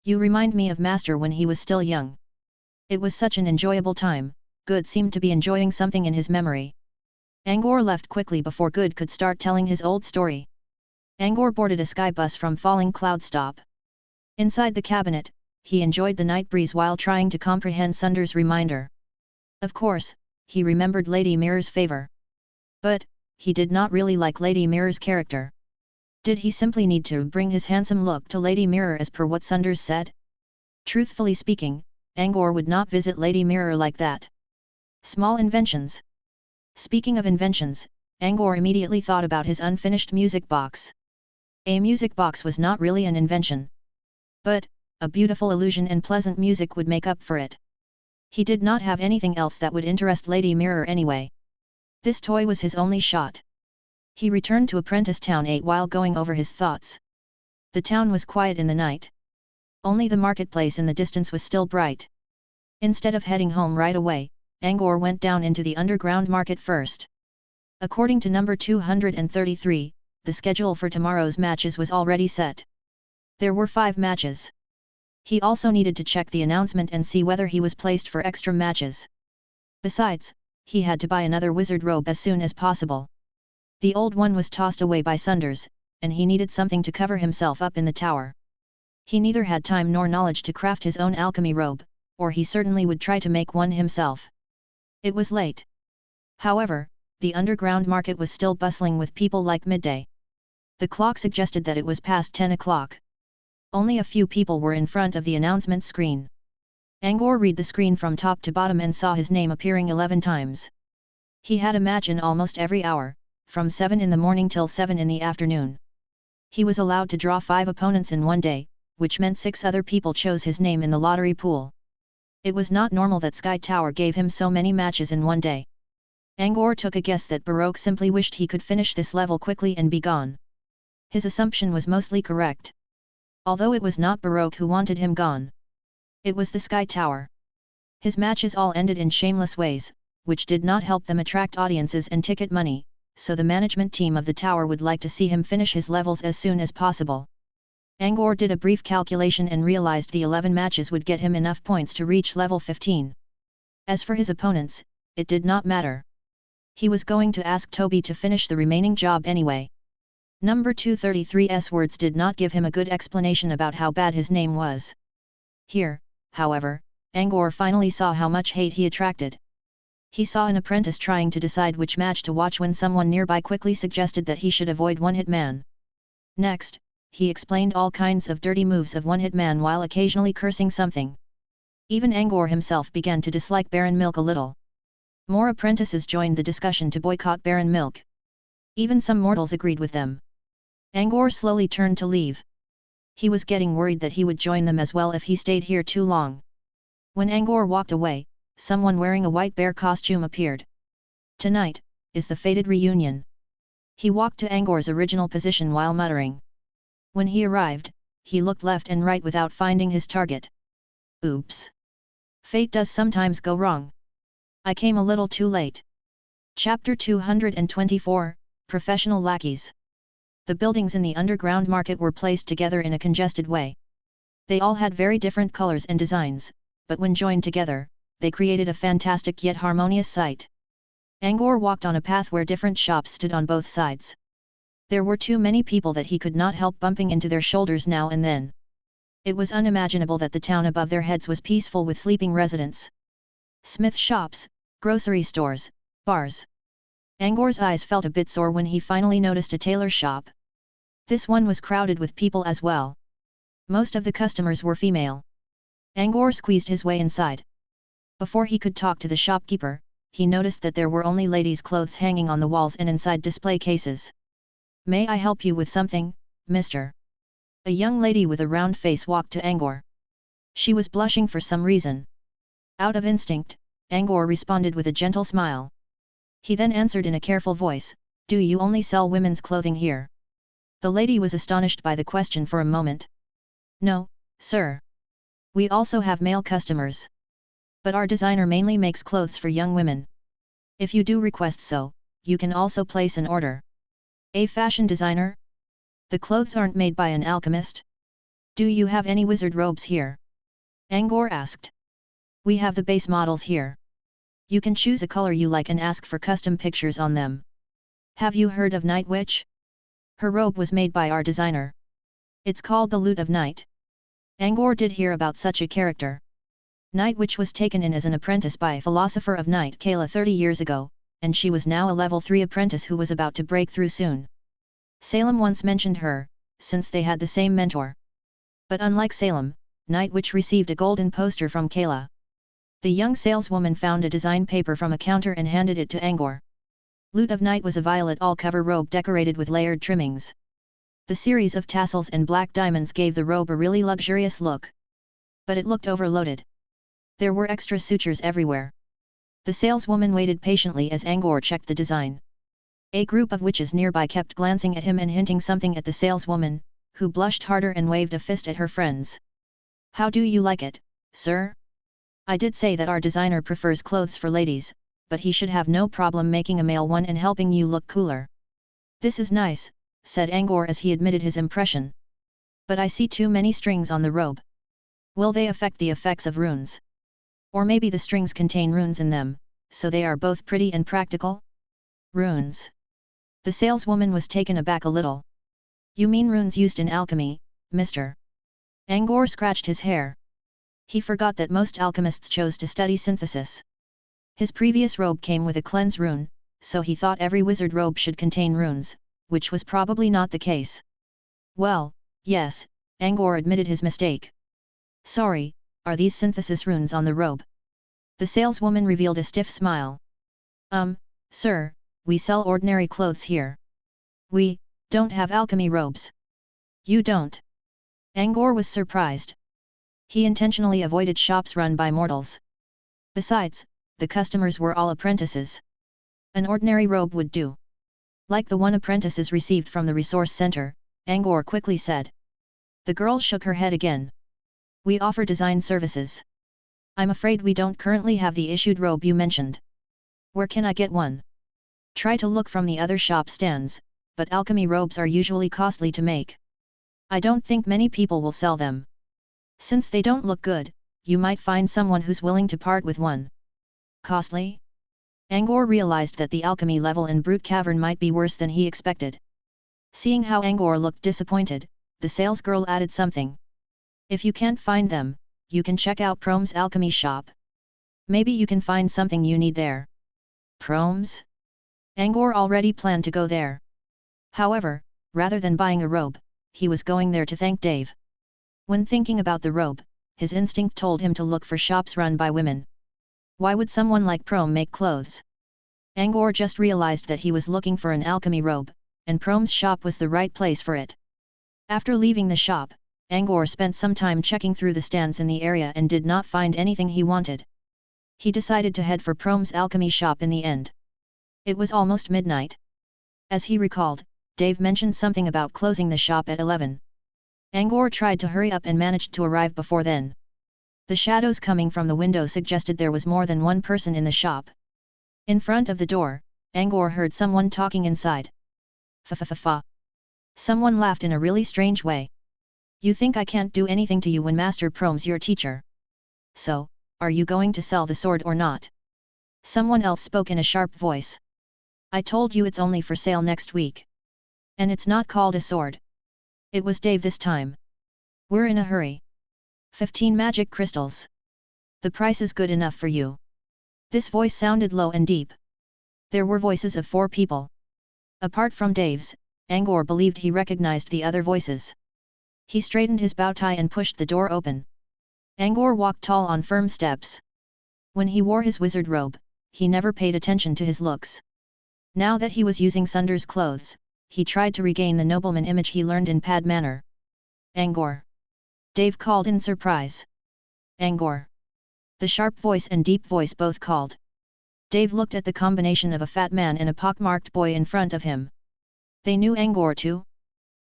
You remind me of Master when he was still young. It was such an enjoyable time. Good seemed to be enjoying something in his memory. Angor left quickly before Good could start telling his old story. Angor boarded a sky bus from Falling Cloud Stop. Inside the cabinet, he enjoyed the night breeze while trying to comprehend Sunder's reminder. Of course, he remembered Lady Mirror's favor. But, he did not really like Lady Mirror's character. Did he simply need to bring his handsome look to Lady Mirror as per what Sunders said? Truthfully speaking, Angor would not visit Lady Mirror like that. Small inventions. Speaking of inventions, Angor immediately thought about his unfinished music box. A music box was not really an invention. But, a beautiful illusion and pleasant music would make up for it. He did not have anything else that would interest Lady Mirror anyway. This toy was his only shot. He returned to Apprentice Town 8 while going over his thoughts. The town was quiet in the night. Only the marketplace in the distance was still bright. Instead of heading home right away, Angor went down into the underground market first. According to number 233, the schedule for tomorrow's matches was already set. There were 5 matches. He also needed to check the announcement and see whether he was placed for extra matches. Besides, he had to buy another wizard robe as soon as possible. The old one was tossed away by Sunders, and he needed something to cover himself up in the tower. He neither had time nor knowledge to craft his own alchemy robe, or he certainly would try to make one himself. It was late. However, the underground market was still bustling with people like midday. The clock suggested that it was past 10 o'clock. Only a few people were in front of the announcement screen. Angor read the screen from top to bottom and saw his name appearing 11 times. He had a match in almost every hour, from 7 in the morning till 7 in the afternoon. He was allowed to draw 5 opponents in one day, which meant 6 other people chose his name in the lottery pool. It was not normal that Sky Tower gave him so many matches in one day. Angor took a guess that Baroque simply wished he could finish this level quickly and be gone. His assumption was mostly correct. Although it was not Baroque who wanted him gone. It was the Sky Tower. His matches all ended in shameless ways, which did not help them attract audiences and ticket money, so the management team of the tower would like to see him finish his levels as soon as possible. Angor did a brief calculation and realized the 11 matches would get him enough points to reach level 15. As for his opponents, it did not matter. He was going to ask Toby to finish the remaining job anyway. Number 233's words did not give him a good explanation about how bad his name was. Here, however, Angor finally saw how much hate he attracted. He saw an apprentice trying to decide which match to watch when someone nearby quickly suggested that he should avoid one-hit man. Next, he explained all kinds of dirty moves of one-hit man while occasionally cursing something. Even Angor himself began to dislike Baron Milk a little. More apprentices joined the discussion to boycott Baron Milk. Even some mortals agreed with them. Angor slowly turned to leave. He was getting worried that he would join them as well if he stayed here too long. When Angor walked away, someone wearing a white bear costume appeared. Tonight, is the fated reunion. He walked to Angor's original position while muttering. When he arrived, he looked left and right without finding his target. Oops! Fate does sometimes go wrong. I came a little too late. Chapter 224, Professional Lackeys. The buildings in the underground market were placed together in a congested way. They all had very different colors and designs, but when joined together, they created a fantastic yet harmonious sight. Angor walked on a path where different shops stood on both sides. There were too many people that he could not help bumping into their shoulders now and then. It was unimaginable that the town above their heads was peaceful with sleeping residents. Smith shops, grocery stores, bars. Angor's eyes felt a bit sore when he finally noticed a tailor shop. This one was crowded with people as well. Most of the customers were female. Angor squeezed his way inside. Before he could talk to the shopkeeper, he noticed that there were only ladies' clothes hanging on the walls and inside display cases. May I help you with something, mister? A young lady with a round face walked to Angor. She was blushing for some reason. Out of instinct, Angor responded with a gentle smile. He then answered in a careful voice, "Do you only sell women's clothing here?" The lady was astonished by the question for a moment. "No, sir. We also have male customers. But our designer mainly makes clothes for young women. If you do request so, you can also place an order." "A fashion designer? The clothes aren't made by an alchemist? Do you have any wizard robes here?" Angor asked. "We have the base models here. You can choose a color you like and ask for custom pictures on them. Have you heard of Night Witch? Her robe was made by our designer. It's called the Lute of Night." Angor did hear about such a character. Night Witch was taken in as an apprentice by a philosopher of Night Kala 30 years ago, and she was now a level 3 apprentice who was about to break through soon. Salem once mentioned her, since they had the same mentor. But unlike Salem, Night Witch received a golden poster from Kala. The young saleswoman found a design paper from a counter and handed it to Angor. Lute of Night was a violet all-cover robe decorated with layered trimmings. The series of tassels and black diamonds gave the robe a really luxurious look. But it looked overloaded. There were extra sutures everywhere. The saleswoman waited patiently as Angor checked the design. A group of witches nearby kept glancing at him and hinting something at the saleswoman, who blushed harder and waved a fist at her friends. "How do you like it, sir? I did say that our designer prefers clothes for ladies, but he should have no problem making a male one and helping you look cooler." "This is nice," said Angor as he admitted his impression. "But I see too many strings on the robe. Will they affect the effects of runes? Or maybe the strings contain runes in them, so they are both pretty and practical?" "Runes?" The saleswoman was taken aback a little. "You mean runes used in alchemy, mister?" Angor scratched his hair. He forgot that most alchemists chose to study synthesis. His previous robe came with a cleanse rune, so he thought every wizard robe should contain runes, which was probably not the case. "Well, yes," Angor admitted his mistake. "Sorry, are these synthesis runes on the robe?" The saleswoman revealed a stiff smile. Sir, we sell ordinary clothes here. We don't have alchemy robes." "You don't?" Angor was surprised. He intentionally avoided shops run by mortals. Besides, the customers were all apprentices. An ordinary robe would do. Like the one apprentices received from the resource center, Angor quickly said. The girl shook her head again. "We offer design services. I'm afraid we don't currently have the issued robe you mentioned. Where can I get one?" "Try to look from the other shop stands, but alchemy robes are usually costly to make. I don't think many people will sell them. Since they don't look good, you might find someone who's willing to part with one." "Costly?" Angor realized that the alchemy level in Brute Cavern might be worse than he expected. Seeing how Angor looked disappointed, the salesgirl added something. "If you can't find them, you can check out Prome's alchemy shop. Maybe you can find something you need there." Prome's? Angor already planned to go there. However, rather than buying a robe, he was going there to thank Dave. When thinking about the robe, his instinct told him to look for shops run by women. Why would someone like Prome make clothes? Angor just realized that he was looking for an alchemy robe, and Prome's shop was the right place for it. After leaving the shop, Angor spent some time checking through the stands in the area and did not find anything he wanted. He decided to head for Prome's alchemy shop in the end. It was almost midnight. As he recalled, Dave mentioned something about closing the shop at 11. Angor tried to hurry up and managed to arrive before then. The shadows coming from the window suggested there was more than one person in the shop. In front of the door, Angor heard someone talking inside. Fa. Someone laughed in a really strange way. "You think I can't do anything to you when Master Prome's your teacher? So, are you going to sell the sword or not?" Someone else spoke in a sharp voice. "I told you it's only for sale next week. And it's not called a sword." It was Dave this time. "We're in a hurry. 15 magic crystals. The price is good enough for you." This voice sounded low and deep. There were voices of 4 people. Apart from Dave's, Angor believed he recognized the other voices. He straightened his bow tie and pushed the door open. Angor walked tall on firm steps. When he wore his wizard robe, he never paid attention to his looks. Now that he was using Sunder's clothes, he tried to regain the nobleman image he learned in Pad Manor. Angor! Dave called in surprise. Angor! The sharp voice and deep voice both called. Dave looked at the combination of a fat man and a pockmarked boy in front of him. They knew Angor too?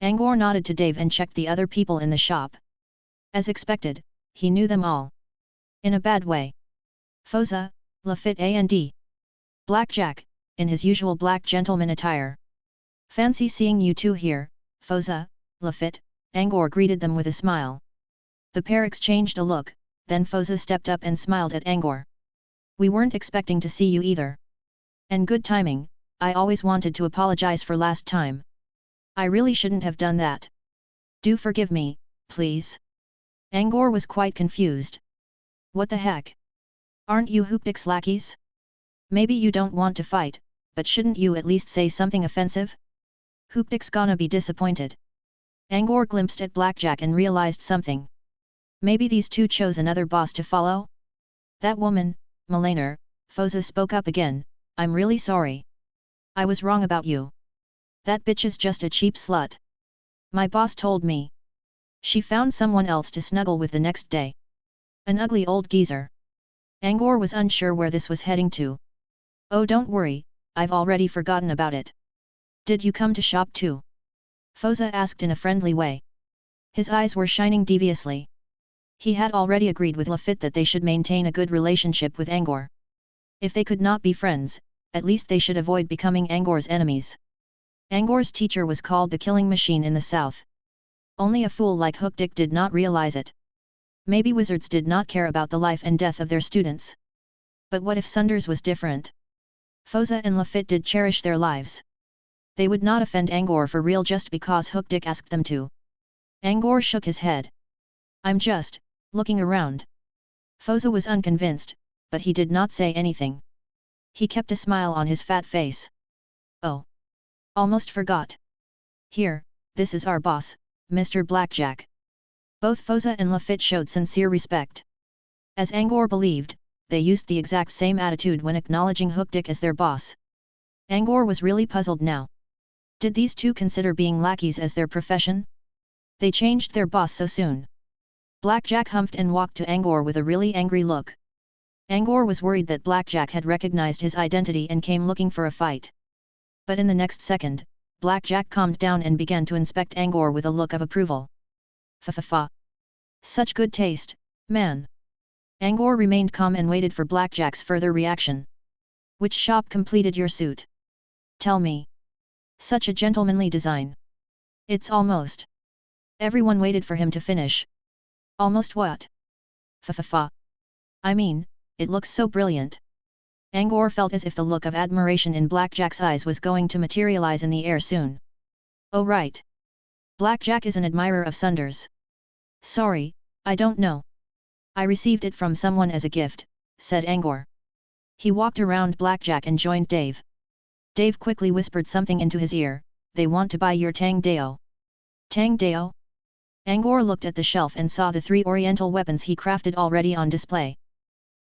Angor nodded to Dave and checked the other people in the shop. As expected, he knew them all. In a bad way. Foza, Lafitte and Blackjack, in his usual black gentleman attire. Fancy seeing you two here, Foza, Lafitte, Angor greeted them with a smile. The pair exchanged a look, then Foza stepped up and smiled at Angor. We weren't expecting to see you either. And good timing, I always wanted to apologize for last time. I really shouldn't have done that. Do forgive me, please. Angor was quite confused. What the heck? Aren't you Hoopdik's lackeys? Maybe you don't want to fight, but shouldn't you at least say something offensive? Hoopdik's gonna be disappointed. Angor glimpsed at Blackjack and realized something. Maybe these two chose another boss to follow? That woman, Melaner, Foza spoke up again, I'm really sorry. I was wrong about you. That bitch is just a cheap slut. My boss told me. She found someone else to snuggle with the next day. An ugly old geezer. Angor was unsure where this was heading to. Oh, don't worry, I've already forgotten about it. Did you come to shop too? Foza asked in a friendly way. His eyes were shining deviously. He had already agreed with Lafitte that they should maintain a good relationship with Angor. If they could not be friends, at least they should avoid becoming Angor's enemies. Angor's teacher was called the killing machine in the south. Only a fool like Hookdik did not realize it. Maybe wizards did not care about the life and death of their students. But what if Sunders was different? Foza and Lafitte did cherish their lives. They would not offend Angor for real just because Hookdik asked them to. Angor shook his head. I'm just looking around. Foza was unconvinced, but he did not say anything. He kept a smile on his fat face. Oh! Almost forgot. Here, this is our boss, Mr. Blackjack. Both Foza and Lafitte showed sincere respect. As Angor believed, they used the exact same attitude when acknowledging Hookdik as their boss. Angor was really puzzled now. Did these two consider being lackeys as their profession? They changed their boss so soon. Blackjack humphed and walked to Angor with a really angry look. Angor was worried that Blackjack had recognized his identity and came looking for a fight. But in the next second, Blackjack calmed down and began to inspect Angor with a look of approval. Fa. Such good taste, man. Angor remained calm and waited for Blackjack's further reaction. Which shop completed your suit? Tell me. Such a gentlemanly design. It's almost. Everyone waited for him to finish. Almost what? Fa. I mean, it looks so brilliant. Angor felt as if the look of admiration in Blackjack's eyes was going to materialize in the air soon. Oh right. Blackjack is an admirer of Sunders. Sorry, I don't know. I received it from someone as a gift, said Angor. He walked around Blackjack and joined Dave. Dave quickly whispered something into his ear, they want to buy your Tang Dao. Tang Dao? Angor looked at the shelf and saw the 3 oriental weapons he crafted already on display.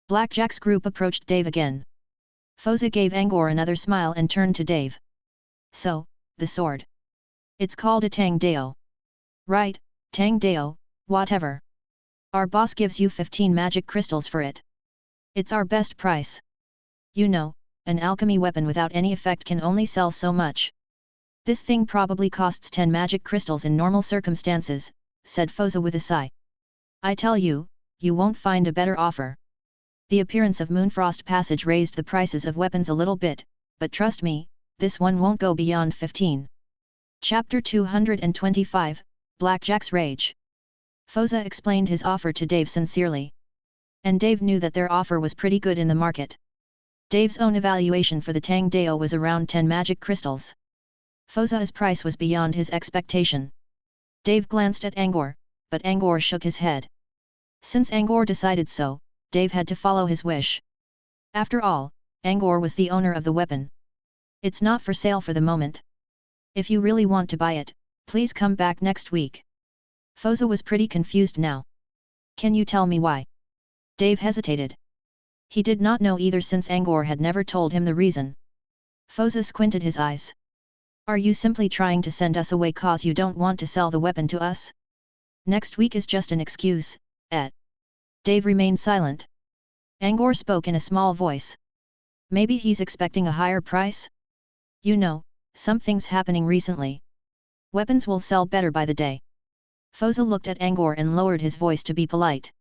Blackjack's group approached Dave again. Foza gave Angor another smile and turned to Dave. So, the sword. It's called a Tang Dao. Right, Tang Dao, whatever. Our boss gives you 15 magic crystals for it. It's our best price. You know, an alchemy weapon without any effect can only sell so much. This thing probably costs 10 magic crystals in normal circumstances, said Foza with a sigh. I tell you, you won't find a better offer. The appearance of Moonfrost Passage raised the prices of weapons a little bit, but trust me, this one won't go beyond 15. Chapter 225, Blackjack's Rage. Foza explained his offer to Dave sincerely. And Dave knew that their offer was pretty good in the market. Dave's own evaluation for the Tang Dao was around 10 magic crystals. Foza's price was beyond his expectation. Dave glanced at Angor, but Angor shook his head. Since Angor decided so, Dave had to follow his wish. After all, Angor was the owner of the weapon. It's not for sale for the moment. If you really want to buy it, please come back next week. Foza was pretty confused now. Can you tell me why? Dave hesitated. He did not know either since Angor had never told him the reason. Foza squinted his eyes. Are you simply trying to send us away cause you don't want to sell the weapon to us? Next week is just an excuse, et. Dave remained silent. Angor spoke in a small voice. Maybe he's expecting a higher price? You know, something's happening recently. Weapons will sell better by the day. Foza looked at Angor and lowered his voice to be polite.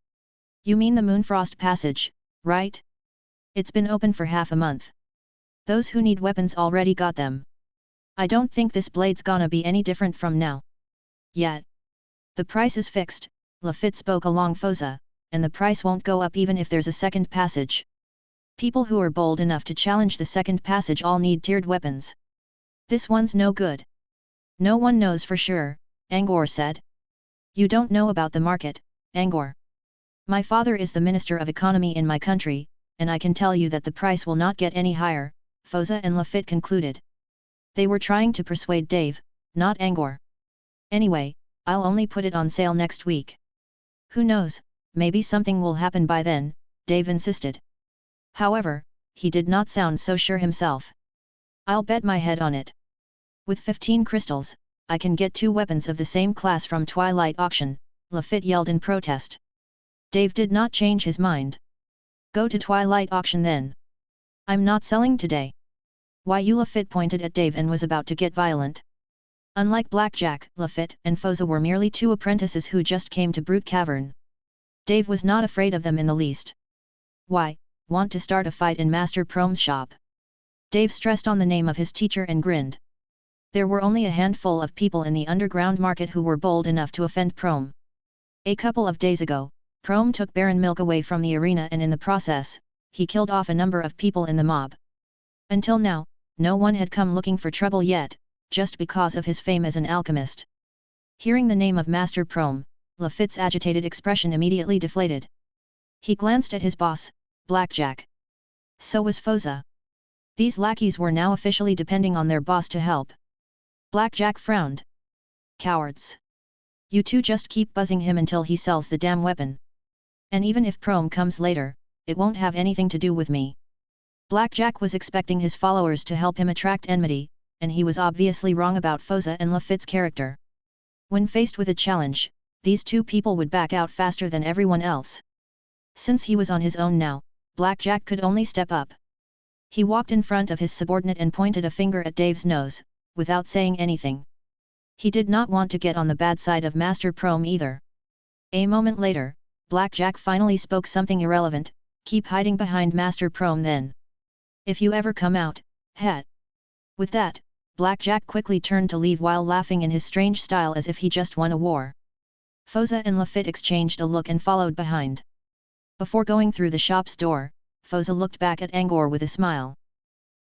You mean the Moonfrost Passage, right? It's been open for half a month. Those who need weapons already got them. I don't think this blade's gonna be any different from now. Yet. The price is fixed, Lafitte spoke along Foza, and the price won't go up even if there's a second passage. People who are bold enough to challenge the second passage all need tiered weapons. This one's no good. No one knows for sure, Angor said. You don't know about the market, Angor. My father is the Minister of Economy in my country, and I can tell you that the price will not get any higher, Foza and Lafitte concluded. They were trying to persuade Dave, not Angor. Anyway, I'll only put it on sale next week. Who knows, maybe something will happen by then, Dave insisted. However, he did not sound so sure himself. I'll bet my head on it. With 15 crystals, I can get 2 weapons of the same class from Twilight Auction, Lafitte yelled in protest. Dave did not change his mind. Go to Twilight Auction then. I'm not selling today. Why you? Lafitte pointed at Dave and was about to get violent. Unlike Blackjack, Lafitte and Foza were merely 2 apprentices who just came to Brute Cavern. Dave was not afraid of them in the least. Why, want to start a fight in Master Prome's shop? Dave stressed on the name of his teacher and grinned. There were only a handful of people in the underground market who were bold enough to offend Prome. A couple of days ago, Prome took Baron Milk away from the arena and in the process, he killed off a number of people in the mob. Until now, no one had come looking for trouble yet, just because of his fame as an alchemist. Hearing the name of Master Prome, Lafitte's agitated expression immediately deflated. He glanced at his boss, Blackjack. So was Foza. These lackeys were now officially depending on their boss to help. Blackjack frowned. Cowards. You two just keep buzzing him until he sells the damn weapon. And even if Prome comes later, it won't have anything to do with me. Blackjack was expecting his followers to help him attract enmity, and he was obviously wrong about Foza and Lafitte's character. When faced with a challenge, these 2 people would back out faster than everyone else. Since he was on his own now, Blackjack could only step up. He walked in front of his subordinate and pointed a finger at Dave's nose, without saying anything. He did not want to get on the bad side of Master Prome either. A moment later, Blackjack finally spoke something irrelevant, keep hiding behind Master Prome then. If you ever come out, het. With that, Blackjack quickly turned to leave while laughing in his strange style as if he just won a war. Foza and Lafitte exchanged a look and followed behind. Before going through the shop's door, Foza looked back at Angor with a smile.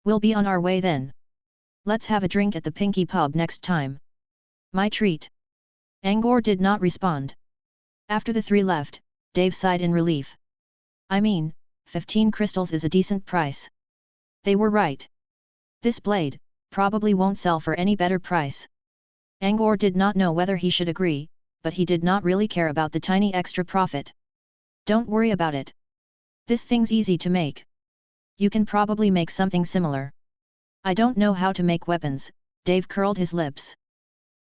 We'll be on our way then. Let's have a drink at the Pinky Pub next time. My treat. Angor did not respond. After the 3 left, Dave sighed in relief. I mean, 15 crystals is a decent price. They were right. This blade probably won't sell for any better price. Angor did not know whether he should agree, but he did not really care about the tiny extra profit. Don't worry about it. This thing's easy to make. You can probably make something similar. I don't know how to make weapons, Dave curled his lips.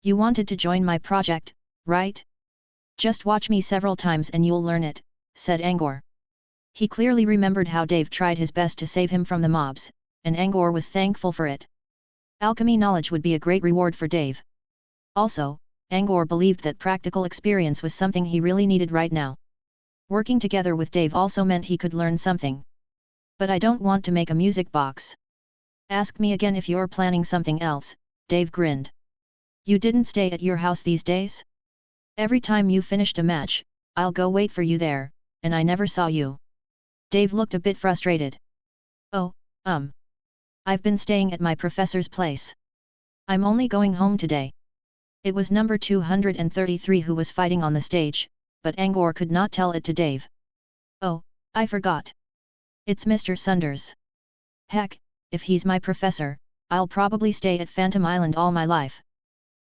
You wanted to join my project, right? Just watch me several times and you'll learn it, said Angor. He clearly remembered how Dave tried his best to save him from the mobs, and Angor was thankful for it. Alchemy knowledge would be a great reward for Dave. Also, Angor believed that practical experience was something he really needed right now. Working together with Dave also meant he could learn something. But I don't want to make a music box. Ask me again if you're planning something else, Dave grinned. You didn't stay at your house these days? Every time you finished a match, I'll go wait for you there, and I never saw you. Dave looked a bit frustrated. Oh, I've been staying at my professor's place. I'm only going home today. It was number 233 who was fighting on the stage, but Angor could not tell it to Dave. Oh, I forgot. It's Mr. Sunders. Heck, if he's my professor, I'll probably stay at Phantom Island all my life.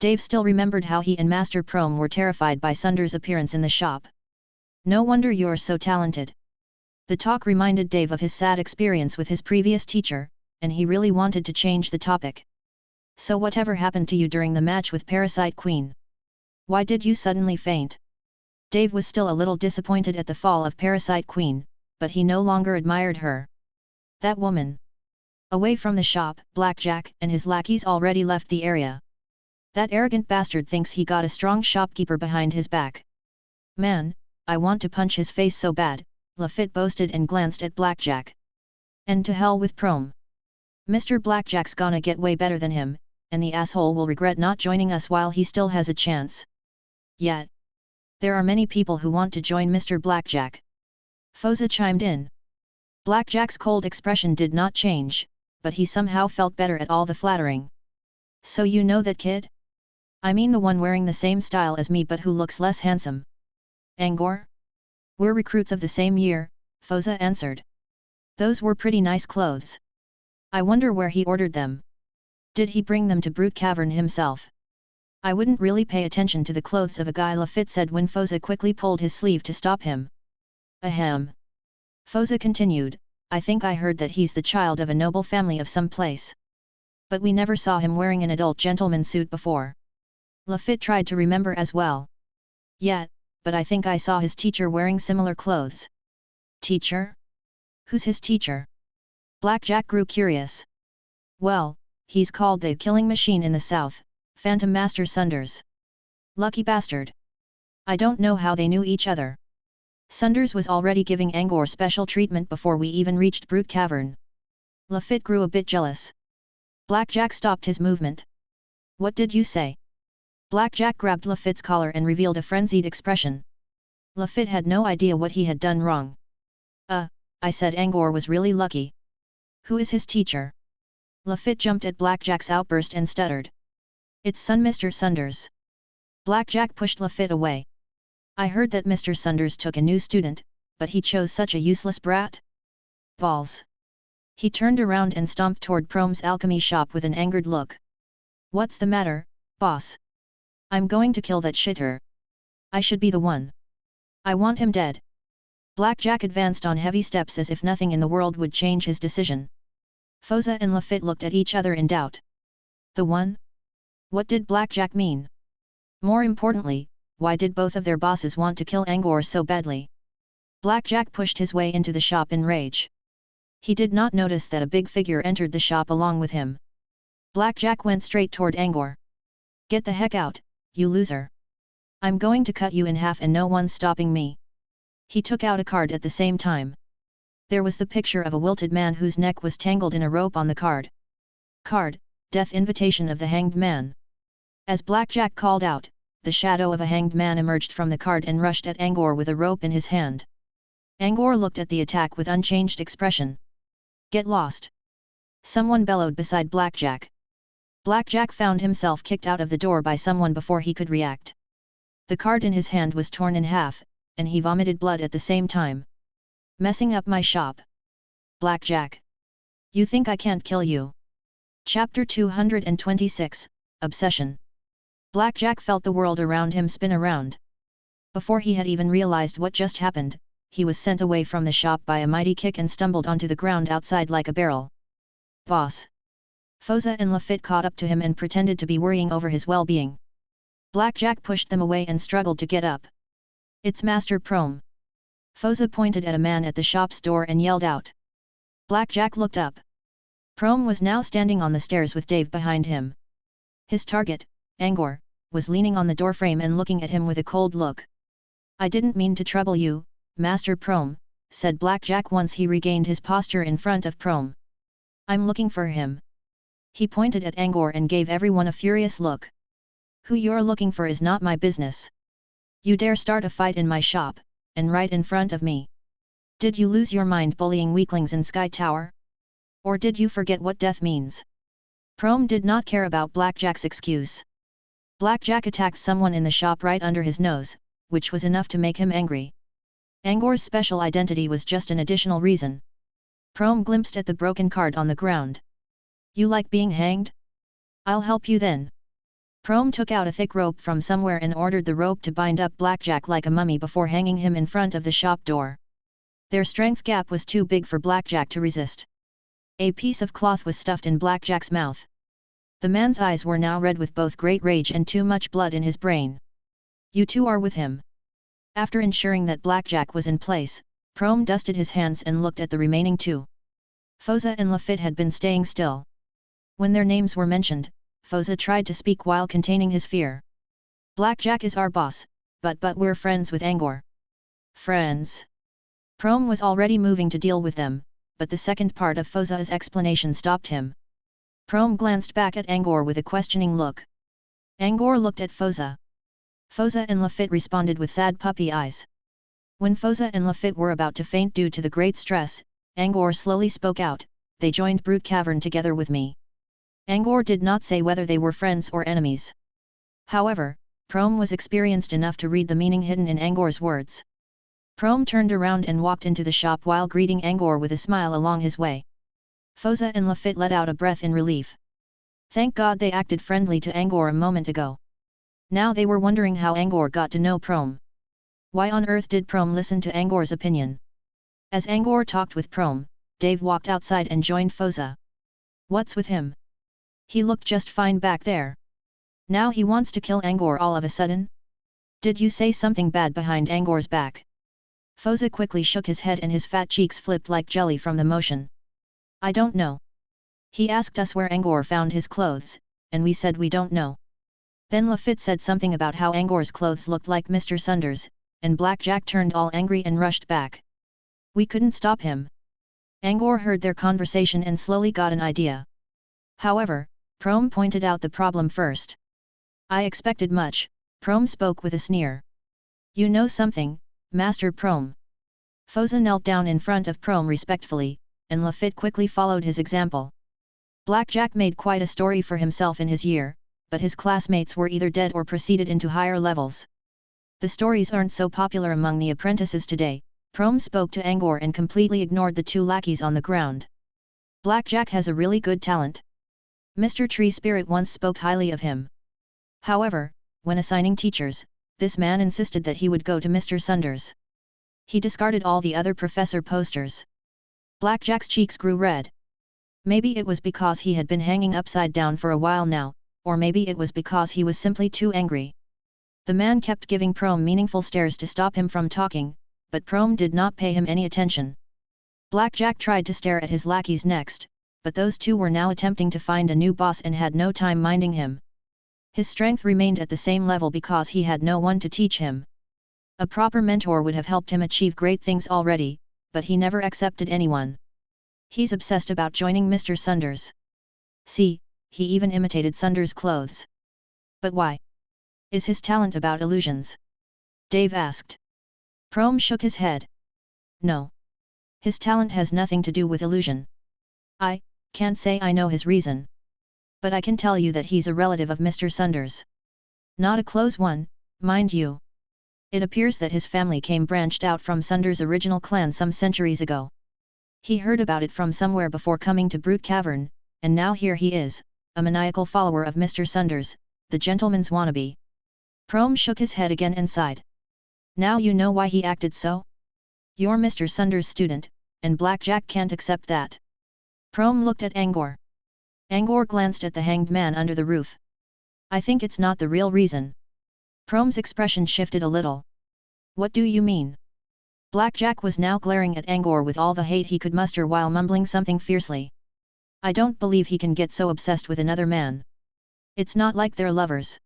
Dave still remembered how he and Master Prome were terrified by Sunders' appearance in the shop. No wonder you're so talented. The talk reminded Dave of his sad experience with his previous teacher, and he really wanted to change the topic. So whatever happened to you during the match with Parasite Queen? Why did you suddenly faint? Dave was still a little disappointed at the fall of Parasite Queen, but he no longer admired her. That woman. Away from the shop, Blackjack and his lackeys already left the area. That arrogant bastard thinks he got a strong shopkeeper behind his back. Man, I want to punch his face so bad, Lafitte boasted and glanced at Blackjack. And to hell with Prom. Mr. Blackjack's gonna get way better than him, and the asshole will regret not joining us while he still has a chance. Yet. There are many people who want to join Mr. Blackjack. Foza chimed in. Blackjack's cold expression did not change, but he somehow felt better at all the flattering. So you know that kid? I mean the one wearing the same style as me but who looks less handsome. Angor? We're recruits of the same year, Foza answered. Those were pretty nice clothes. I wonder where he ordered them. Did he bring them to Brute Cavern himself? I wouldn't really pay attention to the clothes of a guy, Lafitte said when Foza quickly pulled his sleeve to stop him. Ahem. Foza continued, I think I heard that he's the child of a noble family of some place. But we never saw him wearing an adult gentleman suit before. Lafitte tried to remember as well. Yet, but I think I saw his teacher wearing similar clothes. Teacher? Who's his teacher? Blackjack grew curious. Well, he's called the Killing Machine in the South, Phantom Master Sunders. Lucky bastard. I don't know how they knew each other. Sunders was already giving Angor special treatment before we even reached Brute Cavern. Lafitte grew a bit jealous. Blackjack stopped his movement. What did you say? Blackjack grabbed Lafitte's collar and revealed a frenzied expression. Lafitte had no idea what he had done wrong. I said Angor was really lucky. Who is his teacher? Lafitte jumped at Blackjack's outburst and stuttered. It's son Mr. Sunders. Blackjack pushed Lafitte away. I heard that Mr. Sunders took a new student, but he chose such a useless brat. Balls. He turned around and stomped toward Prom's alchemy shop with an angered look. What's the matter, boss? I'm going to kill that shitter. I should be the one. I want him dead. Blackjack advanced on heavy steps as if nothing in the world would change his decision. Foza and Lafitte looked at each other in doubt. The one? What did Blackjack mean? More importantly, why did both of their bosses want to kill Angor so badly? Blackjack pushed his way into the shop in rage. He did not notice that a big figure entered the shop along with him. Blackjack went straight toward Angor. Get the heck out, you loser. I'm going to cut you in half and no one's stopping me. He took out a card at the same time. There was the picture of a wilted man whose neck was tangled in a rope on the card. Card, Death Invitation of the Hanged Man. As Blackjack called out, the shadow of a hanged man emerged from the card and rushed at Angor with a rope in his hand. Angor looked at the attack with unchanged expression. Get lost! Someone bellowed beside Blackjack. Blackjack found himself kicked out of the door by someone before he could react. The card in his hand was torn in half, and he vomited blood at the same time. Messing up my shop. Blackjack. You think I can't kill you? Chapter 226, Obsession. Blackjack felt the world around him spin around. Before he had even realized what just happened, he was sent away from the shop by a mighty kick and stumbled onto the ground outside like a barrel. Boss. Foza and Lafitte caught up to him and pretended to be worrying over his well-being. Blackjack pushed them away and struggled to get up. It's Master Prom. Foza pointed at a man at the shop's door and yelled out. Blackjack looked up. Prom was now standing on the stairs with Dave behind him. His target, Angor, was leaning on the doorframe and looking at him with a cold look. I didn't mean to trouble you, Master Prom, said Blackjack once he regained his posture in front of Prom. I'm looking for him. He pointed at Angor and gave everyone a furious look. Who you're looking for is not my business. You dare start a fight in my shop, and right in front of me. Did you lose your mind bullying weaklings in Sky Tower? Or did you forget what death means? Prom did not care about Blackjack's excuse. Blackjack attacked someone in the shop right under his nose, which was enough to make him angry. Angor's special identity was just an additional reason. Prom glimpsed at the broken card on the ground. You like being hanged? I'll help you then. Prom took out a thick rope from somewhere and ordered the rope to bind up Blackjack like a mummy before hanging him in front of the shop door. Their strength gap was too big for Blackjack to resist. A piece of cloth was stuffed in Blackjack's mouth. The man's eyes were now red with both great rage and too much blood in his brain. You two are with him. After ensuring that Blackjack was in place, Prom dusted his hands and looked at the remaining two. Foza and Lafitte had been staying still. When their names were mentioned, Foza tried to speak while containing his fear. Blackjack is our boss, but we're friends with Angor. Friends? Prom was already moving to deal with them, but the second part of Foza's explanation stopped him. Prom glanced back at Angor with a questioning look. Angor looked at Foza. Foza and Lafitte responded with sad puppy eyes. When Foza and Lafitte were about to faint due to the great stress, Angor slowly spoke out, they joined Brute Cavern together with me. Angor did not say whether they were friends or enemies. However, Prom was experienced enough to read the meaning hidden in Angor's words. Prom turned around and walked into the shop while greeting Angor with a smile along his way. Foza and Lafitte let out a breath in relief. Thank God they acted friendly to Angor a moment ago. Now they were wondering how Angor got to know Prom. Why on earth did Prom listen to Angor's opinion? As Angor talked with Prom, Dave walked outside and joined Foza. What's with him? He looked just fine back there. Now he wants to kill Angor all of a sudden? Did you say something bad behind Angor's back? Foza quickly shook his head and his fat cheeks flipped like jelly from the motion. I don't know. He asked us where Angor found his clothes, and we said we don't know. Then Lafitte said something about how Angor's clothes looked like Mr. Sunder's, and Blackjack turned all angry and rushed back. We couldn't stop him. Angor heard their conversation and slowly got an idea. However, Prom pointed out the problem first. I expected much, Prom spoke with a sneer. You know something, Master Prom. Foza knelt down in front of Prom respectfully, and Lafitte quickly followed his example. Blackjack made quite a story for himself in his year, but his classmates were either dead or proceeded into higher levels. The stories aren't so popular among the apprentices today. Prom spoke to Angor and completely ignored the two lackeys on the ground. Blackjack has a really good talent. Mr. Tree Spirit once spoke highly of him. However, when assigning teachers, this man insisted that he would go to Mr. Sunder's. He discarded all the other professor posters. Blackjack's cheeks grew red. Maybe it was because he had been hanging upside down for a while now, or maybe it was because he was simply too angry. The man kept giving Prom meaningful stares to stop him from talking, but Prom did not pay him any attention. Blackjack tried to stare at his lackeys next, but those two were now attempting to find a new boss and had no time minding him. His strength remained at the same level because he had no one to teach him. A proper mentor would have helped him achieve great things already, but he never accepted anyone. He's obsessed about joining Mr. Sunder's. See, he even imitated Sunder's clothes. But why? Is his talent about illusions? Dave asked. Prom shook his head. No. His talent has nothing to do with illusion. I can't say I know his reason. But I can tell you that he's a relative of Mr. Sunder's. Not a close one, mind you. It appears that his family came branched out from Sunder's original clan some centuries ago. He heard about it from somewhere before coming to Brute Cavern, and now here he is, a maniacal follower of Mr. Sunder's, the gentleman's wannabe. Prom shook his head again and sighed. Now you know why he acted so? You're Mr. Sunder's student, and Blackjack can't accept that. Prom looked at Angor. Angor glanced at the hanged man under the roof. I think it's not the real reason. Prom's expression shifted a little. What do you mean? Blackjack was now glaring at Angor with all the hate he could muster while mumbling something fiercely. I don't believe he can get so obsessed with another man. It's not like they're lovers.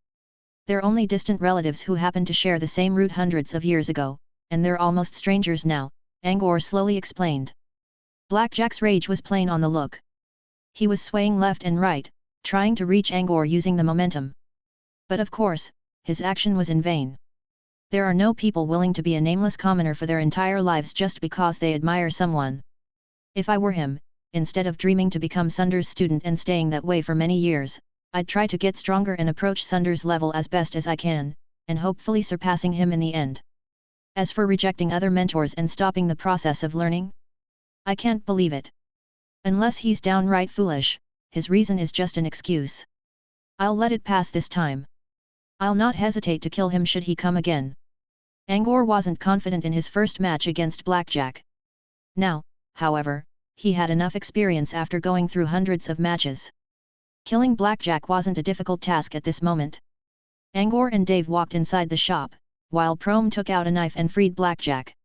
They're only distant relatives who happen to share the same root hundreds of years ago, and they're almost strangers now, Angor slowly explained. Blackjack's rage was plain on the look. He was swaying left and right, trying to reach Angor using the momentum. But of course, his action was in vain. There are no people willing to be a nameless commoner for their entire lives just because they admire someone. If I were him, instead of dreaming to become Sunder's student and staying that way for many years, I'd try to get stronger and approach Sunder's level as best as I can, and hopefully surpassing him in the end. As for rejecting other mentors and stopping the process of learning, I can't believe it. Unless he's downright foolish, his reason is just an excuse. I'll let it pass this time. I'll not hesitate to kill him should he come again. Angor wasn't confident in his first match against Blackjack. Now, however, he had enough experience after going through hundreds of matches. Killing Blackjack wasn't a difficult task at this moment. Angor and Dave walked inside the shop, while Prom took out a knife and freed Blackjack.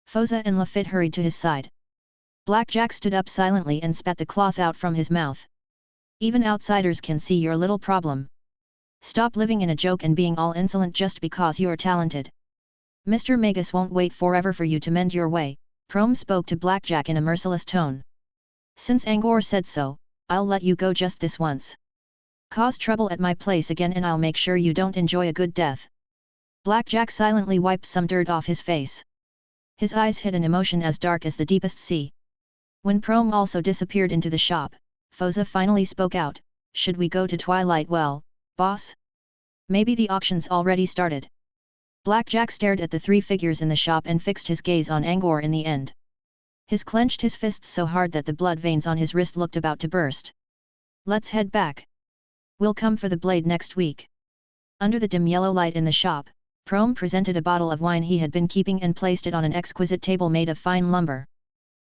Foza and Lafitte hurried to his side. Blackjack stood up silently and spat the cloth out from his mouth. Even outsiders can see your little problem. Stop living in a joke and being all insolent just because you're talented. Mr. Magus won't wait forever for you to mend your way, Prom spoke to Blackjack in a merciless tone. Since Angor said so, I'll let you go just this once. Cause trouble at my place again and I'll make sure you don't enjoy a good death. Blackjack silently wiped some dirt off his face. His eyes hid an emotion as dark as the deepest sea. When Prom also disappeared into the shop, Foza finally spoke out, should we go to Twilight Well, boss? Maybe the auction's already started. Blackjack stared at the three figures in the shop and fixed his gaze on Angor in the end. He clenched his fists so hard that the blood veins on his wrist looked about to burst. Let's head back. We'll come for the blade next week. Under the dim yellow light in the shop, Prom presented a bottle of wine he had been keeping and placed it on an exquisite table made of fine lumber.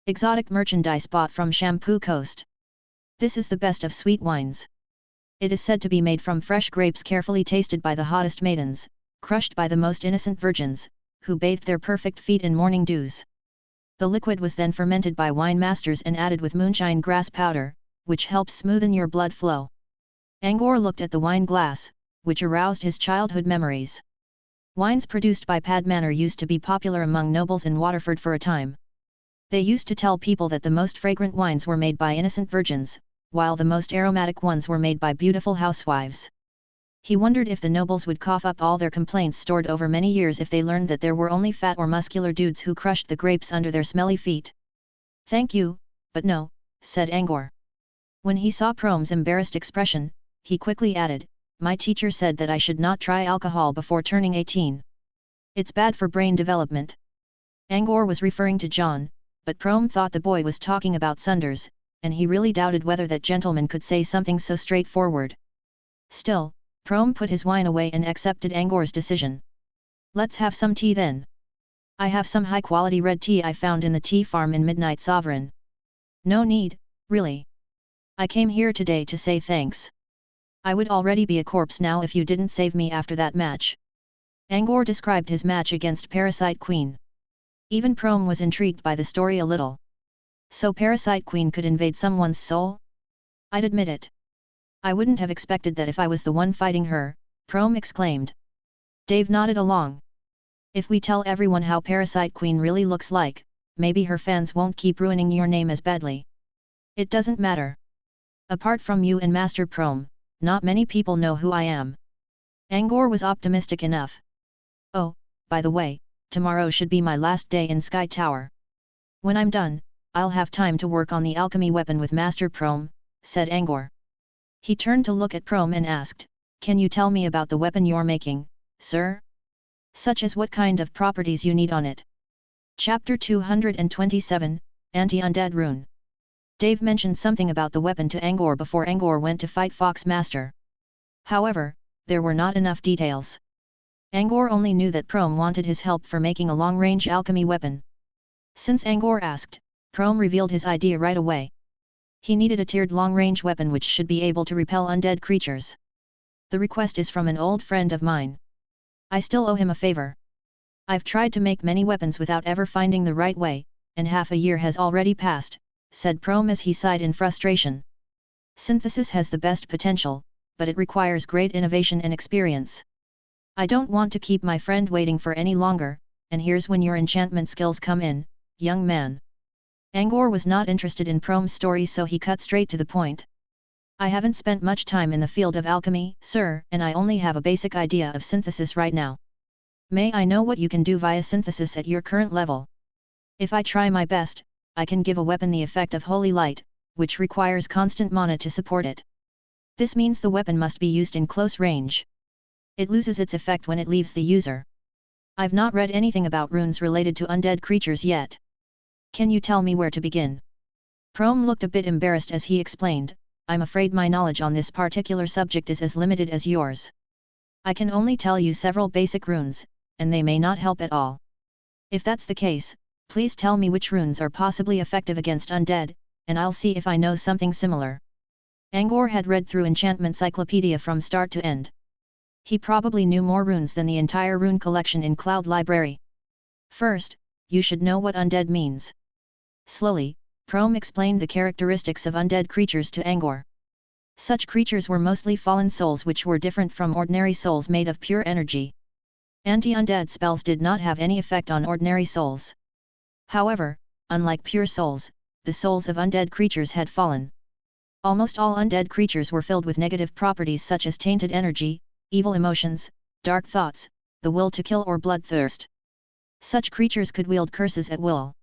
Exotic merchandise bought from Shampoo Coast. This is the best of sweet wines. It is said to be made from fresh grapes carefully tasted by the hottest maidens, crushed by the most innocent virgins, who bathed their perfect feet in morning dews. The liquid was then fermented by wine masters and added with moonshine grass powder, which helps smoothen your blood flow. Angor looked at the wine glass, which aroused his childhood memories. Wines produced by Padmanor used to be popular among nobles in Waterford for a time. They used to tell people that the most fragrant wines were made by innocent virgins, while the most aromatic ones were made by beautiful housewives. He wondered if the nobles would cough up all their complaints stored over many years if they learned that there were only fat or muscular dudes who crushed the grapes under their smelly feet. Thank you, but no, said Angor. When he saw Prom's embarrassed expression, he quickly added, my teacher said that I should not try alcohol before turning 18. It's bad for brain development. Angor was referring to John, but Prom thought the boy was talking about Sunders, and he really doubted whether that gentleman could say something so straightforward. Still, Prom put his wine away and accepted Angor's decision. Let's have some tea then. I have some high-quality red tea I found in the tea farm in Midnight Sovereign. No need, really. I came here today to say thanks. I would already be a corpse now if you didn't save me after that match. Angor described his match against Parasite Queen. Even Prom was intrigued by the story a little. So Parasite Queen could invade someone's soul? I'd admit it. I wouldn't have expected that if I was the one fighting her, Prom exclaimed. Dave nodded along. If we tell everyone how Parasite Queen really looks like, maybe her fans won't keep ruining your name as badly. It doesn't matter. Apart from you and Master Prom, not many people know who I am. Angor was optimistic enough. Oh, by the way, tomorrow should be my last day in Sky Tower. When I'm done, I'll have time to work on the alchemy weapon with Master Prom, said Angor. He turned to look at Prom and asked, can you tell me about the weapon you're making, sir? Such as what kind of properties you need on it. Chapter 227, Anti-Undead Rune. Dave mentioned something about the weapon to Angor before Angor went to fight Fox Master. However, there were not enough details. Angor only knew that Prom wanted his help for making a long-range alchemy weapon. Since Angor asked, Prom revealed his idea right away. He needed a tiered long-range weapon which should be able to repel undead creatures. The request is from an old friend of mine. I still owe him a favor. I've tried to make many weapons without ever finding the right way, and half a year has already passed, said Prom as he sighed in frustration. Synthesis has the best potential, but it requires great innovation and experience. I don't want to keep my friend waiting for any longer, and here's when your enchantment skills come in, young man. Angor was not interested in Prom's story, so he cut straight to the point. I haven't spent much time in the field of alchemy, sir, and I only have a basic idea of synthesis right now. May I know what you can do via synthesis at your current level? If I try my best, I can give a weapon the effect of holy light, which requires constant mana to support it. This means the weapon must be used in close range. It loses its effect when it leaves the user. I've not read anything about runes related to undead creatures yet. Can you tell me where to begin? Prom looked a bit embarrassed as he explained, I'm afraid my knowledge on this particular subject is as limited as yours. I can only tell you several basic runes, and they may not help at all. If that's the case, please tell me which runes are possibly effective against undead, and I'll see if I know something similar. Angor had read through Enchantment Cyclopedia from start to end. He probably knew more runes than the entire rune collection in Cloud Library. First, you should know what undead means. Slowly, Prom explained the characteristics of undead creatures to Angor. Such creatures were mostly fallen souls which were different from ordinary souls made of pure energy. Anti-undead spells did not have any effect on ordinary souls. However, unlike pure souls, the souls of undead creatures had fallen. Almost all undead creatures were filled with negative properties such as tainted energy, evil emotions, dark thoughts, the will to kill or bloodthirst. Such creatures could wield curses at will.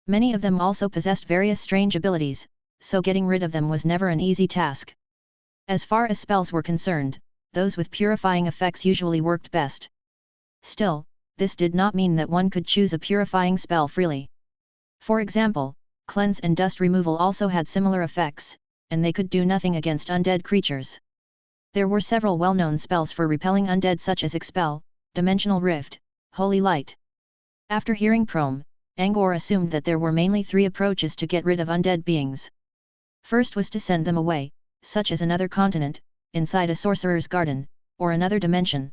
Many of them also possessed various strange abilities, so getting rid of them was never an easy task. As far as spells were concerned, those with purifying effects usually worked best. Still, this did not mean that one could choose a purifying spell freely. For example, cleanse and dust removal also had similar effects, and they could do nothing against undead creatures. There were several well-known spells for repelling undead such as Expel, Dimensional Rift, Holy Light. After hearing Prom, Angor assumed that there were mainly three approaches to get rid of undead beings. First was to send them away, such as another continent, inside a sorcerer's garden, or another dimension.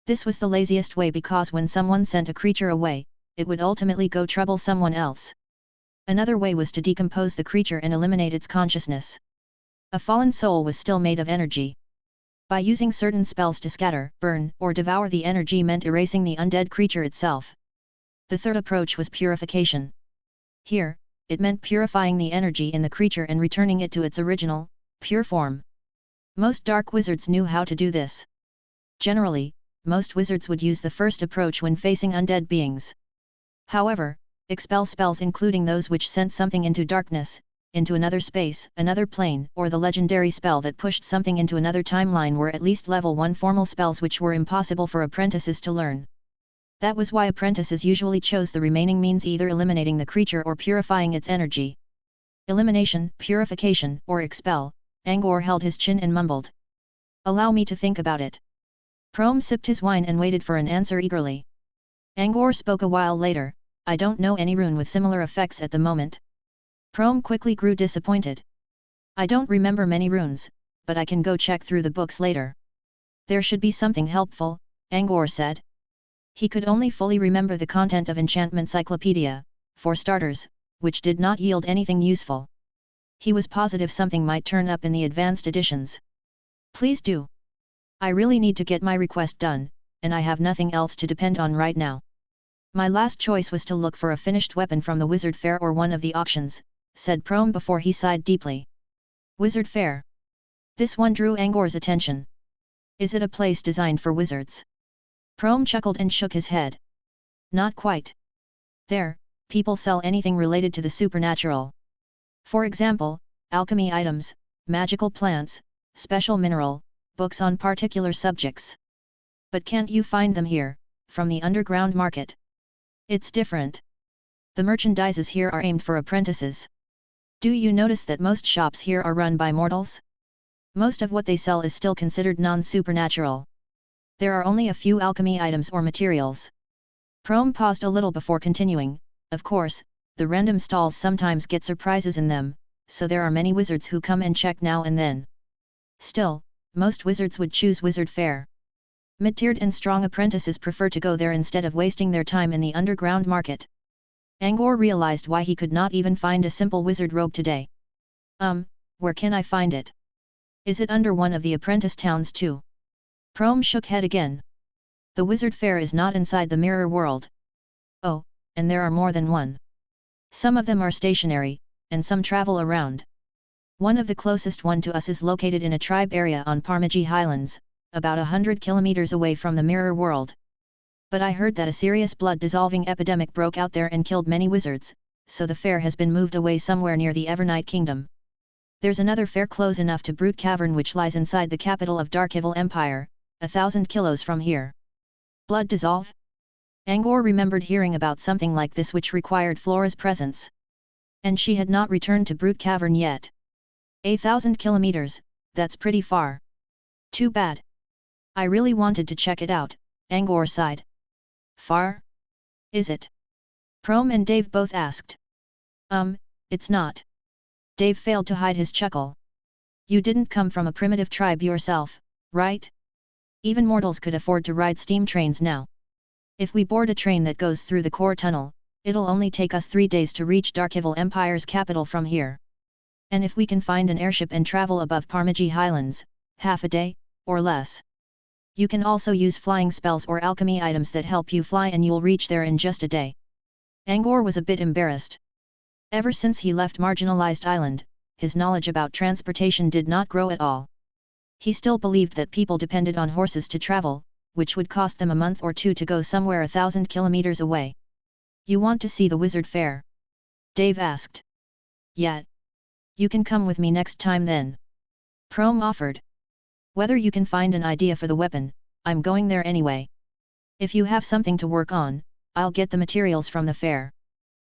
This was the laziest way because when someone sent a creature away, it would ultimately go trouble someone else. Another way was to decompose the creature and eliminate its consciousness. A fallen soul was still made of energy. By using certain spells to scatter, burn, or devour the energy meant erasing the undead creature itself. The third approach was purification. Here, it meant purifying the energy in the creature and returning it to its original, pure form. Most dark wizards knew how to do this. Generally, most wizards would use the first approach when facing undead beings. However, expel spells including those which sent something into darkness, into another space, another plane, or the legendary spell that pushed something into another timeline were at least level 1 formal spells which were impossible for apprentices to learn. That was why apprentices usually chose the remaining means, either eliminating the creature or purifying its energy. Elimination, purification, or expel. Angor held his chin and mumbled. "Allow me to think about it." Prom sipped his wine and waited for an answer eagerly. Angor spoke a while later. "I don't know any rune with similar effects at the moment." Prom quickly grew disappointed. "I don't remember many runes, but I can go check through the books later." "There should be something helpful," Angor said. He could only fully remember the content of Enchantment Cyclopedia, for starters, which did not yield anything useful. He was positive something might turn up in the advanced editions. "Please do. I really need to get my request done, and I have nothing else to depend on right now. My last choice was to look for a finished weapon from the Wizard Fair or one of the auctions," said Prom before he sighed deeply. "Wizard Fair?" This one drew Angor's attention. "Is it a place designed for wizards?" Prom chuckled and shook his head. "Not quite. There, people sell anything related to the supernatural. For example, alchemy items, magical plants, special mineral, books on particular subjects. But can't you find them here, from the underground market? It's different. The merchandises here are aimed for apprentices. Do you notice that most shops here are run by mortals? Most of what they sell is still considered non-supernatural. There are only a few alchemy items or materials." Prom paused a little before continuing. "Of course, the random stalls sometimes get surprises in them, so there are many wizards who come and check now and then. Still, most wizards would choose Wizard Fair. Mid-tiered and strong apprentices prefer to go there instead of wasting their time in the underground market." Angor realized why he could not even find a simple wizard robe today. Where can I find it? Is it under one of the apprentice towns too?" Prom shook head again. "The Wizard Fair is not inside the mirror world." "Oh, and there are more than one. Some of them are stationary, and some travel around. One of the closest one to us is located in a tribe area on Parmagi Highlands, about 100 kilometers away from the mirror world. But I heard that a serious blood-dissolving epidemic broke out there and killed many wizards, so the fair has been moved away somewhere near the Evernight Kingdom. There's another fair close enough to Brute Cavern which lies inside the capital of Dark Evil Empire, 1,000 kilos from here." Blood dissolve? Angor remembered hearing about something like this which required Flora's presence. And she had not returned to Brute Cavern yet. 1,000 kilometers, that's pretty far. Too bad. I really wanted to check it out, Angor sighed. Far? Is it? Prom and Dave both asked. It's not. Dave failed to hide his chuckle. You didn't come from a primitive tribe yourself, right? Even mortals could afford to ride steam trains now. If we board a train that goes through the core tunnel, it'll only take us 3 days to reach Darkevil Empire's capital from here. And if we can find an airship and travel above Parmagi Highlands, half a day, or less. You can also use flying spells or alchemy items that help you fly and you'll reach there in just a day. Angor was a bit embarrassed. Ever since he left Marginalized Island, his knowledge about transportation did not grow at all. He still believed that people depended on horses to travel, which would cost them a month or two to go somewhere 1,000 kilometers away. You want to see the wizard fair? Dave asked. Yeah. You can come with me next time then. Prom offered. Whether you can find an idea for the weapon, I'm going there anyway. If you have something to work on, I'll get the materials from the fair.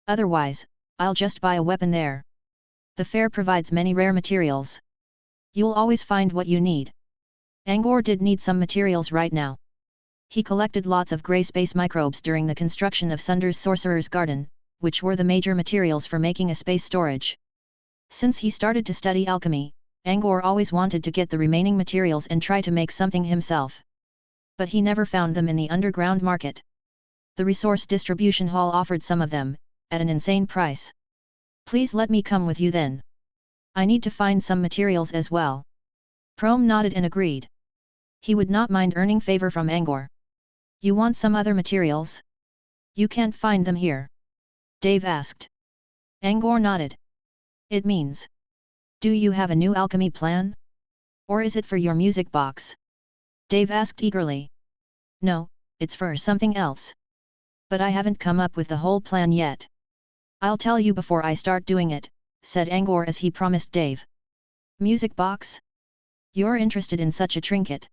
Otherwise, I'll just buy a weapon there. The fair provides many rare materials. You'll always find what you need. Angor did need some materials right now. He collected lots of grey space microbes during the construction of Sunder's Sorcerer's Garden, which were the major materials for making a space storage. Since he started to study alchemy, Angor always wanted to get the remaining materials and try to make something himself. But he never found them in the underground market. The resource distribution hall offered some of them, at an insane price. Please let me come with you then. I need to find some materials as well. Prom nodded and agreed. He would not mind earning favor from Angor. You want some other materials? You can't find them here. Dave asked. Angor nodded. It means. Do you have a new alchemy plan? Or is it for your music box? Dave asked eagerly. No, it's for something else. But I haven't come up with the whole plan yet. I'll tell you before I start doing it, said Angor as he promised Dave. Music box? You're interested in such a trinket?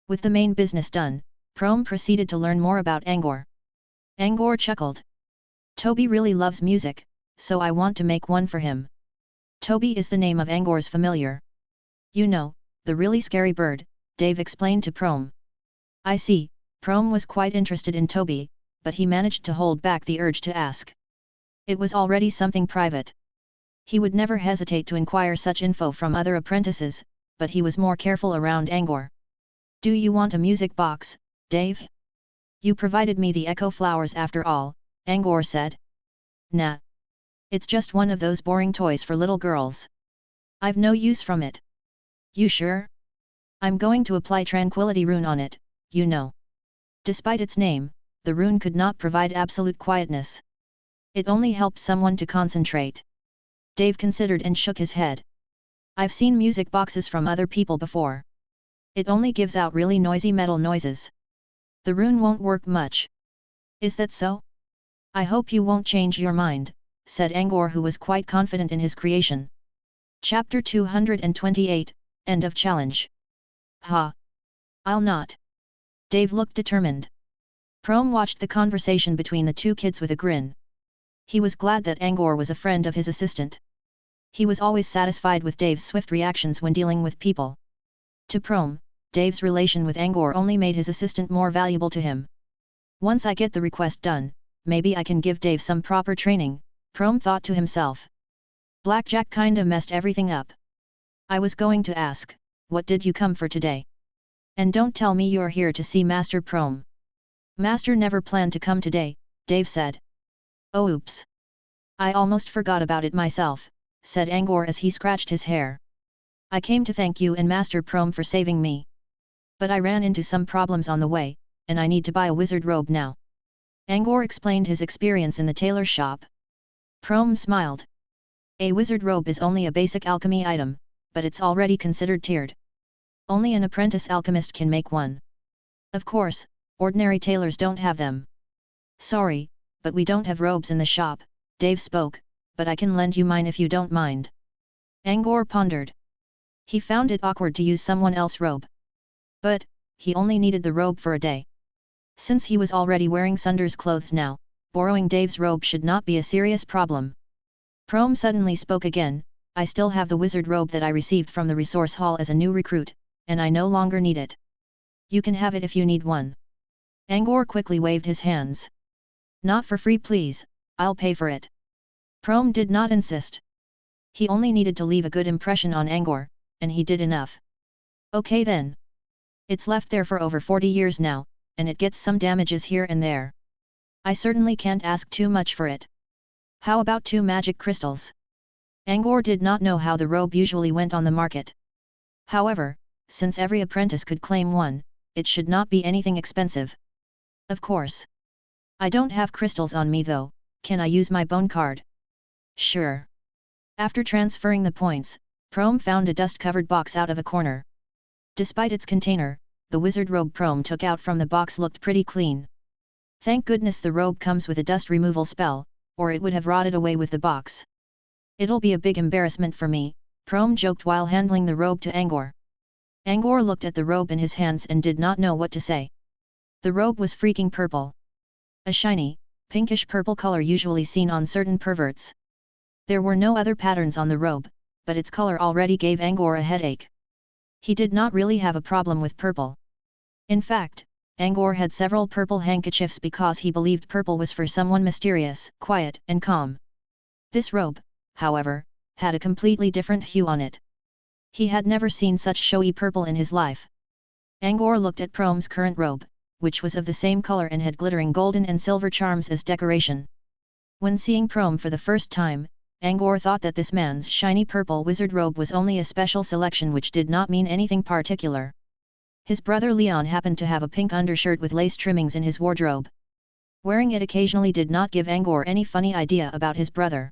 With the main business done, Prom proceeded to learn more about Angor. Angor chuckled. Toby really loves music, so I want to make one for him. Toby is the name of Angor's familiar. You know, the really scary bird, Dave explained to Prom. I see. Prom was quite interested in Toby, but he managed to hold back the urge to ask. It was already something private. He would never hesitate to inquire such info from other apprentices, but he was more careful around Angor. Do you want a music box, Dave? You provided me the echo flowers after all, Angor said. Nah. It's just one of those boring toys for little girls. I've no use from it. You sure? I'm going to apply Tranquility Rune on it, you know. Despite its name, the rune could not provide absolute quietness. It only helped someone to concentrate. Dave considered and shook his head. I've seen music boxes from other people before. It only gives out really noisy metal noises. The rune won't work much. Is that so? I hope you won't change your mind, said Angor, who was quite confident in his creation. Chapter 228, End of Challenge. Ha! I'll not. Dave looked determined. Prom watched the conversation between the two kids with a grin. He was glad that Angor was a friend of his assistant. He was always satisfied with Dave's swift reactions when dealing with people. To Prom, Dave's relation with Angor only made his assistant more valuable to him. Once I get the request done, maybe I can give Dave some proper training, Prom thought to himself. Blackjack kinda messed everything up. I was going to ask, what did you come for today? And don't tell me you're here to see Master Prom. Master never planned to come today, Dave said. Oh oops. I almost forgot about it myself, said Angor as he scratched his hair. I came to thank you and Master Prom for saving me. But I ran into some problems on the way, and I need to buy a wizard robe now. Angor explained his experience in the tailor shop. Prom smiled. A wizard robe is only a basic alchemy item, but it's already considered tiered. Only an apprentice alchemist can make one. Of course, ordinary tailors don't have them. Sorry, but we don't have robes in the shop, Dave spoke, but I can lend you mine if you don't mind. Angor pondered. He found it awkward to use someone else's robe. But, he only needed the robe for a day. Since he was already wearing Sunder's clothes now, borrowing Dave's robe should not be a serious problem. Prom suddenly spoke again, I still have the wizard robe that I received from the resource hall as a new recruit, and I no longer need it. You can have it if you need one. Angor quickly waved his hands. Not for free please, I'll pay for it. Prom did not insist. He only needed to leave a good impression on Angor, and he did enough. Okay then. It's left there for over 40 years now, and it gets some damages here and there. I certainly can't ask too much for it. How about 2 magic crystals? Angor did not know how the robe usually went on the market. However, since every apprentice could claim one, it should not be anything expensive. Of course. I don't have crystals on me though, can I use my bone card? Sure. After transferring the points, Prom found a dust-covered box out of a corner. Despite its container, the wizard robe Prom took out from the box looked pretty clean. Thank goodness the robe comes with a dust removal spell, or it would have rotted away with the box. It'll be a big embarrassment for me, Prom joked while handling the robe to Angor. Angor looked at the robe in his hands and did not know what to say. The robe was freaking purple. A shiny, pinkish purple color usually seen on certain perverts. There were no other patterns on the robe, but its color already gave Angor a headache. He did not really have a problem with purple. In fact, Angor had several purple handkerchiefs because he believed purple was for someone mysterious, quiet, and calm. This robe, however, had a completely different hue on it. He had never seen such showy purple in his life. Angor looked at Prom's current robe, which was of the same color and had glittering golden and silver charms as decoration. When seeing Prom for the first time, Angor thought that this man's shiny purple wizard robe was only a special selection which did not mean anything particular. His brother Leon happened to have a pink undershirt with lace trimmings in his wardrobe. Wearing it occasionally did not give Angor any funny idea about his brother.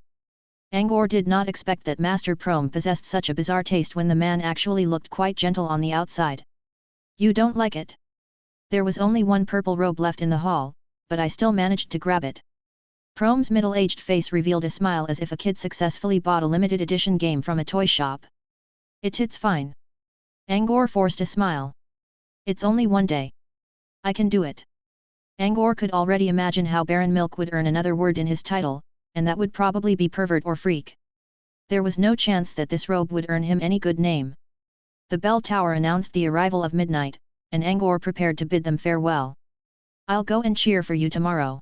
Angor did not expect that Master Prom possessed such a bizarre taste when the man actually looked quite gentle on the outside. You don't like it? There was only one purple robe left in the hall, but I still managed to grab it. Prom's middle-aged face revealed a smile as if a kid successfully bought a limited edition game from a toy shop. It's fine. Angor forced a smile. It's only one day. I can do it. Angor could already imagine how Baron Milk would earn another word in his title, and that would probably be pervert or freak. There was no chance that this robe would earn him any good name. The bell tower announced the arrival of midnight, and Angor prepared to bid them farewell. I'll go and cheer for you tomorrow.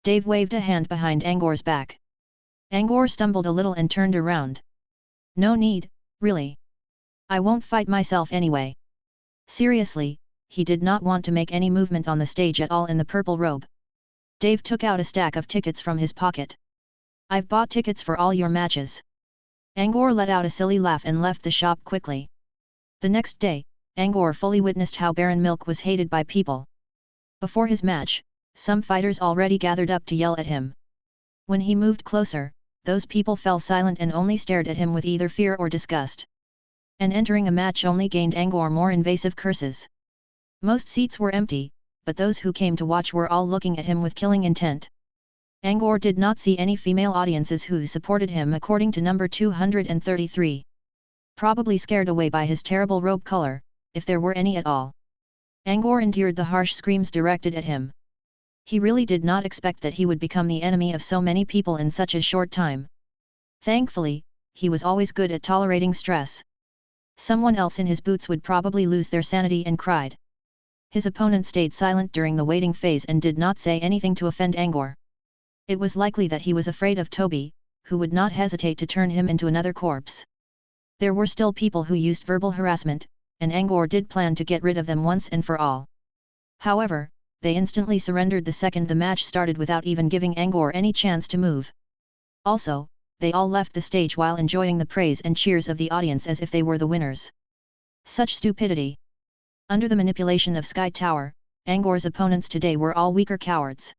Dave waved a hand behind Angor's back. Angor stumbled a little and turned around. No need, really. I won't fight myself anyway. Seriously, he did not want to make any movement on the stage at all in the purple robe. Dave took out a stack of tickets from his pocket. I've bought tickets for all your matches. Angor let out a silly laugh and left the shop quickly. The next day, Angor fully witnessed how Baron Milk was hated by people. Before his match, some fighters already gathered up to yell at him. When he moved closer, those people fell silent and only stared at him with either fear or disgust. And entering a match only gained Angor more invasive curses. Most seats were empty, but those who came to watch were all looking at him with killing intent. Angor did not see any female audiences who supported him according to number 233. Probably scared away by his terrible robe color, if there were any at all. Angor endured the harsh screams directed at him. He really did not expect that he would become the enemy of so many people in such a short time. Thankfully, he was always good at tolerating stress. Someone else in his boots would probably lose their sanity and cried. His opponent stayed silent during the waiting phase and did not say anything to offend Angor. It was likely that he was afraid of Toby, who would not hesitate to turn him into another corpse. There were still people who used verbal harassment, and Angor did plan to get rid of them once and for all. However, they instantly surrendered the second the match started without even giving Angor any chance to move. Also, they all left the stage while enjoying the praise and cheers of the audience as if they were the winners. Such stupidity! Under the manipulation of Sky Tower, Angor's opponents today were all weaker cowards.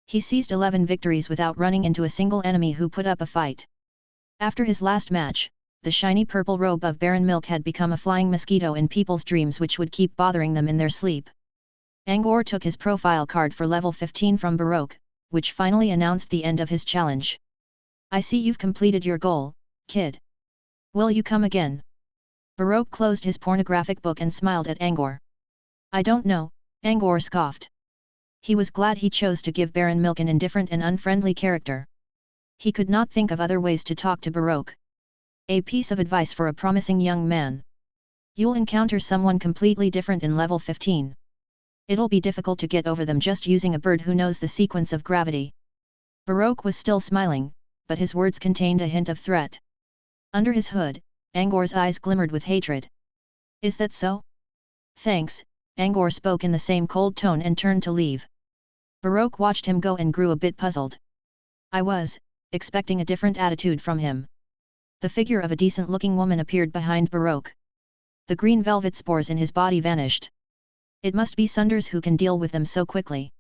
He seized 11 victories without running into a single enemy who put up a fight. After his last match, the shiny purple robe of Baron Milk had become a flying mosquito in people's dreams which would keep bothering them in their sleep. Angor took his profile card for level 15 from Baroque, which finally announced the end of his challenge. I see you've completed your goal, kid. Will you come again? Baroque closed his pornographic book and smiled at Angor. I don't know, Angor scoffed. He was glad he chose to give Baron Milk an indifferent and unfriendly character. He could not think of other ways to talk to Baroque. A piece of advice for a promising young man. You'll encounter someone completely different in level 15. It'll be difficult to get over them just using a bird who knows the sequence of gravity. Baroque was still smiling, but his words contained a hint of threat. Under his hood, Angor's eyes glimmered with hatred. Is that so? Thanks, Angor spoke in the same cold tone and turned to leave. Baroque watched him go and grew a bit puzzled. I was expecting a different attitude from him. The figure of a decent-looking woman appeared behind Baroque. The green velvet spores in his body vanished. It must be Sunders who can deal with them so quickly.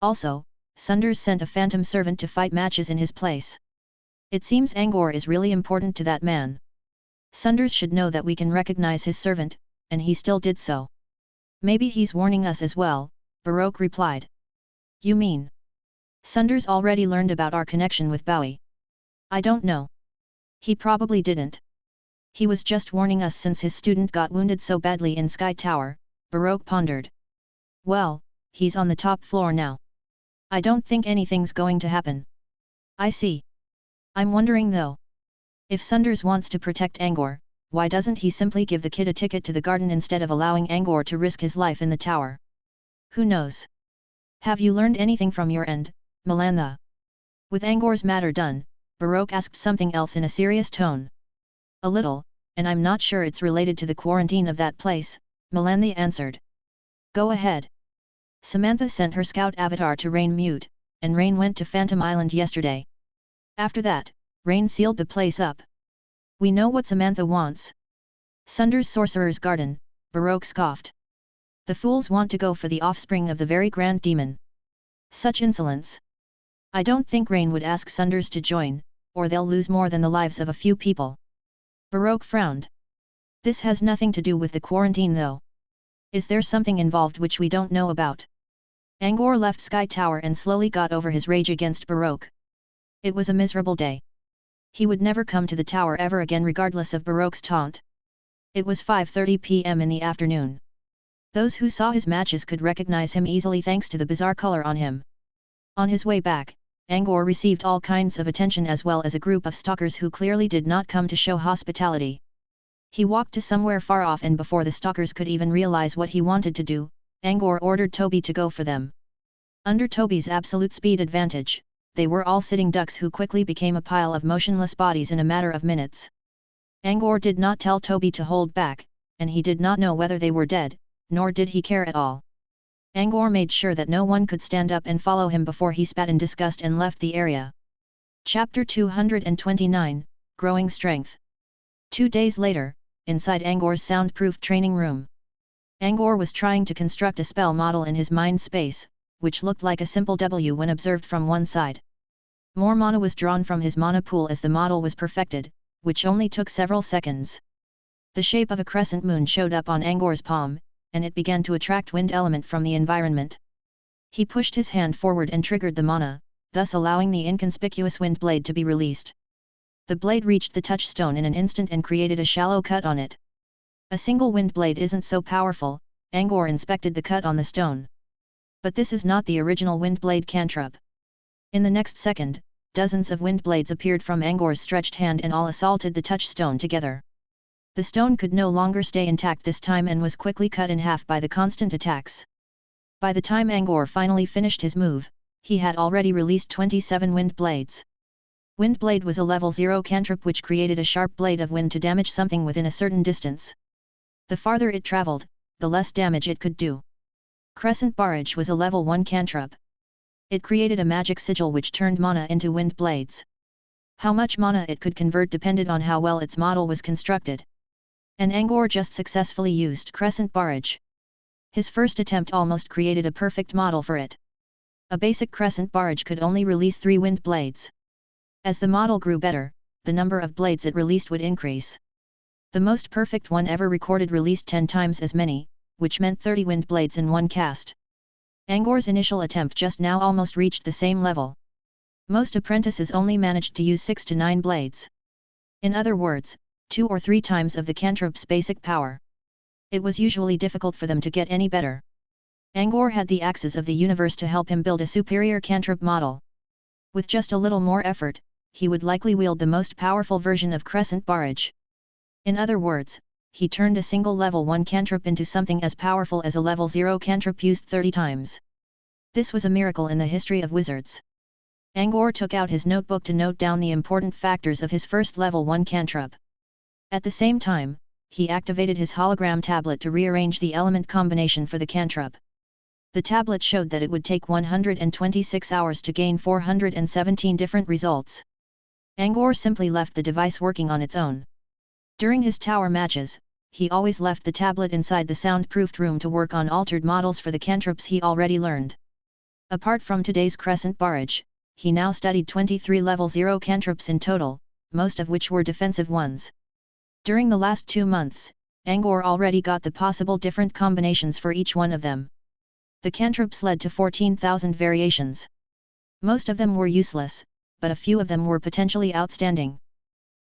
Also, Sunders sent a phantom servant to fight matches in his place. It seems Angor is really important to that man. Sunders should know that we can recognize his servant, and he still did so. Maybe he's warning us as well, Baroque replied. You mean? Sunders already learned about our connection with Bowie. I don't know. He probably didn't. He was just warning us since his student got wounded so badly in Sky Tower, Baroque pondered. Well, he's on the top floor now. I don't think anything's going to happen. I see. I'm wondering though. If Sunders wants to protect Angor, why doesn't he simply give the kid a ticket to the garden instead of allowing Angor to risk his life in the tower? Who knows? Have you learned anything from your end, Melantha? With Angor's matter done, Baroque asked something else in a serious tone. A little, and I'm not sure it's related to the quarantine of that place, Melantha answered. Go ahead. Samantha sent her scout avatar to Rain Mute, and Rain went to Phantom Island yesterday. After that, Rain sealed the place up. We know what Samantha wants. Sunders' Sorcerer's Garden, Baroque scoffed. The fools want to go for the offspring of the very grand demon. Such insolence. I don't think Rain would ask Sunders to join, or they'll lose more than the lives of a few people. Baroque frowned. This has nothing to do with the quarantine though. Is there something involved which we don't know about? Angor left Sky Tower and slowly got over his rage against Baroque. It was a miserable day. He would never come to the tower ever again regardless of Baroque's taunt. It was 5:30 p.m. in the afternoon. Those who saw his matches could recognize him easily thanks to the bizarre color on him. On his way back, Angor received all kinds of attention as well as a group of stalkers who clearly did not come to show hospitality. He walked to somewhere far off and before the stalkers could even realize what he wanted to do, Angor ordered Toby to go for them. Under Toby's absolute speed advantage, they were all sitting ducks who quickly became a pile of motionless bodies in a matter of minutes. Angor did not tell Toby to hold back, and he did not know whether they were dead, nor did he care at all. Angor made sure that no one could stand up and follow him before he spat in disgust and left the area. Chapter 229, Growing Strength. 2 days later, inside Angor's soundproof training room. Angor was trying to construct a spell model in his mind space, which looked like a simple W when observed from one side. More mana was drawn from his mana pool as the model was perfected, which only took several seconds. The shape of a crescent moon showed up on Angor's palm, and it began to attract wind element from the environment. He pushed his hand forward and triggered the mana, thus allowing the inconspicuous wind blade to be released. The blade reached the touchstone in an instant and created a shallow cut on it. A single wind blade isn't so powerful, Angor inspected the cut on the stone. But this is not the original wind blade cantrip. In the next second, dozens of wind blades appeared from Angor's stretched hand and all assaulted the touchstone together. The stone could no longer stay intact this time and was quickly cut in half by the constant attacks. By the time Angor finally finished his move, he had already released 27 wind blades. Wind blade was a level 0 cantrip which created a sharp blade of wind to damage something within a certain distance. The farther it traveled, the less damage it could do. Crescent Barrage was a level 1 cantrip. It created a magic sigil which turned mana into wind blades. How much mana it could convert depended on how well its model was constructed. And Angor just successfully used Crescent Barrage. His first attempt almost created a perfect model for it. A basic Crescent Barrage could only release 3 wind blades. As the model grew better, the number of blades it released would increase. The most perfect one ever recorded released 10 times as many, which meant 30 wind blades in one cast. Angor's initial attempt just now almost reached the same level. Most apprentices only managed to use 6 to 9 blades. In other words, 2 or 3 times of the cantrip's basic power. It was usually difficult for them to get any better. Angor had the axes of the universe to help him build a superior cantrip model. With just a little more effort, he would likely wield the most powerful version of Crescent Barrage. In other words, he turned a single level 1 cantrip into something as powerful as a level 0 cantrip used 30 times. This was a miracle in the history of wizards. Angor took out his notebook to note down the important factors of his first level 1 cantrip. At the same time, he activated his hologram tablet to rearrange the element combination for the cantrip. The tablet showed that it would take 126 hours to gain 417 different results. Angor simply left the device working on its own. During his tower matches, he always left the tablet inside the soundproofed room to work on altered models for the cantrips he already learned. Apart from today's Crescent Barrage, he now studied 23 level 0 cantrips in total, most of which were defensive ones. During the last 2 months, Angor already got the possible different combinations for each one of them. The cantrips led to 14,000 variations. Most of them were useless, but a few of them were potentially outstanding.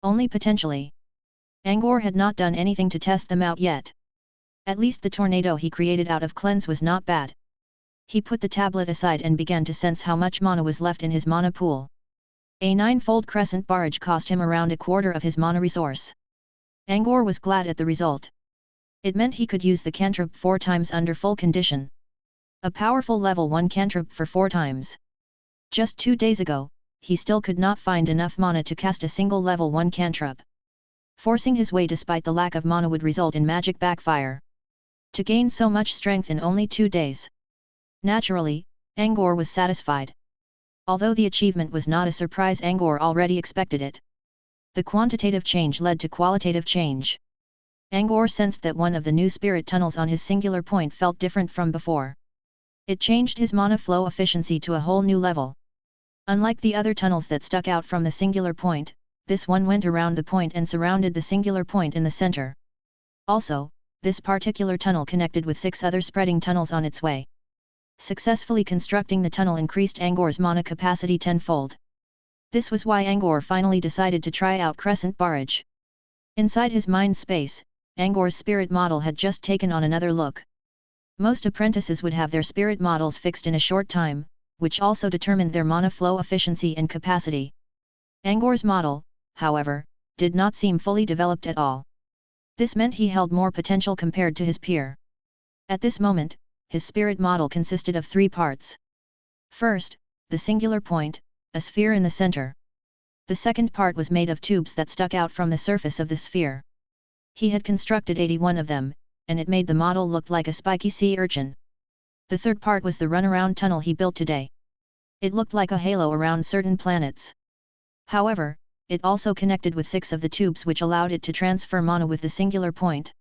Only potentially. Angor had not done anything to test them out yet. At least the tornado he created out of cleanse was not bad. He put the tablet aside and began to sense how much mana was left in his mana pool. A 9-fold Crescent Barrage cost him around a quarter of his mana resource. Angor was glad at the result. It meant he could use the cantrip 4 times under full condition. A powerful level 1 cantrip for 4 times. Just 2 days ago, he still could not find enough mana to cast a single level 1 cantrip. Forcing his way despite the lack of mana would result in magic backfire. To gain so much strength in only 2 days. Naturally, Angor was satisfied. Although the achievement was not a surprise, Angor already expected it. The quantitative change led to qualitative change. Angor sensed that one of the new spirit tunnels on his singular point felt different from before. It changed his mana flow efficiency to a whole new level. Unlike the other tunnels that stuck out from the singular point, this one went around the point and surrounded the singular point in the center. Also, this particular tunnel connected with 6 other spreading tunnels on its way. Successfully constructing the tunnel increased Angor's mana capacity 10-fold. This was why Angor finally decided to try out Crescent Barrage. Inside his mind space, Angor's spirit model had just taken on another look. Most apprentices would have their spirit models fixed in a short time, which also determined their mana flow efficiency and capacity. Angor's model, however, did not seem fully developed at all. This meant he held more potential compared to his peer. At this moment, his spirit model consisted of 3 parts. First, the singular point, a sphere in the center. The second part was made of tubes that stuck out from the surface of the sphere. He had constructed 81 of them, and it made the model look like a spiky sea urchin. The third part was the runaround tunnel he built today. It looked like a halo around certain planets. However, it also connected with 6 of the tubes which allowed it to transfer mana with the singular point.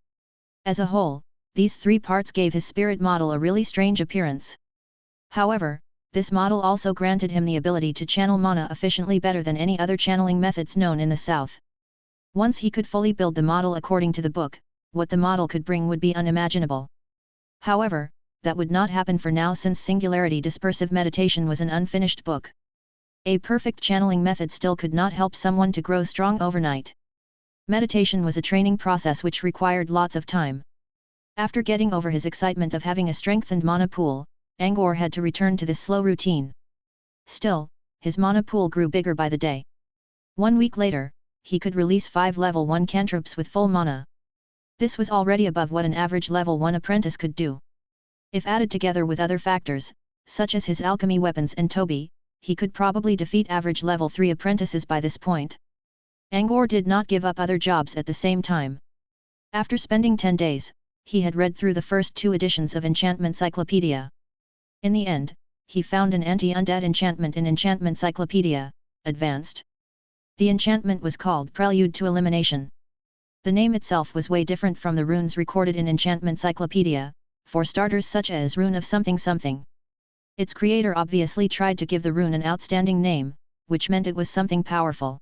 As a whole, these 3 parts gave his spirit model a really strange appearance. However, this model also granted him the ability to channel mana efficiently better than any other channeling methods known in the South. Once he could fully build the model according to the book, what the model could bring would be unimaginable. However, that would not happen for now since Singularity Dispersive Meditation was an unfinished book. A perfect channeling method still could not help someone to grow strong overnight. Meditation was a training process which required lots of time. After getting over his excitement of having a strengthened mana pool, Angor had to return to this slow routine. Still, his mana pool grew bigger by the day. 1 week later, he could release 5 level 1 cantrips with full mana. This was already above what an average level 1 apprentice could do. If added together with other factors, such as his alchemy weapons and Toby, he could probably defeat average level 3 apprentices by this point. Angor did not give up other jobs at the same time. After spending 10 days, he had read through the first 2 editions of Enchantment Cyclopedia. In the end, he found an anti-undead enchantment in Enchantment Cyclopedia, Advanced. The enchantment was called Prelude to Elimination. The name itself was way different from the runes recorded in Enchantment Cyclopedia, for starters such as Rune of Something Something. Its creator obviously tried to give the rune an outstanding name, which meant it was something powerful.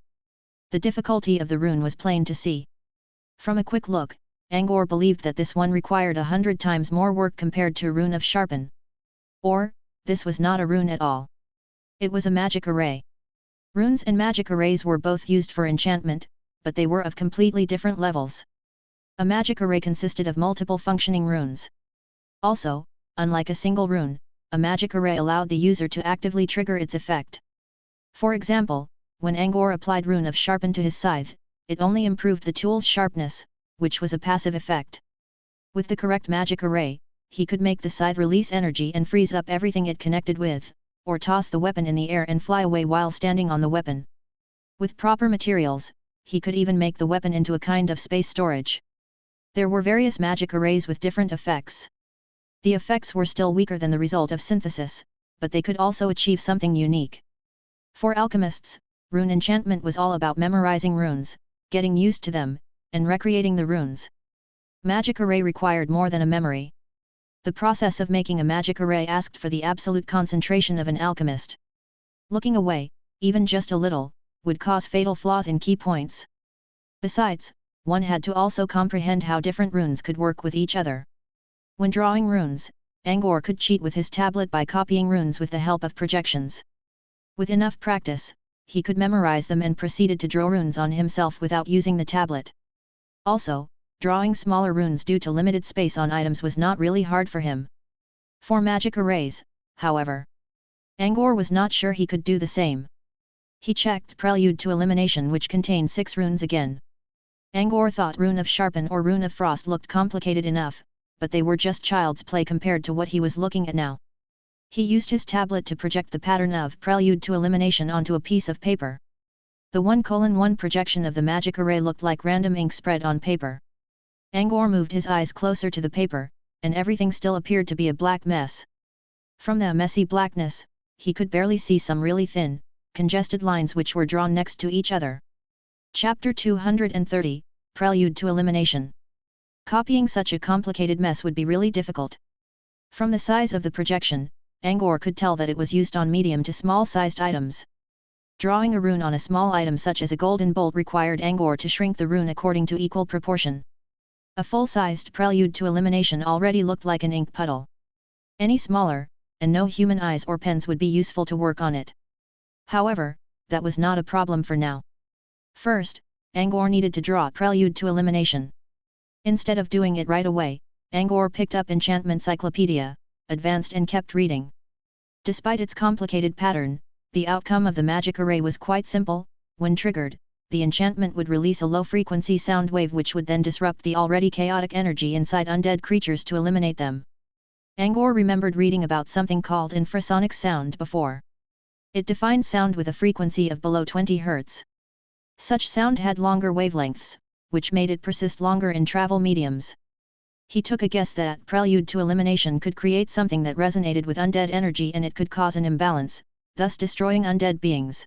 The difficulty of the rune was plain to see. From a quick look, Angor believed that this one required 100 times more work compared to Rune of Sharpen. Or, this was not a rune at all. It was a magic array. Runes and magic arrays were both used for enchantment, but they were of completely different levels. A magic array consisted of multiple functioning runes. Also, unlike a single rune, a magic array allowed the user to actively trigger its effect. For example, when Angor applied Rune of Sharpen to his scythe, it only improved the tool's sharpness, which was a passive effect. With the correct magic array, he could make the scythe release energy and freeze up everything it connected with, or toss the weapon in the air and fly away while standing on the weapon. With proper materials, he could even make the weapon into a kind of space storage. There were various magic arrays with different effects. The effects were still weaker than the result of synthesis, but they could also achieve something unique. For alchemists, rune enchantment was all about memorizing runes, getting used to them, and recreating the runes. Magic array required more than a memory. The process of making a magic array asked for the absolute concentration of an alchemist. Looking away, even just a little, would cause fatal flaws in key points. Besides, one had to also comprehend how different runes could work with each other. When drawing runes, Angor could cheat with his tablet by copying runes with the help of projections. With enough practice, he could memorize them and proceeded to draw runes on himself without using the tablet. Also, drawing smaller runes due to limited space on items was not really hard for him. For magic arrays, however, Angor was not sure he could do the same. He checked Prelude to Elimination, which contained 6 runes again. Angor thought Rune of Sharpen or Rune of Frost looked complicated enough, but they were just child's play compared to what he was looking at now. He used his tablet to project the pattern of Prelude to Elimination onto a piece of paper. The 1:1 projection of the magic array looked like random ink spread on paper. Angor moved his eyes closer to the paper, and everything still appeared to be a black mess. From the messy blackness, he could barely see some really thin, congested lines which were drawn next to each other. Chapter 230, Prelude to Elimination. Copying such a complicated mess would be really difficult. From the size of the projection, Angor could tell that it was used on medium to small-sized items. Drawing a rune on a small item such as a golden bolt required Angor to shrink the rune according to equal proportion. A full-sized Prelude to Elimination already looked like an ink puddle. Any smaller, and no human eyes or pens would be useful to work on it. However, that was not a problem for now. First, Angor needed to draw Prelude to Elimination. Instead of doing it right away, Angor picked up Enchantment Cyclopedia, advanced and kept reading. Despite its complicated pattern, the outcome of the magic array was quite simple. When triggered, the enchantment would release a low-frequency sound wave which would then disrupt the already chaotic energy inside undead creatures to eliminate them. Angor remembered reading about something called infrasonic sound before. It defined sound with a frequency of below 20 Hz. Such sound had longer wavelengths, which made it persist longer in travel mediums. He took a guess that Prelude to Elimination could create something that resonated with undead energy and it could cause an imbalance, thus destroying undead beings.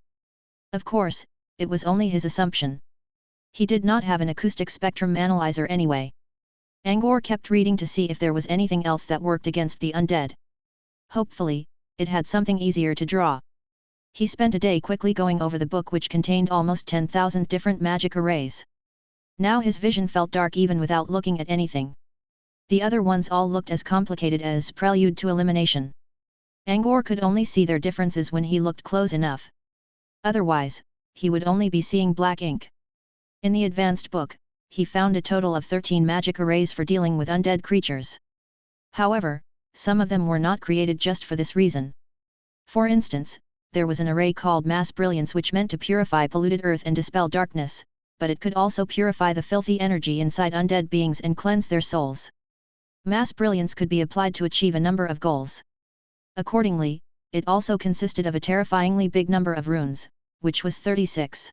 Of course, it was only his assumption. He did not have an acoustic spectrum analyzer anyway. Angor kept reading to see if there was anything else that worked against the undead. Hopefully, it had something easier to draw. He spent a day quickly going over the book which contained almost 10,000 different magic arrays. Now his vision felt dark even without looking at anything. The other ones all looked as complicated as Prelude to Elimination. Angor could only see their differences when he looked close enough. Otherwise, he would only be seeing black ink. In the advanced book, he found a total of 13 magic arrays for dealing with undead creatures. However, some of them were not created just for this reason. For instance, there was an array called Mass Brilliance which meant to purify polluted earth and dispel darkness, but it could also purify the filthy energy inside undead beings and cleanse their souls. Mass Brilliance could be applied to achieve a number of goals. Accordingly, it also consisted of a terrifyingly big number of runes, which was 36.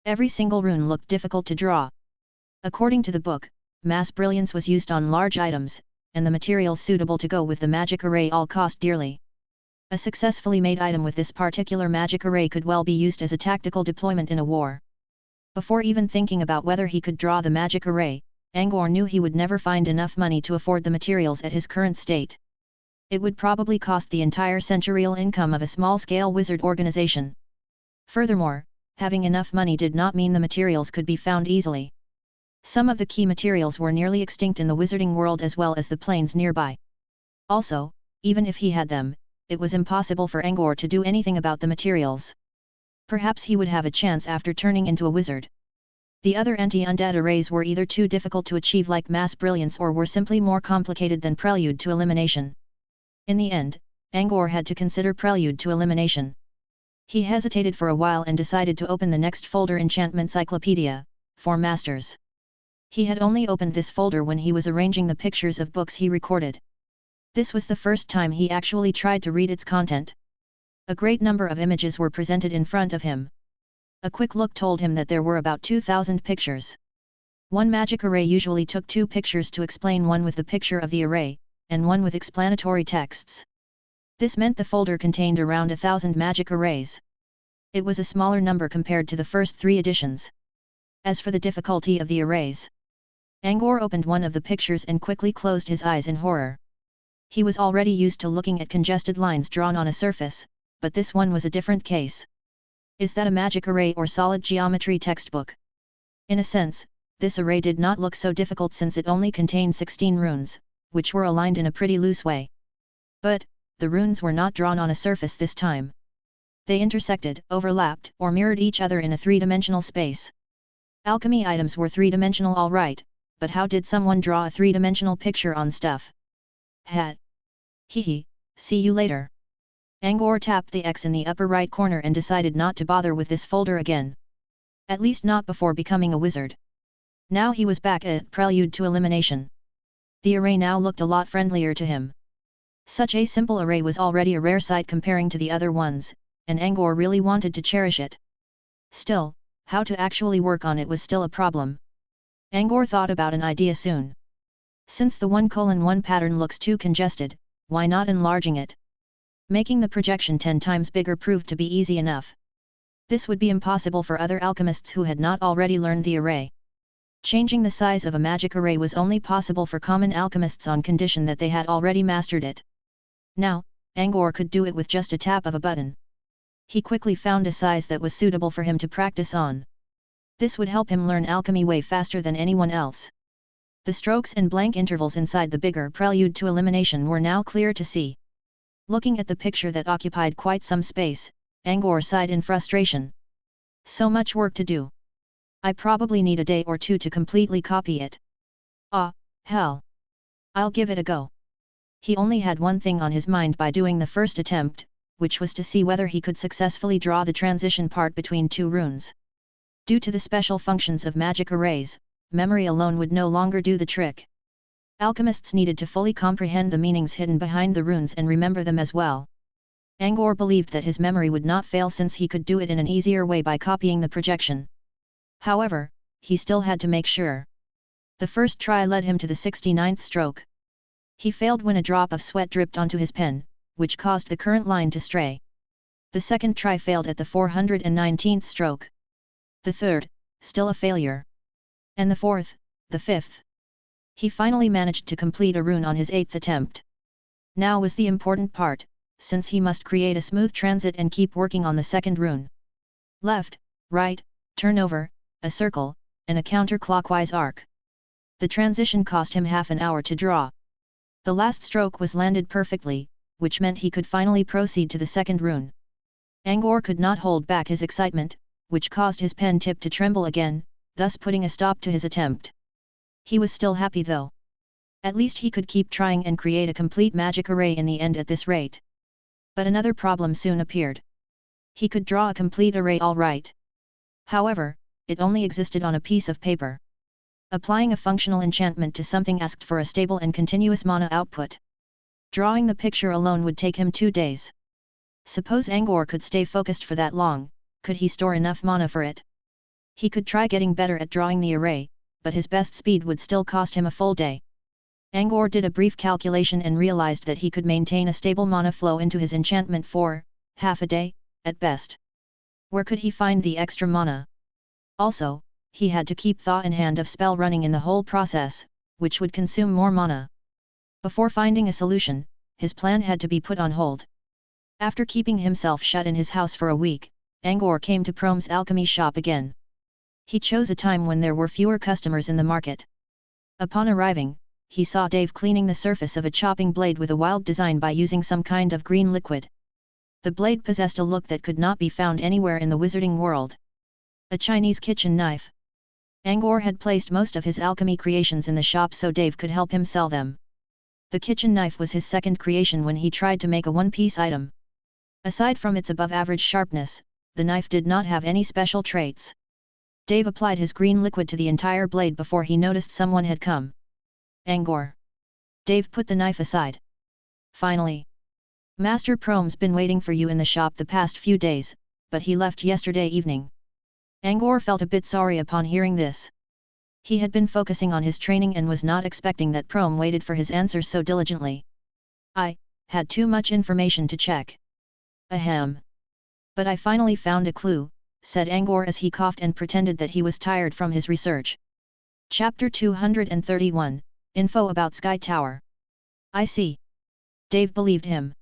Every single rune looked difficult to draw. According to the book, Mass Brilliance was used on large items, and the materials suitable to go with the magic array all cost dearly. A successfully made item with this particular magic array could well be used as a tactical deployment in a war. Before even thinking about whether he could draw the magic array, Angor knew he would never find enough money to afford the materials at his current state. It would probably cost the entire centurial income of a small-scale wizard organization. Furthermore, having enough money did not mean the materials could be found easily. Some of the key materials were nearly extinct in the wizarding world as well as the plains nearby. Also, even if he had them, it was impossible for Angor to do anything about the materials. Perhaps he would have a chance after turning into a wizard. The other anti-undead arrays were either too difficult to achieve like Mass Brilliance or were simply more complicated than Prelude to Elimination. In the end, Angor had to consider Prelude to Elimination. He hesitated for a while and decided to open the next folder, Enchantment Cyclopedia, for Masters. He had only opened this folder when he was arranging the pictures of books he recorded. This was the first time he actually tried to read its content. A great number of images were presented in front of him. A quick look told him that there were about 2,000 pictures. One magic array usually took 2 pictures to explain, one with the picture of the array, and one with explanatory texts. This meant the folder contained around 1,000 magic arrays. It was a smaller number compared to the first 3 editions. As for the difficulty of the arrays, Angor opened one of the pictures and quickly closed his eyes in horror. He was already used to looking at congested lines drawn on a surface, but this one was a different case. Is that a magic array or solid geometry textbook? In a sense, this array did not look so difficult since it only contained 16 runes, which were aligned in a pretty loose way. But, the runes were not drawn on a surface this time. They intersected, overlapped, or mirrored each other in a 3-dimensional space. Alchemy items were 3-dimensional all right, but how did someone draw a 3-dimensional picture on stuff? Hat. Hehe, see you later. Angor tapped the X in the upper right corner and decided not to bother with this folder again. At least not before becoming a wizard. Now he was back at Prelude to Elimination. The array now looked a lot friendlier to him. Such a simple array was already a rare sight comparing to the other ones, and Angor really wanted to cherish it. Still, how to actually work on it was still a problem. Angor thought about an idea soon. Since the 1:1 pattern looks too congested, why not enlarging it? Making the projection 10 times bigger proved to be easy enough. This would be impossible for other alchemists who had not already learned the array. Changing the size of a magic array was only possible for common alchemists on condition that they had already mastered it. Now, Angor could do it with just a tap of a button. He quickly found a size that was suitable for him to practice on. This would help him learn alchemy way faster than anyone else. The strokes and blank intervals inside the bigger Prelude to Elimination were now clear to see. Looking at the picture that occupied quite some space, Angor sighed in frustration. So much work to do. I probably need a day or 2 to completely copy it. Ah, hell. I'll give it a go. He only had one thing on his mind by doing the first attempt, which was to see whether he could successfully draw the transition part between 2 runes. Due to the special functions of magic arrays, memory alone would no longer do the trick. Alchemists needed to fully comprehend the meanings hidden behind the runes and remember them as well. Angor believed that his memory would not fail since he could do it in an easier way by copying the projection. However, he still had to make sure. The first try led him to the 69th stroke. He failed when a drop of sweat dripped onto his pen, which caused the current line to stray. The second try failed at the 419th stroke. The third, still a failure. And the fourth, the fifth. He finally managed to complete a rune on his 8th attempt. Now was the important part, since he must create a smooth transit and keep working on the second rune. Left, right, turn over, a circle, and a counterclockwise arc. The transition cost him half an hour to draw. The last stroke was landed perfectly, which meant he could finally proceed to the second rune. Angor could not hold back his excitement, which caused his pen tip to tremble again, thus putting a stop to his attempt. He was still happy though. At least he could keep trying and create a complete magic array in the end at this rate. But another problem soon appeared. He could draw a complete array all right. However, it only existed on a piece of paper. Applying a functional enchantment to something asked for a stable and continuous mana output. Drawing the picture alone would take him 2 days. Suppose Angor could stay focused for that long, could he store enough mana for it? He could try getting better at drawing the array, but his best speed would still cost him a full day. Angor did a brief calculation and realized that he could maintain a stable mana flow into his enchantment for half a day, at best. Where could he find the extra mana? Also, he had to keep Thaw in Hand of spell running in the whole process, which would consume more mana. Before finding a solution, his plan had to be put on hold. After keeping himself shut in his house for a week, Angor came to Prome's alchemy shop again. He chose a time when there were fewer customers in the market. Upon arriving, he saw Dave cleaning the surface of a chopping blade with a wild design by using some kind of green liquid. The blade possessed a look that could not be found anywhere in the wizarding world. A Chinese kitchen knife. Angor had placed most of his alchemy creations in the shop so Dave could help him sell them. The kitchen knife was his second creation when he tried to make a one-piece item. Aside from its above-average sharpness, the knife did not have any special traits. Dave applied his green liquid to the entire blade before he noticed someone had come. Angor. Dave put the knife aside. Finally. Master Prome's been waiting for you in the shop the past few days, but he left yesterday evening. Angor felt a bit sorry upon hearing this. He had been focusing on his training and was not expecting that Prom waited for his answers so diligently. I had too much information to check. Ahem. But I finally found a clue, said Angor as he coughed and pretended that he was tired from his research. Chapter 231, Info about Sky Tower. I see. Dave believed him.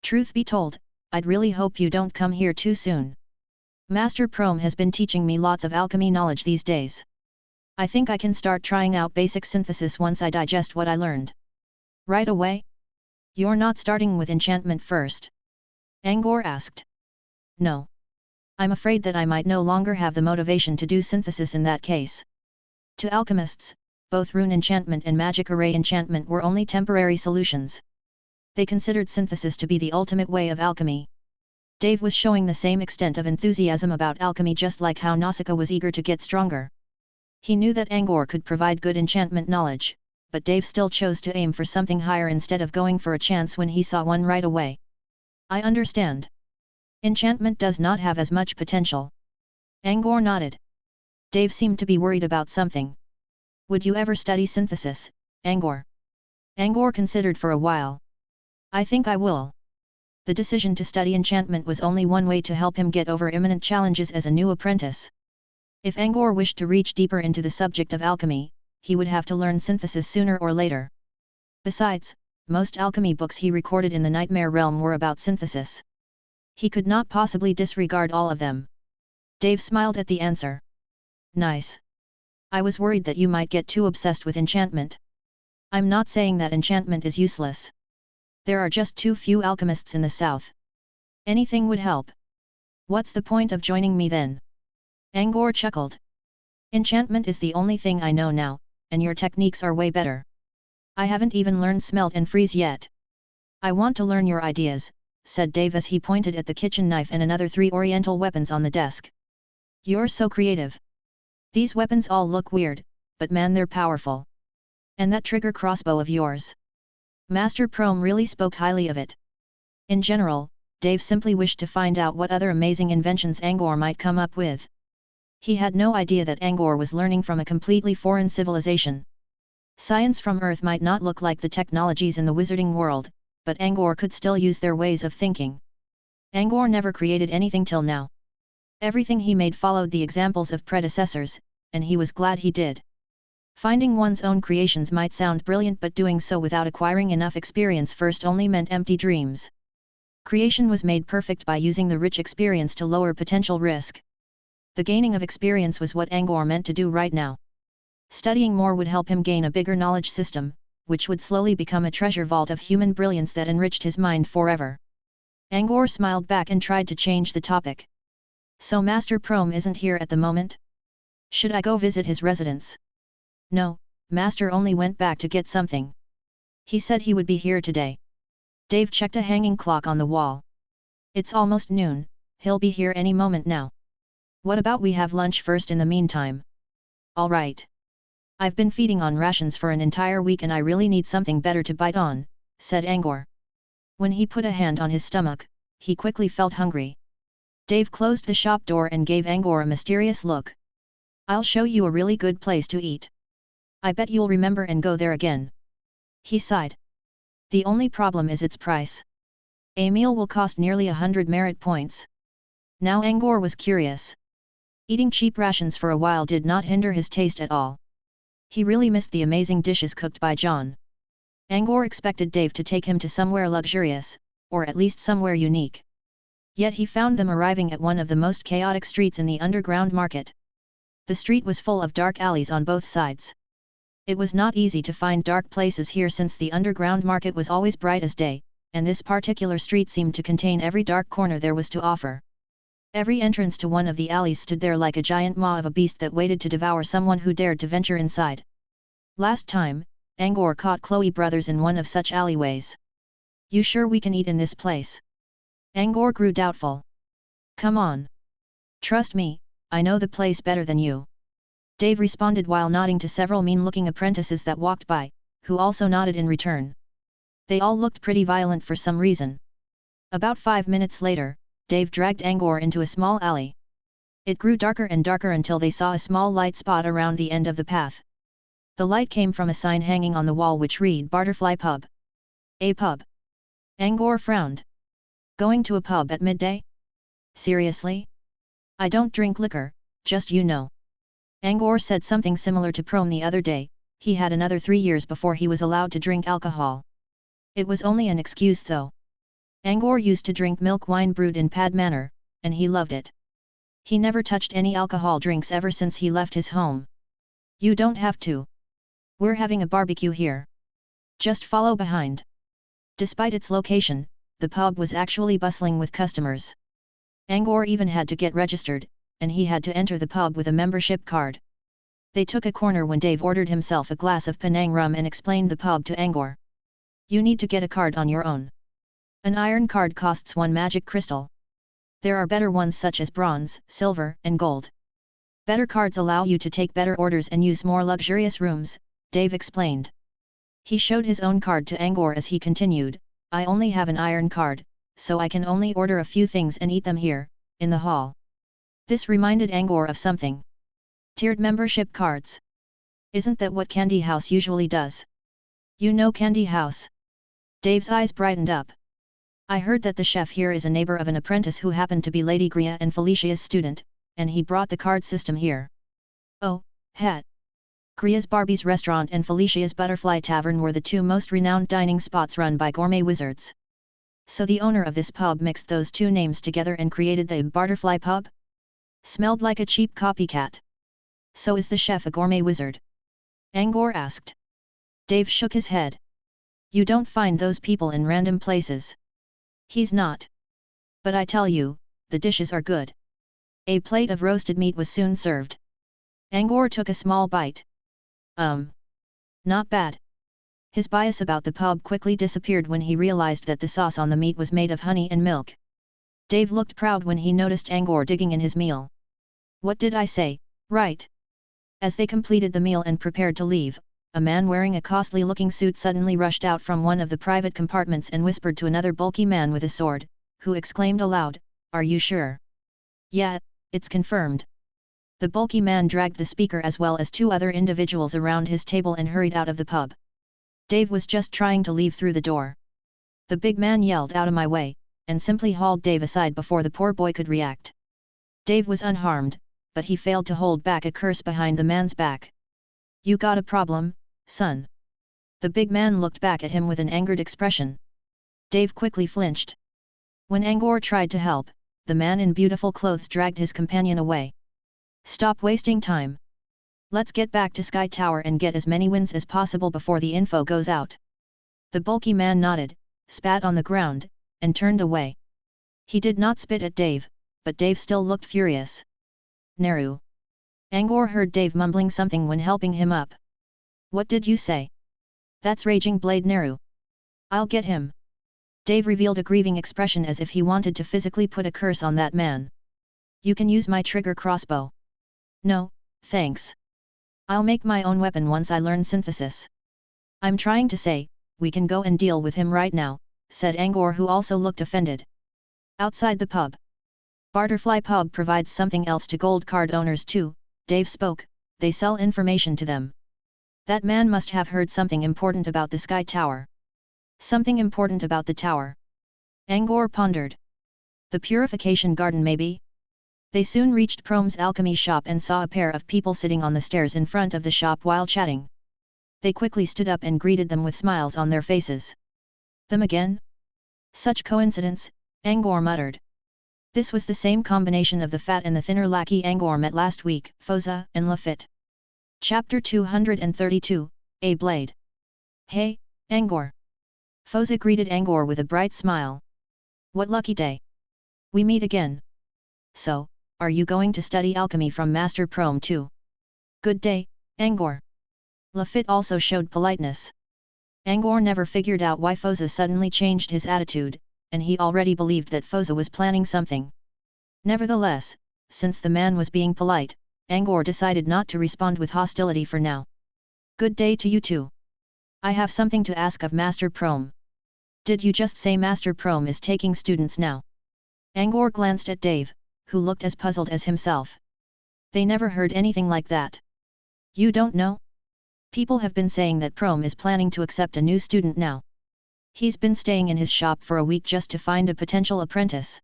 Truth be told, I'd really hope you don't come here too soon. Master Prom has been teaching me lots of alchemy knowledge these days. I think I can start trying out basic synthesis once I digest what I learned. Right away? You're not starting with enchantment first? Angor asked. No. I'm afraid that I might no longer have the motivation to do synthesis in that case. To alchemists, both rune enchantment and magic array enchantment were only temporary solutions. They considered synthesis to be the ultimate way of alchemy. Dave was showing the same extent of enthusiasm about alchemy just like how Nausicaa was eager to get stronger. He knew that Angor could provide good enchantment knowledge, but Dave still chose to aim for something higher instead of going for a chance when he saw one right away. I understand. Enchantment does not have as much potential. Angor nodded. Dave seemed to be worried about something. Would you ever study synthesis, Angor? Angor considered for a while. I think I will. The decision to study enchantment was only one way to help him get over imminent challenges as a new apprentice. If Angor wished to reach deeper into the subject of alchemy, he would have to learn synthesis sooner or later. Besides, most alchemy books he recorded in the Nightmare Realm were about synthesis. He could not possibly disregard all of them. Dave smiled at the answer. Nice. I was worried that you might get too obsessed with enchantment. I'm not saying that enchantment is useless. There are just too few alchemists in the south. Anything would help. What's the point of joining me then? Angor chuckled. Enchantment is the only thing I know now, and your techniques are way better. I haven't even learned smelt and freeze yet. I want to learn your ideas, said Dave as he pointed at the kitchen knife and another 3 oriental weapons on the desk. You're so creative. These weapons all look weird, but man, they're powerful. And that trigger crossbow of yours. Master Prom really spoke highly of it. In general, Dave simply wished to find out what other amazing inventions Angor might come up with. He had no idea that Angor was learning from a completely foreign civilization. Science from Earth might not look like the technologies in the wizarding world, but Angor could still use their ways of thinking. Angor never created anything till now. Everything he made followed the examples of predecessors, and he was glad he did. Finding one's own creations might sound brilliant, but doing so without acquiring enough experience first only meant empty dreams. Creation was made perfect by using the rich experience to lower potential risk. The gaining of experience was what Angor meant to do right now. Studying more would help him gain a bigger knowledge system, which would slowly become a treasure vault of human brilliance that enriched his mind forever. Angor smiled back and tried to change the topic. So Master Prom isn't here at the moment? Should I go visit his residence? No, Master only went back to get something. He said he would be here today. Dave checked a hanging clock on the wall. It's almost noon, he'll be here any moment now. What about we have lunch first in the meantime? All right. I've been feeding on rations for an entire week and I really need something better to bite on, said Angor. When he put a hand on his stomach, he quickly felt hungry. Dave closed the shop door and gave Angor a mysterious look. I'll show you a really good place to eat. I bet you'll remember and go there again. He sighed. The only problem is its price. A meal will cost nearly 100 merit points. Now Angor was curious. Eating cheap rations for a while did not hinder his taste at all. He really missed the amazing dishes cooked by John. Angor expected Dave to take him to somewhere luxurious, or at least somewhere unique. Yet he found them arriving at one of the most chaotic streets in the underground market. The street was full of dark alleys on both sides. It was not easy to find dark places here since the underground market was always bright as day, and this particular street seemed to contain every dark corner there was to offer. Every entrance to one of the alleys stood there like a giant maw of a beast that waited to devour someone who dared to venture inside. Last time, Angor caught Chloe brothers in one of such alleyways. You sure we can eat in this place? Angor grew doubtful. Come on. Trust me, I know the place better than you. Dave responded while nodding to several mean-looking apprentices that walked by, who also nodded in return. They all looked pretty violent for some reason. About 5 minutes later, Dave dragged Angor into a small alley. It grew darker and darker until they saw a small light spot around the end of the path. The light came from a sign hanging on the wall which read Butterfly Pub. A pub? Angor frowned. Going to a pub at midday? Seriously? I don't drink liquor, just you know. Angor said something similar to Prom the other day. He had another 3 years before he was allowed to drink alcohol. It was only an excuse though. Angor used to drink milk wine brewed in Pad Manor, and he loved it. He never touched any alcohol drinks ever since he left his home. You don't have to. We're having a barbecue here. Just follow behind. Despite its location, the pub was actually bustling with customers. Angor even had to get registered, and he had to enter the pub with a membership card. They took a corner when Dave ordered himself a glass of Penang rum and explained the pub to Angor. You need to get a card on your own. An iron card costs 1 magic crystal. There are better ones such as bronze, silver, and gold. Better cards allow you to take better orders and use more luxurious rooms, Dave explained. He showed his own card to Angor as he continued, I only have an iron card, so I can only order a few things and eat them here, in the hall. This reminded Angor of something. Tiered membership cards. Isn't that what Candy House usually does? You know Candy House? Dave's eyes brightened up. I heard that the chef here is a neighbor of an apprentice who happened to be Lady Gria and Felicia's student, and he brought the card system here. Oh, hat. Gria's Barbie's Restaurant and Felicia's Butterfly Tavern were the 2 most renowned dining spots run by gourmet wizards. So the owner of this pub mixed those 2 names together and created the Butterfly Pub? Smelled like a cheap copycat. So is the chef a gourmet wizard? Angor asked. Dave shook his head. You don't find those people in random places. He's not. But I tell you, the dishes are good. A plate of roasted meat was soon served. Angor took a small bite. Not bad. His bias about the pub quickly disappeared when he realized that the sauce on the meat was made of honey and milk. Dave looked proud when he noticed Angor digging in his meal. What did I say, right? As they completed the meal and prepared to leave, a man wearing a costly-looking suit suddenly rushed out from one of the private compartments and whispered to another bulky man with a sword, who exclaimed aloud, Are you sure? Yeah, it's confirmed. The bulky man dragged the speaker as well as 2 other individuals around his table and hurried out of the pub. Dave was just trying to leave through the door. The big man yelled out of my way, and simply hauled Dave aside before the poor boy could react. Dave was unharmed, but he failed to hold back a curse behind the man's back. You got a problem, son? The big man looked back at him with an angered expression. Dave quickly flinched. When Angor tried to help, the man in beautiful clothes dragged his companion away. Stop wasting time. Let's get back to Sky Tower and get as many wins as possible before the info goes out. The bulky man nodded, spat on the ground, and turned away. He did not spit at Dave, but Dave still looked furious. Neru. Angor heard Dave mumbling something when helping him up. What did you say? That's Raging Blade Neru. I'll get him. Dave revealed a grieving expression as if he wanted to physically put a curse on that man. You can use my trigger crossbow. No, thanks. I'll make my own weapon once I learn synthesis. I'm trying to say, we can go and deal with him right now, said Angor, who also looked offended. Outside the pub. Butterfly Pub provides something else to gold card owners too, Dave spoke, they sell information to them. That man must have heard something important about the Sky Tower. Something important about the tower. Angor pondered. The purification garden maybe? They soon reached Prom's alchemy shop and saw a pair of people sitting on the stairs in front of the shop while chatting. They quickly stood up and greeted them with smiles on their faces. Them again? Such coincidence, Angor muttered. This was the same combination of the fat and the thinner lackey Angor met last week, Foza and Lafitte. Chapter 232, A Blade. Hey, Angor. Foza greeted Angor with a bright smile. What lucky day. We meet again. So, are you going to study alchemy from Master Prom too? Good day, Angor. Lafitte also showed politeness. Angor never figured out why Foza suddenly changed his attitude, and he already believed that Foza was planning something. Nevertheless, since the man was being polite, Angor decided not to respond with hostility for now. Good day to you too. I have something to ask of Master Prom. Did you just say Master Prom is taking students now? Angor glanced at Dave, who looked as puzzled as himself. They never heard anything like that. You don't know? People have been saying that Prom is planning to accept a new student now. He's been staying in his shop for a week just to find a potential apprentice.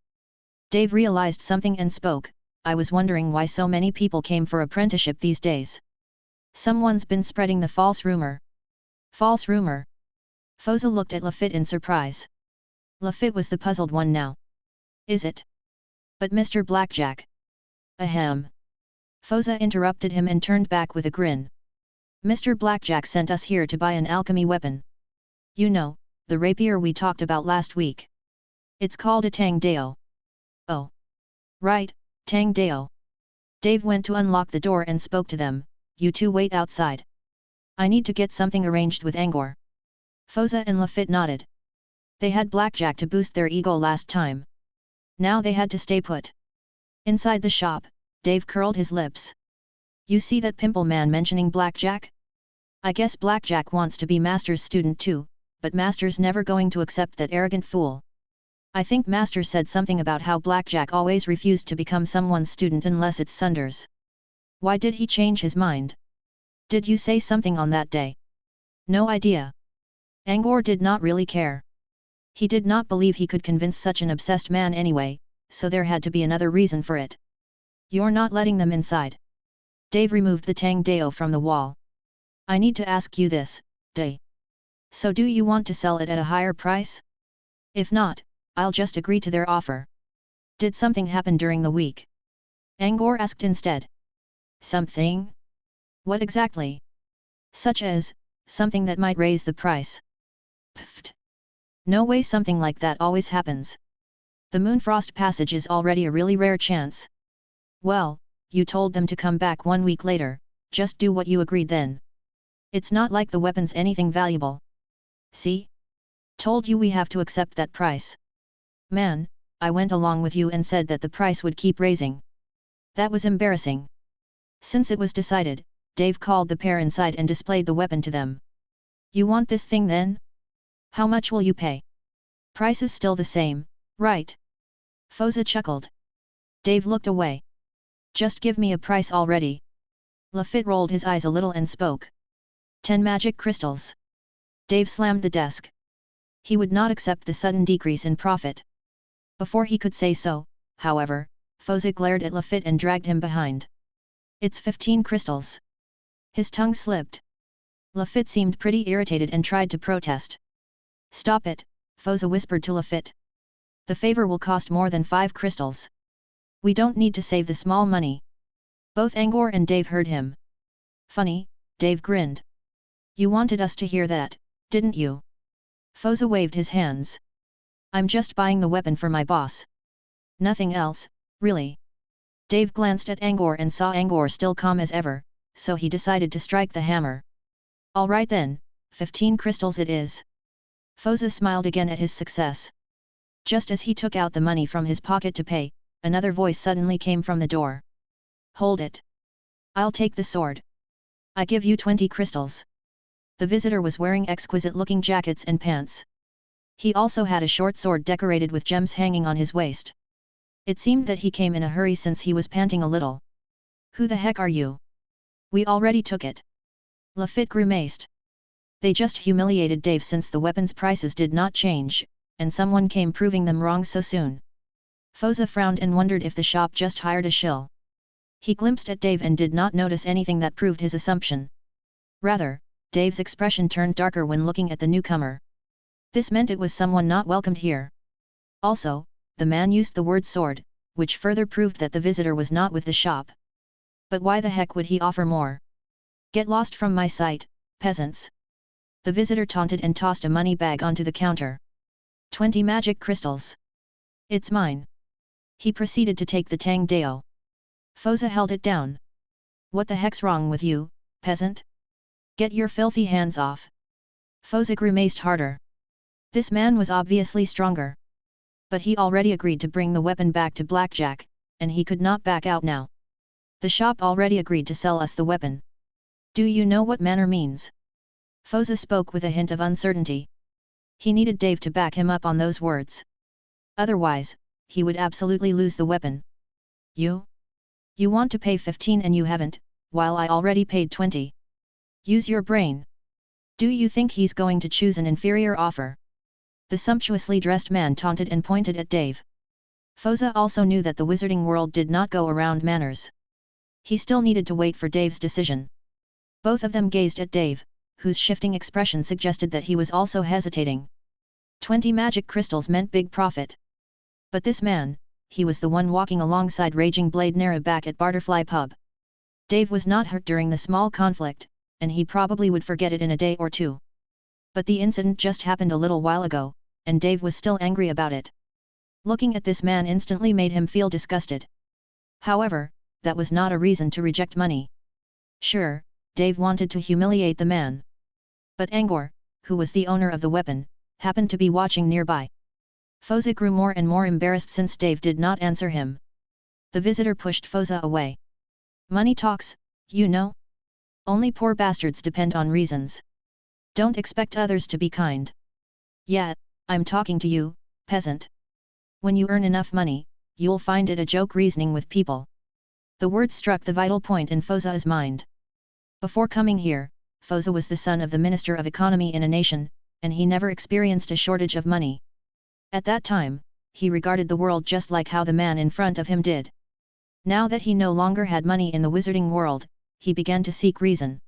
Dave realized something and spoke, I was wondering why so many people came for apprenticeship these days. Someone's been spreading the false rumor. False rumor? Foza looked at Lafitte in surprise. Lafitte was the puzzled one now. Is it? But Mr. Blackjack. Ahem. Foza interrupted him and turned back with a grin. Mr. Blackjack sent us here to buy an alchemy weapon. You know, the rapier we talked about last week. It's called a Tang Dao. Oh. Right, Tang Dao. Dave went to unlock the door and spoke to them, you two wait outside. I need to get something arranged with Angor. Foza and Lafitte nodded. They had Blackjack to boost their ego last time. Now they had to stay put. Inside the shop, Dave curled his lips. You see that pimple man mentioning Blackjack? I guess Blackjack wants to be Master's student too, but Master's never going to accept that arrogant fool. I think Master said something about how Blackjack always refused to become someone's student unless it's Sunder's. Why did he change his mind? Did you say something on that day? No idea. Angor did not really care. He did not believe he could convince such an obsessed man anyway, so there had to be another reason for it. You're not letting them inside. Dave removed the Tang Dao from the wall. I need to ask you this, Dave. So do you want to sell it at a higher price? If not, I'll just agree to their offer. Did something happen during the week? Angor asked instead. Something? What exactly? Such as, something that might raise the price. Pfft. No way, something like that always happens. The Moonfrost Passage is already a really rare chance. Well, you told them to come back 1 week later, just do what you agreed then. It's not like the weapon's anything valuable. See? Told you we have to accept that price. Man, I went along with you and said that the price would keep raising. That was embarrassing. Since it was decided, Dave called the pair inside and displayed the weapon to them. You want this thing then? How much will you pay? Price is still the same, right? Foza chuckled. Dave looked away. Just give me a price already. Lafitte rolled his eyes a little and spoke. 10 magic crystals. Dave slammed the desk. He would not accept the sudden decrease in profit. Before he could say so, however, Foza glared at Lafitte and dragged him behind. It's 15 crystals. His tongue slipped. Lafitte seemed pretty irritated and tried to protest. Stop it, Foza whispered to Lafitte. The favor will cost more than 5 crystals. We don't need to save the small money. Both Angor and Dave heard him. Funny, Dave grinned. You wanted us to hear that, didn't you? Foza waved his hands. I'm just buying the weapon for my boss. Nothing else, really. Dave glanced at Angor and saw Angor still calm as ever, so he decided to strike the hammer. All right then, 15 crystals it is. Foza smiled again at his success. Just as he took out the money from his pocket to pay, another voice suddenly came from the door. Hold it. I'll take the sword. I give you 20 crystals. The visitor was wearing exquisite-looking jackets and pants. He also had a short sword decorated with gems hanging on his waist. It seemed that he came in a hurry since he was panting a little. Who the heck are you? We already took it. Lafitte grimaced. They just humiliated Dave since the weapons prices did not change, and someone came proving them wrong so soon. Foza frowned and wondered if the shop just hired a shill. He glimpsed at Dave and did not notice anything that proved his assumption. Rather, Dave's expression turned darker when looking at the newcomer. This meant it was someone not welcomed here. Also, the man used the word sword, which further proved that the visitor was not with the shop. But why the heck would he offer more? Get lost from my sight, peasants. The visitor taunted and tossed a money bag onto the counter. 20 magic crystals. It's mine. He proceeded to take the Tang Dao. Foza held it down. What the heck's wrong with you, peasant? Get your filthy hands off. Foza grimaced harder. This man was obviously stronger. But he already agreed to bring the weapon back to Blackjack, and he could not back out now. The shop already agreed to sell us the weapon. Do you know what manner means? Foza spoke with a hint of uncertainty. He needed Dave to back him up on those words. Otherwise, he would absolutely lose the weapon. You want to pay 15 and you haven't, while I already paid 20. Use your brain. Do you think he's going to choose an inferior offer? The sumptuously dressed man taunted and pointed at Dave. Foza also knew that the wizarding world did not go around manners. He still needed to wait for Dave's decision. Both of them gazed at Dave, whose shifting expression suggested that he was also hesitating. 20 magic crystals meant big profit. But this man, he was the one walking alongside Raging Blade Nera back at Barterfly Pub. Dave was not hurt during the small conflict, and he probably would forget it in a day or two. But the incident just happened a little while ago, and Dave was still angry about it. Looking at this man instantly made him feel disgusted. However, that was not a reason to reject money. Sure, Dave wanted to humiliate the man. But Angor, who was the owner of the weapon, happened to be watching nearby. Foza grew more and more embarrassed since Dave did not answer him. The visitor pushed Foza away. Money talks, you know? Only poor bastards depend on reasons. Don't expect others to be kind. Yeah, I'm talking to you, peasant. When you earn enough money, you'll find it a joke reasoning with people. The words struck the vital point in Foza's mind. Before coming here, Foza was the son of the Minister of Economy in a nation, and he never experienced a shortage of money. At that time, he regarded the world just like how the man in front of him did. Now that he no longer had money in the wizarding world, he began to seek reason.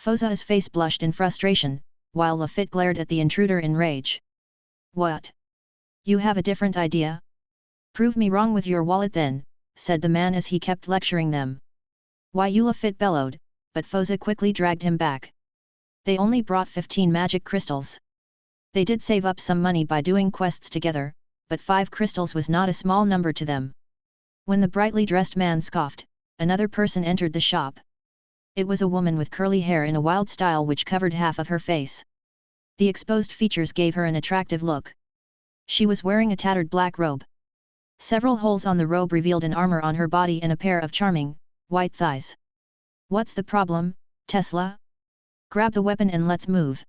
Foza's face blushed in frustration, while Lafitte glared at the intruder in rage. What? You have a different idea? Prove me wrong with your wallet then, said the man as he kept lecturing them. Why, you, Lafitte bellowed, but Foza quickly dragged him back. They only brought 15 magic crystals. They did save up some money by doing quests together, but 5 crystals was not a small number to them. When the brightly dressed man scoffed, another person entered the shop. It was a woman with curly hair in a wild style which covered half of her face. The exposed features gave her an attractive look. She was wearing a tattered black robe. Several holes on the robe revealed an armor on her body and a pair of charming, white thighs. What's the problem, Tesla? Grab the weapon and let's move.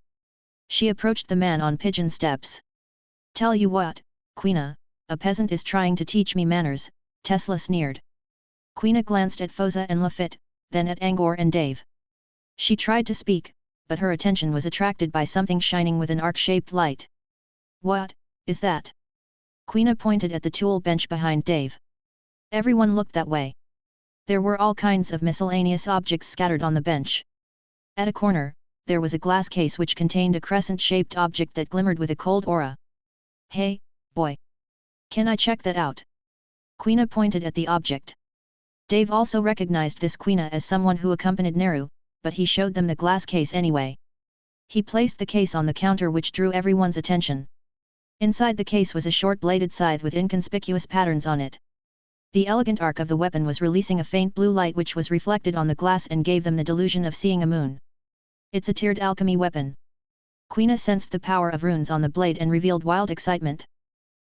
She approached the man on pigeon steps. Tell you what, Queena, a peasant is trying to teach me manners, Tesla sneered. Queena glanced at Foza and Lafitte, then at Angor and Dave. She tried to speak, but her attention was attracted by something shining with an arc-shaped light. What is that? Queena pointed at the tool bench behind Dave. Everyone looked that way. There were all kinds of miscellaneous objects scattered on the bench. At a corner, there was a glass case which contained a crescent-shaped object that glimmered with a cold aura. Hey, boy! Can I check that out? Queena pointed at the object. Dave also recognized this Queena as someone who accompanied Neru, but he showed them the glass case anyway. He placed the case on the counter which drew everyone's attention. Inside the case was a short-bladed scythe with inconspicuous patterns on it. The elegant arc of the weapon was releasing a faint blue light which was reflected on the glass and gave them the delusion of seeing a moon. It's a tiered alchemy weapon. Queena sensed the power of runes on the blade and revealed wild excitement.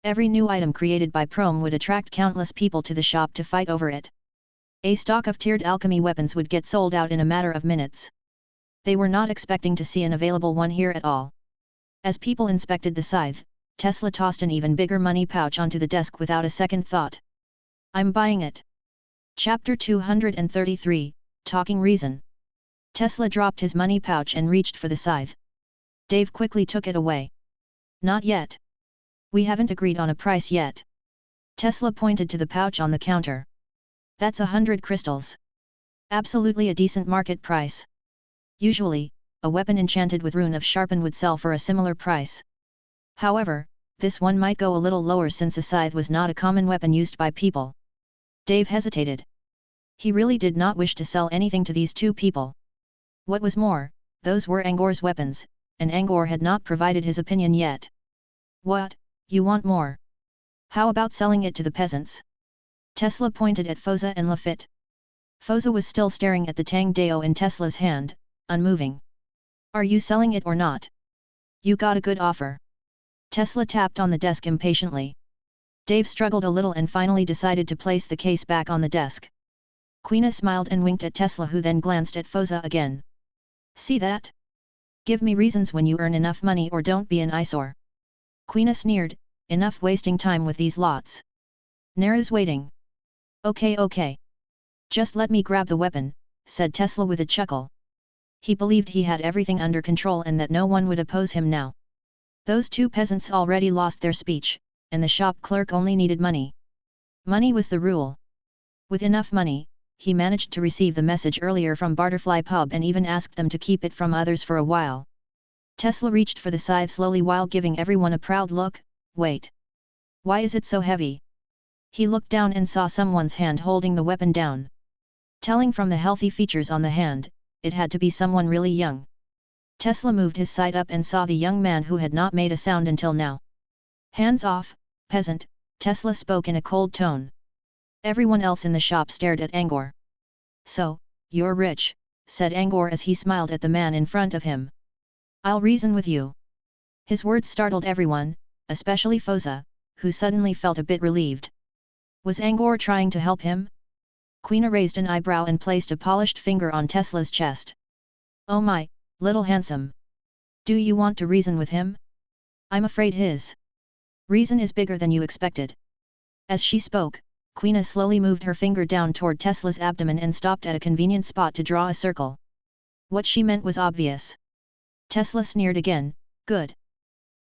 Every new item created by Prome would attract countless people to the shop to fight over it. A stock of tiered alchemy weapons would get sold out in a matter of minutes. They were not expecting to see an available one here at all. As people inspected the scythe, Tesla tossed an even bigger money pouch onto the desk without a second thought. I'm buying it. Chapter 233, Talking Reason. Tesla dropped his money pouch and reached for the scythe. Dave quickly took it away. Not yet. We haven't agreed on a price yet. Tesla pointed to the pouch on the counter. That's 100 crystals. Absolutely a decent market price. Usually, a weapon enchanted with Rune of Sharpen would sell for a similar price. However, this one might go a little lower since a scythe was not a common weapon used by people. Dave hesitated. He really did not wish to sell anything to these two people. What was more, those were Angor's weapons, and Angor had not provided his opinion yet. What, you want more? How about selling it to the peasants? Tesla pointed at Foza and Lafitte. Foza was still staring at the Tang Dao in Tesla's hand, unmoving. Are you selling it or not? You got a good offer. Tesla tapped on the desk impatiently. Dave struggled a little and finally decided to place the case back on the desk. Queena smiled and winked at Tesla, who then glanced at Foza again. See that? Give me reasons when you earn enough money or don't be an eyesore. Queena sneered, enough wasting time with these lots. Neru's waiting. Okay. Just let me grab the weapon, said Tesla with a chuckle. He believed he had everything under control and that no one would oppose him now. Those two peasants already lost their speech, and the shop clerk only needed money. Money was the rule. With enough money, he managed to receive the message earlier from Butterfly Pub and even asked them to keep it from others for a while. Tesla reached for the scythe slowly while giving everyone a proud look. Wait. Why is it so heavy? He looked down and saw someone's hand holding the weapon down. Telling from the healthy features on the hand, it had to be someone really young. Tesla moved his sight up and saw the young man who had not made a sound until now. Hands off, peasant, Tesla spoke in a cold tone. Everyone else in the shop stared at Angor. So, you're rich, said Angor as he smiled at the man in front of him. I'll reason with you. His words startled everyone, especially Foza, who suddenly felt a bit relieved. Was Angor trying to help him? Quina raised an eyebrow and placed a polished finger on Tesla's chest. Oh my, little handsome. Do you want to reason with him? I'm afraid his reason is bigger than you expected. As she spoke, Quina slowly moved her finger down toward Tesla's abdomen and stopped at a convenient spot to draw a circle. What she meant was obvious. Tesla sneered again. Good.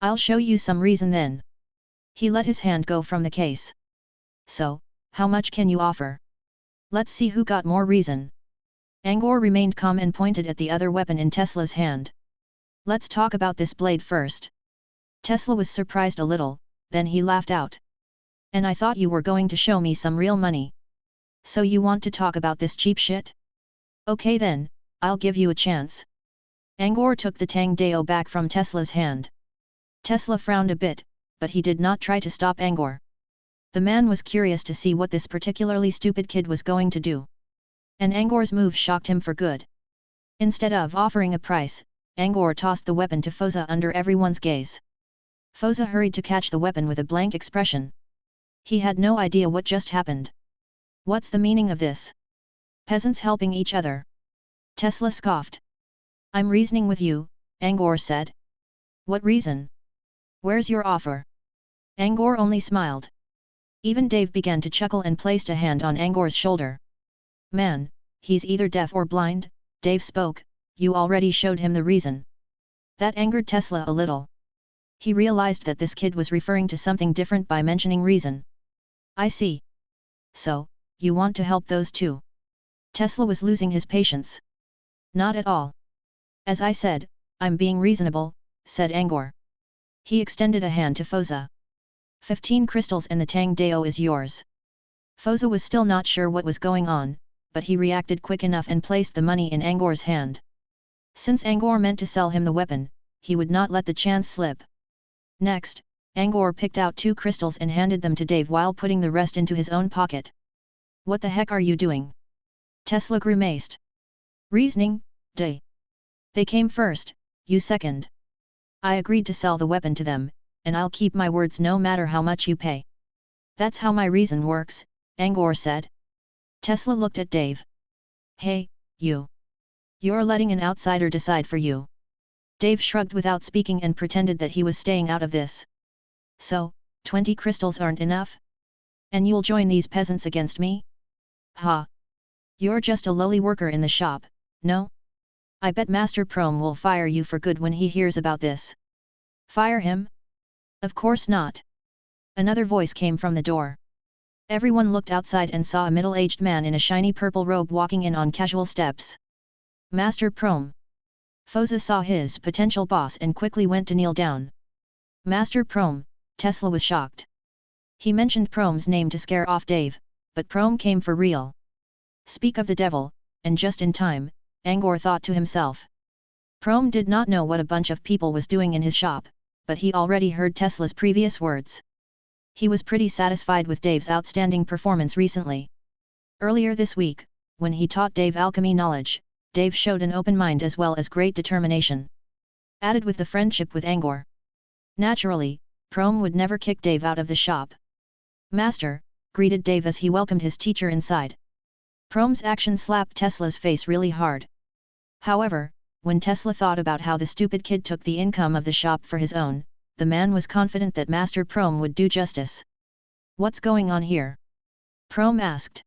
I'll show you some reason then. He let his hand go from the case. So, how much can you offer? Let's see who got more reason. Angor remained calm and pointed at the other weapon in Tesla's hand. Let's talk about this blade first. Tesla was surprised a little, then he laughed out. And I thought you were going to show me some real money. So you want to talk about this cheap shit? Okay then, I'll give you a chance. Angor took the Tang Dao back from Tesla's hand. Tesla frowned a bit, but he did not try to stop Angor. The man was curious to see what this particularly stupid kid was going to do. And Angor's move shocked him for good. Instead of offering a price, Angor tossed the weapon to Foza under everyone's gaze. Foza hurried to catch the weapon with a blank expression. He had no idea what just happened. What's the meaning of this? Peasants helping each other. Tesla scoffed. I'm reasoning with you, Angor said. What reason? Where's your offer? Angor only smiled. Even Dave began to chuckle and placed a hand on Angor's shoulder. Man, he's either deaf or blind, Dave spoke, you already showed him the reason. That angered Tesla a little. He realized that this kid was referring to something different by mentioning reason. I see. So, you want to help those two? Tesla was losing his patience. Not at all. As I said, I'm being reasonable, said Angor. He extended a hand to Foza. 15 crystals and the Tang Dao is yours. Foza was still not sure what was going on, but he reacted quick enough and placed the money in Angor's hand. Since Angor meant to sell him the weapon, he would not let the chance slip. Next, Angor picked out 2 crystals and handed them to Dave while putting the rest into his own pocket. What the heck are you doing? Tesla grimaced. Reasoning, Day. They came first, you second. I agreed to sell the weapon to them, and I'll keep my words no matter how much you pay. That's how my reason works, Angor said. Tesla looked at Dave. Hey, you. You're letting an outsider decide for you. Dave shrugged without speaking and pretended that he was staying out of this. So, 20 crystals aren't enough? And you'll join these peasants against me? Ha! You're just a lowly worker in the shop, no? I bet Master Prom will fire you for good when he hears about this. Fire him? Of course not. Another voice came from the door. Everyone looked outside and saw a middle-aged man in a shiny purple robe walking in on casual steps. Master Prom. Foza saw his potential boss and quickly went to kneel down. Master Prom, Tesla was shocked. He mentioned Prom's name to scare off Dave, but Prom came for real. Speak of the devil, and just in time, Angor thought to himself. Prom did not know what a bunch of people was doing in his shop, but he already heard Tesla's previous words. He was pretty satisfied with Dave's outstanding performance recently. Earlier this week, when he taught Dave alchemy knowledge, Dave showed an open mind as well as great determination. Added with the friendship with Angor. Naturally, Prom would never kick Dave out of the shop. Master, greeted Dave as he welcomed his teacher inside. Prom's action slapped Tesla's face really hard. However, when Tesla thought about how the stupid kid took the income of the shop for his own, the man was confident that Master Prom would do justice. What's going on here? Prom asked.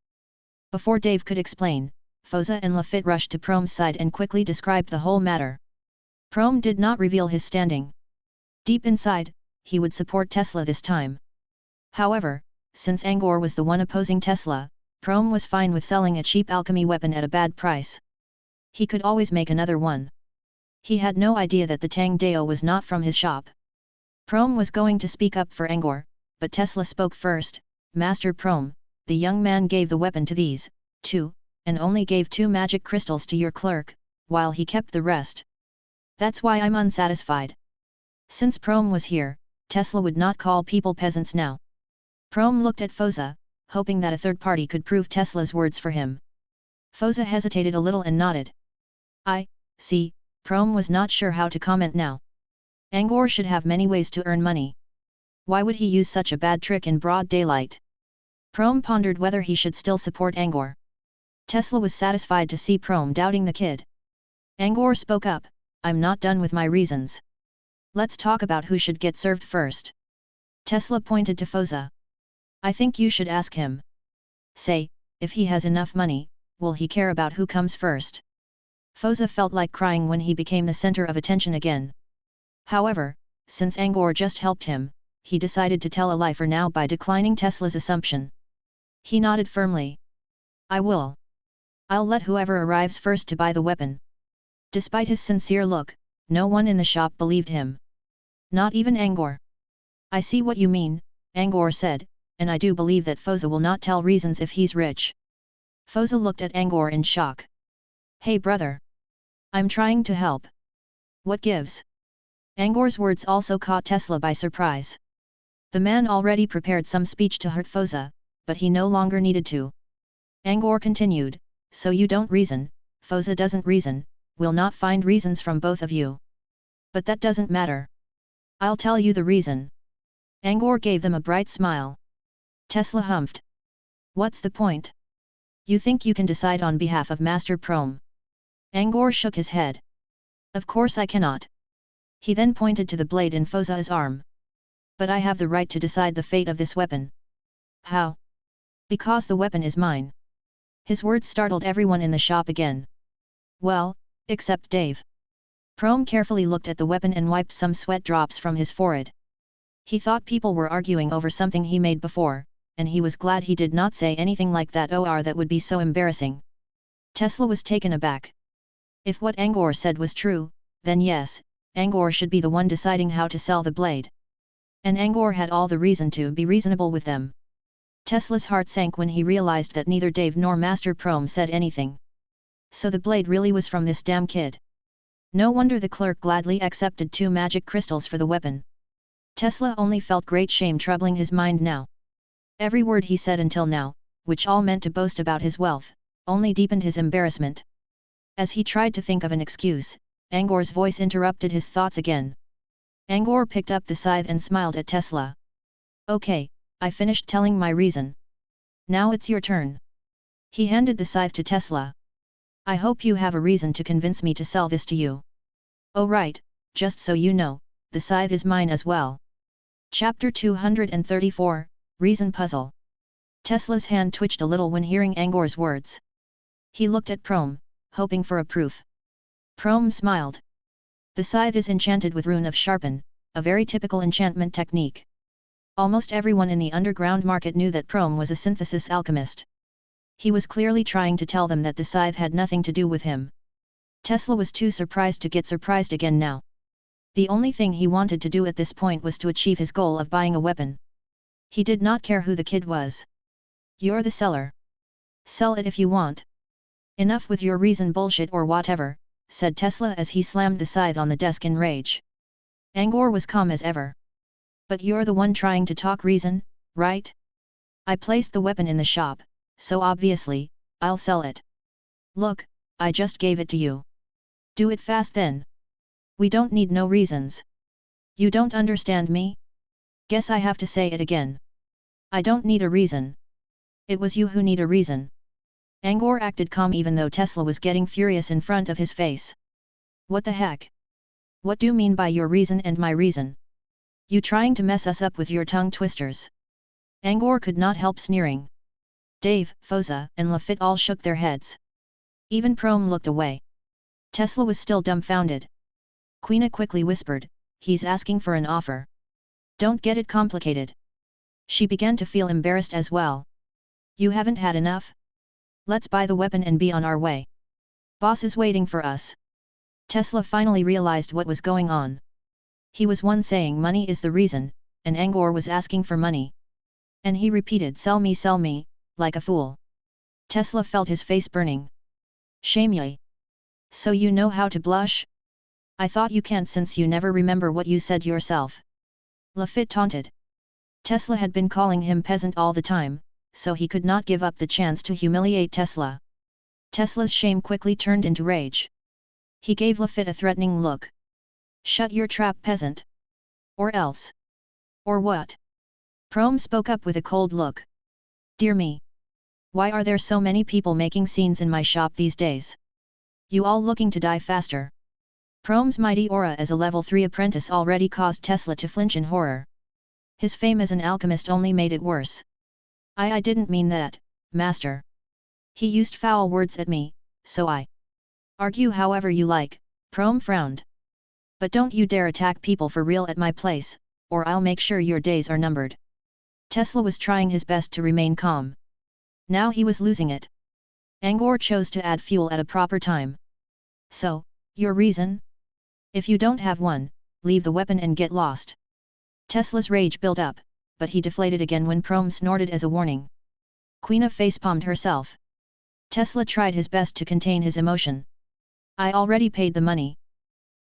Before Dave could explain, Foza and Lafitte rushed to Prome's side and quickly described the whole matter. Prome did not reveal his standing. Deep inside, he would support Tesla this time. However, since Angor was the one opposing Tesla, Prome was fine with selling a cheap alchemy weapon at a bad price. He could always make another one. He had no idea that the Tang Dao was not from his shop. Prome was going to speak up for Angor, but Tesla spoke first. Master Prome, the young man gave the weapon to these two, and only gave 2 magic crystals to your clerk, while he kept the rest. That's why I'm unsatisfied. Since Prome was here, Tesla would not call people peasants now. Prome looked at Foza, hoping that a third party could prove Tesla's words for him. Foza hesitated a little and nodded. I see. Prome was not sure how to comment now. Angor should have many ways to earn money. Why would he use such a bad trick in broad daylight? Prome pondered whether he should still support Angor. Tesla was satisfied to see Prome doubting the kid. Angor spoke up, I'm not done with my reasons. Let's talk about who should get served first. Tesla pointed to Foza. I think you should ask him. Say, if he has enough money, will he care about who comes first? Foza felt like crying when he became the center of attention again. However, since Angor just helped him, he decided to tell a lie for now by declining Tesla's assumption. He nodded firmly. I will. I'll let whoever arrives first to buy the weapon. Despite his sincere look, no one in the shop believed him. Not even Angor. I see what you mean, Angor said, and I do believe that Foza will not tell reasons if he's rich. Foza looked at Angor in shock. Hey brother. I'm trying to help. What gives? Angor's words also caught Tesla by surprise. The man already prepared some speech to hurt Foza, but he no longer needed to. Angor continued, so you don't reason, Foza doesn't reason, we'll not find reasons from both of you. But that doesn't matter. I'll tell you the reason. Angor gave them a bright smile. Tesla humphed. What's the point? You think you can decide on behalf of Master Prome? Angor shook his head. Of course I cannot. He then pointed to the blade in Foza's arm. But I have the right to decide the fate of this weapon. How? Because the weapon is mine. His words startled everyone in the shop again. Well, except Dave. Prome carefully looked at the weapon and wiped some sweat drops from his forehead. He thought people were arguing over something he made before, and he was glad he did not say anything like that or that would be so embarrassing. Tesla was taken aback. If what Angor said was true, then yes, Angor should be the one deciding how to sell the blade. And Angor had all the reason to be reasonable with them. Tesla's heart sank when he realized that neither Dave nor Master Prome said anything. So the blade really was from this damn kid. No wonder the clerk gladly accepted 2 magic crystals for the weapon. Tesla only felt great shame troubling his mind now. Every word he said until now, which all meant to boast about his wealth, only deepened his embarrassment. As he tried to think of an excuse, Angor's voice interrupted his thoughts again. Angor picked up the scythe and smiled at Tesla. Okay, I finished telling my reason. Now it's your turn. He handed the scythe to Tesla. I hope you have a reason to convince me to sell this to you. Oh right, just so you know, the scythe is mine as well. Chapter 234, Reason Puzzle. Tesla's hand twitched a little when hearing Angor's words. He looked at Prome, hoping for a proof. Prome smiled. The scythe is enchanted with Rune of Sharpen, a very typical enchantment technique. Almost everyone in the underground market knew that Prome was a synthesis alchemist. He was clearly trying to tell them that the scythe had nothing to do with him. Tesla was too surprised to get surprised again now. The only thing he wanted to do at this point was to achieve his goal of buying a weapon. He did not care who the kid was. You're the seller. Sell it if you want. Enough with your reason bullshit or whatever, said Tesla as he slammed the scythe on the desk in rage. Angor was calm as ever. But you're the one trying to talk reason, right? I placed the weapon in the shop, so obviously, I'll sell it. Look, I just gave it to you. Do it fast then. We don't need no reasons. You don't understand me? Guess I have to say it again. I don't need a reason. It was you who need a reason. Angor acted calm even though Tesla was getting furious in front of his face. What the heck? What do you mean by your reason and my reason? You trying to mess us up with your tongue twisters? Angor could not help sneering. Dave, Foza, and Lafitte all shook their heads. Even Prome looked away. Tesla was still dumbfounded. Queena quickly whispered, "He's asking for an offer. Don't get it complicated." She began to feel embarrassed as well. "You haven't had enough? Let's buy the weapon and be on our way. Boss is waiting for us." Tesla finally realized what was going on. He was one saying money is the reason, and Angor was asking for money. And he repeated sell me, like a fool. Tesla felt his face burning. "Shame ye. So you know how to blush? I thought you can't since you never remember what you said yourself." Lafitte taunted. Tesla had been calling him peasant all the time, so he could not give up the chance to humiliate Tesla. Tesla's shame quickly turned into rage. He gave Lafitte a threatening look. "Shut your trap, peasant. Or else." "Or what?" Prome spoke up with a cold look. "Dear me. Why are there so many people making scenes in my shop these days? You all looking to die faster?" Prome's mighty aura as a level 3 apprentice already caused Tesla to flinch in horror. His fame as an alchemist only made it worse. I didn't mean that, master. He used foul words at me, so I argue however you like." Prome frowned. "But don't you dare attack people for real at my place, or I'll make sure your days are numbered." Tesla was trying his best to remain calm. Now he was losing it. Angor chose to add fuel at a proper time. "So, your reason? If you don't have one, leave the weapon and get lost." Tesla's rage built up, but he deflated again when Prome snorted as a warning. Queena facepalmed herself. Tesla tried his best to contain his emotion. "I already paid the money.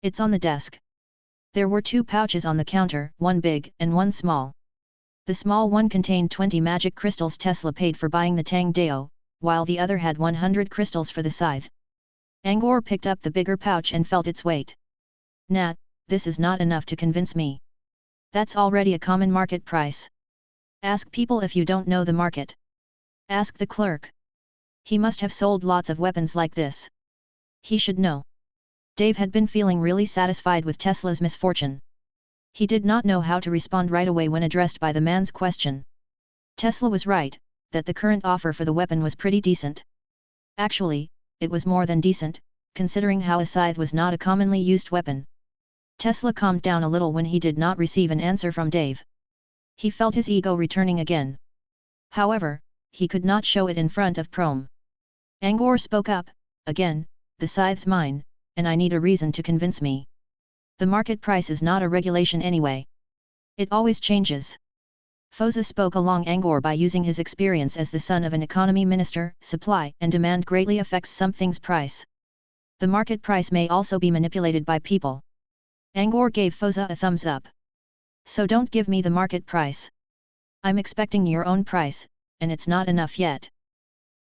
It's on the desk." There were 2 pouches on the counter, one big and one small. The small one contained 20 magic crystals Tesla paid for buying the Tang Dao, while the other had 100 crystals for the scythe. Angor picked up the bigger pouch and felt its weight. "Nah, this is not enough to convince me. That's already a common market price. Ask people if you don't know the market. Ask the clerk. He must have sold lots of weapons like this. He should know." Dave had been feeling really satisfied with Tesla's misfortune. He did not know how to respond right away when addressed by the man's question. Tesla was right, that the current offer for the weapon was pretty decent. Actually, it was more than decent, considering how a scythe was not a commonly used weapon. Tesla calmed down a little when he did not receive an answer from Dave. He felt his ego returning again. However, he could not show it in front of Prome. Angor spoke up, "Again, the scythe's mine, and I need a reason to convince me. The market price is not a regulation anyway. It always changes." Foza spoke along Angor by using his experience as the son of an economy minister. Supply and demand greatly affects something's price. The market price may also be manipulated by people. Angor gave Foza a thumbs up. "So don't give me the market price. I'm expecting your own price, and it's not enough yet."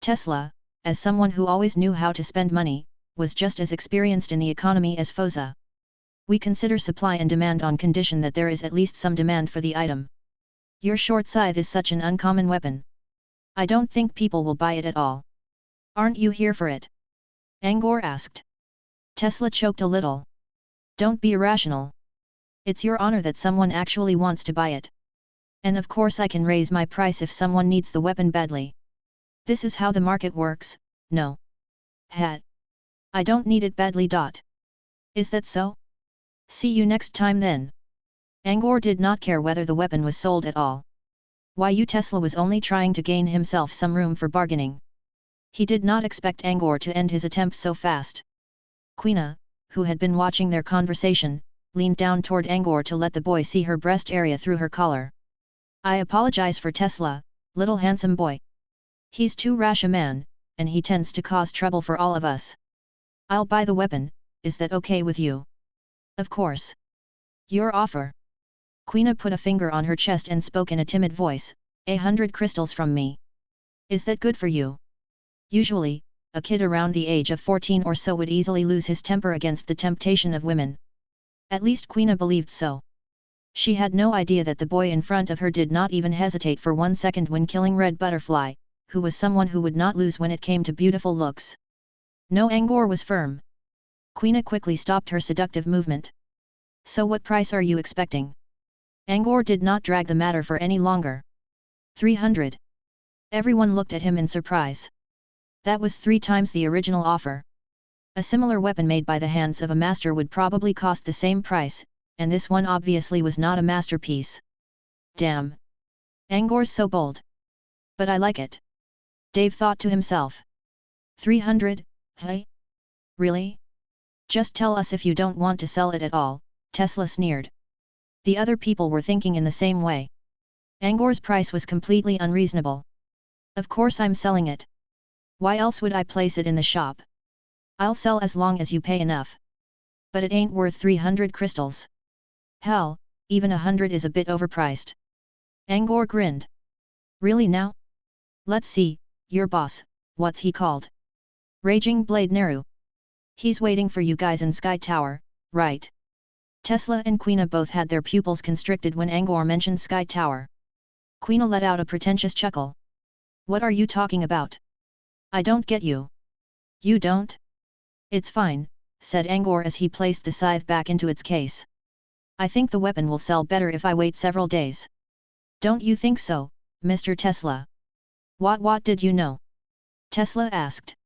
Tesla, as someone who always knew how to spend money, was just as experienced in the economy as Foza. "We consider supply and demand on condition that there is at least some demand for the item. Your short scythe is such an uncommon weapon. I don't think people will buy it at all. Aren't you here for it?" Angor asked. Tesla choked a little. "Don't be irrational. It's your honor that someone actually wants to buy it. And of course I can raise my price if someone needs the weapon badly. This is how the market works, no. I don't need it badly. Is that so? See you next time then." Angor did not care whether the weapon was sold at all. Tesla was only trying to gain himself some room for bargaining. He did not expect Angor to end his attempt so fast. Queena, who had been watching their conversation, leaned down toward Angor to let the boy see her breast area through her collar. "I apologize for Tesla, little handsome boy. He's too rash a man, and he tends to cause trouble for all of us. I'll buy the weapon, is that okay with you?" "Of course. Your offer." Queena put a finger on her chest and spoke in a timid voice, 100 crystals from me. Is that good for you?" Usually, a kid around the age of 14 or so would easily lose his temper against the temptation of women. At least Queena believed so. She had no idea that the boy in front of her did not even hesitate for 1 second when killing Red Butterfly, who was someone who would not lose when it came to beautiful looks. No, Angor was firm. Queena quickly stopped her seductive movement. "So what price are you expecting?" Angor did not drag the matter for any longer. 300. Everyone looked at him in surprise. That was 3 times the original offer. A similar weapon made by the hands of a master would probably cost the same price, and this one obviously was not a masterpiece. Damn! Angor's so bold. But I like it. Dave thought to himself. 300, hey? Really? Just tell us if you don't want to sell it at all, Tesla sneered. The other people were thinking in the same way. Angor's price was completely unreasonable. Of course I'm selling it. Why else would I place it in the shop? I'll sell as long as you pay enough. But it ain't worth 300 crystals. Hell, even 100 is a bit overpriced. Angor grinned. Really now? Let's see, your boss, what's he called? Raging Blade Neru. He's waiting for you guys in Sky Tower, right? Tesla and Queena both had their pupils constricted when Angor mentioned Sky Tower. Queena let out a pretentious chuckle. What are you talking about? I don't get you. You don't? It's fine, said Angor as he placed the scythe back into its case. I think the weapon will sell better if I wait several days. Don't you think so, Mr. Tesla? What did you know? Tesla asked.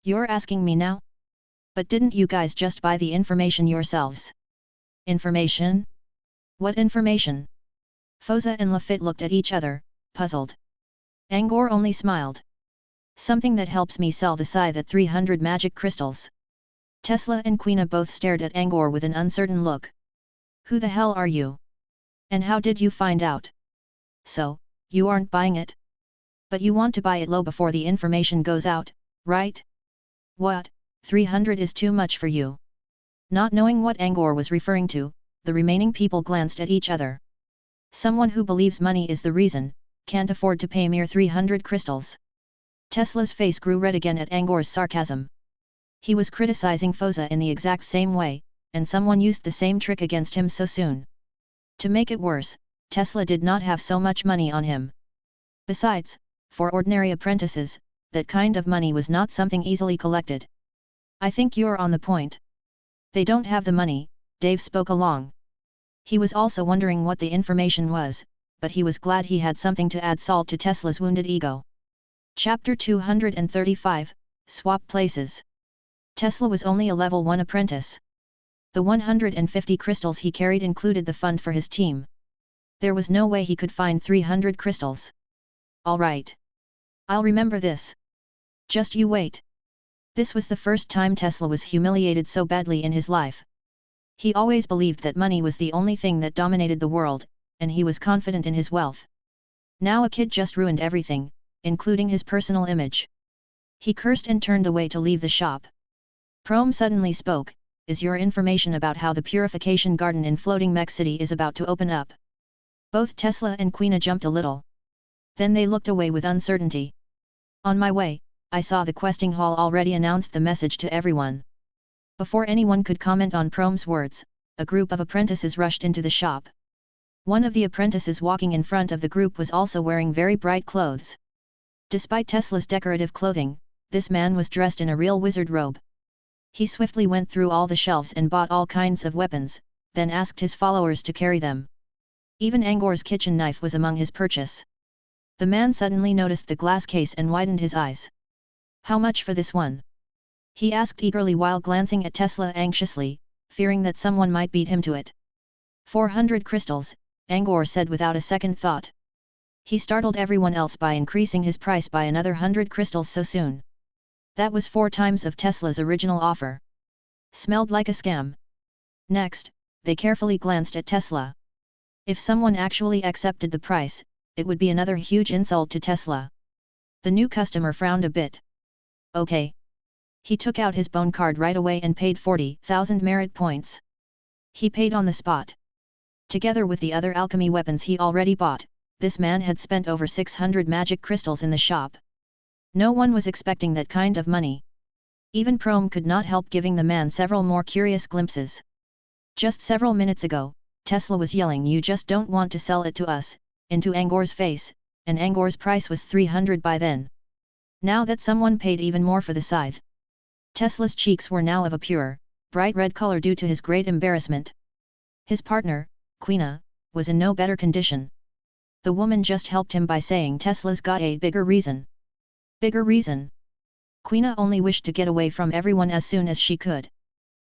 You're asking me now? But didn't you guys just buy the information yourselves? Information? What information? Foza and Lafitte looked at each other, puzzled. Angor only smiled. Something that helps me sell the scythe at 300 magic crystals. Tesla and Queena both stared at Angor with an uncertain look. Who the hell are you? And how did you find out? So, you aren't buying it? But you want to buy it low before the information goes out, right? What, 300 is too much for you? Not knowing what Angor was referring to, the remaining people glanced at each other. Someone who believes money is the reason, can't afford to pay mere 300 crystals. Tesla's face grew red again at Angor's sarcasm. He was criticizing Foza in the exact same way, and someone used the same trick against him so soon. To make it worse, Tesla did not have so much money on him. Besides, for ordinary apprentices, that kind of money was not something easily collected. I think you're on the point. They don't have the money, Dave spoke along. He was also wondering what the information was, but he was glad he had something to add salt to Tesla's wounded ego. Chapter 235, Swap Places. Tesla was only a level 1 apprentice. The 150 crystals he carried included the fund for his team. There was no way he could find 300 crystals. All right. I'll remember this. Just you wait. This was the first time Tesla was humiliated so badly in his life. He always believed that money was the only thing that dominated the world, and he was confident in his wealth. Now a kid just ruined everything, including his personal image. He cursed and turned away to leave the shop. Prom suddenly spoke, is your information about how the purification garden in Floating Mech City is about to open up? Both Tesla and Queena jumped a little. Then they looked away with uncertainty. On my way, I saw the questing hall already announced the message to everyone. Before anyone could comment on Prom's words, a group of apprentices rushed into the shop. One of the apprentices walking in front of the group was also wearing very bright clothes. Despite Tesla's decorative clothing, this man was dressed in a real wizard robe. He swiftly went through all the shelves and bought all kinds of weapons, then asked his followers to carry them. Even Angor's kitchen knife was among his purchase. The man suddenly noticed the glass case and widened his eyes. How much for this one? He asked eagerly while glancing at Tesla anxiously, fearing that someone might beat him to it. 400 crystals, Angor said without a second thought. He startled everyone else by increasing his price by another 100 crystals so soon. That was 4 times of Tesla's original offer. Smelled like a scam. Next, they carefully glanced at Tesla. If someone actually accepted the price, it would be another huge insult to Tesla. The new customer frowned a bit. Okay. He took out his bone card right away and paid 40,000 merit points. He paid on the spot. Together with the other alchemy weapons he already bought, this man had spent over 600 magic crystals in the shop. No one was expecting that kind of money. Even Prom could not help giving the man several more curious glimpses. Just several minutes ago, Tesla was yelling, "You just don't want to sell it to us," into Angor's face, and Angor's price was 300 by then. Now that someone paid even more for the scythe, Tesla's cheeks were now of a pure, bright red color due to his great embarrassment. His partner, Queena, was in no better condition. The woman just helped him by saying Tesla's got a bigger reason. Bigger reason? Queena only wished to get away from everyone as soon as she could.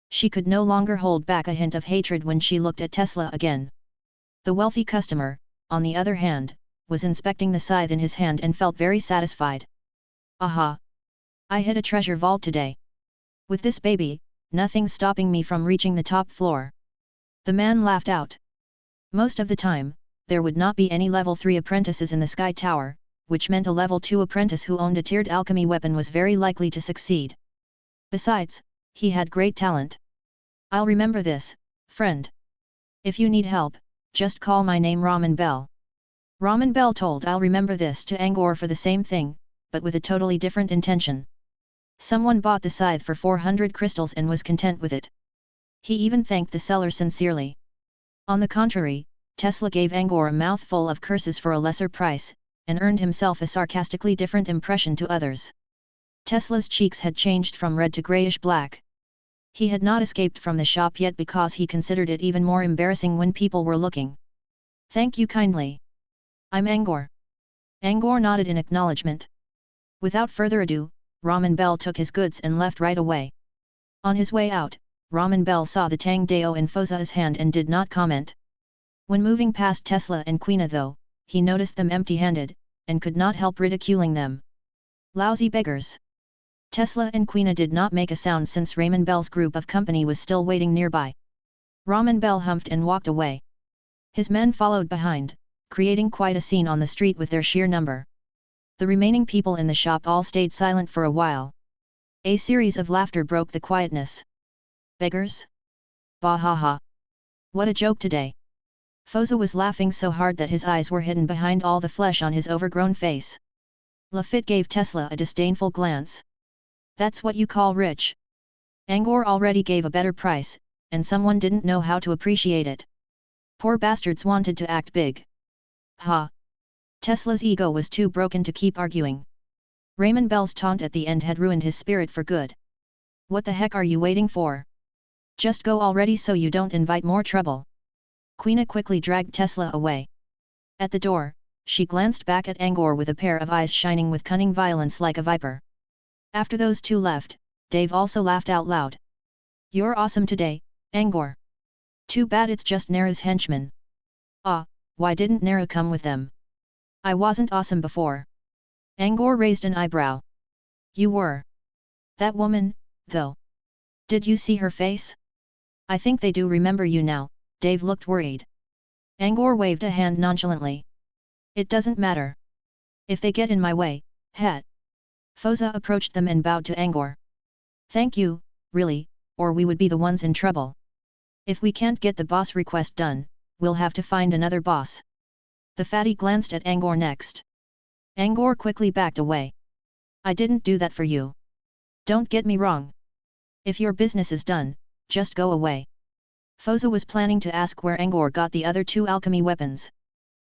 She could no longer hold back a hint of hatred when she looked at Tesla again. The wealthy customer, on the other hand, was inspecting the scythe in his hand and felt very satisfied. Aha! I hit a treasure vault today. With this baby, nothing's stopping me from reaching the top floor. The man laughed out. Most of the time, there would not be any level 3 apprentices in the Sky Tower, which meant a level 2 apprentice who owned a tiered alchemy weapon was very likely to succeed. Besides, he had great talent. I'll remember this, friend. If you need help, just call my name Ramen Bell. Ramen Bell told I'll remember this to Angor for the same thing, but with a totally different intention. Someone bought the scythe for 400 crystals and was content with it. He even thanked the seller sincerely. On the contrary, Tesla gave Angor a mouthful of curses for a lesser price, and earned himself a sarcastically different impression to others. Tesla's cheeks had changed from red to grayish black. He had not escaped from the shop yet because he considered it even more embarrassing when people were looking. Thank you kindly. I'm Angor. Angor nodded in acknowledgement. Without further ado, Ramen Bell took his goods and left right away. On his way out, Ramen Bell saw the Tang Dao in Foza's hand and did not comment. When moving past Tesla and Queena though, he noticed them empty-handed, and could not help ridiculing them. Lousy beggars! Tesla and Queena did not make a sound since Ramen Bell's group of company was still waiting nearby. Ramen Bell humphed and walked away. His men followed behind, creating quite a scene on the street with their sheer number. The remaining people in the shop all stayed silent for a while. A series of laughter broke the quietness. Beggars? Bah ha ha! What a joke today! Foza was laughing so hard that his eyes were hidden behind all the flesh on his overgrown face. Lafitte gave Tesla a disdainful glance. That's what you call rich. Angor already gave a better price, and someone didn't know how to appreciate it. Poor bastards wanted to act big. Ha! Tesla's ego was too broken to keep arguing. Ramen Bell's taunt at the end had ruined his spirit for good. What the heck are you waiting for? Just go already so you don't invite more trouble. Queena quickly dragged Tesla away. At the door, she glanced back at Angor with a pair of eyes shining with cunning violence like a viper. After those two left, Dave also laughed out loud. You're awesome today, Angor. Too bad it's just Nara's henchmen. Ah, why didn't Nara come with them? I wasn't awesome before. Angor raised an eyebrow. You were. That woman, though. Did you see her face? I think they do remember you now. Dave looked worried. Angor waved a hand nonchalantly. It doesn't matter. If they get in my way, het. Foza approached them and bowed to Angor. Thank you, really, or we would be the ones in trouble. If we can't get the boss request done, we'll have to find another boss. The fatty glanced at Angor next. Angor quickly backed away. I didn't do that for you. Don't get me wrong. If your business is done, just go away. Foza was planning to ask where Angor got the other two alchemy weapons.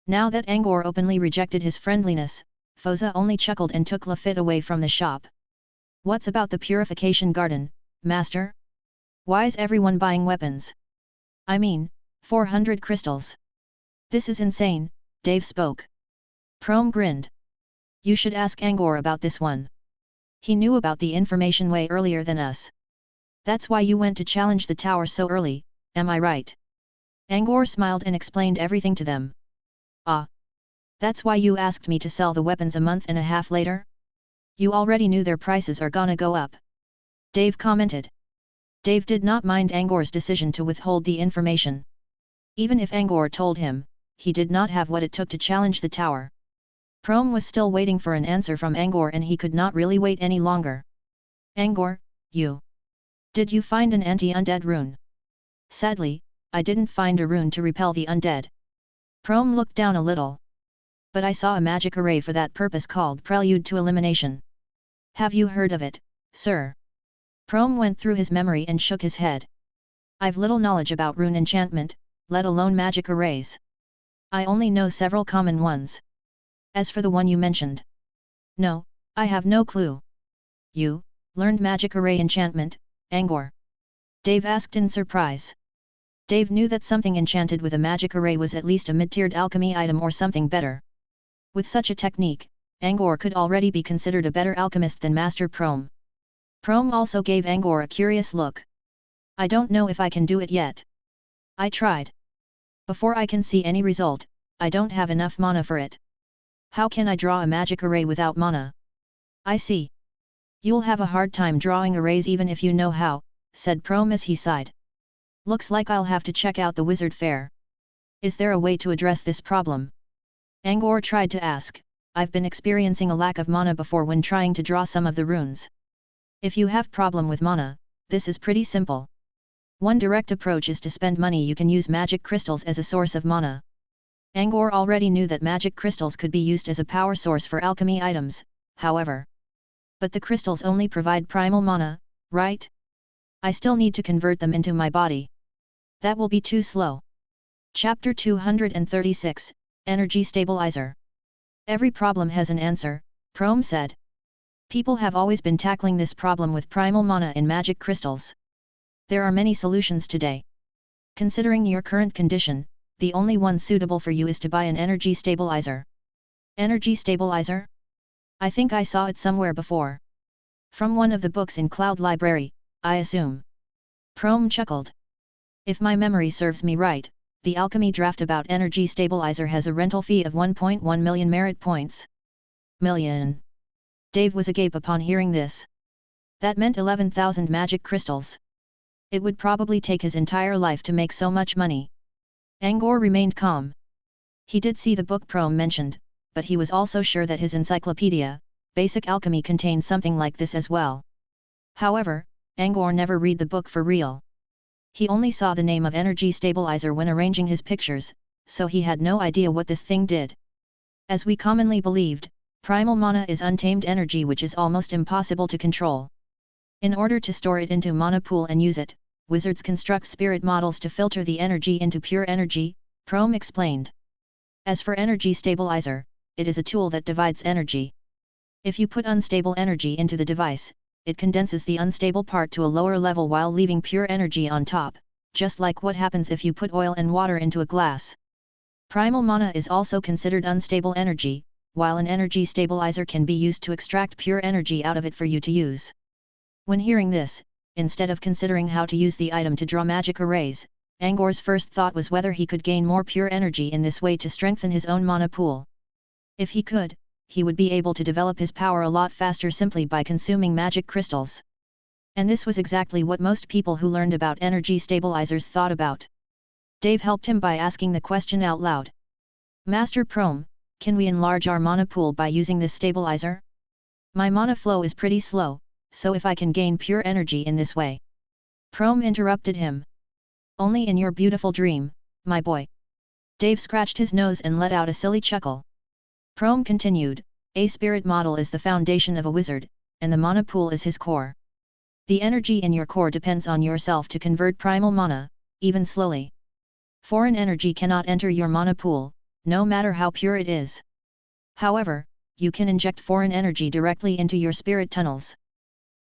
Now that Angor openly rejected his friendliness, Foza only chuckled and took Lafitte away from the shop. What's about the purification garden, master? Why's everyone buying weapons? I mean, 400 crystals. This is insane, Dave spoke. Prom grinned. You should ask Angor about this one. He knew about the information way earlier than us. That's why you went to challenge the tower so early, am I right? Angor smiled and explained everything to them. Ah. That's why you asked me to sell the weapons a month and a half later? You already knew their prices are gonna go up. Dave commented. Dave did not mind Angor's decision to withhold the information. Even if Angor told him, he did not have what it took to challenge the tower. Prom was still waiting for an answer from Angor and he could not really wait any longer. Angor, you. Did you find an anti-undead rune? Sadly, I didn't find a rune to repel the undead. Prom looked down a little. But I saw a magic array for that purpose called Prelude to Elimination. Have you heard of it, sir? Prom went through his memory and shook his head. I've little knowledge about rune enchantment, let alone magic arrays. I only know several common ones. As for the one you mentioned. No, I have no clue. You, learned magic array enchantment, Angor? Dave asked in surprise. Dave knew that something enchanted with a magic array was at least a mid-tiered alchemy item or something better. With such a technique, Angor could already be considered a better alchemist than Master Prom. Prom also gave Angor a curious look. I don't know if I can do it yet. I tried. Before I can see any result, I don't have enough mana for it. How can I draw a magic array without mana? I see. You'll have a hard time drawing arrays even if you know how, said Prom as he sighed. Looks like I'll have to check out the wizard fair. Is there a way to address this problem? Angor tried to ask. I've been experiencing a lack of mana before when trying to draw some of the runes. If you have problem with mana, this is pretty simple. One direct approach is to spend money. You can use magic crystals as a source of mana. Angor already knew that magic crystals could be used as a power source for alchemy items, however. But the crystals only provide primal mana, right? I still need to convert them into my body. That will be too slow. Chapter 236, Energy Stabilizer. Every problem has an answer, Prom said. People have always been tackling this problem with primal mana in magic crystals. There are many solutions today. Considering your current condition, the only one suitable for you is to buy an energy stabilizer. Energy stabilizer? I think I saw it somewhere before. From one of the books in Cloud Library, I assume. Prom chuckled. If my memory serves me right, the alchemy draft about energy stabilizer has a rental fee of 1.1 million merit points. Million. Dave was agape upon hearing this. That meant 11,000 magic crystals. It would probably take his entire life to make so much money. Angor remained calm. He did see the book Prom mentioned, but he was also sure that his encyclopedia, Basic Alchemy, contained something like this as well. However, Angor never read the book for real. He only saw the name of energy stabilizer when arranging his pictures, so he had no idea what this thing did. As we commonly believed, primal mana is untamed energy which is almost impossible to control. In order to store it into mana pool and use it, wizards construct spirit models to filter the energy into pure energy, Prom explained. As for energy stabilizer, it is a tool that divides energy. If you put unstable energy into the device, it condenses the unstable part to a lower level while leaving pure energy on top, just like what happens if you put oil and water into a glass. Primal mana is also considered unstable energy, while an energy stabilizer can be used to extract pure energy out of it for you to use. When hearing this, instead of considering how to use the item to draw magic arrays, Angor's first thought was whether he could gain more pure energy in this way to strengthen his own mana pool. If he could, he would be able to develop his power a lot faster simply by consuming magic crystals. And this was exactly what most people who learned about energy stabilizers thought about. Dave helped him by asking the question out loud. Master Prom, can we enlarge our mana pool by using this stabilizer? My mana flow is pretty slow, so if I can gain pure energy in this way. Prom interrupted him. Only in your beautiful dream, my boy. Dave scratched his nose and let out a silly chuckle. Prom continued, a spirit model is the foundation of a wizard, and the mana pool is his core. The energy in your core depends on yourself to convert primal mana, even slowly. Foreign energy cannot enter your mana pool, no matter how pure it is. However, you can inject foreign energy directly into your spirit tunnels.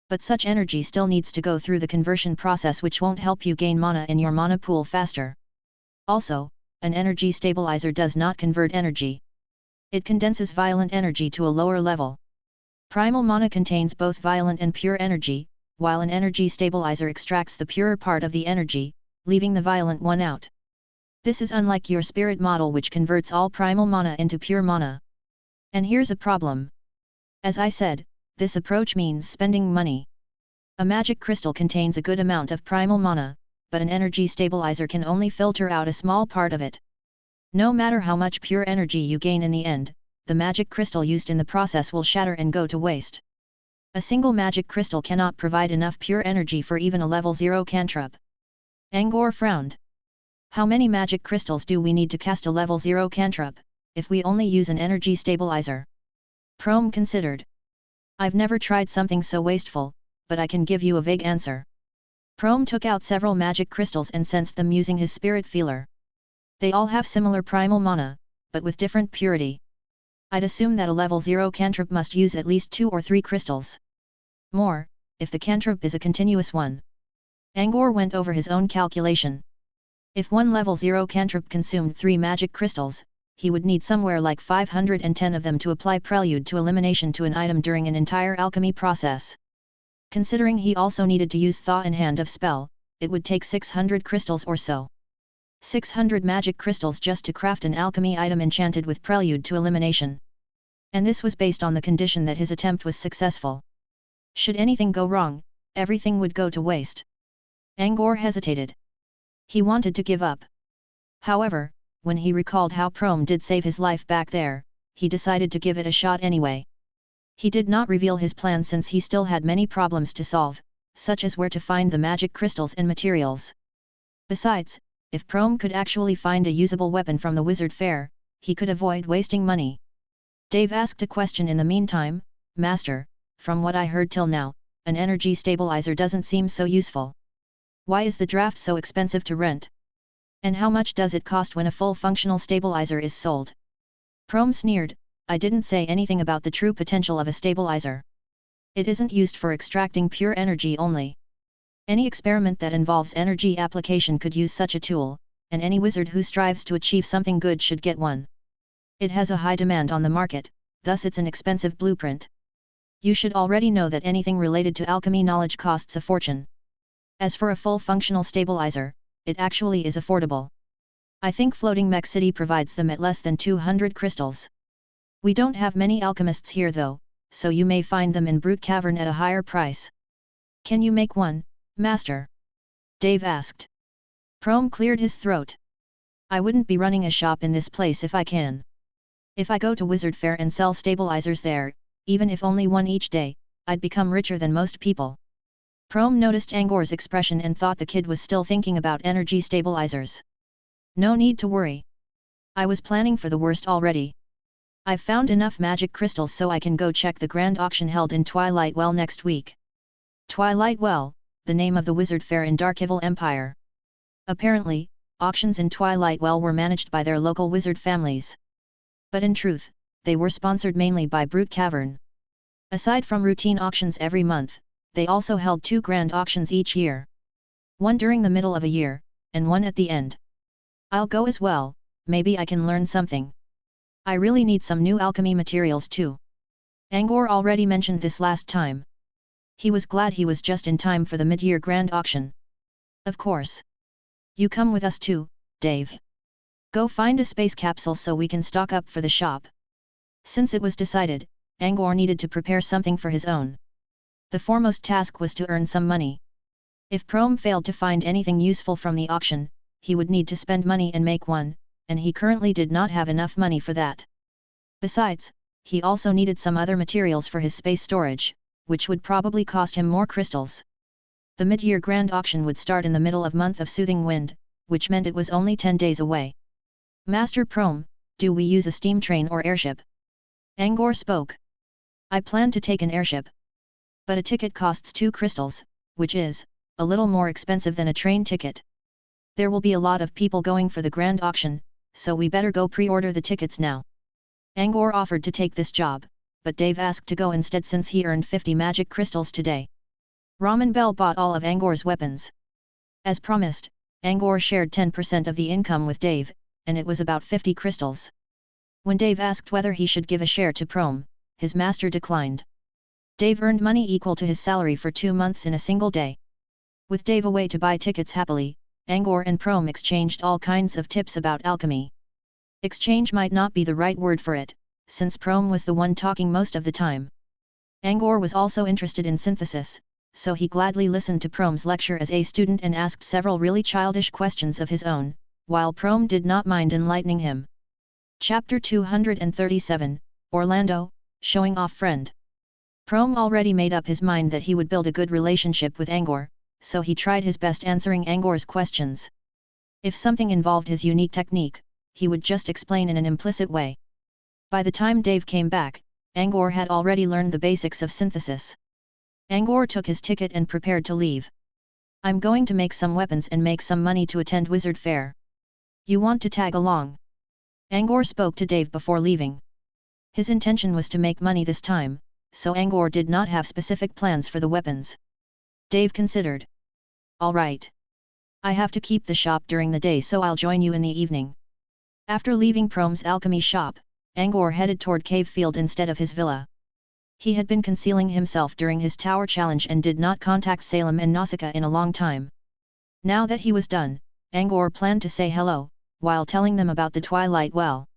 But such energy still needs to go through the conversion process, which won't help you gain mana in your mana pool faster. Also, an energy stabilizer does not convert energy. It condenses violent energy to a lower level. Primal mana contains both violent and pure energy, while an energy stabilizer extracts the purer part of the energy, leaving the violent one out. This is unlike your spirit model, which converts all primal mana into pure mana. And here's a problem. As I said, this approach means spending money. A magic crystal contains a good amount of primal mana, but an energy stabilizer can only filter out a small part of it. No matter how much pure energy you gain in the end, the magic crystal used in the process will shatter and go to waste. A single magic crystal cannot provide enough pure energy for even a level 0 cantrip. Angor frowned. How many magic crystals do we need to cast a level 0 cantrip, if we only use an energy stabilizer? Prom considered. I've never tried something so wasteful, but I can give you a vague answer. Prom took out several magic crystals and sensed them using his spirit feeler. They all have similar primal mana, but with different purity. I'd assume that a level 0 cantrip must use at least 2 or 3 crystals. More, if the cantrip is a continuous one. Angor went over his own calculation. If one level 0 cantrip consumed 3 magic crystals, he would need somewhere like 510 of them to apply prelude to elimination to an item during an entire alchemy process. Considering he also needed to use Thaw in Hand of Spell, it would take 600 crystals or so. 600 magic crystals just to craft an alchemy item enchanted with prelude to elimination. And this was based on the condition that his attempt was successful. Should anything go wrong, everything would go to waste. Angor hesitated. He wanted to give up. However, when he recalled how Prom did save his life back there, he decided to give it a shot anyway. He did not reveal his plan since he still had many problems to solve, such as where to find the magic crystals and materials. Besides, if Prom could actually find a usable weapon from the wizard fair, he could avoid wasting money. Dave asked a question in the meantime. Master, from what I heard till now, an energy stabilizer doesn't seem so useful. Why is the draft so expensive to rent? And how much does it cost when a full functional stabilizer is sold? Prom sneered. I didn't say anything about the true potential of a stabilizer. It isn't used for extracting pure energy only. Any experiment that involves energy application could use such a tool, and any wizard who strives to achieve something good should get one. It has a high demand on the market, thus it's an expensive blueprint. You should already know that anything related to alchemy knowledge costs a fortune. As for a full functional stabilizer, it actually is affordable. I think Floating Mech City provides them at less than 200 crystals. We don't have many alchemists here though, so you may find them in Brute Cavern at a higher price. Can you make one, Master? Dave asked. Prom cleared his throat. I wouldn't be running a shop in this place if I can. If I go to Wizard Fair and sell stabilizers there, even if only one each day, I'd become richer than most people. Prom noticed Angor's expression and thought the kid was still thinking about energy stabilizers. No need to worry. I was planning for the worst already. I've found enough magic crystals so I can go check the grand auction held in Twilight Well next week. Twilight Well, the name of the wizard fair in Darkevil Empire. Apparently, auctions in Twilight Well were managed by their local wizard families. But in truth, they were sponsored mainly by Brute Cavern. Aside from routine auctions every month, they also held 2 grand auctions each year. One during the middle of a year, and one at the end. I'll go as well, maybe I can learn something. I really need some new alchemy materials too. Angor already mentioned this last time. He was glad he was just in time for the mid-year grand auction. Of course. You come with us too, Dave. Go find a space capsule so we can stock up for the shop. Since it was decided, Angor needed to prepare something for his own. The foremost task was to earn some money. If Prom failed to find anything useful from the auction, he would need to spend money and make one, and he currently did not have enough money for that. Besides, he also needed some other materials for his space storage, which would probably cost him more crystals. The mid-year grand auction would start in the middle of month of Soothing Wind, which meant it was only 10 days away. Master Prom, do we use a steam train or airship? Angor spoke. I plan to take an airship. But a ticket costs 2 crystals, which is a little more expensive than a train ticket. There will be a lot of people going for the grand auction, so we better go pre-order the tickets now. Angor offered to take this job, but Dave asked to go instead since he earned 50 magic crystals today. Ramen Bell bought all of Angor's weapons. As promised, Angor shared 10% of the income with Dave, and it was about 50 crystals. When Dave asked whether he should give a share to Prom, his master declined. Dave earned money equal to his salary for 2 months in a single day. With Dave away to buy tickets happily, Angor and Prom exchanged all kinds of tips about alchemy. Exchange might not be the right word for it, since Prom was the one talking most of the time. Angor was also interested in synthesis, so he gladly listened to Prom's lecture as a student and asked several really childish questions of his own, while Prom did not mind enlightening him. Chapter 237, Orlando, Showing Off Friend. Prom already made up his mind that he would build a good relationship with Angor, so he tried his best answering Angor's questions. If something involved his unique technique, he would just explain in an implicit way. By the time Dave came back, Angor had already learned the basics of synthesis. Angor took his ticket and prepared to leave. I'm going to make some weapons and make some money to attend Wizard Fair. You want to tag along? Angor spoke to Dave before leaving. His intention was to make money this time, so Angor did not have specific plans for the weapons. Dave considered. All right. I have to keep the shop during the day, so I'll join you in the evening. After leaving Prome's alchemy shop, Angor headed toward Cave Field instead of his villa. He had been concealing himself during his tower challenge and did not contact Salem and Nausicaa in a long time. Now that he was done, Angor planned to say hello, while telling them about the Twilight Well.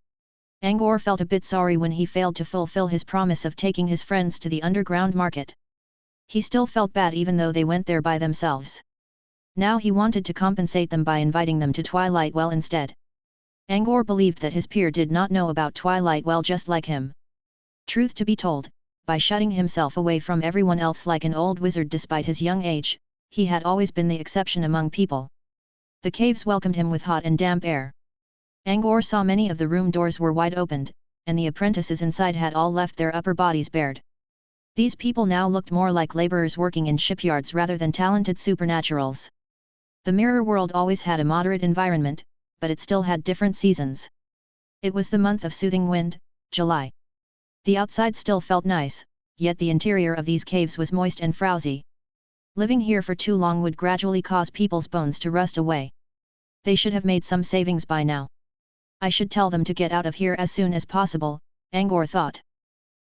Angor felt a bit sorry when he failed to fulfill his promise of taking his friends to the underground market. He still felt bad even though they went there by themselves. Now he wanted to compensate them by inviting them to Twilight Well instead. Angor believed that his peer did not know about Twilight Well just like him. Truth to be told, by shutting himself away from everyone else like an old wizard despite his young age, he had always been the exception among people. The caves welcomed him with hot and damp air. Angor saw many of the room doors were wide opened, and the apprentices inside had all left their upper bodies bared. These people now looked more like laborers working in shipyards rather than talented supernaturals. The mirror world always had a moderate environment, but it still had different seasons. It was the month of soothing wind, July. The outside still felt nice, yet the interior of these caves was moist and frowsy. Living here for too long would gradually cause people's bones to rust away. They should have made some savings by now. I should tell them to get out of here as soon as possible, Angor thought.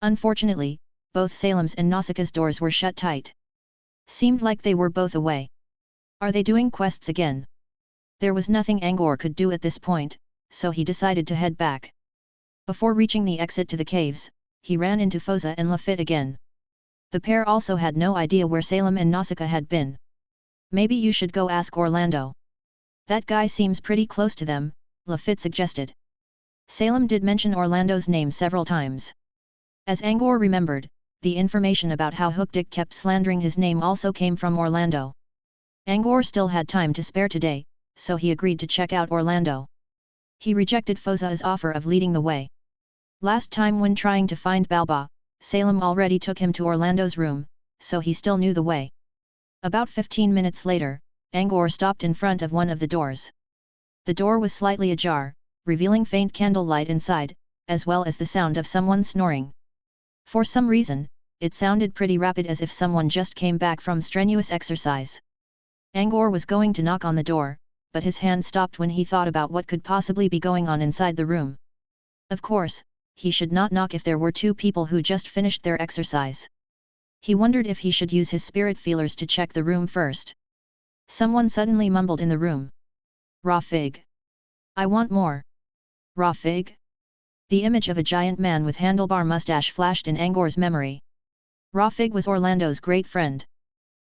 Unfortunately, both Salem's and Nausicaa's doors were shut tight. Seemed like they were both away. Are they doing quests again? There was nothing Angor could do at this point, so he decided to head back. Before reaching the exit to the caves, he ran into Foza and Lafitte again. The pair also had no idea where Salem and Nausicaa had been. Maybe you should go ask Orlando. That guy seems pretty close to them, Lafitte suggested. Salem did mention Orlando's name several times. As Angor remembered, the information about how Hookdick kept slandering his name also came from Orlando. Angor still had time to spare today, so he agreed to check out Orlando. He rejected Foza's offer of leading the way. Last time when trying to find Balba, Salem already took him to Orlando's room, so he still knew the way. About 15 minutes later, Angor stopped in front of one of the doors. The door was slightly ajar, revealing faint candlelight inside, as well as the sound of someone snoring. For some reason, it sounded pretty rapid as if someone just came back from strenuous exercise. Angor was going to knock on the door, but his hand stopped when he thought about what could possibly be going on inside the room. Of course, he should not knock if there were two people who just finished their exercise. He wondered if he should use his spirit feelers to check the room first. Someone suddenly mumbled in the room. Raw fig. I want more. Raw fig? The image of a giant man with handlebar mustache flashed in Angor's memory. Raw fig was Orlando's great friend.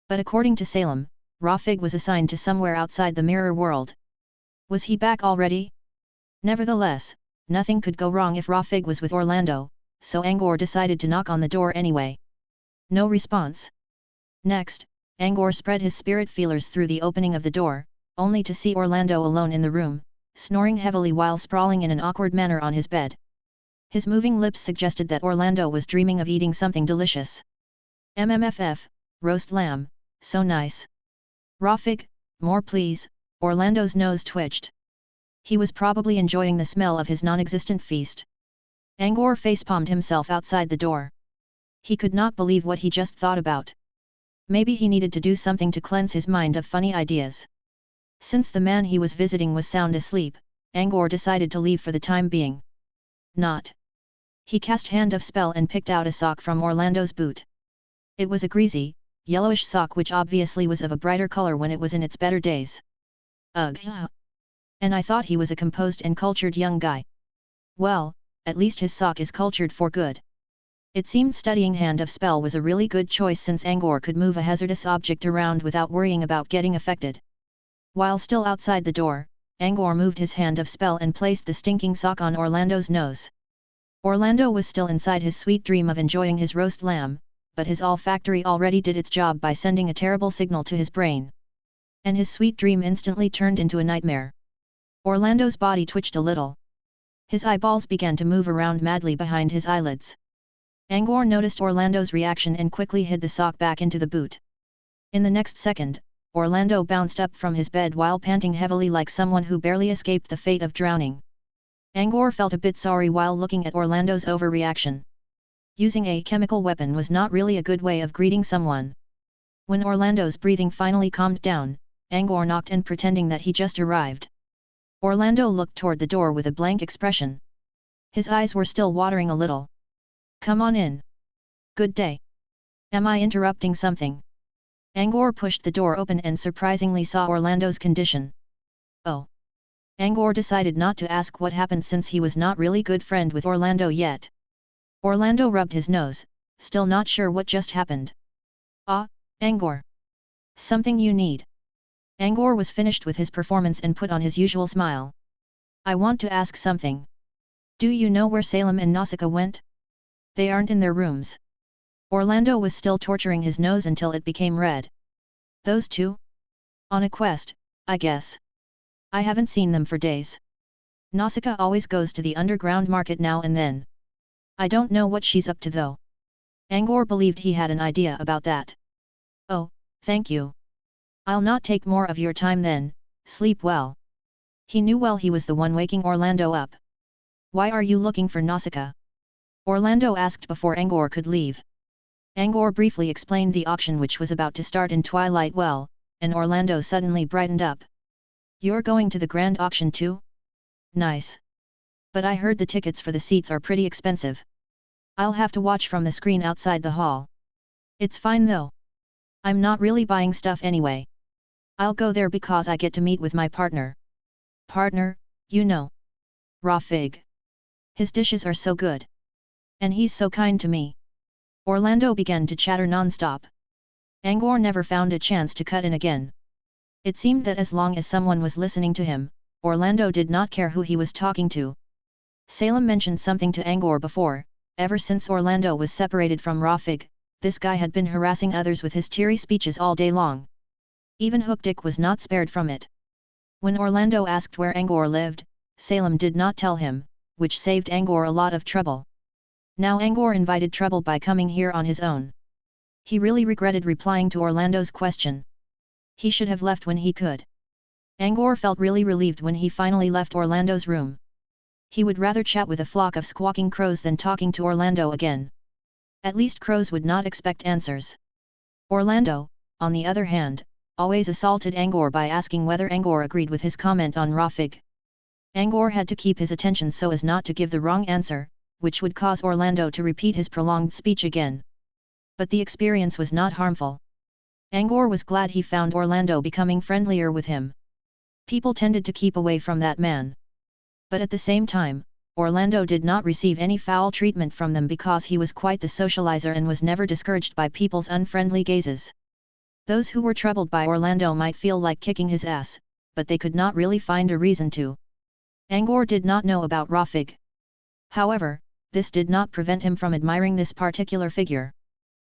But according to Salem, Raw fig was assigned to somewhere outside the mirror world. Was he back already? Nevertheless, nothing could go wrong if Raw fig was with Orlando, so Angor decided to knock on the door anyway. No response. Next, Angor spread his spirit feelers through the opening of the door, only to see Orlando alone in the room, snoring heavily while sprawling in an awkward manner on his bed. His moving lips suggested that Orlando was dreaming of eating something delicious. MMFF, roast lamb, so nice. Raw fig, more please, Orlando's nose twitched. He was probably enjoying the smell of his non-existent feast. Angor facepalmed himself outside the door. He could not believe what he just thought about. Maybe he needed to do something to cleanse his mind of funny ideas. Since the man he was visiting was sound asleep, Angor decided to leave for the time being. Not. He cast Hand of Spell and picked out a sock from Orlando's boot. It was a greasy, yellowish sock which obviously was of a brighter color when it was in its better days. Ugh. And I thought he was a composed and cultured young guy. Well, at least his sock is cultured for good. It seemed studying Hand of Spell was a really good choice since Angor could move a hazardous object around without worrying about getting affected. While still outside the door, Angor moved his Hand of Spell and placed the stinking sock on Orlando's nose. Orlando was still inside his sweet dream of enjoying his roast lamb, but his olfactory already did its job by sending a terrible signal to his brain. And his sweet dream instantly turned into a nightmare. Orlando's body twitched a little. His eyeballs began to move around madly behind his eyelids. Angor noticed Orlando's reaction and quickly hid the sock back into the boot. In the next second, Orlando bounced up from his bed while panting heavily like someone who barely escaped the fate of drowning. Angor felt a bit sorry while looking at Orlando's overreaction. Using a chemical weapon was not really a good way of greeting someone. When Orlando's breathing finally calmed down, Angor knocked and pretending that he just arrived. Orlando looked toward the door with a blank expression. His eyes were still watering a little. Come on in. Good day. Am I interrupting something? Angor pushed the door open and surprisingly saw Orlando's condition. Oh. Angor decided not to ask what happened since he was not really good friend with Orlando yet. Orlando rubbed his nose, still not sure what just happened. Ah, Angor. Something you need. Angor was finished with his performance and put on his usual smile. I want to ask something. Do you know where Salem and Nausicaa went? They aren't in their rooms. Orlando was still torturing his nose until it became red. Those two? On a quest, I guess. I haven't seen them for days. Nausicaa always goes to the underground market now and then. I don't know what she's up to though. Angor believed he had an idea about that. Oh, thank you. I'll not take more of your time then, sleep well. He knew well he was the one waking Orlando up. Why are you looking for Nausicaa? Orlando asked before Angor could leave. Angor briefly explained the auction which was about to start in Twilight Well, and Orlando suddenly brightened up. You're going to the grand auction too? Nice. But I heard the tickets for the seats are pretty expensive. I'll have to watch from the screen outside the hall. It's fine though. I'm not really buying stuff anyway. I'll go there because I get to meet with my partner. Partner, you know. Raw fig. His dishes are so good. And he's so kind to me. Orlando began to chatter non-stop. Angor never found a chance to cut in again. It seemed that as long as someone was listening to him, Orlando did not care who he was talking to. Salem mentioned something to Angor before. Ever since Orlando was separated from Rafig, this guy had been harassing others with his teary speeches all day long. Even Hookdick was not spared from it. When Orlando asked where Angor lived, Salem did not tell him, which saved Angor a lot of trouble. Now Angor invited trouble by coming here on his own. He really regretted replying to Orlando's question. He should have left when he could. Angor felt really relieved when he finally left Orlando's room. He would rather chat with a flock of squawking crows than talking to Orlando again. At least crows would not expect answers. Orlando, on the other hand, always assaulted Angor by asking whether Angor agreed with his comment on Rafig. Angor had to keep his attention so as not to give the wrong answer, which would cause Orlando to repeat his prolonged speech again. But the experience was not harmful. Angor was glad he found Orlando becoming friendlier with him. People tended to keep away from that man. But at the same time, Orlando did not receive any foul treatment from them because he was quite the socializer and was never discouraged by people's unfriendly gazes. Those who were troubled by Orlando might feel like kicking his ass, but they could not really find a reason to. Angor did not know about Rafig. However, this did not prevent him from admiring this particular figure.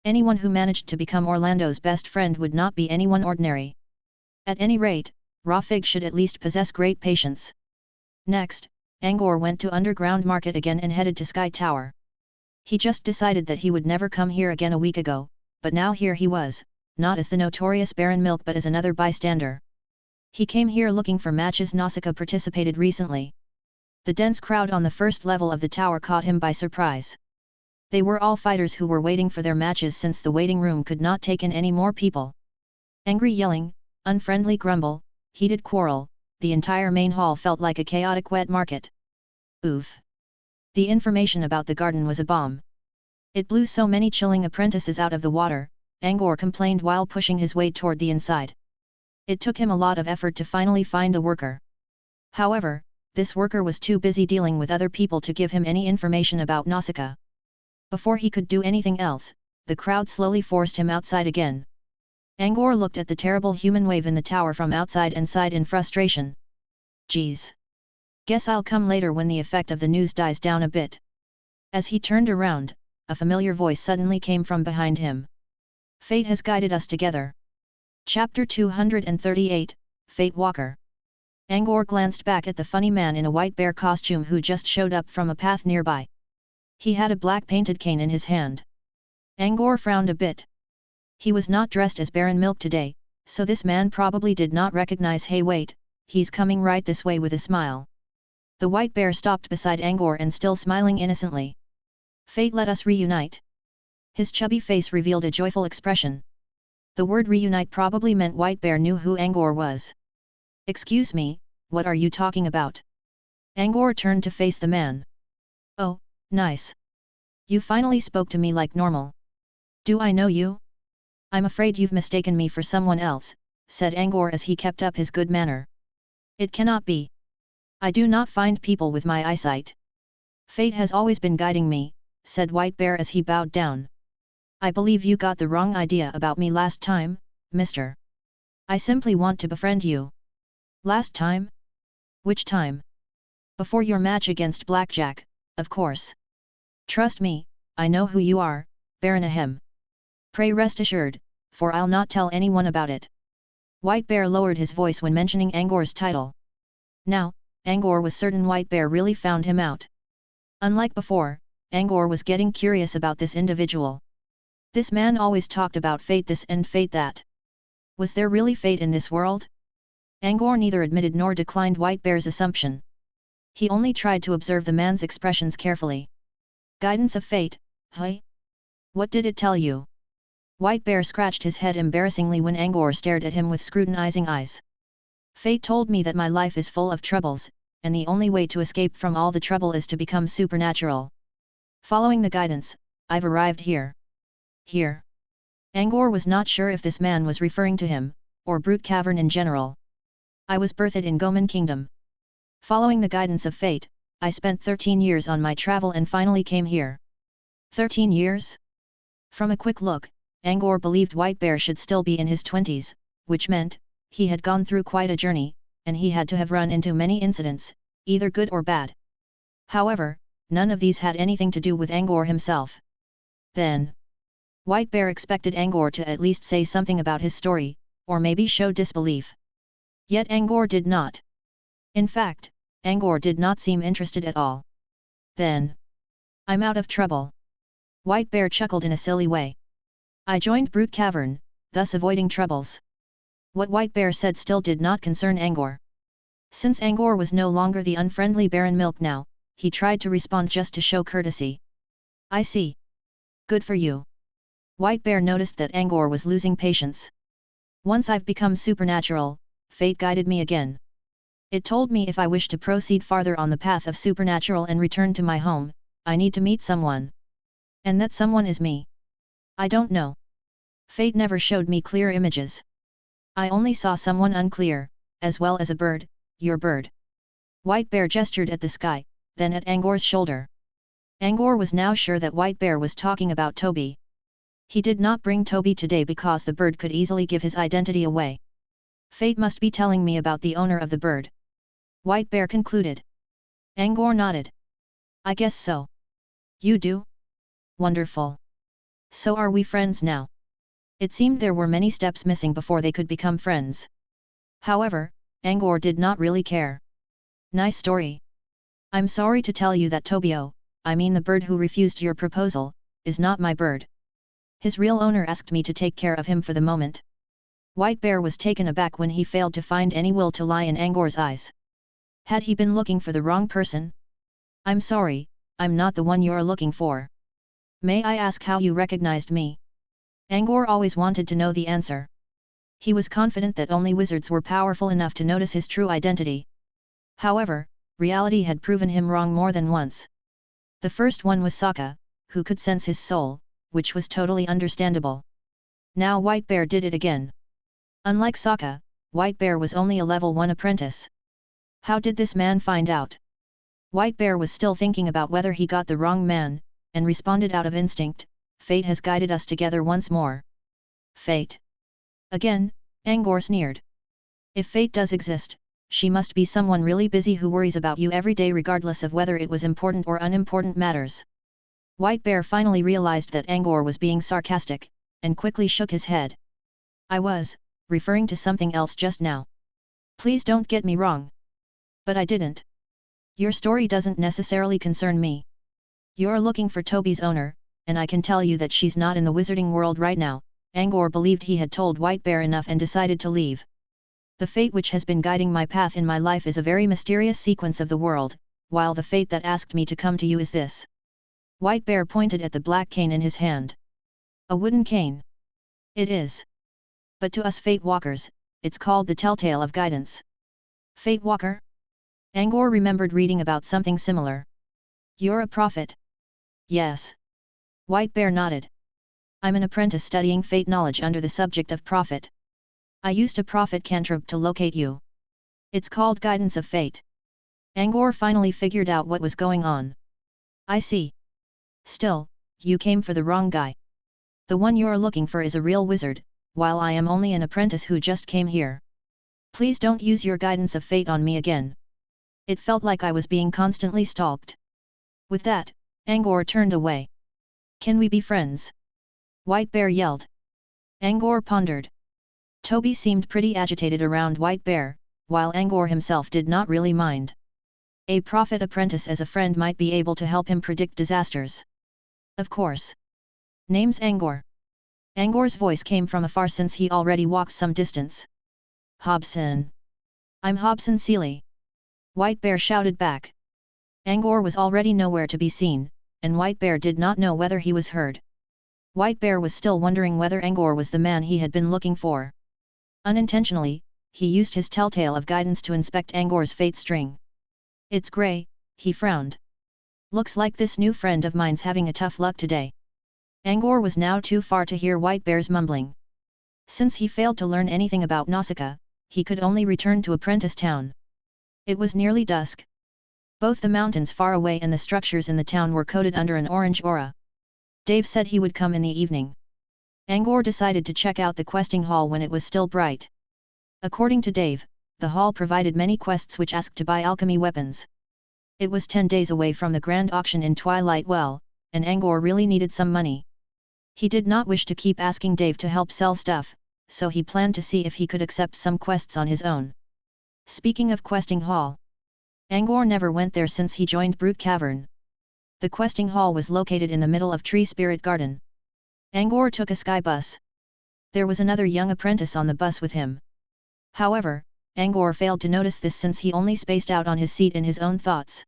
Anyone who managed to become Orlando's best friend would not be anyone ordinary. At any rate, Rafig should at least possess great patience. Next, Angor went to Underground Market again and headed to Sky Tower. He just decided that he would never come here again a week ago, but now here he was, not as the notorious Baron Milk but as another bystander. He came here looking for matches Nausicaa participated recently. The dense crowd on the first level of the tower caught him by surprise. They were all fighters who were waiting for their matches since the waiting room could not take in any more people. Angry yelling, unfriendly grumble, heated quarrel, the entire main hall felt like a chaotic wet market. Oof! The information about the garden was a bomb. It blew so many chilling apprentices out of the water, Angor complained while pushing his way toward the inside. It took him a lot of effort to finally find a worker. However, this worker was too busy dealing with other people to give him any information about Nausicaa. Before he could do anything else, the crowd slowly forced him outside again. Angor looked at the terrible human wave in the tower from outside and sighed in frustration. Geez. Guess I'll come later when the effect of the news dies down a bit. As he turned around, a familiar voice suddenly came from behind him. Fate has guided us together. Chapter 238, Fate Walker. Angor glanced back at the funny man in a white bear costume who just showed up from a path nearby. He had a black painted cane in his hand. Angor frowned a bit. He was not dressed as Baron Milk today, so this man probably did not recognize. Hey wait, he's coming right this way with a smile. The white bear stopped beside Angor and still smiling innocently. Fate let us reunite. His chubby face revealed a joyful expression. The word reunite probably meant White Bear knew who Angor was. Excuse me, what are you talking about? Angor turned to face the man. Oh, nice. You finally spoke to me like normal. Do I know you? I'm afraid you've mistaken me for someone else, said Angor as he kept up his good manner. It cannot be. I do not find people with my eyesight. Fate has always been guiding me, said White Bear as he bowed down. I believe you got the wrong idea about me last time, mister. I simply want to befriend you. Last time? Which time? Before your match against Blackjack, of course. Trust me, I know who you are, Baron Ahem. Pray rest assured, for I'll not tell anyone about it. White Bear lowered his voice when mentioning Angor's title. Now, Angor was certain White Bear really found him out. Unlike before, Angor was getting curious about this individual. This man always talked about fate this and fate that. Was there really fate in this world? Angor neither admitted nor declined White Bear's assumption. He only tried to observe the man's expressions carefully. Guidance of fate, huh? What did it tell you? White Bear scratched his head embarrassingly when Angor stared at him with scrutinizing eyes. Fate told me that my life is full of troubles, and the only way to escape from all the trouble is to become supernatural. Following the guidance, I've arrived here. Here. Angor was not sure if this man was referring to him, or Brute Cavern in general. I was birthed in Goman Kingdom. Following the guidance of fate, I spent 13 years on my travel and finally came here. 13 years? From a quick look, Angor believed White Bear should still be in his 20s, which meant, he had gone through quite a journey, and he had to have run into many incidents, either good or bad. However, none of these had anything to do with Angor himself. Then, White Bear expected Angor to at least say something about his story, or maybe show disbelief. Yet Angor did not. In fact, Angor did not seem interested at all. Then, I'm out of trouble. White Bear chuckled in a silly way. I joined Brute Cavern, thus avoiding troubles. What White Bear said still did not concern Angor. Since Angor was no longer the unfriendly Baron Milk now, he tried to respond just to show courtesy. I see. Good for you. White Bear noticed that Angor was losing patience. Once I've become supernatural, fate guided me again. It told me if I wish to proceed farther on the path of supernatural and return to my home, I need to meet someone. And that someone is me. I don't know. Fate never showed me clear images. I only saw someone unclear, as well as a bird, your bird. White Bear gestured at the sky, then at Angor's shoulder. Angor was now sure that White Bear was talking about Toby. He did not bring Toby today because the bird could easily give his identity away. Fate must be telling me about the owner of the bird. White Bear concluded. Angor nodded. I guess so. You do? Wonderful. So are we friends now? It seemed there were many steps missing before they could become friends. However, Angor did not really care. Nice story. I'm sorry to tell you that Tobio, I mean the bird who refused your proposal, is not my bird. His real owner asked me to take care of him for the moment. White Bear was taken aback when he failed to find any will to lie in Angor's eyes. Had he been looking for the wrong person? I'm sorry, I'm not the one you're looking for. May I ask how you recognized me? Angor always wanted to know the answer. He was confident that only wizards were powerful enough to notice his true identity. However, reality had proven him wrong more than once. The first one was Sokka, who could sense his soul, which was totally understandable. Now White Bear did it again. Unlike Sokka, White Bear was only a level 1 apprentice. How did this man find out? White Bear was still thinking about whether he got the wrong man, and responded out of instinct, fate has guided us together once more. Fate? Again, Angor sneered. If fate does exist, she must be someone really busy who worries about you every day regardless of whether it was important or unimportant matters. White Bear finally realized that Angor was being sarcastic, and quickly shook his head. I was referring to something else just now. Please don't get me wrong. But I didn't. Your story doesn't necessarily concern me. You're looking for Toby's owner, and I can tell you that she's not in the wizarding world right now. Angor believed he had told White Bear enough and decided to leave. The fate which has been guiding my path in my life is a very mysterious sequence of the world, while the fate that asked me to come to you is this. White Bear pointed at the black cane in his hand. A wooden cane. It is. But to us Fate Walkers, it's called the Telltale of Guidance. Fate Walker? Angor remembered reading about something similar. You're a prophet? Yes. White Bear nodded. I'm an apprentice studying fate knowledge under the subject of prophet. I used a prophet cantrip to locate you. It's called Guidance of Fate. Angor finally figured out what was going on. I see. Still, you came for the wrong guy. The one you're looking for is a real wizard, while I am only an apprentice who just came here. Please don't use your Guidance of Fate on me again. It felt like I was being constantly stalked. With that, Angor turned away. Can we be friends? White Bear yelled. Angor pondered. Toby seemed pretty agitated around White Bear, while Angor himself did not really mind. A prophet apprentice as a friend might be able to help him predict disasters. Of course. Name's Angor. Angor's voice came from afar since he already walked some distance. Hobson. I'm Hobson Seeley. White Bear shouted back. Angor was already nowhere to be seen, and White Bear did not know whether he was heard. White Bear was still wondering whether Angor was the man he had been looking for. Unintentionally, he used his Telltale of Guidance to inspect Angor's fate string. It's grey, he frowned. Looks like this new friend of mine's having a tough luck today. Angor was now too far to hear White Bear's mumbling. Since he failed to learn anything about Nausicaa, he could only return to Apprentice Town. It was nearly dusk. Both the mountains far away and the structures in the town were coated under an orange aura. Dave said he would come in the evening. Angor decided to check out the questing hall when it was still bright. According to Dave, the hall provided many quests which asked to buy alchemy weapons. It was 10 days away from the grand auction in Twilight Well, and Angor really needed some money. He did not wish to keep asking Dave to help sell stuff, so he planned to see if he could accept some quests on his own. Speaking of questing hall, Angor never went there since he joined Brute Cavern. The questing hall was located in the middle of Tree Spirit Garden. Angor took a sky bus. There was another young apprentice on the bus with him. However, Angor failed to notice this since he only spaced out on his seat in his own thoughts.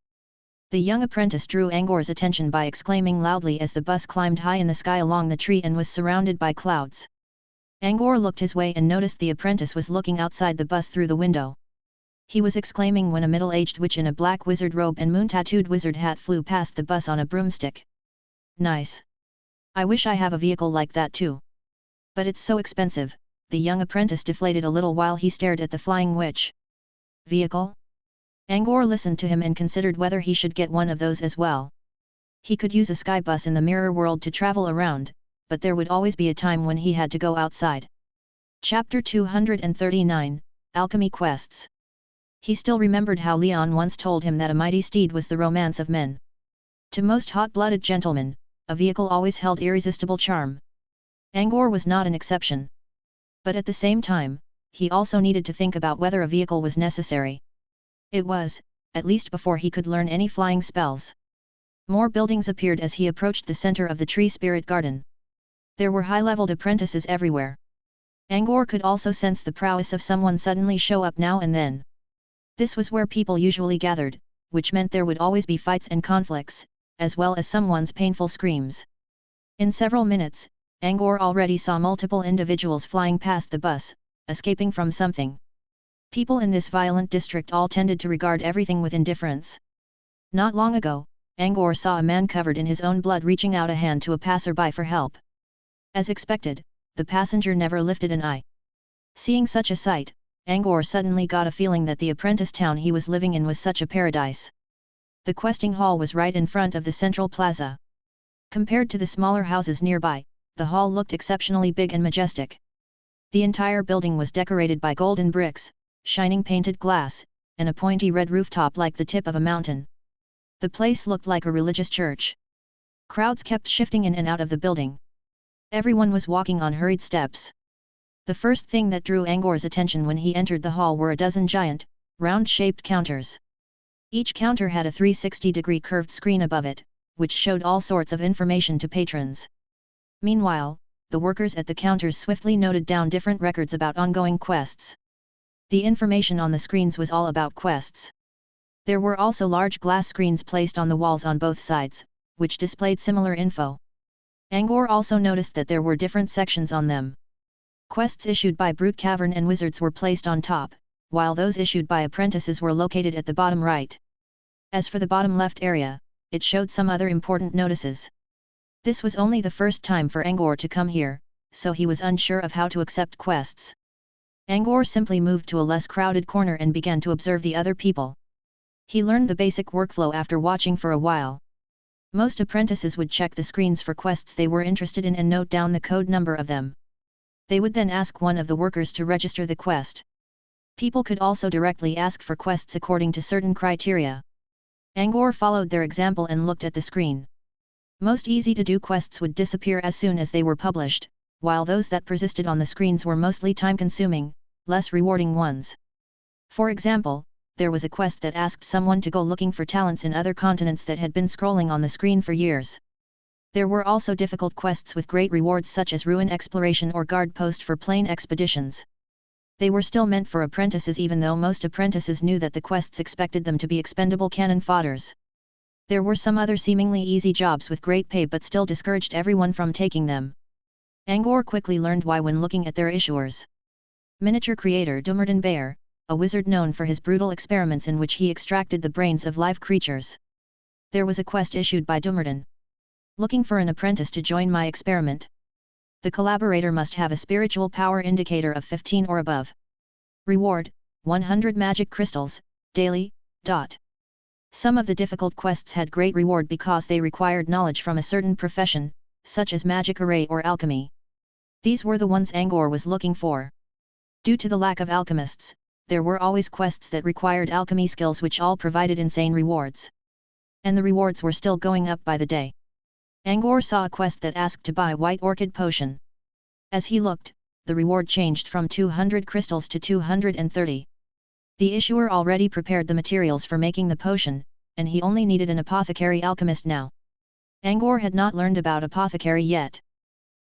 The young apprentice drew Angor's attention by exclaiming loudly as the bus climbed high in the sky along the tree and was surrounded by clouds. Angor looked his way and noticed the apprentice was looking outside the bus through the window. He was exclaiming when a middle-aged witch in a black wizard robe and moon-tattooed wizard hat flew past the bus on a broomstick. Nice. I wish I have a vehicle like that too. But it's so expensive, the young apprentice deflated a little while he stared at the flying witch. Vehicle? Angor listened to him and considered whether he should get one of those as well. He could use a sky bus in the mirror world to travel around, but there would always be a time when he had to go outside. Chapter 239, Alchemy Quests. He still remembered how Leon once told him that a mighty steed was the romance of men. To most hot-blooded gentlemen, a vehicle always held irresistible charm. Angor was not an exception. But at the same time, he also needed to think about whether a vehicle was necessary. It was, at least before he could learn any flying spells. More buildings appeared as he approached the center of the Tree Spirit Garden. There were high-leveled apprentices everywhere. Angor could also sense the prowess of someone suddenly show up now and then. This was where people usually gathered, which meant there would always be fights and conflicts, as well as someone's painful screams. In several minutes, Angor already saw multiple individuals flying past the bus, escaping from something. People in this violent district all tended to regard everything with indifference. Not long ago, Angor saw a man covered in his own blood reaching out a hand to a passerby for help. As expected, the passenger never lifted an eye. Seeing such a sight, Angor suddenly got a feeling that the apprentice town he was living in was such a paradise. The questing hall was right in front of the central plaza. Compared to the smaller houses nearby, the hall looked exceptionally big and majestic. The entire building was decorated by golden bricks, shining painted glass, and a pointy red rooftop like the tip of a mountain. The place looked like a religious church. Crowds kept shifting in and out of the building. Everyone was walking on hurried steps. The first thing that drew Angor's attention when he entered the hall were a dozen giant, round-shaped counters. Each counter had a 360-degree curved screen above it, which showed all sorts of information to patrons. Meanwhile, the workers at the counters swiftly noted down different records about ongoing quests. The information on the screens was all about quests. There were also large glass screens placed on the walls on both sides, which displayed similar info. Angor also noticed that there were different sections on them. Quests issued by Brute Cavern and Wizards were placed on top, while those issued by apprentices were located at the bottom right. As for the bottom left area, it showed some other important notices. This was only the first time for Angor to come here, so he was unsure of how to accept quests. Angor simply moved to a less crowded corner and began to observe the other people. He learned the basic workflow after watching for a while. Most apprentices would check the screens for quests they were interested in and note down the code number of them. They would then ask one of the workers to register the quest. People could also directly ask for quests according to certain criteria. Angor followed their example and looked at the screen. Most easy-to-do quests would disappear as soon as they were published, while those that persisted on the screens were mostly time-consuming, less rewarding ones. For example, there was a quest that asked someone to go looking for talents in other continents that had been scrolling on the screen for years. There were also difficult quests with great rewards such as ruin exploration or guard post for plane expeditions. They were still meant for apprentices even though most apprentices knew that the quests expected them to be expendable cannon fodders. There were some other seemingly easy jobs with great pay but still discouraged everyone from taking them. Angor quickly learned why when looking at their issuers. Miniature creator Dumerden Bear, a wizard known for his brutal experiments in which he extracted the brains of live creatures. There was a quest issued by Dumerden. Looking for an apprentice to join my experiment. The collaborator must have a spiritual power indicator of 15 or above. Reward, 100 magic crystals, daily. Some of the difficult quests had great reward because they required knowledge from a certain profession, such as magic array or alchemy. These were the ones Angor was looking for. Due to the lack of alchemists, there were always quests that required alchemy skills which all provided insane rewards. And the rewards were still going up by the day. Angor saw a quest that asked to buy White Orchid Potion. As he looked, the reward changed from 200 crystals to 230. The issuer already prepared the materials for making the potion, and he only needed an apothecary alchemist now. Angor had not learned about apothecary yet.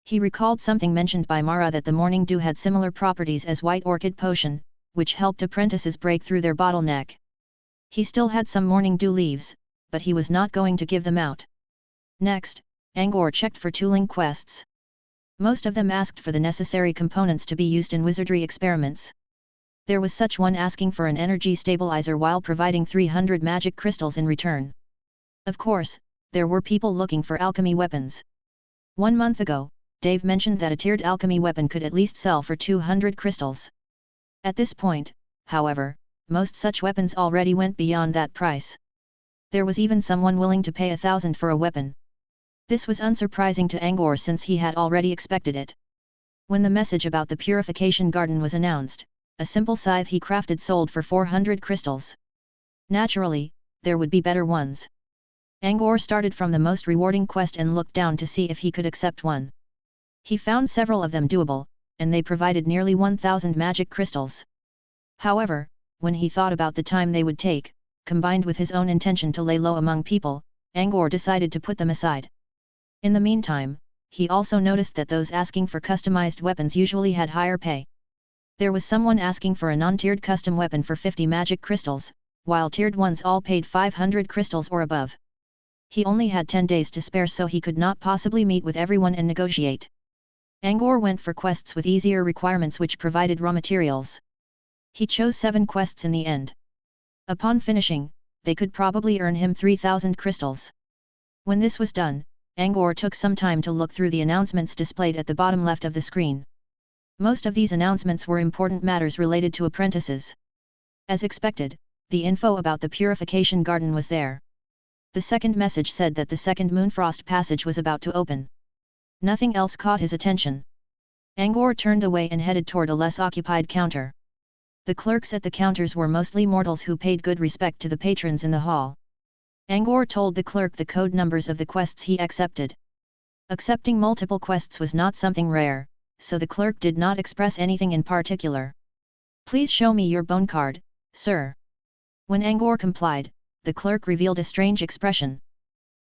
He recalled something mentioned by Mara that the Morning Dew had similar properties as White Orchid Potion, which helped apprentices break through their bottleneck. He still had some Morning Dew leaves, but he was not going to give them out. Next, Angor checked for tooling quests. Most of them asked for the necessary components to be used in wizardry experiments. There was such one asking for an energy stabilizer while providing 300 magic crystals in return. Of course, there were people looking for alchemy weapons. 1 month ago, Dave mentioned that a tiered alchemy weapon could at least sell for 200 crystals. At this point, however, most such weapons already went beyond that price. There was even someone willing to pay 1,000 for a weapon. This was unsurprising to Angor since he had already expected it. When the message about the purification garden was announced, a simple scythe he crafted sold for 400 crystals. Naturally, there would be better ones. Angor started from the most rewarding quest and looked down to see if he could accept one. He found several of them doable, and they provided nearly 1,000 magic crystals. However, when he thought about the time they would take, combined with his own intention to lay low among people, Angor decided to put them aside. In the meantime, he also noticed that those asking for customized weapons usually had higher pay. There was someone asking for a non-tiered custom weapon for 50 magic crystals, while tiered ones all paid 500 crystals or above. He only had 10 days to spare so he could not possibly meet with everyone and negotiate. Angor went for quests with easier requirements which provided raw materials. He chose 7 quests in the end. Upon finishing, they could probably earn him 3,000 crystals. When this was done, Angor took some time to look through the announcements displayed at the bottom left of the screen. Most of these announcements were important matters related to apprentices. As expected, the info about the purification garden was there. The second message said that the second Moonfrost passage was about to open. Nothing else caught his attention. Angor turned away and headed toward a less occupied counter. The clerks at the counters were mostly mortals who paid good respect to the patrons in the hall. Angor told the clerk the code numbers of the quests he accepted. Accepting multiple quests was not something rare, so the clerk did not express anything in particular. "Please show me your bone card, sir." When Angor complied, the clerk revealed a strange expression.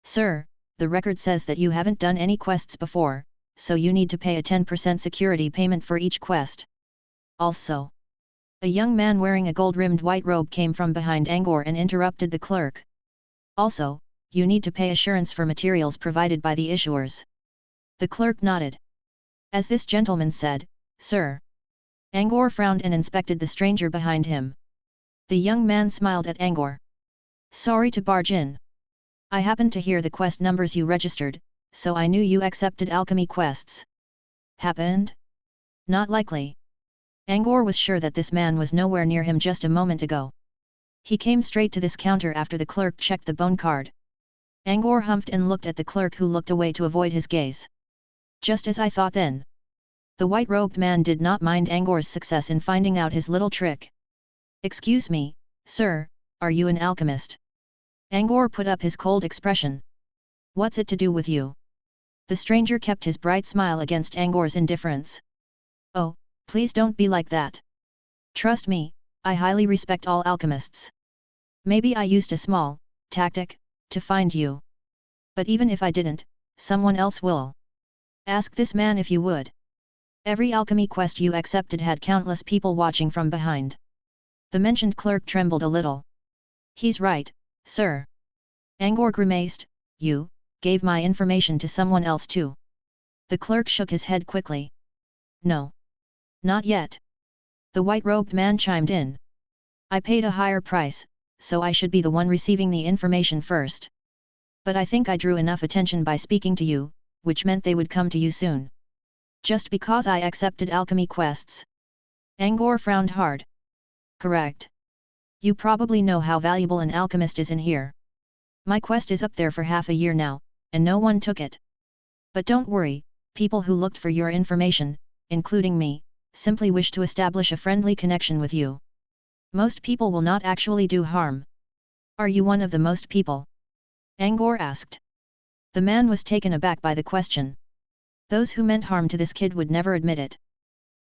"Sir, the record says that you haven't done any quests before, so you need to pay a 10% security payment for each quest. Also." A young man wearing a gold-rimmed white robe came from behind Angor and interrupted the clerk. "Also, you need to pay assurance for materials provided by the issuers." The clerk nodded. As this gentleman said, sir. Angor frowned and inspected the stranger behind him. The young man smiled at Angor. Sorry to barge in. I happened to hear the quest numbers you registered, so I knew you accepted alchemy quests. Happened? Not likely. Angor was sure that this man was nowhere near him just a moment ago. He came straight to this counter after the clerk checked the bone card. Angor humphed and looked at the clerk, who looked away to avoid his gaze. Just as I thought then. The white-robed man did not mind Angor's success in finding out his little trick. Excuse me, sir, are you an alchemist? Angor put up his cold expression. What's it to do with you? The stranger kept his bright smile against Angor's indifference. Oh, please don't be like that. Trust me, I highly respect all alchemists. Maybe I used a small tactic to find you. But even if I didn't, someone else will. Ask this man if you would. Every alchemy quest you accepted had countless people watching from behind. The mentioned clerk trembled a little. He's right, sir. Angor grimaced. You gave my information to someone else too. The clerk shook his head quickly. No. Not yet. The white-robed man chimed in. I paid a higher price, so I should be the one receiving the information first. But I think I drew enough attention by speaking to you, which meant they would come to you soon. Just because I accepted alchemy quests. Angor frowned hard. Correct. You probably know how valuable an alchemist is in here. My quest is up there for half a year now, and no one took it. But don't worry, people who looked for your information, including me, simply wish to establish a friendly connection with you. Most people will not actually do harm. Are you one of the most people? Angor asked. The man was taken aback by the question. Those who meant harm to this kid would never admit it.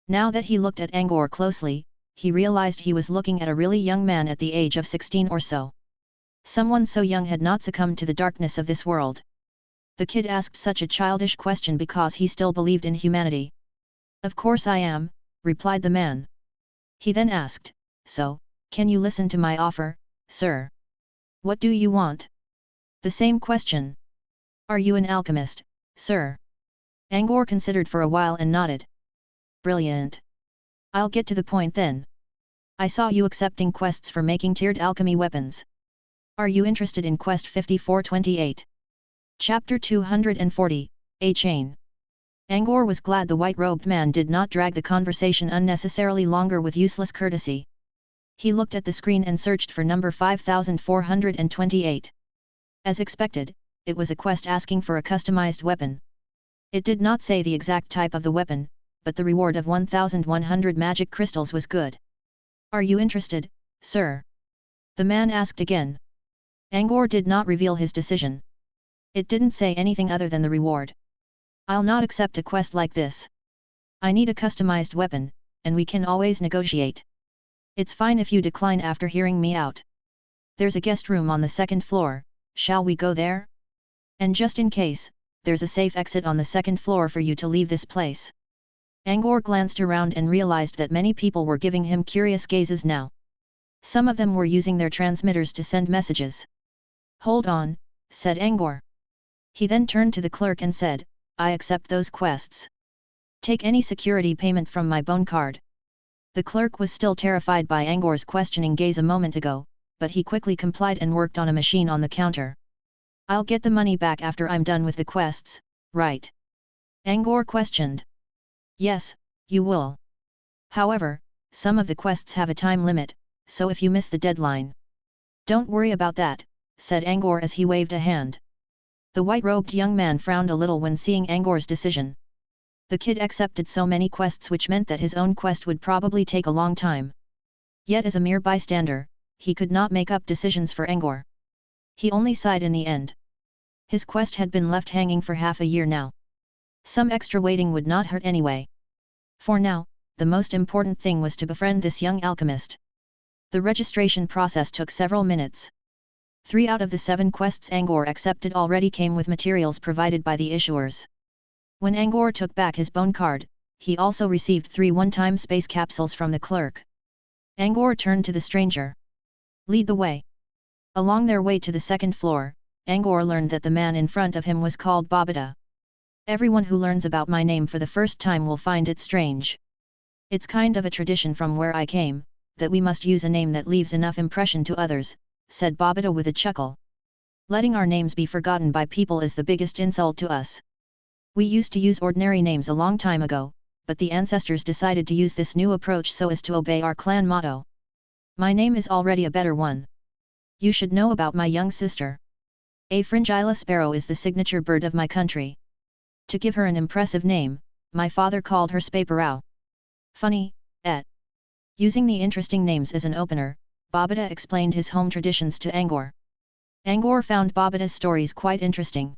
Now that he looked at Angor closely, he realized he was looking at a really young man at the age of 16 or so. Someone so young had not succumbed to the darkness of this world. The kid asked such a childish question because he still believed in humanity. Of course I am, replied the man. He then asked, so, can you listen to my offer, sir? What do you want? The same question. Are you an alchemist, sir? Angor considered for a while and nodded. Brilliant. I'll get to the point then. I saw you accepting quests for making tiered alchemy weapons. Are you interested in quest 5428? Chapter 240, A Chain. Angor was glad the white-robed man did not drag the conversation unnecessarily longer with useless courtesy. He looked at the screen and searched for number 5428. As expected, it was a quest asking for a customized weapon. It did not say the exact type of the weapon, but the reward of 1,100 magic crystals was good. Are you interested, sir? The man asked again. Angor did not reveal his decision. It didn't say anything other than the reward. I'll not accept a quest like this. I need a customized weapon, and we can always negotiate. It's fine if you decline after hearing me out. There's a guest room on the second floor, shall we go there? And just in case, there's a safe exit on the second floor for you to leave this place. Angor glanced around and realized that many people were giving him curious gazes now. Some of them were using their transmitters to send messages. Hold on, said Angor. He then turned to the clerk and said, I accept those quests. Take any security payment from my bone card. The clerk was still terrified by Angor's questioning gaze a moment ago, but he quickly complied and worked on a machine on the counter. I'll get the money back after I'm done with the quests, right? Angor questioned. Yes, you will. However, some of the quests have a time limit, so if you miss the deadline. Don't worry about that, said Angor as he waved a hand. The white-robed young man frowned a little when seeing Angor's decision. The kid accepted so many quests, which meant that his own quest would probably take a long time. Yet as a mere bystander, he could not make up decisions for Angor. He only sighed in the end. His quest had been left hanging for half a year now. Some extra waiting would not hurt anyway. For now, the most important thing was to befriend this young alchemist. The registration process took several minutes. 3 out of the 7 quests Angor accepted already came with materials provided by the issuers. When Angor took back his bone card, he also received 3 one-time space capsules from the clerk. Angor turned to the stranger. Lead the way. Along their way to the second floor, Angor learned that the man in front of him was called Babata. Everyone who learns about my name for the first time will find it strange. It's kind of a tradition from where I came, that we must use a name that leaves enough impression to others, said Babida with a chuckle. Letting our names be forgotten by people is the biggest insult to us. We used to use ordinary names a long time ago, but the ancestors decided to use this new approach so as to obey our clan motto. My name is already a better one. You should know about my young sister. A fringilla sparrow is the signature bird of my country. To give her an impressive name, my father called her Spaperau. Funny, et. Using the interesting names as an opener, Babida explained his home traditions to Angor. Angor found Babida's stories quite interesting.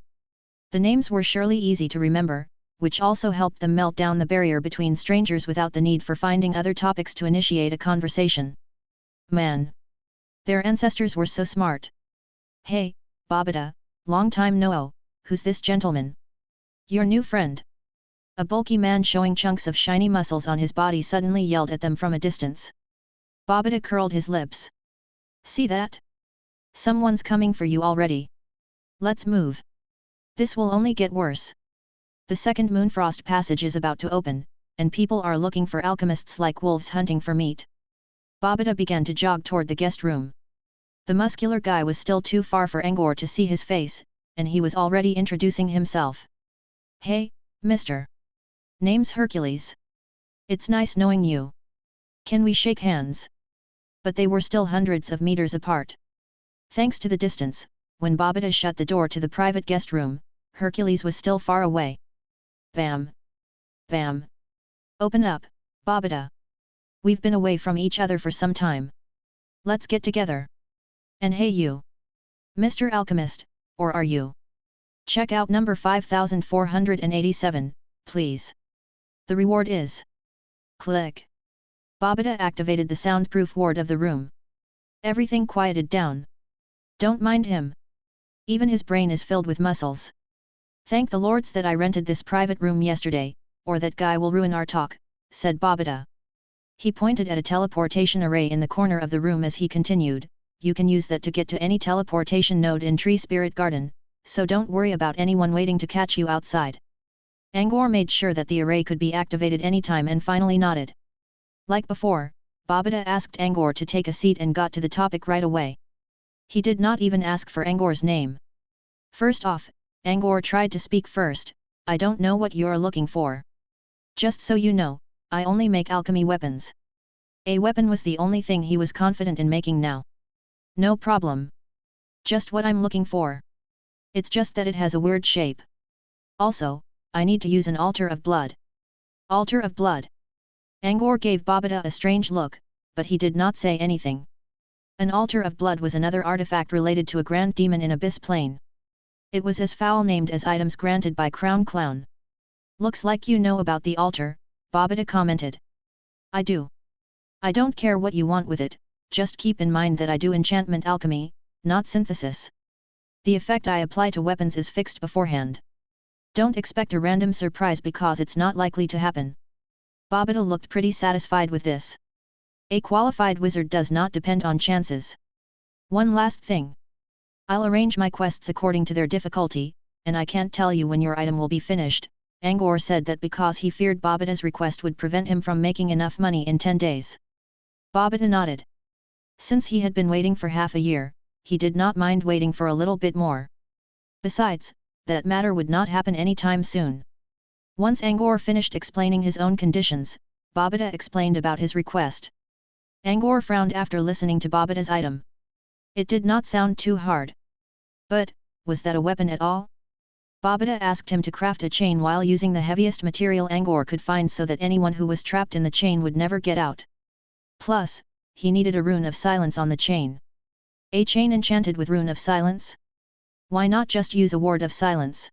The names were surely easy to remember, which also helped them melt down the barrier between strangers without the need for finding other topics to initiate a conversation. Man! Their ancestors were so smart. Hey, Babida, long time no, who's this gentleman? Your new friend. A bulky man showing chunks of shiny muscles on his body suddenly yelled at them from a distance. Babida curled his lips. See that? Someone's coming for you already. Let's move. This will only get worse. The second Moonfrost passage is about to open, and people are looking for alchemists like wolves hunting for meat. Babida began to jog toward the guest room. The muscular guy was still too far for Angor to see his face, and he was already introducing himself. Hey, mister. Name's Hercules. It's nice knowing you. Can we shake hands? But they were still hundreds of meters apart. Thanks to the distance, when Babida shut the door to the private guest room, Hercules was still far away. Bam! Bam! Open up, Babida. We've been away from each other for some time. Let's get together. And hey you! Mr. Alchemist, or are you? Check out number 5487, please. The reward is... Click. Babida activated the soundproof ward of the room. Everything quieted down. Don't mind him. Even his brain is filled with muscles. Thank the lords that I rented this private room yesterday, or that guy will ruin our talk, said Babida. He pointed at a teleportation array in the corner of the room as he continued, you can use that to get to any teleportation node in Tree Spirit Garden, so don't worry about anyone waiting to catch you outside. Angor made sure that the array could be activated anytime and finally nodded. Like before, Babida asked Angor to take a seat and got to the topic right away. He did not even ask for Angor's name. First off, Angor tried to speak first, I don't know what you're looking for. Just so you know, I only make alchemy weapons. A weapon was the only thing he was confident in making now. No problem. Just what I'm looking for. It's just that it has a weird shape. Also, I need to use an altar of blood. Altar of blood. Angor gave Babida a strange look, but he did not say anything. An altar of blood was another artifact related to a grand demon in Abyss Plane. It was as foul-named as items granted by Crown Clown. Looks like you know about the altar, Babida commented. I do. I don't care what you want with it, just keep in mind that I do enchantment alchemy, not synthesis. The effect I apply to weapons is fixed beforehand. Don't expect a random surprise because it's not likely to happen. Babida looked pretty satisfied with this. A qualified wizard does not depend on chances. One last thing. I'll arrange my quests according to their difficulty, and I can't tell you when your item will be finished. Angor said that because he feared Babida's request would prevent him from making enough money in 10 days. Babida nodded. Since he had been waiting for half a year, he did not mind waiting for a little bit more. Besides, that matter would not happen any time soon. Once Angor finished explaining his own conditions, Babida explained about his request. Angor frowned after listening to Babida's item. It did not sound too hard. But, was that a weapon at all? Babida asked him to craft a chain while using the heaviest material Angor could find so that anyone who was trapped in the chain would never get out. Plus, he needed a rune of silence on the chain. A chain enchanted with rune of silence? Why not just use a ward of silence?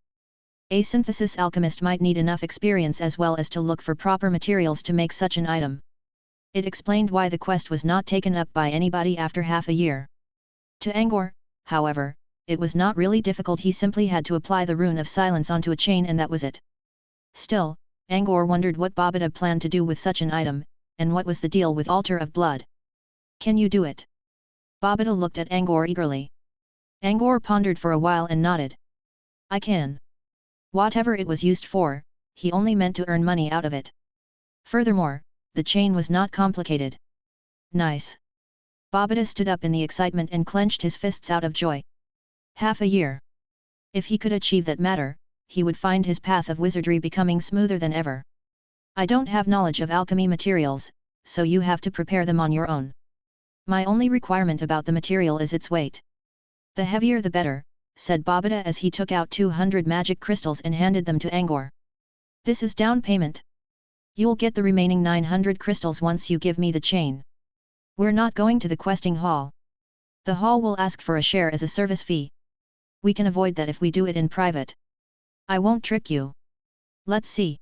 A synthesis alchemist might need enough experience as well as to look for proper materials to make such an item. It explained why the quest was not taken up by anybody after half a year. To Angor, however, it was not really difficult, he simply had to apply the rune of silence onto a chain and that was it. Still, Angor wondered what Babida planned to do with such an item, and what was the deal with Altar of Blood. Can you do it? Babida looked at Angor eagerly. Angor pondered for a while and nodded. I can. Whatever it was used for, he only meant to earn money out of it. Furthermore, the chain was not complicated. Nice. Babida stood up in the excitement and clenched his fists out of joy. Half a year. If he could achieve that matter, he would find his path of wizardry becoming smoother than ever. I don't have knowledge of alchemy materials, so you have to prepare them on your own. My only requirement about the material is its weight. The heavier the better, said Babida as he took out 200 magic crystals and handed them to Angor. This is down payment. You'll get the remaining 900 crystals once you give me the chain. We're not going to the questing hall. The hall will ask for a share as a service fee. We can avoid that if we do it in private. I won't trick you. Let's see.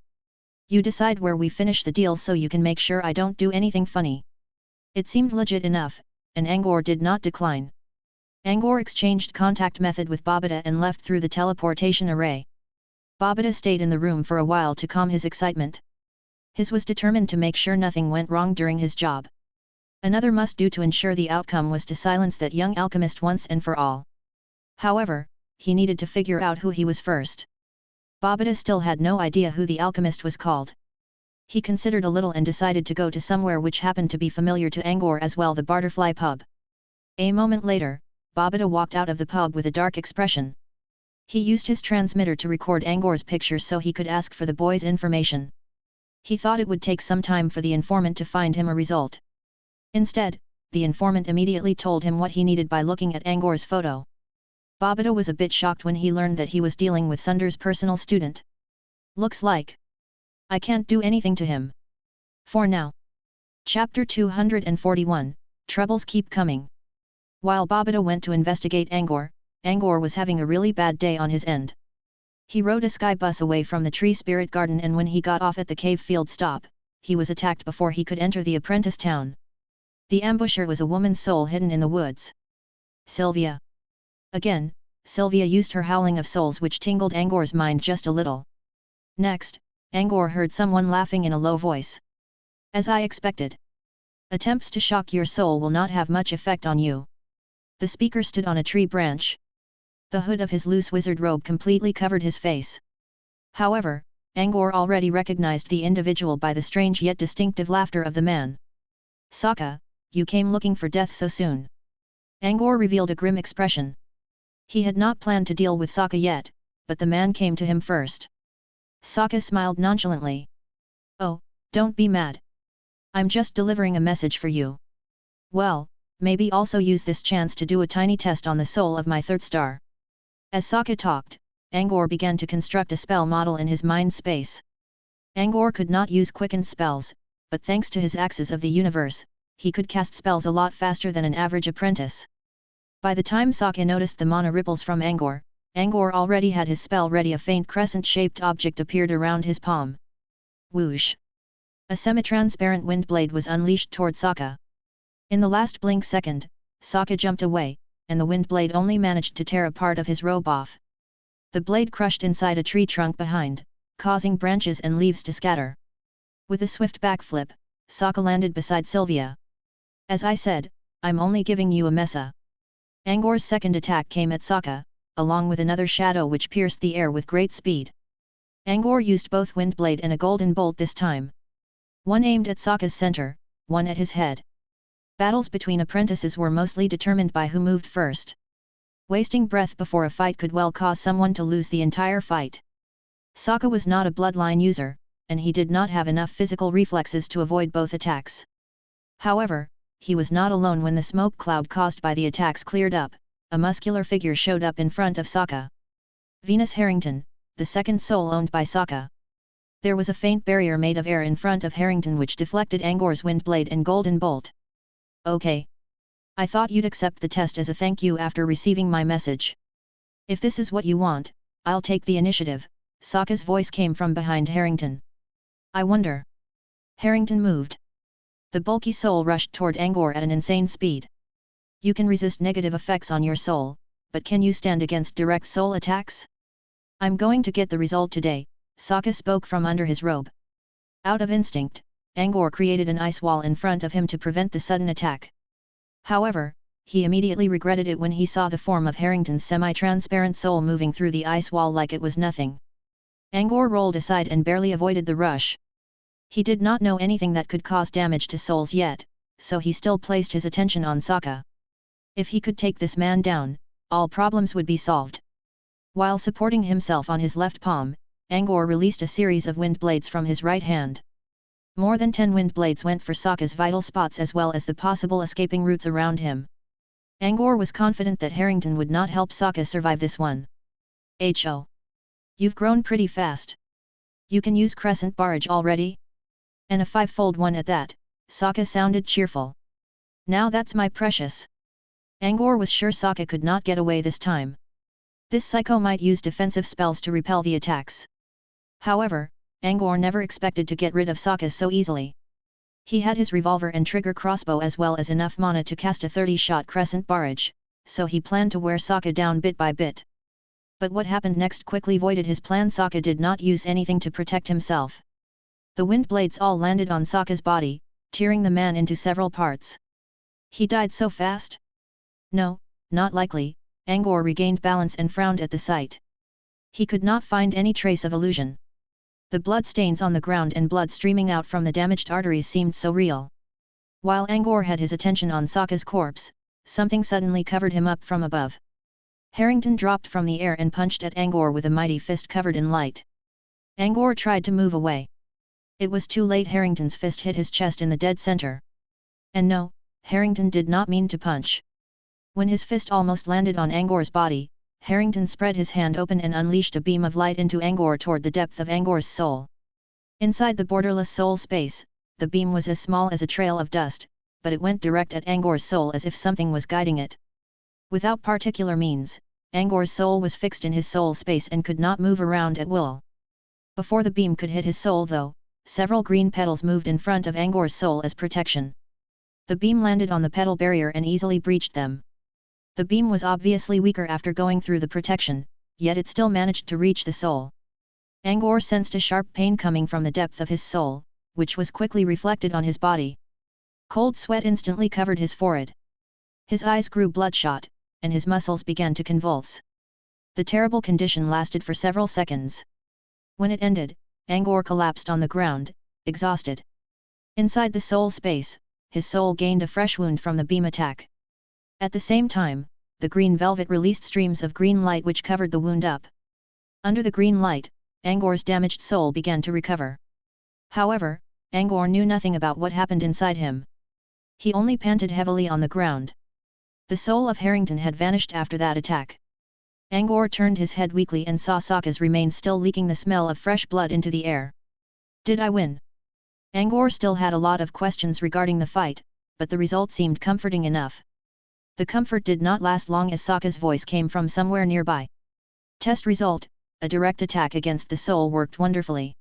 You decide where we finish the deal so you can make sure I don't do anything funny. It seemed legit enough, and Angor did not decline. Angor exchanged contact method with Babida and left through the teleportation array. Babida stayed in the room for a while to calm his excitement. His was determined to make sure nothing went wrong during his job. Another must-do to ensure the outcome was to silence that young alchemist once and for all. However, he needed to figure out who he was first. Babida still had no idea who the alchemist was called. He considered a little and decided to go to somewhere which happened to be familiar to Angor as well, the Butterfly pub. A moment later, Babida walked out of the pub with a dark expression. He used his transmitter to record Angor's picture so he could ask for the boy's information. He thought it would take some time for the informant to find him a result. Instead, the informant immediately told him what he needed by looking at Angor's photo. Babida was a bit shocked when he learned that he was dealing with Sunder's personal student. Looks like I can't do anything to him. For now. Chapter 241, Troubles Keep Coming. While Babida went to investigate Angor, Angor was having a really bad day on his end. He rode a sky bus away from the tree spirit garden, and when he got off at the cave field stop, he was attacked before he could enter the apprentice town. The ambusher was a woman's soul hidden in the woods. Sylvia. Again, Sylvia used her howling of souls, which tingled Angor's mind just a little. Next, Angor heard someone laughing in a low voice. As I expected. Attempts to shock your soul will not have much effect on you. The speaker stood on a tree branch. The hood of his loose wizard robe completely covered his face. However, Angor already recognized the individual by the strange yet distinctive laughter of the man. Sokka, you came looking for death so soon. Angor revealed a grim expression. He had not planned to deal with Sokka yet, but the man came to him first. Sokka smiled nonchalantly. Oh, don't be mad. I'm just delivering a message for you. Well, maybe also use this chance to do a tiny test on the soul of my third star. As Sokka talked, Angor began to construct a spell model in his mind space. Angor could not use quickened spells, but thanks to his axes of the universe, he could cast spells a lot faster than an average apprentice. By the time Sokka noticed the mana ripples from Angor, Angor already had his spell ready. A faint crescent-shaped object appeared around his palm. Whoosh! A semi-transparent wind blade was unleashed toward Sokka. In the last blink second, Sokka jumped away, and the wind blade only managed to tear a part of his robe off. The blade crushed inside a tree trunk behind, causing branches and leaves to scatter. With a swift backflip, Sokka landed beside Sylvia. As I said, I'm only giving you a mesa. Angor's second attack came at Sokka, along with another shadow which pierced the air with great speed. Angor used both Windblade and a golden bolt this time. One aimed at Sokka's center, one at his head. Battles between apprentices were mostly determined by who moved first. Wasting breath before a fight could well cause someone to lose the entire fight. Sokka was not a bloodline user, and he did not have enough physical reflexes to avoid both attacks. However, he was not alone when the smoke cloud caused by the attacks cleared up. A muscular figure showed up in front of Sokka. Venus Harrington, the second soul owned by Sokka. There was a faint barrier made of air in front of Harrington which deflected Angor's Windblade and Golden Bolt. Okay. I thought you'd accept the test as a thank you after receiving my message. If this is what you want, I'll take the initiative. Sokka's voice came from behind Harrington. I wonder. Harrington moved. The bulky soul rushed toward Angor at an insane speed. You can resist negative effects on your soul, but can you stand against direct soul attacks? I'm going to get the result today, Sokka spoke from under his robe. Out of instinct, Angor created an ice wall in front of him to prevent the sudden attack. However, he immediately regretted it when he saw the form of Harrington's semi-transparent soul moving through the ice wall like it was nothing. Angor rolled aside and barely avoided the rush. He did not know anything that could cause damage to souls yet, so he still placed his attention on Sokka. If he could take this man down, all problems would be solved. While supporting himself on his left palm, Angor released a series of wind blades from his right hand. More than 10 wind blades went for Sokka's vital spots as well as the possible escaping routes around him. Angor was confident that Harrington would not help Sokka survive this one. "Ho! You've grown pretty fast. You can use Crescent Barrage already? And a 5-fold one at that," Sokka sounded cheerful. "Now that's my precious." Angor was sure Sokka could not get away this time. This psycho might use defensive spells to repel the attacks. However, Angor never expected to get rid of Sokka so easily. He had his revolver and trigger crossbow as well as enough mana to cast a 30-shot Crescent Barrage, so he planned to wear Sokka down bit by bit. But what happened next quickly voided his plan. Sokka did not use anything to protect himself. The wind blades all landed on Sokka's body, tearing the man into several parts. He died so fast? No, not likely. Angor regained balance and frowned at the sight. He could not find any trace of illusion. The blood stains on the ground and blood streaming out from the damaged arteries seemed so real. While Angor had his attention on Sokka's corpse, something suddenly covered him up from above. Harrington dropped from the air and punched at Angor with a mighty fist covered in light. Angor tried to move away. It was too late. Harrington's fist hit his chest in the dead center. And no, Harrington did not mean to punch. When his fist almost landed on Angor's body, Harrington spread his hand open and unleashed a beam of light into Angor toward the depth of Angor's soul. Inside the borderless soul space, the beam was as small as a trail of dust, but it went direct at Angor's soul as if something was guiding it. Without particular means, Angor's soul was fixed in his soul space and could not move around at will. Before the beam could hit his soul though, several green petals moved in front of Angor's soul as protection. The beam landed on the petal barrier and easily breached them. The beam was obviously weaker after going through the protection, yet it still managed to reach the soul. Angor sensed a sharp pain coming from the depth of his soul, which was quickly reflected on his body. Cold sweat instantly covered his forehead. His eyes grew bloodshot, and his muscles began to convulse. The terrible condition lasted for several seconds. When it ended, Angor collapsed on the ground, exhausted. Inside the soul space, his soul gained a fresh wound from the beam attack. At the same time, the green velvet released streams of green light which covered the wound up. Under the green light, Angor's damaged soul began to recover. However, Angor knew nothing about what happened inside him. He only panted heavily on the ground. The soul of Harrington had vanished after that attack. Angor turned his head weakly and saw Sokka's remains still leaking the smell of fresh blood into the air. Did I win? Angor still had a lot of questions regarding the fight, but the result seemed comforting enough. The comfort did not last long as Sokka's voice came from somewhere nearby. Test result, a direct attack against the soul worked wonderfully.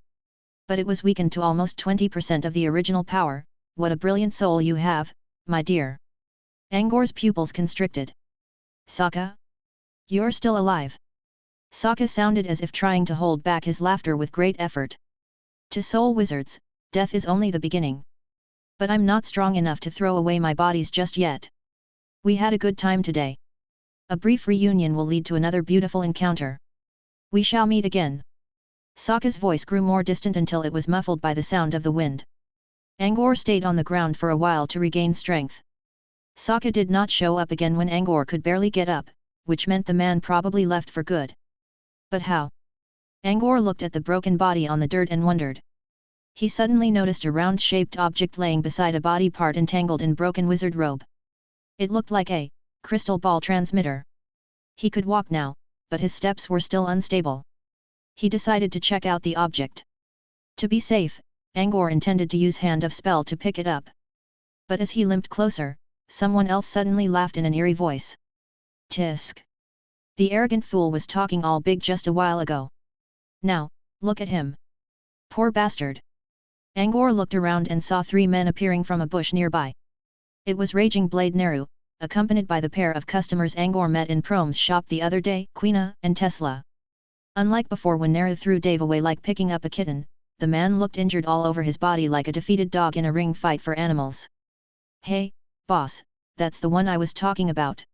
But it was weakened to almost 20% of the original power. What a brilliant soul you have, my dear. Angor's pupils constricted. Sokka? You're still alive. Sokka sounded as if trying to hold back his laughter with great effort. To soul wizards, death is only the beginning. But I'm not strong enough to throw away my bodies just yet. We had a good time today. A brief reunion will lead to another beautiful encounter. We shall meet again. Sokka's voice grew more distant until it was muffled by the sound of the wind. Angor stayed on the ground for a while to regain strength. Sokka did not show up again when Angor could barely get up, which meant the man probably left for good. But how? Angor looked at the broken body on the dirt and wondered. He suddenly noticed a round-shaped object laying beside a body part entangled in broken wizard robe. It looked like a crystal ball transmitter. He could walk now, but his steps were still unstable. He decided to check out the object. To be safe, Angor intended to use Hand of Spell to pick it up. But as he limped closer, someone else suddenly laughed in an eerie voice. Tisk! The arrogant fool was talking all big just a while ago. Now, look at him. Poor bastard. Angor looked around and saw 3 men appearing from a bush nearby. It was Raging Blade Neru, accompanied by the pair of customers Angor met in Prome's shop the other day, Quina and Tesla. Unlike before when Neru threw Dave away like picking up a kitten, the man looked injured all over his body like a defeated dog in a ring fight for animals. Hey, boss, that's the one I was talking about.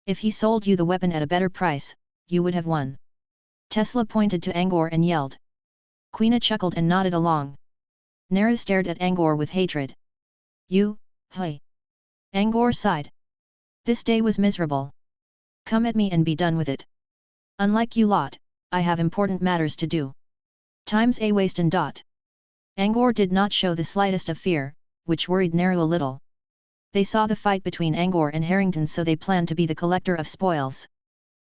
If he sold you the weapon at a better price, you would have won. Tesla pointed to Angor and yelled. Quina chuckled and nodded along. Neru stared at Angor with hatred. You, hey. Angor sighed. This day was miserable. Come at me and be done with it. Unlike you lot, I have important matters to do. Time's a waste and dot. Angor did not show the slightest of fear, which worried Neru a little. They saw the fight between Angor and Harrington, so they planned to be the collector of spoils.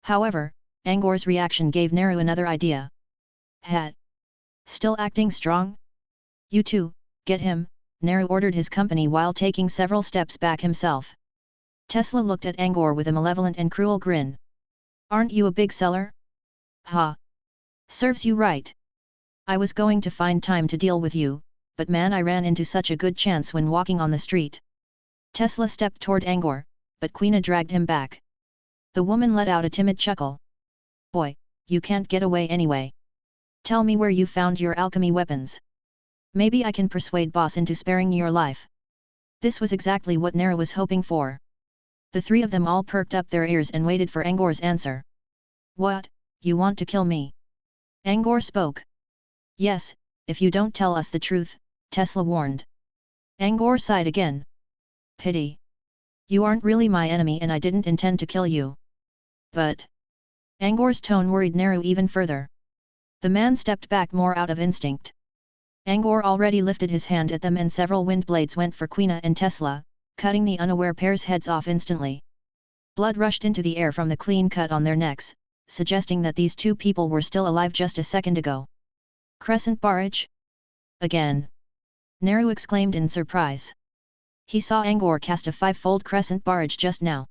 However, Angor's reaction gave Neru another idea. Hat. Still acting strong? You two, get him, Neru ordered his company while taking several steps back himself. Tesla looked at Angor with a malevolent and cruel grin. Aren't you a big seller? Ha! Serves you right. I was going to find time to deal with you, but man, I ran into such a good chance when walking on the street. Tesla stepped toward Angor, but Queena dragged him back. The woman let out a timid chuckle. Boy, you can't get away anyway. Tell me where you found your alchemy weapons. Maybe I can persuade boss into sparing your life. This was exactly what Neru was hoping for. The three of them all perked up their ears and waited for Angor's answer. What, you want to kill me? Angor spoke. Yes, if you don't tell us the truth, Tesla warned. Angor sighed again. Pity. You aren't really my enemy and I didn't intend to kill you. But... Angor's tone worried Neru even further. The man stepped back more out of instinct. Angor already lifted his hand at them and several wind blades went for Queena and Tesla, cutting the unaware pair's heads off instantly. Blood rushed into the air from the clean cut on their necks, suggesting that these two people were still alive just a second ago. Crescent barrage? Again! Neru exclaimed in surprise. He saw Angor cast a five-fold crescent barrage just now.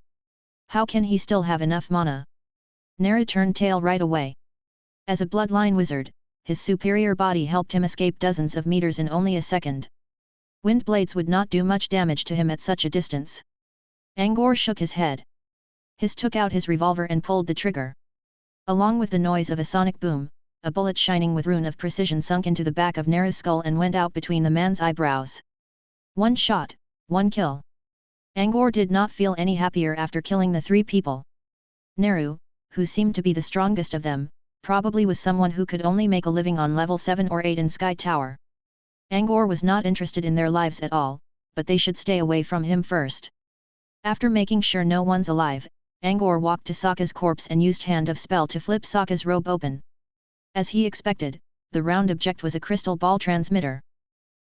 How can he still have enough mana? Neru turned tail right away. As a bloodline wizard, his superior body helped him escape dozens of meters in only a second. Wind blades would not do much damage to him at such a distance. Angor shook his head. His took out his revolver and pulled the trigger. Along with the noise of a sonic boom, a bullet shining with rune of precision sunk into the back of Neru's skull and went out between the man's eyebrows. One shot, one kill. Angor did not feel any happier after killing the three people. Neru, who seemed to be the strongest of them, probably was someone who could only make a living on level 7 or 8 in Sky Tower. Angor was not interested in their lives at all, but they should stay away from him first. After making sure no one's alive, Angor walked to Sokka's corpse and used Hand of Spell to flip Sokka's robe open. As he expected, the round object was a crystal ball transmitter.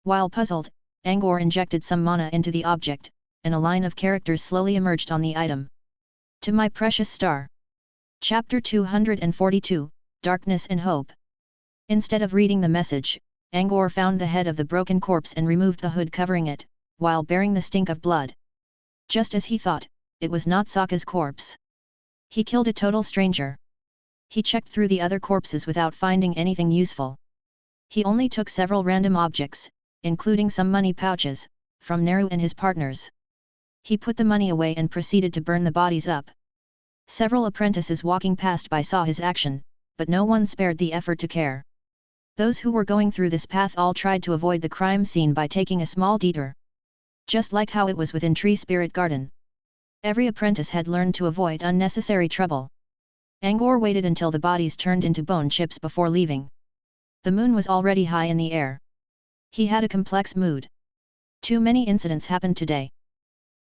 While puzzled, Angor injected some mana into the object, and a line of characters slowly emerged on the item. To my precious star. Chapter 242, Darkness and Hope. Instead of reading the message, Angor found the head of the broken corpse and removed the hood covering it, while bearing the stink of blood. Just as he thought, it was not Sokka's corpse. He killed a total stranger. He checked through the other corpses without finding anything useful. He only took several random objects, including some money pouches, from Neru and his partners. He put the money away and proceeded to burn the bodies up. Several apprentices walking past by saw his action, but no one spared the effort to care. Those who were going through this path all tried to avoid the crime scene by taking a small detour. Just like how it was within Tree Spirit Garden. Every apprentice had learned to avoid unnecessary trouble. Angor waited until the bodies turned into bone chips before leaving. The moon was already high in the air. He had a complex mood. Too many incidents happened today.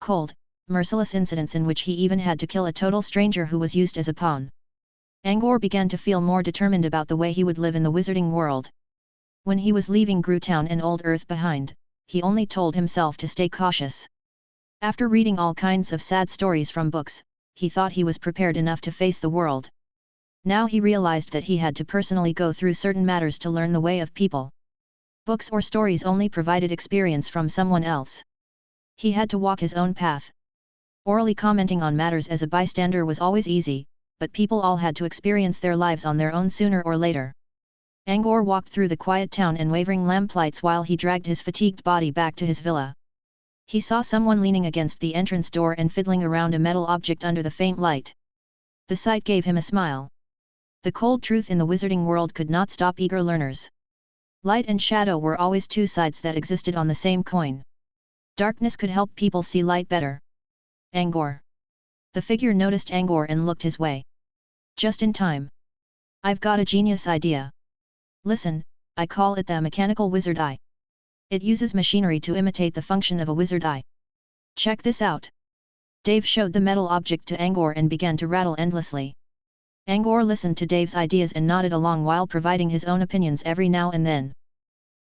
Cold, merciless incidents in which he even had to kill a total stranger who was used as a pawn. Angor began to feel more determined about the way he would live in the wizarding world. When he was leaving Gru Town and Old Earth behind, he only told himself to stay cautious. After reading all kinds of sad stories from books, he thought he was prepared enough to face the world. Now he realized that he had to personally go through certain matters to learn the way of people. Books or stories only provided experience from someone else. He had to walk his own path. Orally commenting on matters as a bystander was always easy, but people all had to experience their lives on their own sooner or later. Angor walked through the quiet town and wavering lamplights while he dragged his fatigued body back to his villa. He saw someone leaning against the entrance door and fiddling around a metal object under the faint light. The sight gave him a smile. The cold truth in the wizarding world could not stop eager learners. Light and shadow were always two sides that existed on the same coin. Darkness could help people see light better. Angor. The figure noticed Angor and looked his way. Just in time. I've got a genius idea. Listen, I call it the mechanical wizard eye. It uses machinery to imitate the function of a wizard eye. Check this out. Dave showed the metal object to Angor and began to rattle endlessly. Angor listened to Dave's ideas and nodded along while providing his own opinions every now and then.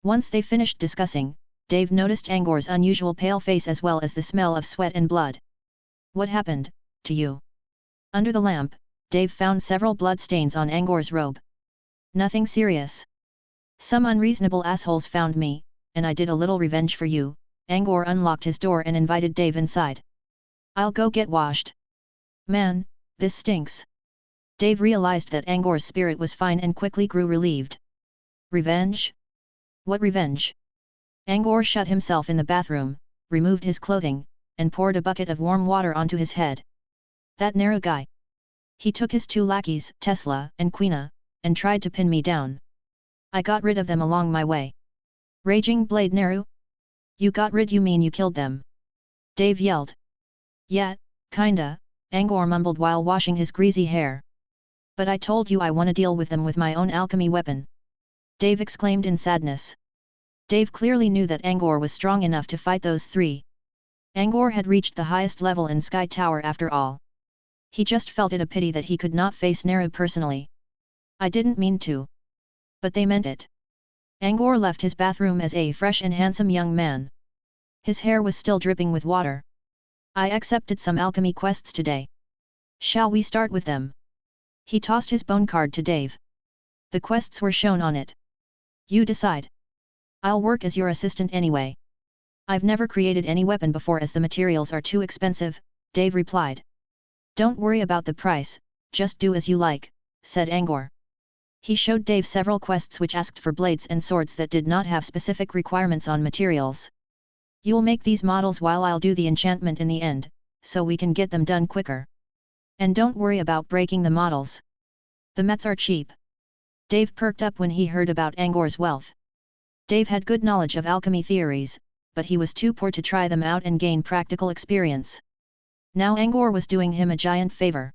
Once they finished discussing, Dave noticed Angor's unusual pale face as well as the smell of sweat and blood. What happened to you? Under the lamp, Dave found several blood stains on Angor's robe. Nothing serious. Some unreasonable assholes found me, and I did a little revenge for you. Angor unlocked his door and invited Dave inside. I'll go get washed. Man, this stinks. Dave realized that Angor's spirit was fine and quickly grew relieved. Revenge? What revenge? Angor shut himself in the bathroom, removed his clothing, and poured a bucket of warm water onto his head. That Neru guy. He took his 2 lackeys, Tesla and Quina, and tried to pin me down. I got rid of them along my way. Raging Blade Neru? You got rid, you mean you killed them? Dave yelled. Yeah, kinda, Angor mumbled while washing his greasy hair. But I told you I wanna deal with them with my own alchemy weapon. Dave exclaimed in sadness. Dave clearly knew that Angor was strong enough to fight those 3. Angor had reached the highest level in Sky Tower after all. He just felt it a pity that he could not face Neru personally. I didn't mean to. But they meant it. Angor left his bathroom as a fresh and handsome young man. His hair was still dripping with water. I accepted some alchemy quests today. Shall we start with them? He tossed his bone card to Dave. The quests were shown on it. You decide. I'll work as your assistant anyway. I've never created any weapon before as the materials are too expensive, Dave replied. Don't worry about the price, just do as you like, said Angor. He showed Dave several quests which asked for blades and swords that did not have specific requirements on materials. You'll make these models while I'll do the enchantment in the end, so we can get them done quicker. And don't worry about breaking the models. The mats are cheap. Dave perked up when he heard about Angor's wealth. Dave had good knowledge of alchemy theories, but he was too poor to try them out and gain practical experience. Now Angor was doing him a giant favor.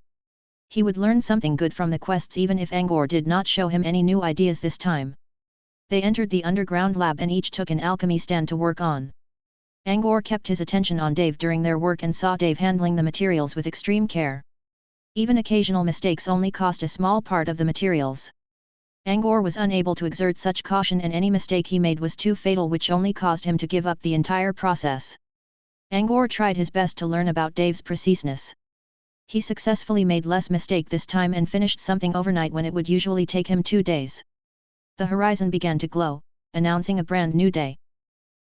He would learn something good from the quests even if Angor did not show him any new ideas this time. They entered the underground lab and each took an alchemy stand to work on. Angor kept his attention on Dave during their work and saw Dave handling the materials with extreme care. Even occasional mistakes only cost a small part of the materials. Angor was unable to exert such caution and any mistake he made was too fatal, which only caused him to give up the entire process. Angor tried his best to learn about Dave's preciseness. He successfully made less mistake this time and finished something overnight when it would usually take him 2 days. The horizon began to glow, announcing a brand new day.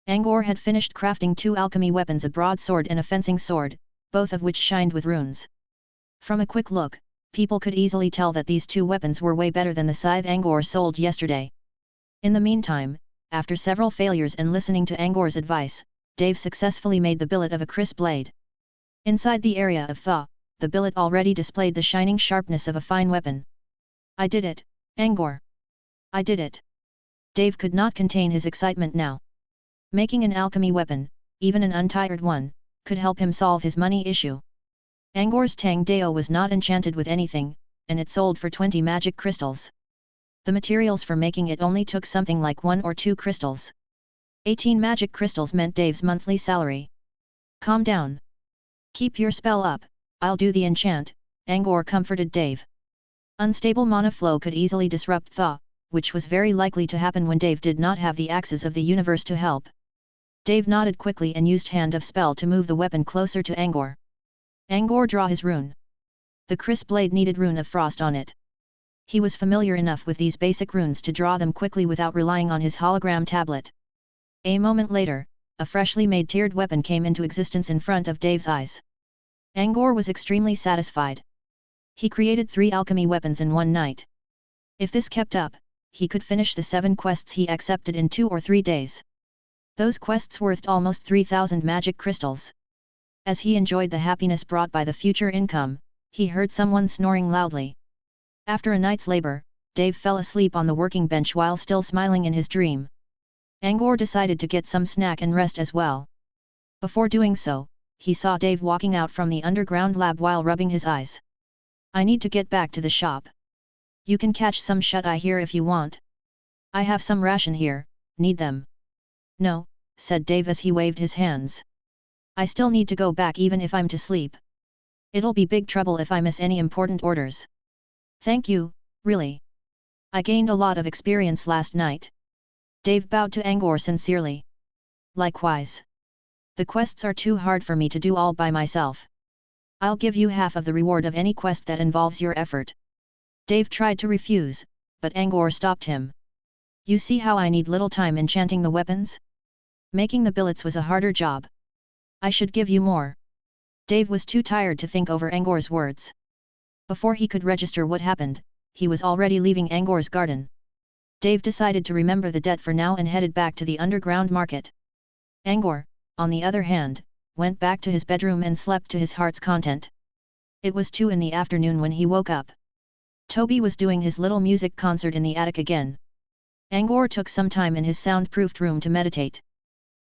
Angor had finished crafting 2 alchemy weapons, a broadsword and a fencing sword, both of which shined with runes. From a quick look, people could easily tell that these 2 weapons were way better than the scythe Angor sold yesterday. In the meantime, after several failures and listening to Angor's advice, Dave successfully made the billet of a crisp blade. Inside the area of thaw, the billet already displayed the shining sharpness of a fine weapon. I did it, Angor! I did it! Dave could not contain his excitement now. Making an alchemy weapon, even an untired one, could help him solve his money issue. Angor's Tang Dao was not enchanted with anything, and it sold for 20 magic crystals. The materials for making it only took something like 1 or 2 crystals. 18 magic crystals meant Dave's monthly salary. Calm down. Keep your spell up, I'll do the enchant, Angor comforted Dave. Unstable mana flow could easily disrupt thaw, which was very likely to happen when Dave did not have the axes of the universe to help. Dave nodded quickly and used Hand of Spell to move the weapon closer to Angor. Angor draw his rune. The crisp blade needed Rune of Frost on it. He was familiar enough with these basic runes to draw them quickly without relying on his hologram tablet. A moment later, a freshly made tiered weapon came into existence in front of Dave's eyes. Angor was extremely satisfied. He created 3 alchemy weapons in one night. If this kept up, he could finish the 7 quests he accepted in 2 or 3 days. Those quests worthed almost 3,000 magic crystals. As he enjoyed the happiness brought by the future income, he heard someone snoring loudly. After a night's labor, Dave fell asleep on the working bench while still smiling in his dream. Angor decided to get some snack and rest as well. Before doing so, he saw Dave walking out from the underground lab while rubbing his eyes. I need to get back to the shop. You can catch some shut-eye here if you want. I have some ration here, need them? No, said Dave as he waved his hands. I still need to go back even if I'm to sleep. It'll be big trouble if I miss any important orders. Thank you, really. I gained a lot of experience last night. Dave bowed to Angor sincerely. Likewise. The quests are too hard for me to do all by myself. I'll give you half of the reward of any quest that involves your effort. Dave tried to refuse, but Angor stopped him. You see how I need little time enchanting the weapons? Making the billets was a harder job. I should give you more. Dave was too tired to think over Angor's words. Before he could register what happened, he was already leaving Angor's garden. Dave decided to remember the debt for now and headed back to the underground market. Angor, on the other hand, went back to his bedroom and slept to his heart's content. It was 2 in the afternoon when he woke up. Toby was doing his little music concert in the attic again. Angor took some time in his soundproofed room to meditate.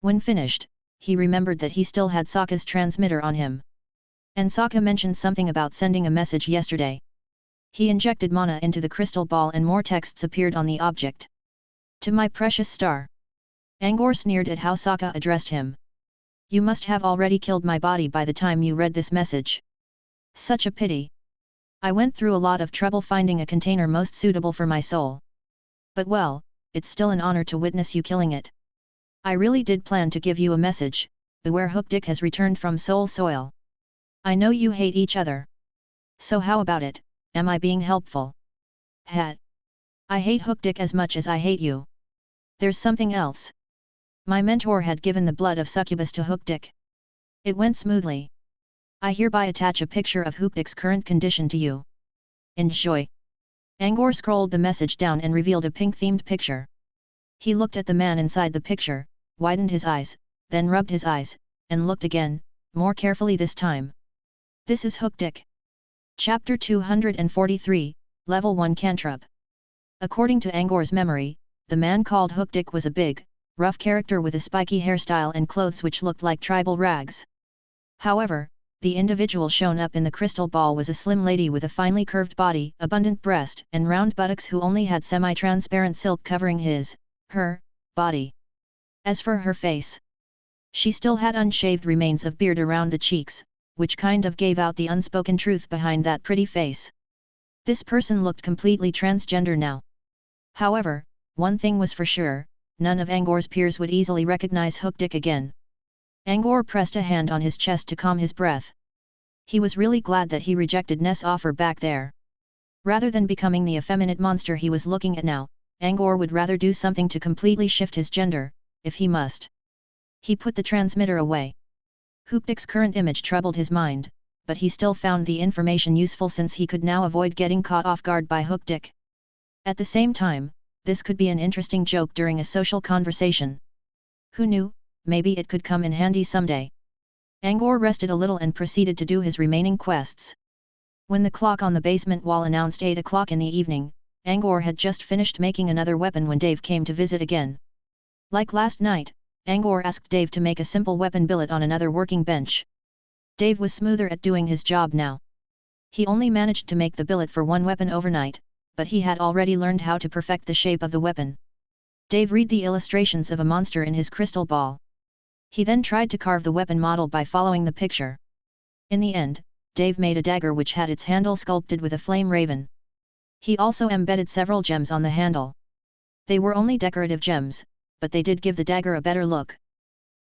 When finished, he remembered that he still had Sokka's transmitter on him. And Sokka mentioned something about sending a message yesterday. He injected mana into the crystal ball and more texts appeared on the object. To my precious star. Angor sneered at how Sokka addressed him. You must have already killed my body by the time you read this message. Such a pity. I went through a lot of trouble finding a container most suitable for my soul. But well, it's still an honor to witness you killing it. I really did plan to give you a message, beware Hookdick has returned from Soul Soil. I know you hate each other. So how about it, am I being helpful? Hat. I hate Hookdick as much as I hate you. There's something else. My mentor had given the blood of succubus to Hookdick. It went smoothly. I hereby attach a picture of Hookdick's current condition to you. Enjoy. Angor scrolled the message down and revealed a pink-themed picture. He looked at the man inside the picture, widened his eyes, then rubbed his eyes, and looked again, more carefully this time. This is Hookdick. Chapter 243, Level 1 Cantrip. According to Angor's memory, the man called Hookdick was a big, rough character with a spiky hairstyle and clothes which looked like tribal rags. However, the individual shown up in the crystal ball was a slim lady with a finely curved body, abundant breast, and round buttocks who only had semi-transparent silk covering her body. As for her face, she still had unshaved remains of beard around the cheeks, which kind of gave out the unspoken truth behind that pretty face. This person looked completely transgender now. However, one thing was for sure, none of Angor's peers would easily recognize Hookdick again. Angor pressed a hand on his chest to calm his breath. He was really glad that he rejected Ness' offer back there. Rather than becoming the effeminate monster he was looking at now, Angor would rather do something to completely shift his gender, if he must. He put the transmitter away. Hookdick's current image troubled his mind, but he still found the information useful since he could now avoid getting caught off guard by Hookdick. At the same time, this could be an interesting joke during a social conversation. Who knew, maybe it could come in handy someday. Angor rested a little and proceeded to do his remaining quests. When the clock on the basement wall announced 8 o'clock in the evening, Angor had just finished making another weapon when Dave came to visit again. Like last night, Angor asked Dave to make a simple weapon billet on another working bench. Dave was smoother at doing his job now. He only managed to make the billet for one weapon overnight, but he had already learned how to perfect the shape of the weapon. Dave read the illustrations of a monster in his crystal ball. He then tried to carve the weapon model by following the picture. In the end, Dave made a dagger which had its handle sculpted with a flame raven. He also embedded several gems on the handle. They were only decorative gems, but they did give the dagger a better look.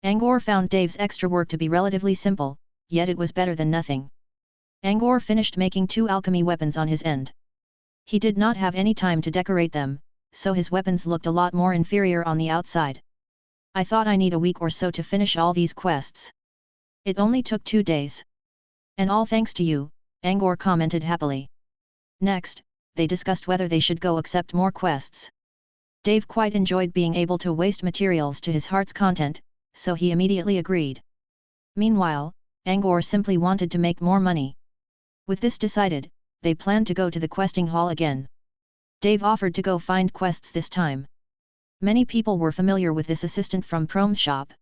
Angor found Dave's extra work to be relatively simple, yet it was better than nothing. Angor finished making 2 alchemy weapons on his end. He did not have any time to decorate them, so his weapons looked a lot more inferior on the outside. I thought I need a week or so to finish all these quests. It only took 2 days. And all thanks to you, Angor commented happily. Next, they discussed whether they should go accept more quests. Dave quite enjoyed being able to waste materials to his heart's content, so he immediately agreed. Meanwhile, Angor simply wanted to make more money. With this decided, they planned to go to the questing hall again. Dave offered to go find quests this time. Many people were familiar with this assistant from Prome's shop.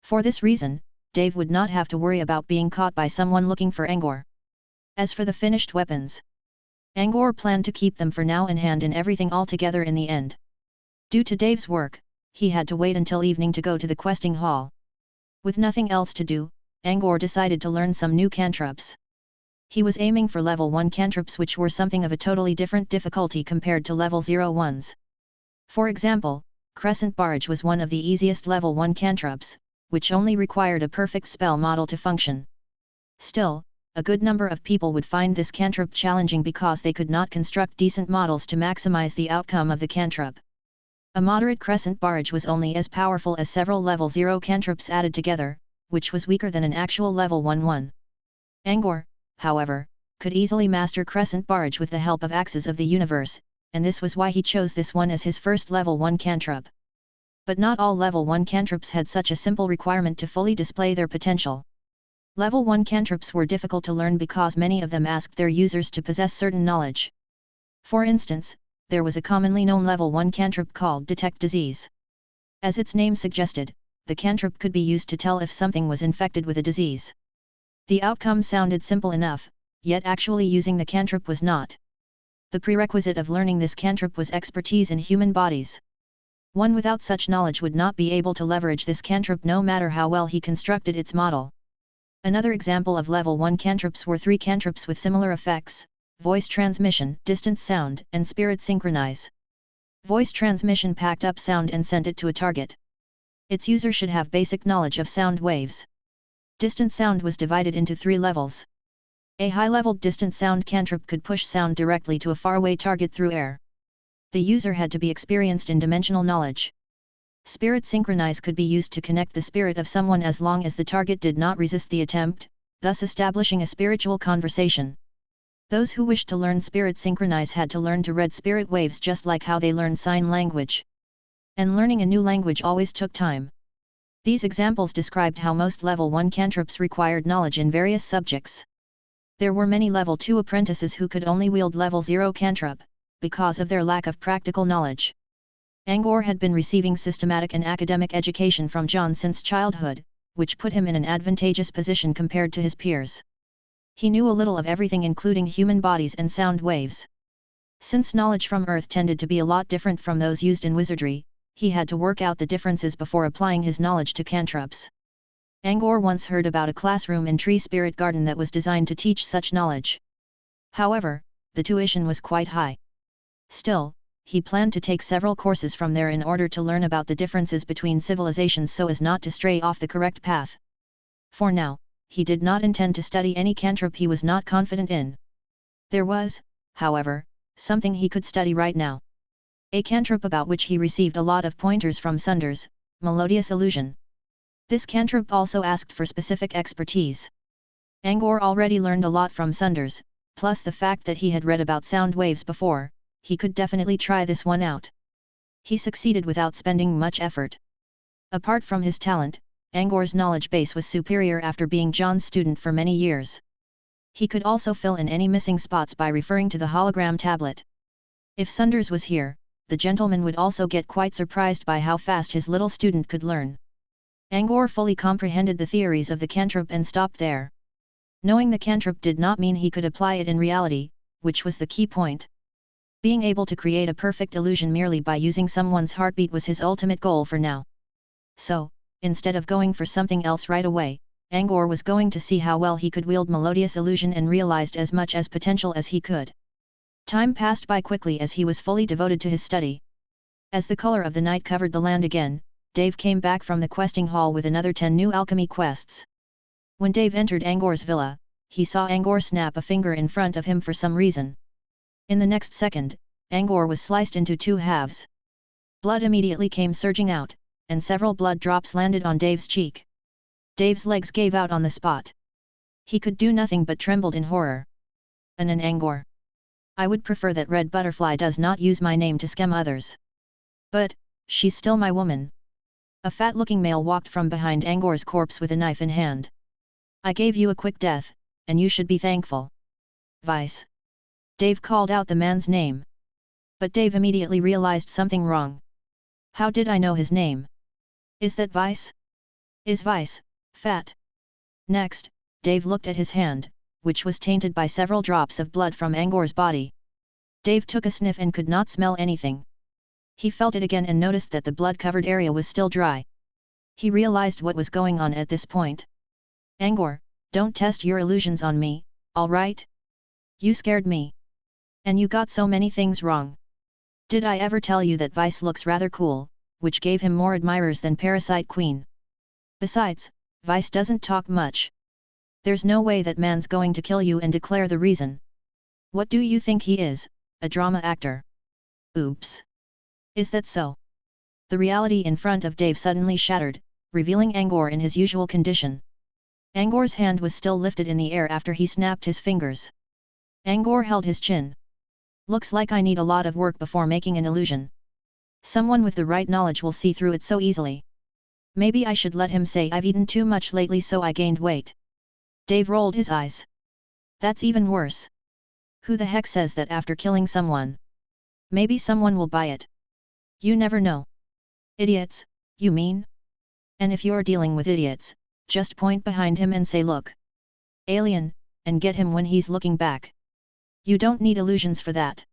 For this reason, Dave would not have to worry about being caught by someone looking for Angor. As for the finished weapons, Angor planned to keep them for now in hand and everything all together in the end. Due to Dave's work, he had to wait until evening to go to the questing hall. With nothing else to do, Angor decided to learn some new cantrips. He was aiming for level 1 cantrips, which were something of a totally different difficulty compared to level 0 ones. For example, Crescent Barrage was one of the easiest level 1 cantrips, which only required a perfect spell model to function. Still, a good number of people would find this cantrip challenging because they could not construct decent models to maximize the outcome of the cantrip. A moderate Crescent Barrage was only as powerful as several level 0 cantrips added together, which was weaker than an actual level 1. Angor, however, could easily master Crescent Barrage with the help of Axes of the Universe, and this was why he chose this one as his first level 1 cantrip. But not all level 1 cantrips had such a simple requirement to fully display their potential. Level 1 cantrips were difficult to learn because many of them asked their users to possess certain knowledge. For instance, there was a commonly known level 1 cantrip called Detect Disease. As its name suggested, the cantrip could be used to tell if something was infected with a disease. The outcome sounded simple enough, yet actually using the cantrip was not. The prerequisite of learning this cantrip was expertise in human bodies. One without such knowledge would not be able to leverage this cantrip no matter how well he constructed its model. Another example of level 1 cantrips were 3 cantrips with similar effects: Voice Transmission, Distance Sound, and Spirit Synchronize. Voice Transmission packed up sound and sent it to a target. Its user should have basic knowledge of sound waves. Distant Sound was divided into 3 levels. A high-leveled distant sound cantrip could push sound directly to a faraway target through air. The user had to be experienced in dimensional knowledge. Spirit Synchronize could be used to connect the spirit of someone as long as the target did not resist the attempt, thus establishing a spiritual conversation. Those who wished to learn Spirit Synchronize had to learn to read spirit waves just like how they learned sign language. And learning a new language always took time. These examples described how most level 1 cantrips required knowledge in various subjects. There were many level 2 apprentices who could only wield level 0 cantrip, because of their lack of practical knowledge. Angor had been receiving systematic and academic education from John since childhood, which put him in an advantageous position compared to his peers. He knew a little of everything including human bodies and sound waves. Since knowledge from Earth tended to be a lot different from those used in wizardry, he had to work out the differences before applying his knowledge to cantrips. Angor once heard about a classroom in Tree Spirit Garden that was designed to teach such knowledge. However, the tuition was quite high. Still, he planned to take several courses from there in order to learn about the differences between civilizations so as not to stray off the correct path. For now, he did not intend to study any cantrip he was not confident in. There was, however, something he could study right now. A cantrip about which he received a lot of pointers from Sunders, Melodious Illusion. This cantrip also asked for specific expertise. Angor already learned a lot from Sunders, plus the fact that he had read about sound waves before. He could definitely try this one out. He succeeded without spending much effort. Apart from his talent, Angor's knowledge base was superior after being John's student for many years. He could also fill in any missing spots by referring to the hologram tablet. If Sunders was here, the gentleman would also get quite surprised by how fast his little student could learn. Angor fully comprehended the theories of the cantrip and stopped there. Knowing the cantrip did not mean he could apply it in reality, which was the key point. Being able to create a perfect illusion merely by using someone's heartbeat was his ultimate goal for now. So, instead of going for something else right away, Angor was going to see how well he could wield Melodious Illusion and realized as much as potential as he could. Time passed by quickly as he was fully devoted to his study. As the color of the night covered the land again, Dave came back from the questing hall with another 10 new alchemy quests. When Dave entered Angor's villa, he saw Angor snap a finger in front of him for some reason. In the next second, Angor was sliced into 2 halves. Blood immediately came surging out, and several blood drops landed on Dave's cheek. Dave's legs gave out on the spot. He could do nothing but trembled in horror. An Angor. I would prefer that Red Butterfly does not use my name to scam others. But, she's still my woman. A fat-looking male walked from behind Angor's corpse with a knife in hand. I gave you a quick death, and you should be thankful. Vice. Dave called out the man's name. But Dave immediately realized something wrong. How did I know his name? Is that Vice? Is Vice fat? Next, Dave looked at his hand, which was tainted by several drops of blood from Angor's body. Dave took a sniff and could not smell anything. He felt it again and noticed that the blood-covered area was still dry. He realized what was going on at this point. Angor, don't test your illusions on me, alright? You scared me. And you got so many things wrong. Did I ever tell you that Vice looks rather cool, which gave him more admirers than Parasite Queen? Besides, Vice doesn't talk much. There's no way that man's going to kill you and declare the reason. What do you think he is, a drama actor? Oops. Is that so? The reality in front of Dave suddenly shattered, revealing Angor in his usual condition. Angor's hand was still lifted in the air after he snapped his fingers. Angor held his chin. Looks like I need a lot of work before making an illusion. Someone with the right knowledge will see through it so easily. Maybe I should let him say I've eaten too much lately so I gained weight. Dave rolled his eyes. That's even worse. Who the heck says that after killing someone? Maybe someone will buy it. You never know. Idiots, you mean? And if you're dealing with idiots, just point behind him and say look. Alien, and get him when he's looking back. You don't need illusions for that.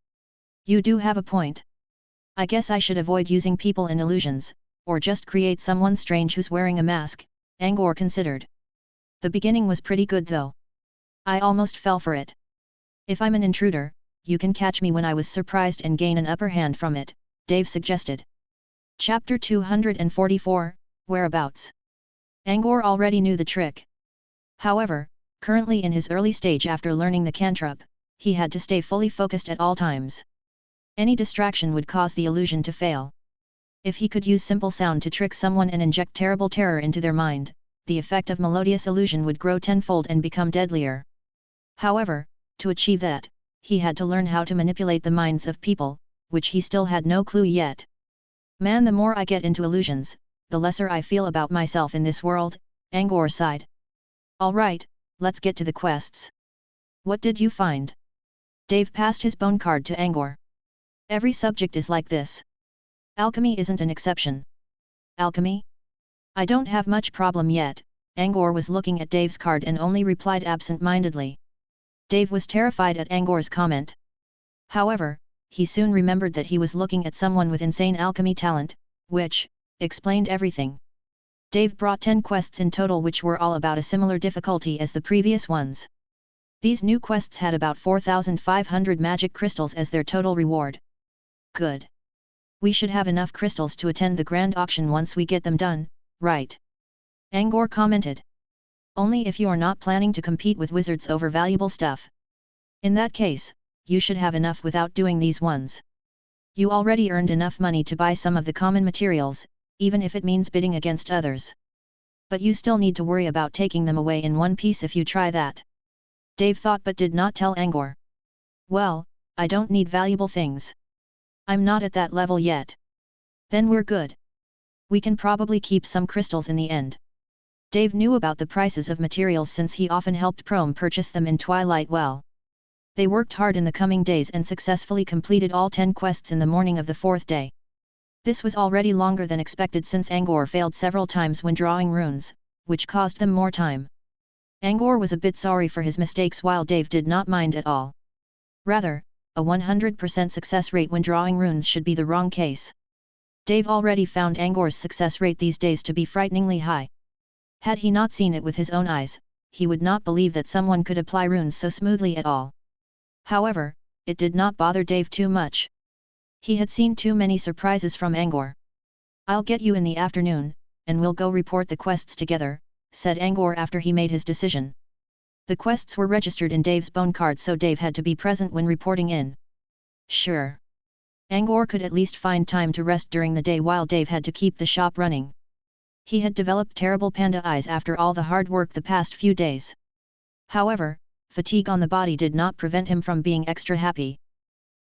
You do have a point. I guess I should avoid using people in illusions, or just create someone strange who's wearing a mask, Angor considered. The beginning was pretty good though. I almost fell for it. If I'm an intruder, you can catch me when I was surprised and gain an upper hand from it, Dave suggested. Chapter 244, Whereabouts. Angor already knew the trick. However, currently in his early stage after learning the cantrip, he had to stay fully focused at all times. Any distraction would cause the illusion to fail. If he could use simple sound to trick someone and inject terrible terror into their mind, the effect of melodious illusion would grow tenfold and become deadlier. However, to achieve that, he had to learn how to manipulate the minds of people, which he still had no clue yet. Man, the more I get into illusions, the lesser I feel about myself in this world, Angor sighed. Alright, let's get to the quests. What did you find? Dave passed his bone card to Angor. Every subject is like this. Alchemy isn't an exception. Alchemy? I don't have much problem yet, Angor was looking at Dave's card and only replied absent-mindedly. Dave was terrified at Angor's comment. However, he soon remembered that he was looking at someone with insane alchemy talent, which explained everything. Dave brought 10 quests in total which were all about a similar difficulty as the previous ones. These new quests had about 4,500 magic crystals as their total reward. Good. We should have enough crystals to attend the grand auction once we get them done, right? Angor commented. Only if you're not planning to compete with wizards over valuable stuff. In that case, you should have enough without doing these ones. You already earned enough money to buy some of the common materials, even if it means bidding against others. But you still need to worry about taking them away in one piece if you try that. Dave thought but did not tell Angor. Well, I don't need valuable things. I'm not at that level yet. Then we're good. We can probably keep some crystals in the end. Dave knew about the prices of materials since he often helped Prom purchase them in Twilight Well. They worked hard in the coming days and successfully completed all 10 quests in the morning of the 4th day. This was already longer than expected since Angor failed several times when drawing runes, which caused them more time. Angor was a bit sorry for his mistakes while Dave did not mind at all. Rather, a 100% success rate when drawing runes should be the wrong case. Dave already found Angor's success rate these days to be frighteningly high. Had he not seen it with his own eyes, he would not believe that someone could apply runes so smoothly at all. However, it did not bother Dave too much. He had seen too many surprises from Angor. I'll get you in the afternoon, and we'll go report the quests together, said Angor after he made his decision. The quests were registered in Dave's bone card so Dave had to be present when reporting in. Sure. Angor could at least find time to rest during the day while Dave had to keep the shop running. He had developed terrible panda eyes after all the hard work the past few days. However, fatigue on the body did not prevent him from being extra happy.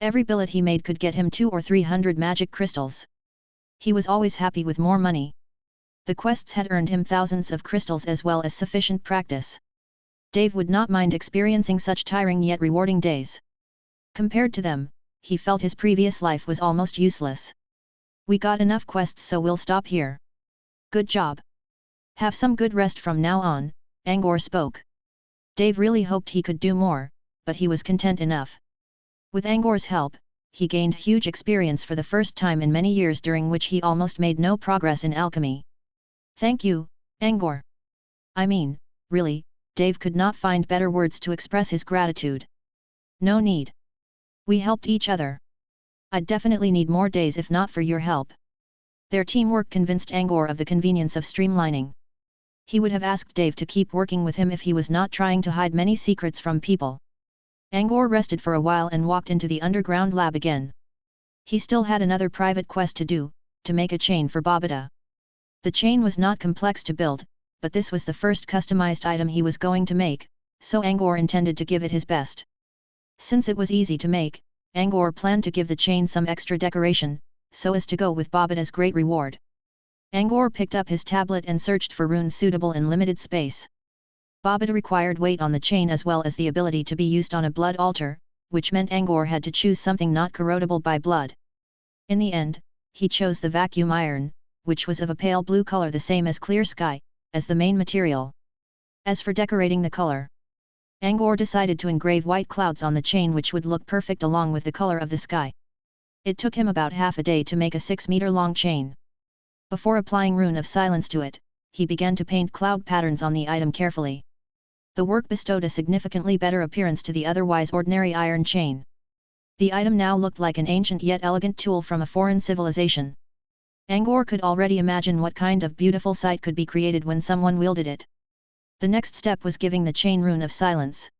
Every billet he made could get him 200 or 300 magic crystals. He was always happy with more money. The quests had earned him thousands of crystals as well as sufficient practice. Dave would not mind experiencing such tiring yet rewarding days. Compared to them, he felt his previous life was almost useless. We got enough quests so we'll stop here. Good job. Have some good rest from now on, Angor spoke. Dave really hoped he could do more, but he was content enough. With Angor's help, he gained huge experience for the first time in many years during which he almost made no progress in alchemy. "Thank you, Angor. I mean, really," Dave could not find better words to express his gratitude. "No need. We helped each other. I'd definitely need more days if not for your help." Their teamwork convinced Angor of the convenience of streamlining. He would have asked Dave to keep working with him if he was not trying to hide many secrets from people. Angor rested for a while and walked into the underground lab again. He still had another private quest to do, to make a chain for Babata. The chain was not complex to build, but this was the first customized item he was going to make, so Angor intended to give it his best. Since it was easy to make, Angor planned to give the chain some extra decoration, so as to go with Babata's great reward. Angor picked up his tablet and searched for runes suitable in limited space. Babata required weight on the chain as well as the ability to be used on a blood altar, which meant Angor had to choose something not corrodable by blood. In the end, he chose the vacuum iron, which was of a pale blue color the same as clear sky, as the main material. As for decorating the color, Angor decided to engrave white clouds on the chain which would look perfect along with the color of the sky. It took him about half a day to make a 6-meter-long chain. Before applying Rune of Silence to it, he began to paint cloud patterns on the item carefully. The work bestowed a significantly better appearance to the otherwise ordinary iron chain. The item now looked like an ancient yet elegant tool from a foreign civilization. Angor could already imagine what kind of beautiful sight could be created when someone wielded it. The next step was giving the chain Rune of Silence.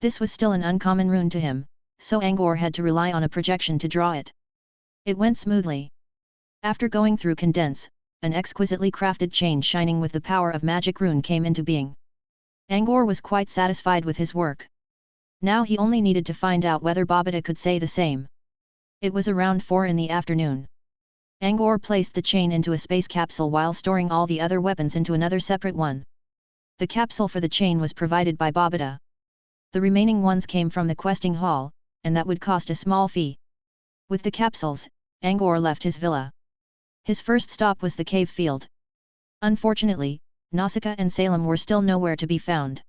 This was still an uncommon rune to him, so Angor had to rely on a projection to draw it. It went smoothly. After going through condense, an exquisitely crafted chain shining with the power of magic rune came into being. Angor was quite satisfied with his work. Now he only needed to find out whether Babata could say the same. It was around 4 in the afternoon. Angor placed the chain into a space capsule while storing all the other weapons into another separate one. The capsule for the chain was provided by Babata. The remaining ones came from the questing hall, and that would cost a small fee. With the capsules, Angor left his villa. His first stop was the cave field. Unfortunately, Nausicaa and Salem were still nowhere to be found.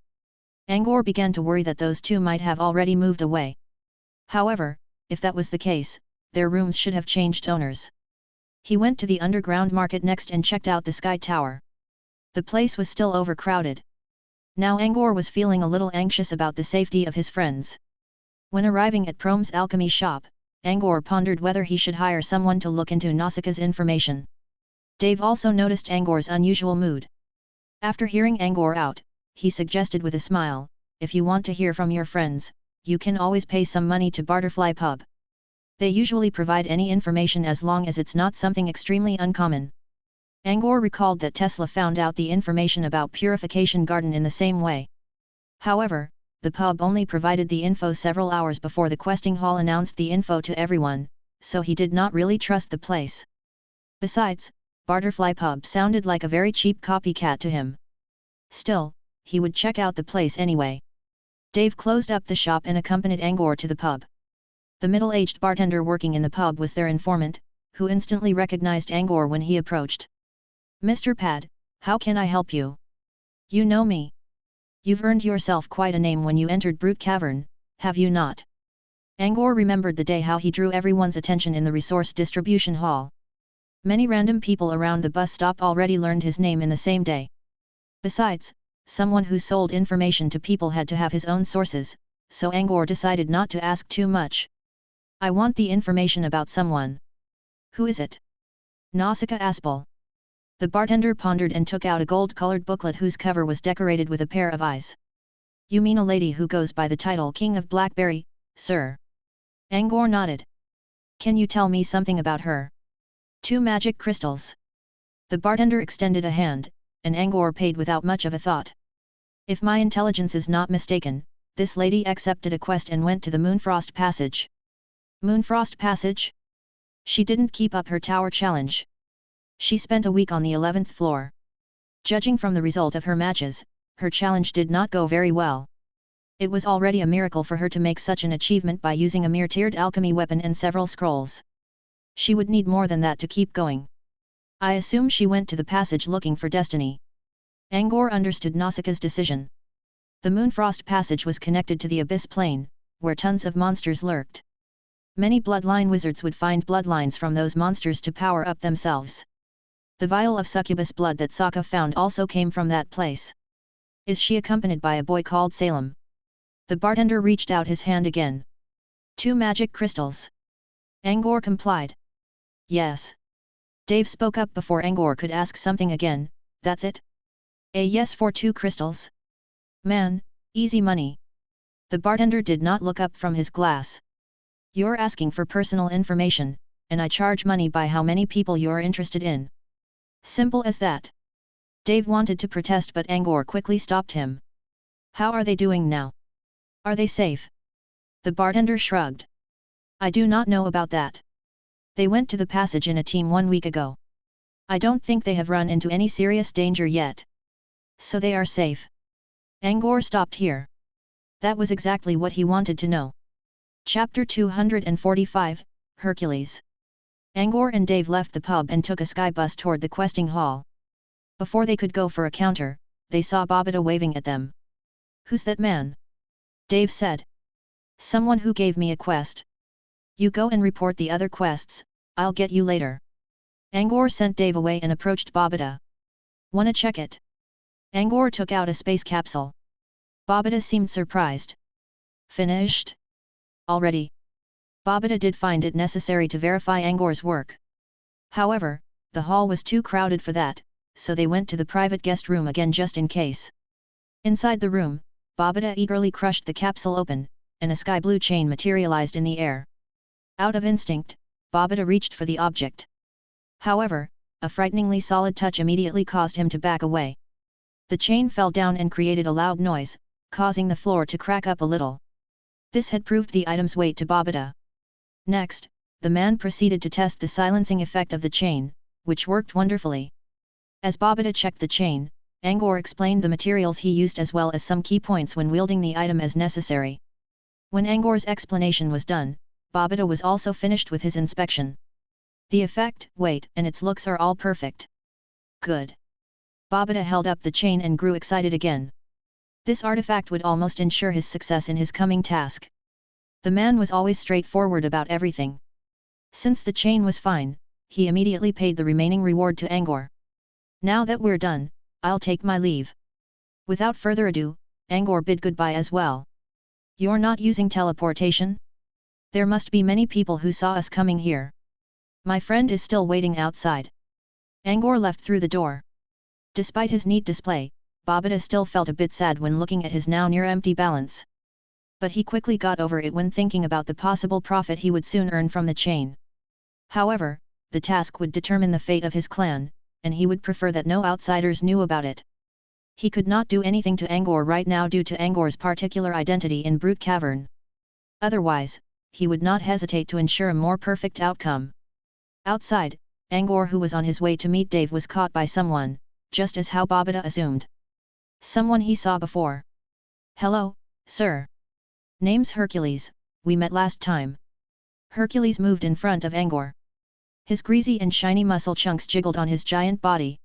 Angor began to worry that those two might have already moved away. However, if that was the case, their rooms should have changed owners. He went to the underground market next and checked out the Sky Tower. The place was still overcrowded. Now Angor was feeling a little anxious about the safety of his friends. When arriving at Prome's alchemy shop, Angor pondered whether he should hire someone to look into Nausicaa's information. Dave also noticed Angor's unusual mood. After hearing Angor out, he suggested with a smile, "If you want to hear from your friends, you can always pay some money to Barterfly Pub. They usually provide any information as long as it's not something extremely uncommon." Angor recalled that Tesla found out the information about Purification Garden in the same way. However, the pub only provided the info several hours before the questing hall announced the info to everyone, so he did not really trust the place. Besides, Barterfly Pub sounded like a very cheap copycat to him. Still, he would check out the place anyway. Dave closed up the shop and accompanied Angor to the pub. The middle-aged bartender working in the pub was their informant, who instantly recognized Angor when he approached. "Mr. Pad, how can I help you? You know me. You've earned yourself quite a name when you entered Brute Cavern, have you not?" Angor remembered the day how he drew everyone's attention in the resource distribution hall. Many random people around the bus stop already learned his name in the same day. Besides, someone who sold information to people had to have his own sources, so Angor decided not to ask too much. "I want the information about someone." "Who is it?" "Nausicaa Aspel." The bartender pondered and took out a gold-colored booklet whose cover was decorated with a pair of eyes. "You mean a lady who goes by the title King of Blackberry, sir?" Angor nodded. "Can you tell me something about her?" "2 magic crystals." The bartender extended a hand, and Angor paid without much of a thought. If my intelligence is not mistaken, this lady accepted a quest and went to the Moonfrost Passage. Moonfrost Passage? She didn't keep up her tower challenge. She spent a week on the 11th floor. Judging from the result of her matches, her challenge did not go very well. It was already a miracle for her to make such an achievement by using a mere tiered alchemy weapon and several scrolls. She would need more than that to keep going. I assume she went to the passage looking for destiny. Angor understood Nausicaa's decision. The Moonfrost Passage was connected to the Abyss Plane, where tons of monsters lurked. Many bloodline wizards would find bloodlines from those monsters to power up themselves. The vial of succubus blood that Sokka found also came from that place. Is she accompanied by a boy called Salem? The bartender reached out his hand again. 2 magic crystals. Angor complied. Yes. Dave spoke up before Angor could ask something again. That's it? A yes for 2 crystals? Man, easy money. The bartender did not look up from his glass. You're asking for personal information, and I charge money by how many people you're interested in. Simple as that. Dave wanted to protest, but Angor quickly stopped him. How are they doing now? Are they safe? The bartender shrugged. I do not know about that. They went to the passage in a team 1 week ago. I don't think they have run into any serious danger yet. So they are safe. Angor stopped here. That was exactly what he wanted to know. Chapter 245, Hercules. Angor and Dave left the pub and took a sky bus toward the questing hall. Before they could go for a counter, they saw Babida waving at them. Who's that man? Dave said. Someone who gave me a quest. You go and report the other quests, I'll get you later. Angor sent Dave away and approached Babida. Wanna check it? Angor took out a space capsule. Babida seemed surprised. Finished? Already. Babida did find it necessary to verify Angor's work. However, the hall was too crowded for that, so they went to the private guest room again just in case. Inside the room, Babida eagerly crushed the capsule open, and a sky blue chain materialized in the air. Out of instinct, Babida reached for the object. However, a frighteningly solid touch immediately caused him to back away. The chain fell down and created a loud noise, causing the floor to crack up a little. This had proved the item's weight to Babida. Next, the man proceeded to test the silencing effect of the chain, which worked wonderfully. As Babida checked the chain, Angor explained the materials he used as well as some key points when wielding the item as necessary. When Angor's explanation was done, Babida was also finished with his inspection. The effect, weight, and its looks are all perfect. Good. Babida held up the chain and grew excited again. This artifact would almost ensure his success in his coming task. The man was always straightforward about everything. Since the chain was fine, he immediately paid the remaining reward to Angor. Now that we're done, I'll take my leave. Without further ado, Angor bid goodbye as well. You're not using teleportation? There must be many people who saw us coming here. My friend is still waiting outside. Angor left through the door. Despite his neat display, Babida still felt a bit sad when looking at his now near empty balance. But he quickly got over it when thinking about the possible profit he would soon earn from the chain. However, the task would determine the fate of his clan, and he would prefer that no outsiders knew about it. He could not do anything to Angor right now due to Angor's particular identity in Brute Cavern. Otherwise, he would not hesitate to ensure a more perfect outcome. Outside, Angor, who was on his way to meet Dave, was caught by someone, just as how Babida assumed. Someone he saw before. Hello, sir. Name's Hercules, we met last time. Hercules moved in front of Angor. His greasy and shiny muscle chunks jiggled on his giant body.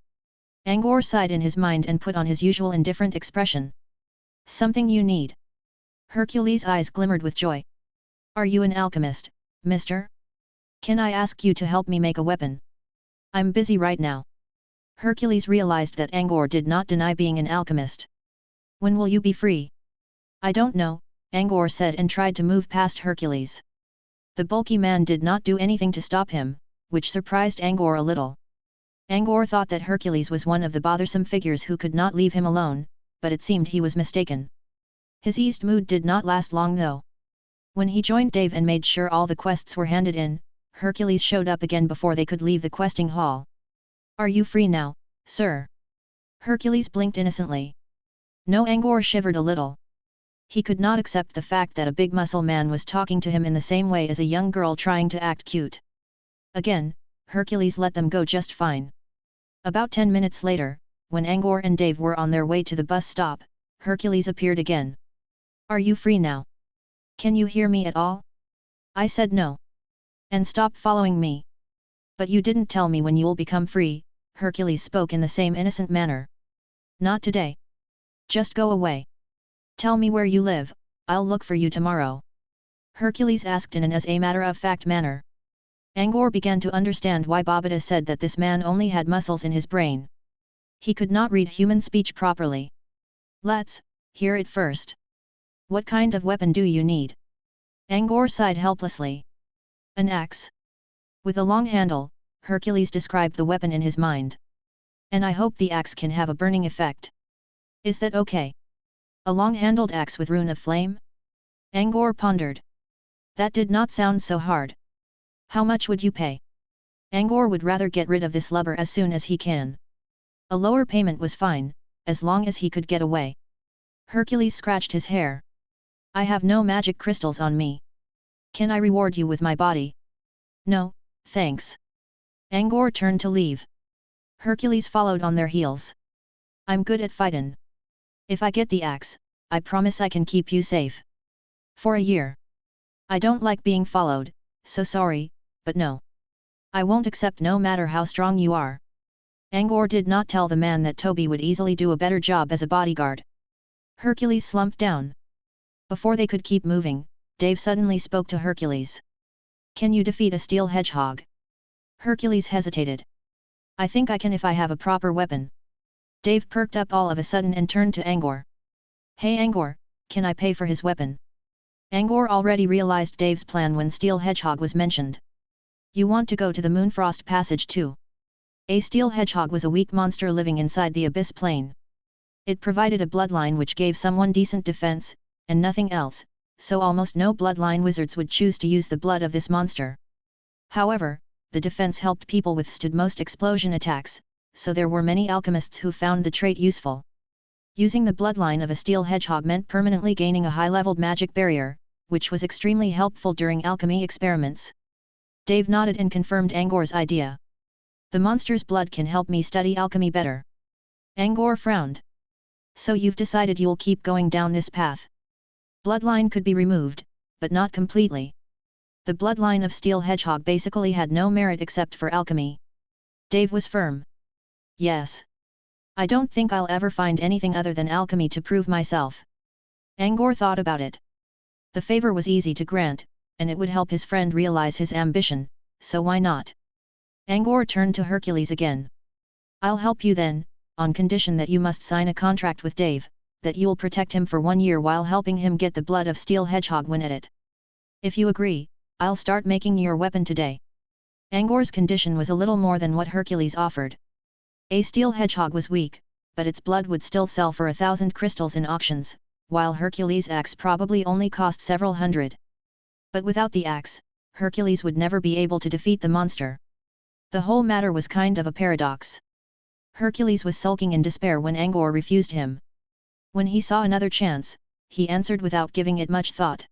Angor sighed in his mind and put on his usual indifferent expression. Something you need? Hercules' eyes glimmered with joy. Are you an alchemist, mister? Can I ask you to help me make a weapon? I'm busy right now. Hercules realized that Angor did not deny being an alchemist. When will you be free? I don't know, Angor said and tried to move past Hercules. The bulky man did not do anything to stop him, which surprised Angor a little. Angor thought that Hercules was one of the bothersome figures who could not leave him alone, but it seemed he was mistaken. His eased mood did not last long though. When he joined Dave and made sure all the quests were handed in, Hercules showed up again before they could leave the questing hall. Are you free now, sir? Hercules blinked innocently. No, Angor shivered a little. He could not accept the fact that a big muscle man was talking to him in the same way as a young girl trying to act cute. Again, Hercules let them go just fine. About 10 minutes later, when Angor and Dave were on their way to the bus stop, Hercules appeared again. Are you free now? Can you hear me at all? I said no. And stop following me. But you didn't tell me when you'll become free, Hercules spoke in the same innocent manner. Not today. Just go away. Tell me where you live, I'll look for you tomorrow. Hercules asked in an as a matter-of-fact manner. Angor began to understand why Babata said that this man only had muscles in his brain. He could not read human speech properly. Let's hear it first. What kind of weapon do you need? Angor sighed helplessly. An axe. With a long handle, Hercules described the weapon in his mind. And I hope the axe can have a burning effect. Is that okay? A long-handled axe with rune of flame? Angor pondered. That did not sound so hard. How much would you pay? Angor would rather get rid of this lubber as soon as he can. A lower payment was fine, as long as he could get away. Hercules scratched his hair. I have no magic crystals on me. Can I reward you with my body? No, thanks. Angor turned to leave. Hercules followed on their heels. I'm good at fightin'. If I get the axe, I promise I can keep you safe. For a year. I don't like being followed, so sorry, but no. I won't accept no matter how strong you are. Angor did not tell the man that Toby would easily do a better job as a bodyguard. Hercules slumped down. Before they could keep moving, Dave suddenly spoke to Hercules. Can you defeat a steel hedgehog? Hercules hesitated. I think I can if I have a proper weapon. Dave perked up all of a sudden and turned to Angor. Hey Angor, can I pay for his weapon? Angor already realized Dave's plan when steel hedgehog was mentioned. You want to go to the Moonfrost Passage too? A steel hedgehog was a weak monster living inside the abyss plane. It provided a bloodline which gave someone decent defense, and nothing else, so almost no bloodline wizards would choose to use the blood of this monster. However, the defense helped people withstood most explosion attacks, so there were many alchemists who found the trait useful. Using the bloodline of a steel hedgehog meant permanently gaining a high-leveled magic barrier, which was extremely helpful during alchemy experiments. Dave nodded and confirmed Angor's idea. The monster's blood can help me study alchemy better. Angor frowned. So you've decided you'll keep going down this path. Bloodline could be removed, but not completely. The bloodline of steel hedgehog basically had no merit except for alchemy. Dave was firm. Yes. I don't think I'll ever find anything other than alchemy to prove myself. Angor thought about it. The favor was easy to grant, and it would help his friend realize his ambition, so why not? Angor turned to Hercules again. I'll help you then, on condition that you must sign a contract with Dave, that you'll protect him for 1 year while helping him get the blood of steel hedgehog when at it. If you agree, I'll start making your weapon today. Angor's condition was a little more than what Hercules offered. A steel hedgehog was weak, but its blood would still sell for 1,000 crystals in auctions, while Hercules' axe probably only cost several hundred. But without the axe, Hercules would never be able to defeat the monster. The whole matter was kind of a paradox. Hercules was sulking in despair when Angor refused him. When he saw another chance, he answered without giving it much thought.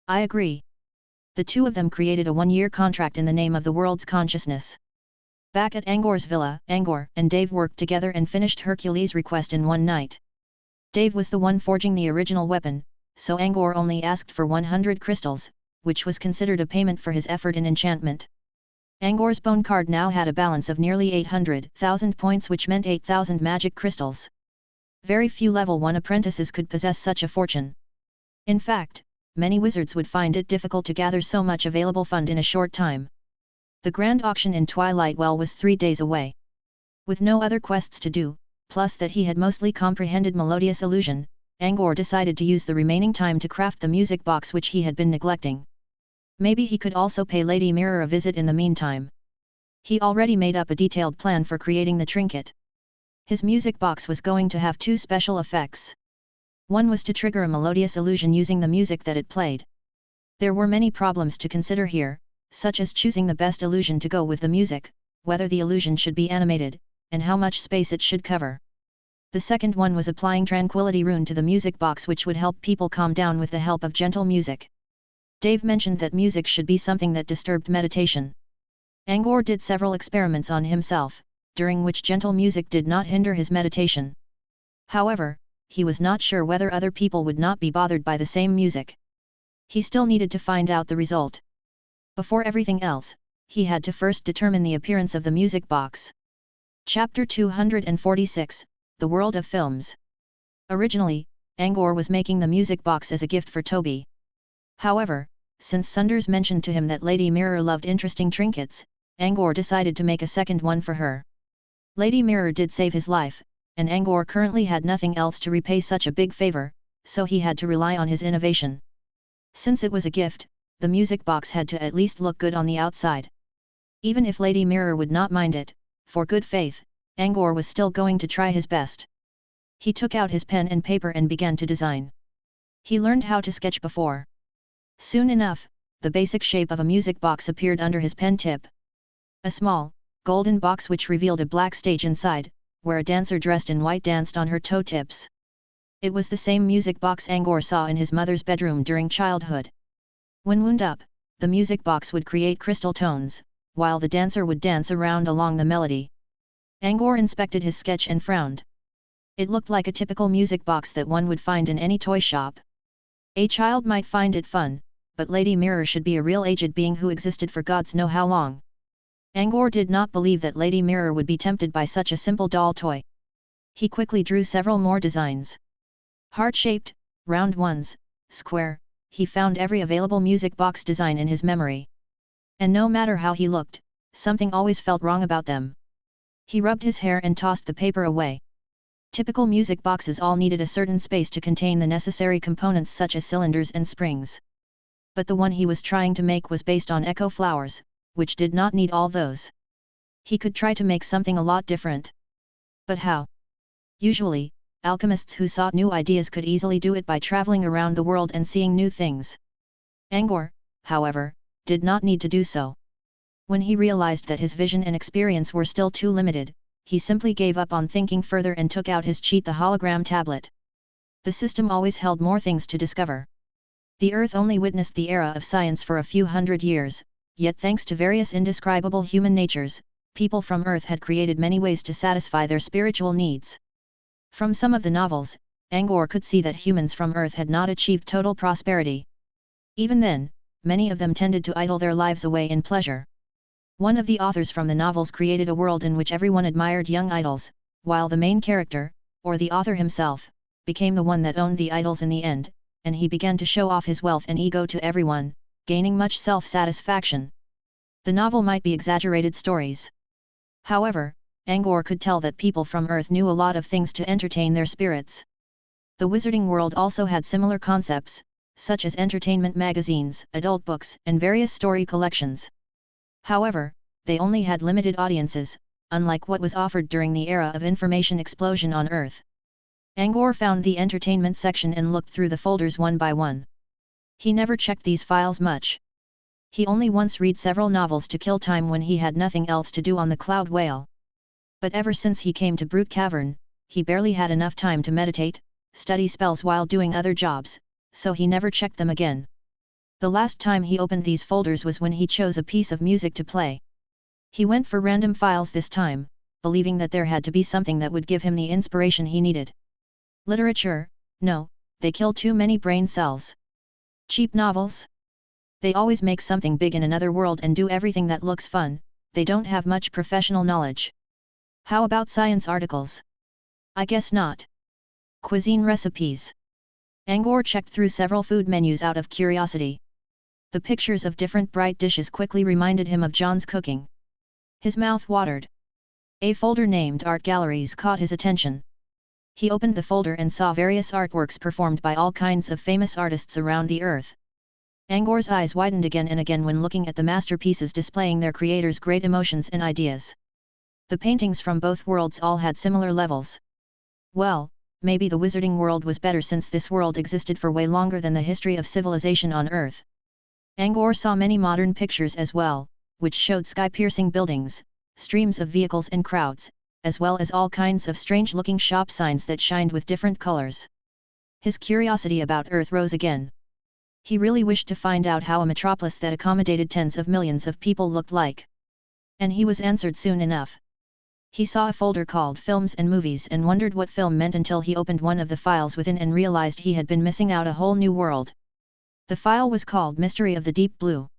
I agree. The two of them created a 1-year contract in the name of the world's consciousness. Back at Angor's villa, Angor and Dave worked together and finished Hercules' request in one night. Dave was the one forging the original weapon, so Angor only asked for 100 crystals, which was considered a payment for his effort in enchantment. Angor's bone card now had a balance of nearly 800,000 points, which meant 8,000 magic crystals. Very few level 1 apprentices could possess such a fortune. In fact, many wizards would find it difficult to gather so much available fund in a short time. The grand auction in Twilight Well was 3 days away. With no other quests to do, plus that he had mostly comprehended melodious illusion, Angor decided to use the remaining time to craft the music box which he had been neglecting. Maybe he could also pay Lady Mirror a visit in the meantime. He already made up a detailed plan for creating the trinket. His music box was going to have 2 special effects. One was to trigger a melodious illusion using the music that it played. There were many problems to consider here, such as choosing the best illusion to go with the music, whether the illusion should be animated, and how much space it should cover. The second one was applying tranquility rune to the music box, which would help people calm down with the help of gentle music. Dave mentioned that music should be something that disturbed meditation. Angor did several experiments on himself, during which gentle music did not hinder his meditation. However, he was not sure whether other people would not be bothered by the same music. He still needed to find out the result. Before everything else, he had to first determine the appearance of the music box. Chapter 246, The World of Films. Originally, Angor was making the music box as a gift for Toby. However, since Sunders mentioned to him that Lady Mirror loved interesting trinkets, Angor decided to make a second one for her. Lady Mirror did save his life, and Angor currently had nothing else to repay such a big favor, so he had to rely on his innovation. Since it was a gift, the music box had to at least look good on the outside. Even if Lady Mirror would not mind it, for good faith, Angor was still going to try his best. He took out his pen and paper and began to design. He learned how to sketch before. Soon enough, the basic shape of a music box appeared under his pen tip. A small, golden box which revealed a black stage inside, where a dancer dressed in white danced on her toe tips. It was the same music box Angor saw in his mother's bedroom during childhood. When wound up, the music box would create crystal tones, while the dancer would dance around along the melody. Angor inspected his sketch and frowned. It looked like a typical music box that one would find in any toy shop. A child might find it fun, but Lady Mirror should be a real aged being who existed for gods know how long. Angor did not believe that Lady Mirror would be tempted by such a simple doll toy. He quickly drew several more designs. Heart-shaped, round ones, square, he found every available music box design in his memory. And no matter how he looked, something always felt wrong about them. He rubbed his hair and tossed the paper away. Typical music boxes all needed a certain space to contain the necessary components such as cylinders and springs. But the one he was trying to make was based on echo flowers, which did not need all those. He could try to make something a lot different. But how? Usually, alchemists who sought new ideas could easily do it by traveling around the world and seeing new things. Angor, however, did not need to do so. When he realized that his vision and experience were still too limited, he simply gave up on thinking further and took out his cheat, the hologram tablet. The system always held more things to discover. The Earth only witnessed the era of science for a few hundred years, yet thanks to various indescribable human natures, people from Earth had created many ways to satisfy their spiritual needs. From some of the novels, Angor could see that humans from Earth had not achieved total prosperity. Even then, many of them tended to idle their lives away in pleasure. One of the authors from the novels created a world in which everyone admired young idols, while the main character, or the author himself, became the one that owned the idols in the end, and he began to show off his wealth and ego to everyone, gaining much self-satisfaction. The novel might be exaggerated stories. However, Angor could tell that people from Earth knew a lot of things to entertain their spirits. The wizarding world also had similar concepts, such as entertainment magazines, adult books, and various story collections. However, they only had limited audiences, unlike what was offered during the era of information explosion on Earth. Angor found the entertainment section and looked through the folders one by one. He never checked these files much. He only once read several novels to kill time when he had nothing else to do on the Cloud Whale. But ever since he came to Brute Cavern, he barely had enough time to meditate, study spells while doing other jobs, so he never checked them again. The last time he opened these folders was when he chose a piece of music to play. He went for random files this time, believing that there had to be something that would give him the inspiration he needed. Literature? No, they kill too many brain cells. Cheap novels? They always make something big in another world and do everything that looks fun, they don't have much professional knowledge. How about science articles? I guess not. Cuisine recipes? Angor checked through several food menus out of curiosity. The pictures of different bright dishes quickly reminded him of John's cooking. His mouth watered. A folder named Art Galleries caught his attention. He opened the folder and saw various artworks performed by all kinds of famous artists around the Earth. Angor's eyes widened again and again when looking at the masterpieces displaying their creators' great emotions and ideas. The paintings from both worlds all had similar levels. Well, maybe the wizarding world was better since this world existed for way longer than the history of civilization on Earth. Angor saw many modern pictures as well, which showed sky-piercing buildings, streams of vehicles and crowds, as well as all kinds of strange-looking shop signs that shined with different colors. His curiosity about Earth rose again. He really wished to find out how a metropolis that accommodated tens of millions of people looked like. And he was answered soon enough. He saw a folder called Films and Movies and wondered what film meant until he opened one of the files within and realized he had been missing out a whole new world. The file was called Mystery of the Deep Blue.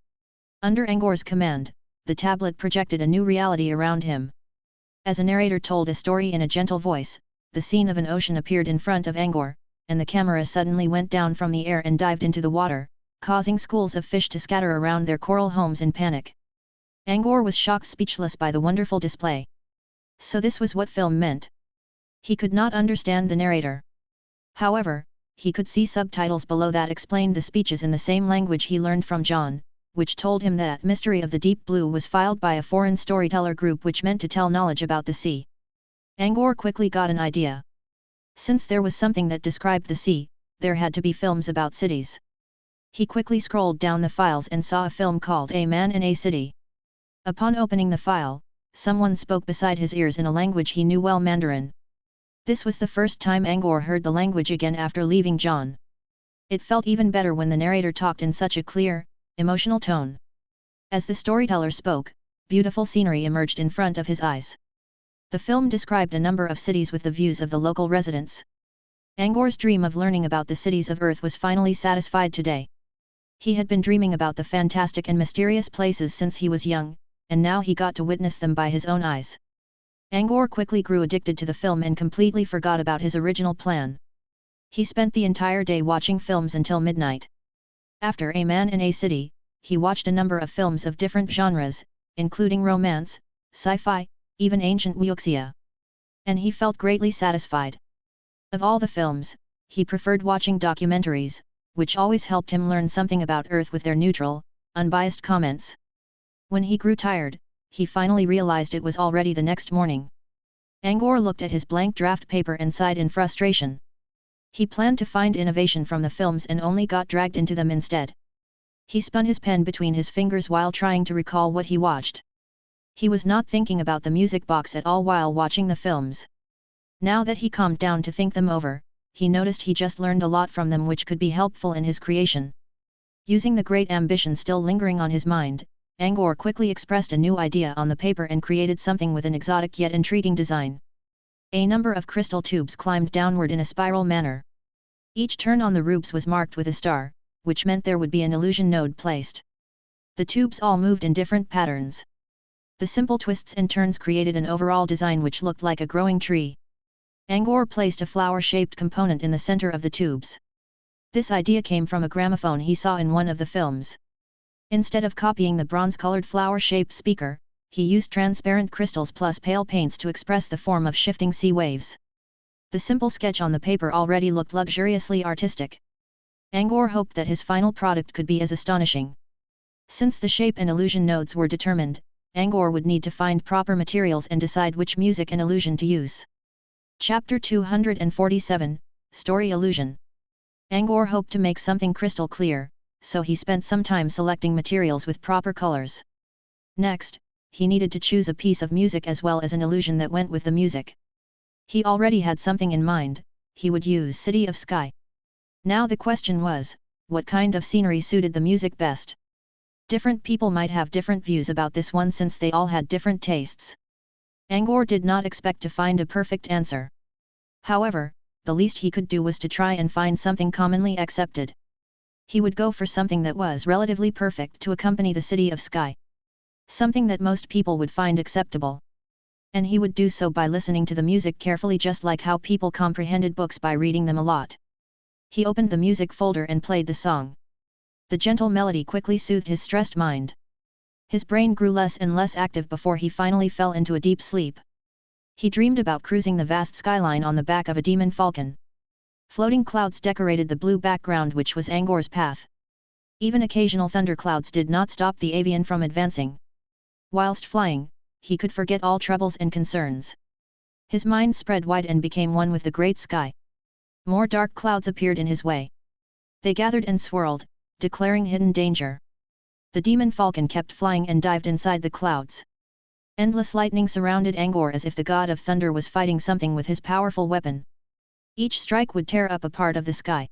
Under Angor's command, the tablet projected a new reality around him. As a narrator told a story in a gentle voice, the scene of an ocean appeared in front of Angor, and the camera suddenly went down from the air and dived into the water, causing schools of fish to scatter around their coral homes in panic. Angkor was shocked speechless by the wonderful display. So this was what film meant. He could not understand the narrator. However, he could see subtitles below that explained the speeches in the same language he learned from John, which told him that Mystery of the Deep Blue was filed by a foreign storyteller group which meant to tell knowledge about the sea. Angkor quickly got an idea. Since there was something that described the sea, there had to be films about cities. He quickly scrolled down the files and saw a film called A Man in a City. Upon opening the file, someone spoke beside his ears in a language he knew well, Mandarin. This was the first time Angkor heard the language again after leaving John. It felt even better when the narrator talked in such a clear, emotional tone. As the storyteller spoke, beautiful scenery emerged in front of his eyes. The film described a number of cities with the views of the local residents. Angkor's dream of learning about the cities of Earth was finally satisfied today. He had been dreaming about the fantastic and mysterious places since he was young, and now he got to witness them by his own eyes. Angkor quickly grew addicted to the film and completely forgot about his original plan. He spent the entire day watching films until midnight. After A Man in a City, he watched a number of films of different genres, including romance, sci-fi, even ancient wuxia. And he felt greatly satisfied. Of all the films, he preferred watching documentaries, which always helped him learn something about Earth with their neutral, unbiased comments. When he grew tired, he finally realized it was already the next morning. Angkor looked at his blank draft paper and sighed in frustration. He planned to find innovation from the films and only got dragged into them instead. He spun his pen between his fingers while trying to recall what he watched. He was not thinking about the music box at all while watching the films. Now that he calmed down to think them over, he noticed he just learned a lot from them which could be helpful in his creation. Using the great ambition still lingering on his mind, Angkor quickly expressed a new idea on the paper and created something with an exotic yet intriguing design. A number of crystal tubes climbed downward in a spiral manner. Each turn on the rubes was marked with a star, which meant there would be an illusion node placed. The tubes all moved in different patterns. The simple twists and turns created an overall design which looked like a growing tree. Angkor placed a flower-shaped component in the center of the tubes. This idea came from a gramophone he saw in one of the films. Instead of copying the bronze-colored flower-shaped speaker, he used transparent crystals plus pale paints to express the form of shifting sea waves. The simple sketch on the paper already looked luxuriously artistic. Angkor hoped that his final product could be as astonishing. Since the shape and illusion nodes were determined, Angkor would need to find proper materials and decide which music and illusion to use. Chapter 247, Story Illusion. Angkor hoped to make something crystal clear, so he spent some time selecting materials with proper colors. Next, he needed to choose a piece of music as well as an illusion that went with the music. He already had something in mind. He would use City of Sky. Now the question was, what kind of scenery suited the music best? Different people might have different views about this one since they all had different tastes. Angkor did not expect to find a perfect answer. However, the least he could do was to try and find something commonly accepted. He would go for something that was relatively perfect to accompany the City of Sky. Something that most people would find acceptable. And he would do so by listening to the music carefully, just like how people comprehended books by reading them a lot. He opened the music folder and played the song. The gentle melody quickly soothed his stressed mind. His brain grew less and less active before he finally fell into a deep sleep. He dreamed about cruising the vast skyline on the back of a demon falcon. Floating clouds decorated the blue background which was Angkor's path. Even occasional thunderclouds did not stop the avian from advancing. Whilst flying, he could forget all troubles and concerns. His mind spread wide and became one with the great sky. More dark clouds appeared in his way. They gathered and swirled, declaring hidden danger. The demon falcon kept flying and dived inside the clouds. Endless lightning surrounded Angkor as if the god of thunder was fighting something with his powerful weapon. Each strike would tear up a part of the sky.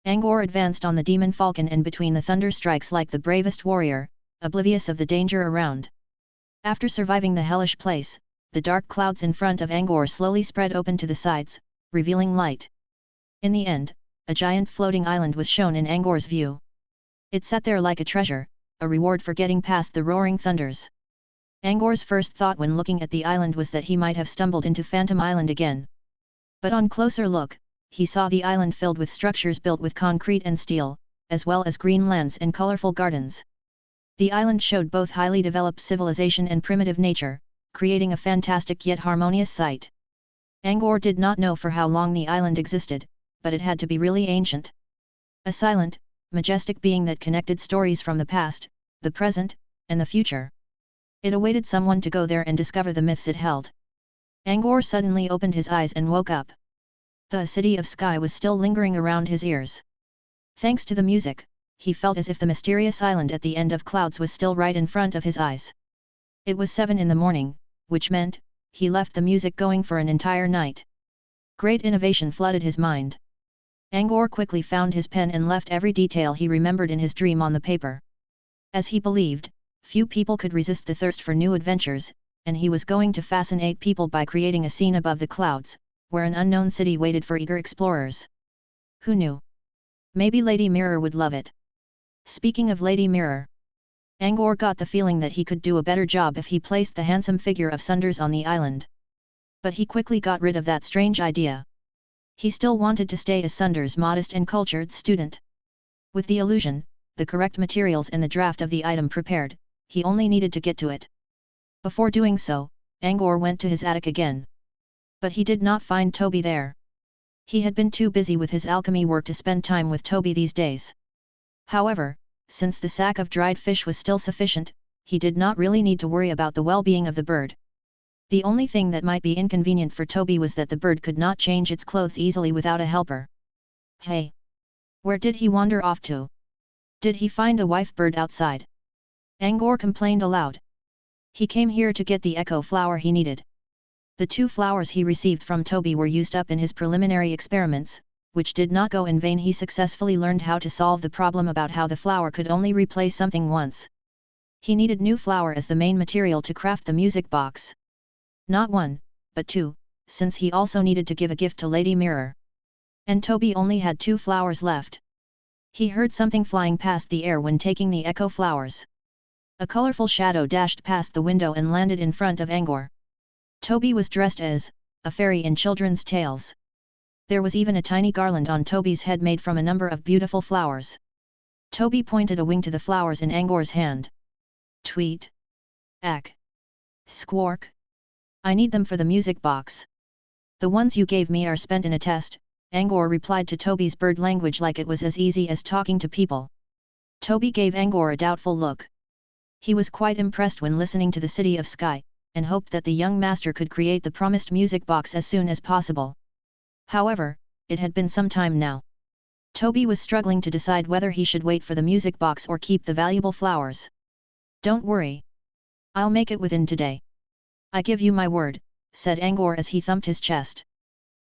Angkor advanced on the demon falcon and between the thunder strikes like the bravest warrior, oblivious of the danger around. After surviving the hellish place, the dark clouds in front of Angkor slowly spread open to the sides, revealing light. In the end, a giant floating island was shown in Angkor's view. It sat there like a treasure, a reward for getting past the roaring thunders. Angkor's first thought when looking at the island was that he might have stumbled into Phantom Island again. But on closer look, he saw the island filled with structures built with concrete and steel, as well as green lands and colorful gardens. The island showed both highly developed civilization and primitive nature, creating a fantastic yet harmonious sight. Angor did not know for how long the island existed, but it had to be really ancient. A silent, majestic being that connected stories from the past, the present, and the future. It awaited someone to go there and discover the myths it held. Angor suddenly opened his eyes and woke up. The city of sky was still lingering around his ears. Thanks to the music, he felt as if the mysterious island at the end of clouds was still right in front of his eyes. It was 7 in the morning, which meant, he left the music going for an entire night. Great innovation flooded his mind. Angor quickly found his pen and left every detail he remembered in his dream on the paper. As he believed, few people could resist the thirst for new adventures, and he was going to fascinate people by creating a scene above the clouds, where an unknown city waited for eager explorers. Who knew? Maybe Lady Mirror would love it. Speaking of Lady Mirror, Angor got the feeling that he could do a better job if he placed the handsome figure of Sunders on the island. But he quickly got rid of that strange idea. He still wanted to stay as Sunders' modest and cultured student. With the illusion, the correct materials and the draft of the item prepared, he only needed to get to it. Before doing so, Angor went to his attic again. But he did not find Toby there. He had been too busy with his alchemy work to spend time with Toby these days. However, since the sack of dried fish was still sufficient, he did not really need to worry about the well-being of the bird. The only thing that might be inconvenient for Toby was that the bird could not change its clothes easily without a helper. Hey! Where did he wander off to? Did he find a wife bird outside? Angor complained aloud. He came here to get the echo flower he needed. The 2 flowers he received from Toby were used up in his preliminary experiments, which did not go in vain. He successfully learned how to solve the problem about how the flower could only replay something once. He needed new flower as the main material to craft the music box. Not 1, but 2, since he also needed to give a gift to Lady Mirror. And Toby only had 2 flowers left. He heard something flying past the air when taking the echo flowers. A colorful shadow dashed past the window and landed in front of Angor. Toby was dressed as a fairy in children's tales. There was even a tiny garland on Toby's head made from a number of beautiful flowers. Toby pointed a wing to the flowers in Angor's hand. Tweet. Ack. Squawk. I need them for the music box. The ones you gave me are spent in a test, Angor replied to Toby's bird language like it was as easy as talking to people. Toby gave Angor a doubtful look. He was quite impressed when listening to the City of Sky, and hoped that the young master could create the promised music box as soon as possible. However, it had been some time now. Toby was struggling to decide whether he should wait for the music box or keep the valuable flowers. Don't worry. I'll make it within today. I give you my word, said Angor as he thumped his chest.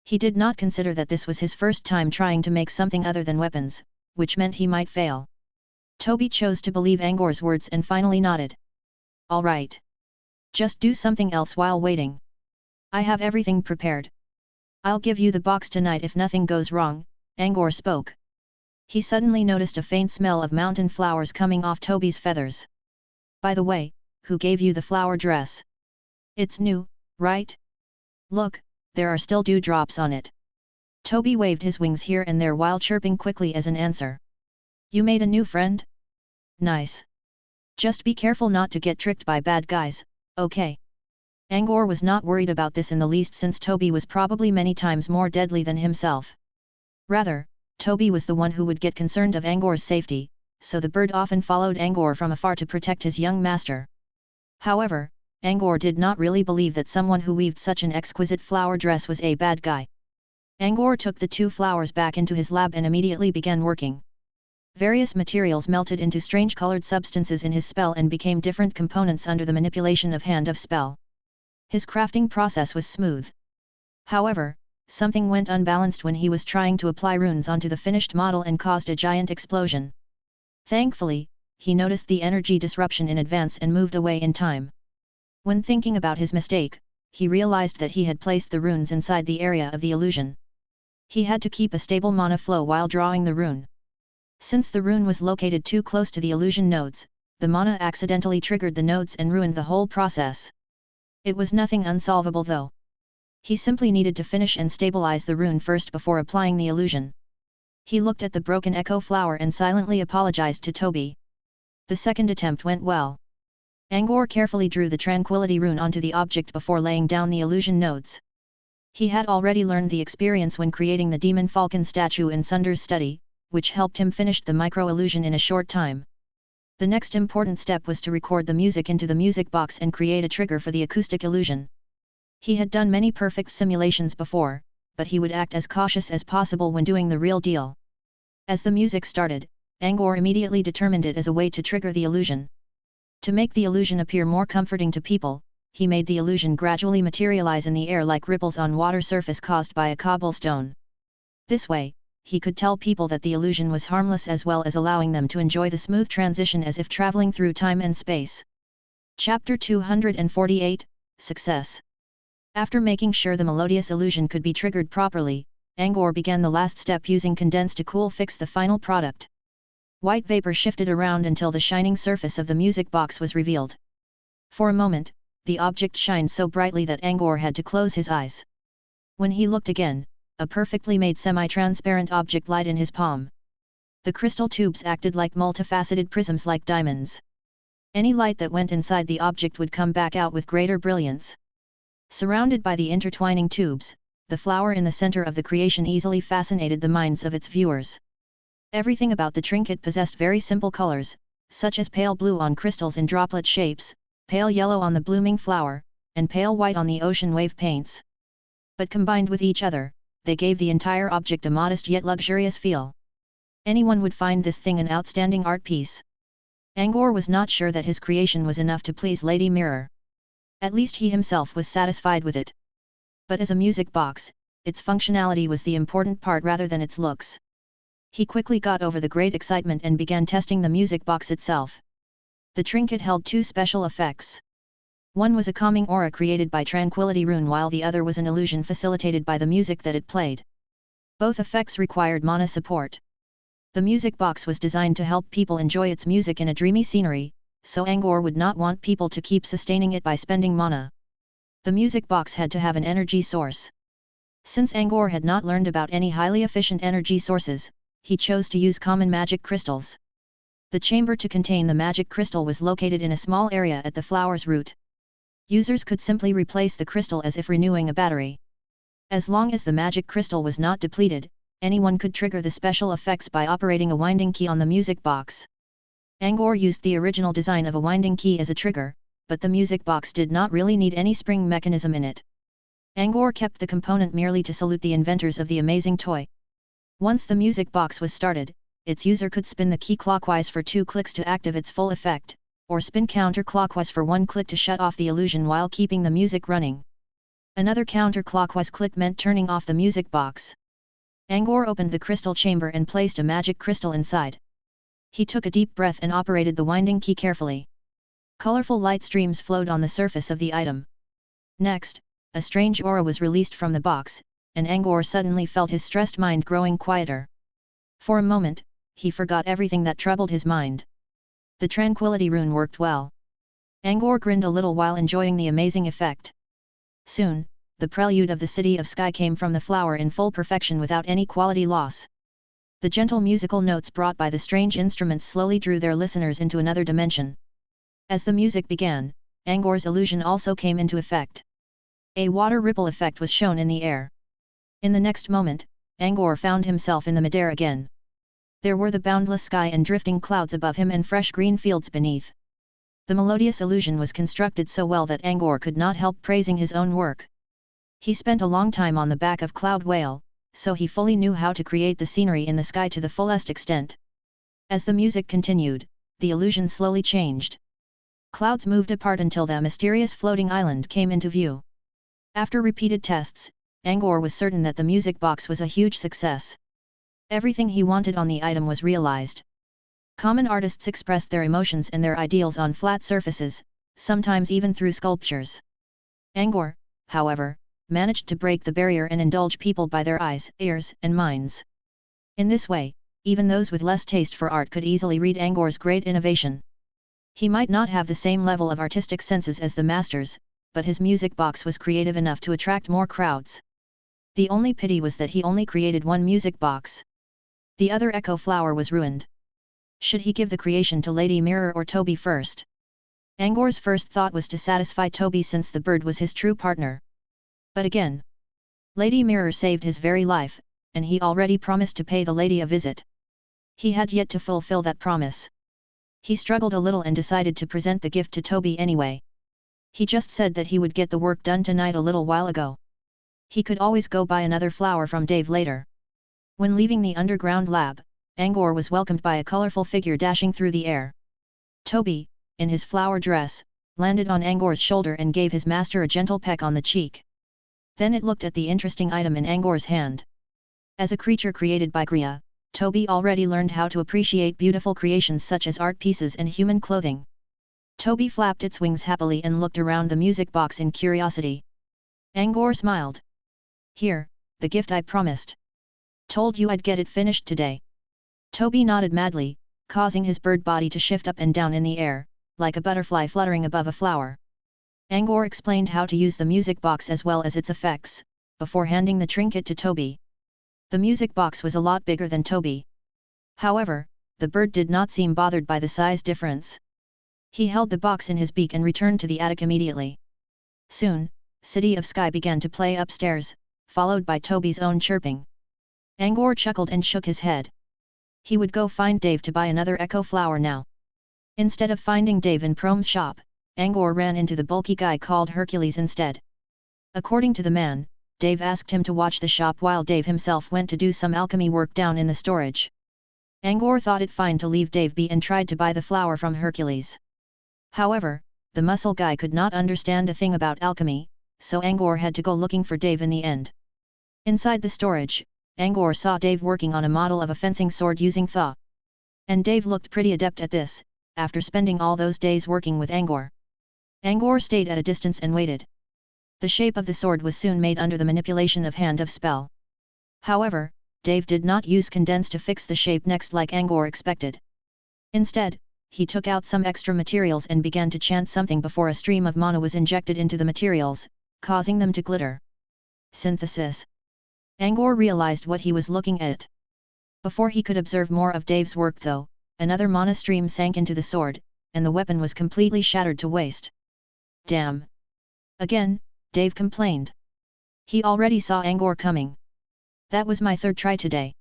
He did not consider that this was his first time trying to make something other than weapons, which meant he might fail. Toby chose to believe Angor's words and finally nodded. All right. Just do something else while waiting. I have everything prepared. I'll give you the box tonight if nothing goes wrong, Angor spoke. He suddenly noticed a faint smell of mountain flowers coming off Toby's feathers. By the way, who gave you the flower dress? It's new, right? Look, there are still dewdrops on it. Toby waved his wings here and there while chirping quickly as an answer. You made a new friend? Nice. Just be careful not to get tricked by bad guys, okay? Angor was not worried about this in the least since Toby was probably many times more deadly than himself. Rather, Toby was the one who would get concerned of Angor's safety, so the bird often followed Angor from afar to protect his young master. However, Angor did not really believe that someone who weaved such an exquisite flower dress was a bad guy. Angor took the 2 flowers back into his lab and immediately began working. Various materials melted into strange colored substances in his spell and became different components under the manipulation of Hand of Spell. His crafting process was smooth. However, something went unbalanced when he was trying to apply runes onto the finished model and caused a giant explosion. Thankfully, he noticed the energy disruption in advance and moved away in time. When thinking about his mistake, he realized that he had placed the runes inside the area of the illusion. He had to keep a stable mana flow while drawing the rune. Since the rune was located too close to the illusion nodes, the mana accidentally triggered the nodes and ruined the whole process. It was nothing unsolvable though. He simply needed to finish and stabilize the rune first before applying the illusion. He looked at the broken echo flower and silently apologized to Toby. The second attempt went well. Angor carefully drew the tranquility rune onto the object before laying down the illusion nodes. He had already learned the experience when creating the demon falcon statue in Sunder's study, which helped him finish the micro-illusion in a short time. The next important step was to record the music into the music box and create a trigger for the acoustic illusion. He had done many perfect simulations before, but he would act as cautious as possible when doing the real deal. As the music started, Angor immediately determined it as a way to trigger the illusion. To make the illusion appear more comforting to people, he made the illusion gradually materialize in the air like ripples on water surface caused by a cobblestone. This way, he could tell people that the illusion was harmless as well as allowing them to enjoy the smooth transition as if traveling through time and space. Chapter 248, Success. After making sure the melodious illusion could be triggered properly, Angor began the last step using condense to cool fix the final product. White vapor shifted around until the shining surface of the music box was revealed. For a moment, the object shined so brightly that Angor had to close his eyes. When he looked again, a perfectly made semi-transparent object lied in his palm. The crystal tubes acted like multifaceted prisms like diamonds. Any light that went inside the object would come back out with greater brilliance. Surrounded by the intertwining tubes, the flower in the center of the creation easily fascinated the minds of its viewers. Everything about the trinket possessed very simple colors, such as pale blue on crystals in droplet shapes, pale yellow on the blooming flower, and pale white on the ocean wave paints. But combined with each other, they gave the entire object a modest yet luxurious feel. Anyone would find this thing an outstanding art piece. Angor was not sure that his creation was enough to please Lady Mirror. At least he himself was satisfied with it. But as a music box, its functionality was the important part rather than its looks. He quickly got over the great excitement and began testing the music box itself. The trinket held two special effects. One was a calming aura created by Tranquility Rune while the other was an illusion facilitated by the music that it played. Both effects required mana support. The music box was designed to help people enjoy its music in a dreamy scenery, so Angor would not want people to keep sustaining it by spending mana. The music box had to have an energy source. Since Angor had not learned about any highly efficient energy sources, he chose to use common magic crystals. The chamber to contain the magic crystal was located in a small area at the flower's root. Users could simply replace the crystal as if renewing a battery. As long as the magic crystal was not depleted, anyone could trigger the special effects by operating a winding key on the music box. Angor used the original design of a winding key as a trigger, but the music box did not really need any spring mechanism in it. Angor kept the component merely to salute the inventors of the amazing toy. Once the music box was started, its user could spin the key clockwise for 2 clicks to activate its full effect, or spin counterclockwise for 1 click to shut off the illusion while keeping the music running. Another counterclockwise click meant turning off the music box. Angor opened the crystal chamber and placed a magic crystal inside. He took a deep breath and operated the winding key carefully. Colorful light streams flowed on the surface of the item. Next, a strange aura was released from the box, and Angor suddenly felt his stressed mind growing quieter. For a moment, he forgot everything that troubled his mind. The tranquility rune worked well. Angor grinned a little while enjoying the amazing effect. Soon, the prelude of the City of Sky came from the flower in full perfection without any quality loss. The gentle musical notes brought by the strange instruments slowly drew their listeners into another dimension. As the music began, Angor's illusion also came into effect. A water ripple effect was shown in the air. In the next moment, Angor found himself in the midair again. There were the boundless sky and drifting clouds above him and fresh green fields beneath. The melodious illusion was constructed so well that Angor could not help praising his own work. He spent a long time on the back of Cloud Whale, so he fully knew how to create the scenery in the sky to the fullest extent. As the music continued, the illusion slowly changed. Clouds moved apart until the mysterious floating island came into view. After repeated tests, Angor was certain that the music box was a huge success. Everything he wanted on the item was realized. Common artists expressed their emotions and their ideals on flat surfaces, sometimes even through sculptures. Angor, however, managed to break the barrier and indulge people by their eyes, ears, and minds. In this way, even those with less taste for art could easily read Angor's great innovation. He might not have the same level of artistic senses as the masters, but his music box was creative enough to attract more crowds. The only pity was that he only created one music box. The other echo flower was ruined. Should he give the creation to Lady Mirror or Toby first? Angor's first thought was to satisfy Toby since the bird was his true partner. But again, Lady Mirror saved his very life, and he already promised to pay the lady a visit. He had yet to fulfill that promise. He struggled a little and decided to present the gift to Toby anyway. He just said that he would get the work done tonight a little while ago. He could always go buy another flower from Dave later. When leaving the underground lab, Angor was welcomed by a colorful figure dashing through the air. Toby, in his flower dress, landed on Angor's shoulder and gave his master a gentle peck on the cheek. Then it looked at the interesting item in Angor's hand. As a creature created by Griya, Toby already learned how to appreciate beautiful creations such as art pieces and human clothing. Toby flapped its wings happily and looked around the music box in curiosity. Angor smiled. "Here, the gift I promised. Told you I'd get it finished today." Toby nodded madly, causing his bird body to shift up and down in the air, like a butterfly fluttering above a flower. Angor explained how to use the music box as well as its effects, before handing the trinket to Toby. The music box was a lot bigger than Toby. However, the bird did not seem bothered by the size difference. He held the box in his beak and returned to the attic immediately. Soon, City of Sky began to play upstairs, followed by Toby's own chirping. Angor chuckled and shook his head. He would go find Dave to buy another echo flower now. Instead of finding Dave in Prome's shop, Angor ran into the bulky guy called Hercules instead. According to the man, Dave asked him to watch the shop while Dave himself went to do some alchemy work down in the storage. Angor thought it fine to leave Dave be and tried to buy the flower from Hercules. However, the muscle guy could not understand a thing about alchemy, so Angor had to go looking for Dave in the end. Inside the storage, Angor saw Dave working on a model of a fencing sword using Thaw. And Dave looked pretty adept at this, after spending all those days working with Angor. Angor stayed at a distance and waited. The shape of the sword was soon made under the manipulation of Hand of Spell. However, Dave did not use Condense to fix the shape next like Angor expected. Instead, he took out some extra materials and began to chant something before a stream of mana was injected into the materials, causing them to glitter. Synthesis. Angor realized what he was looking at. Before he could observe more of Dave's work though, another mana stream sank into the sword, and the weapon was completely shattered to waste. Damn! Again, Dave complained. He already saw Angor coming. That was my third try today.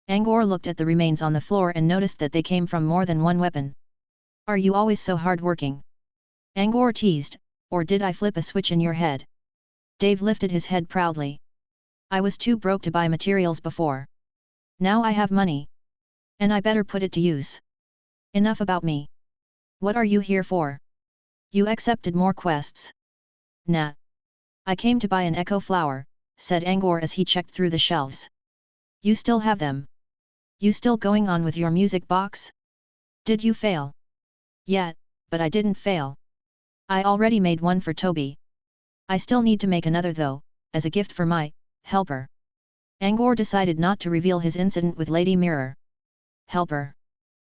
Angor looked at the remains on the floor and noticed that they came from more than one weapon. Are you always so hard-working? Angor teased, or did I flip a switch in your head? Dave lifted his head proudly. I was too broke to buy materials before. Now I have money. And I better put it to use. Enough about me. What are you here for? You accepted more quests. Nah. I came to buy an echo flower, said Angor as he checked through the shelves. You still have them? You still going on with your music box? Did you fail? Yeah, but I didn't fail. I already made one for Toby. I still need to make another though, as a gift for my helper. Angor decided not to reveal his incident with Lady Mirror. Helper.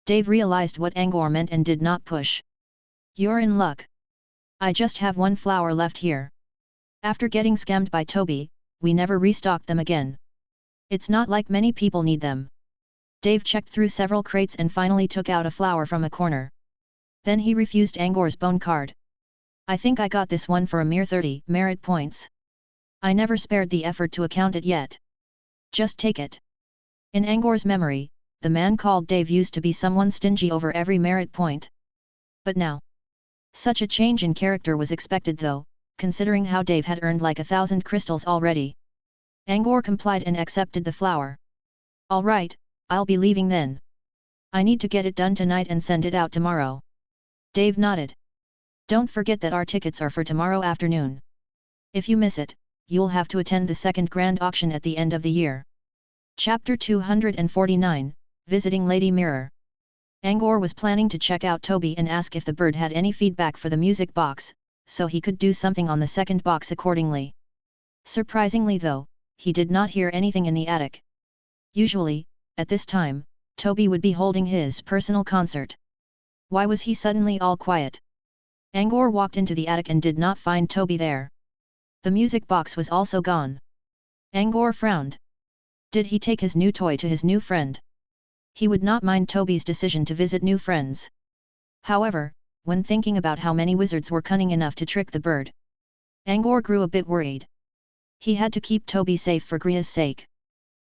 Dave realized what Angor meant and did not push. You're in luck. I just have one flower left here. After getting scammed by Toby, we never restocked them again. It's not like many people need them. Dave checked through several crates and finally took out a flower from a corner. Then he refused Angor's bone card. I think I got this one for a mere 30 merit points. I never spared the effort to account it yet. Just take it. In Angor's memory, the man called Dave used to be someone stingy over every merit point. But now, such a change in character was expected though, considering how Dave had earned like 1,000 crystals already. Angor complied and accepted the flower. Alright, I'll be leaving then. I need to get it done tonight and send it out tomorrow. Dave nodded. Don't forget that our tickets are for tomorrow afternoon. If you miss it, you'll have to attend the second grand auction at the end of the year. Chapter 249, Visiting Lady Mirror. Angor was planning to check out Toby and ask if the bird had any feedback for the music box, so he could do something on the second box accordingly. Surprisingly though, he did not hear anything in the attic. Usually, at this time, Toby would be holding his personal concert. Why was he suddenly all quiet? Angor walked into the attic and did not find Toby there. The music box was also gone. Angor frowned. Did he take his new toy to his new friend? He would not mind Toby's decision to visit new friends. However, when thinking about how many wizards were cunning enough to trick the bird, Angor grew a bit worried. He had to keep Toby safe for Gria's sake.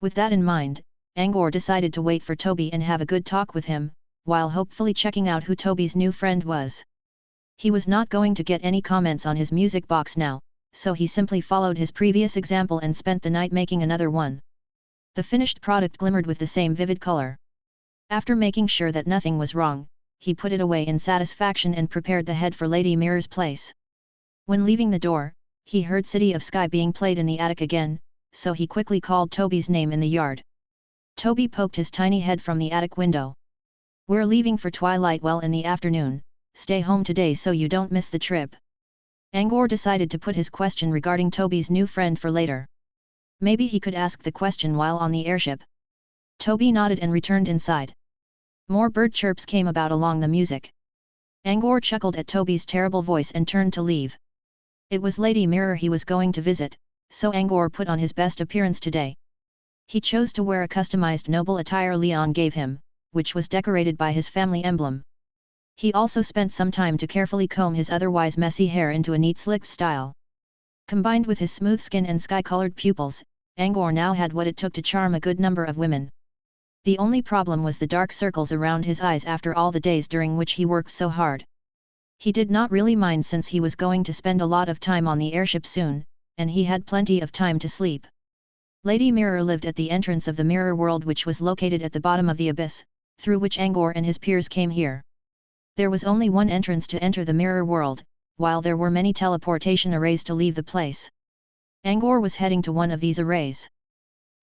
With that in mind, Angor decided to wait for Toby and have a good talk with him, while hopefully checking out who Toby's new friend was. He was not going to get any comments on his music box now, so he simply followed his previous example and spent the night making another one. The finished product glimmered with the same vivid color. After making sure that nothing was wrong, he put it away in satisfaction and prepared the head for Lady Mirror's place. When leaving the door, he heard City of Sky being played in the attic again, so he quickly called Toby's name in the yard. Toby poked his tiny head from the attic window. "We're leaving for Twilight Well in the afternoon, stay home today so you don't miss the trip." Angor decided to put his question regarding Toby's new friend for later. Maybe he could ask the question while on the airship. Toby nodded and returned inside. More bird chirps came about along the music. Angor chuckled at Toby's terrible voice and turned to leave. It was Lady Mirror he was going to visit, so Angor put on his best appearance today. He chose to wear a customized noble attire Leon gave him, which was decorated by his family emblem. He also spent some time to carefully comb his otherwise messy hair into a neat slicked style. Combined with his smooth skin and sky-colored pupils, Angor now had what it took to charm a good number of women. The only problem was the dark circles around his eyes after all the days during which he worked so hard. He did not really mind since he was going to spend a lot of time on the airship soon, and he had plenty of time to sleep. Lady Mirror lived at the entrance of the mirror world, which was located at the bottom of the abyss, through which Angor and his peers came here. There was only one entrance to enter the mirror world, while there were many teleportation arrays to leave the place. Angor was heading to one of these arrays.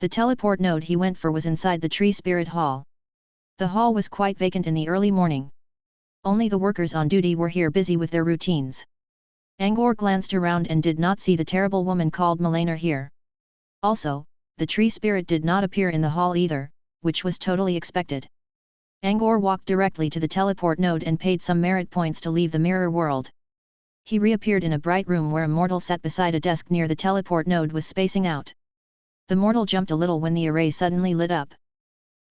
The teleport node he went for was inside the Tree Spirit Hall. The hall was quite vacant in the early morning. Only the workers on duty were here busy with their routines. Angor glanced around and did not see the terrible woman called Melena here. Also, the tree spirit did not appear in the hall either, which was totally expected. Angor walked directly to the teleport node and paid some merit points to leave the mirror world. He reappeared in a bright room where a mortal sat beside a desk near the teleport node was spacing out. The mortal jumped a little when the array suddenly lit up.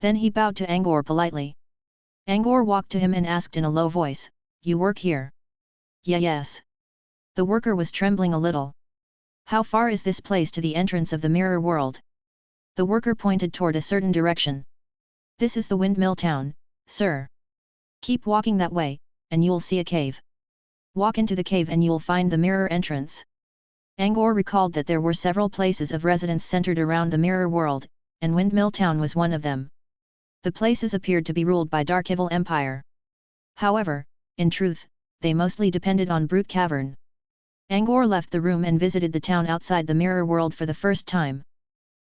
Then he bowed to Angor politely. Angor walked to him and asked in a low voice, "You work here?" Yes. The worker was trembling a little. "How far is this place to the entrance of the mirror world?" The worker pointed toward a certain direction. "This is the windmill town, sir. Keep walking that way, and you'll see a cave. Walk into the cave and you'll find the mirror entrance." Angor recalled that there were several places of residence centered around the mirror world, and Windmill Town was one of them. The places appeared to be ruled by Dark Evil Empire. However, in truth, they mostly depended on Brute Cavern. Angor left the room and visited the town outside the mirror world for the first time.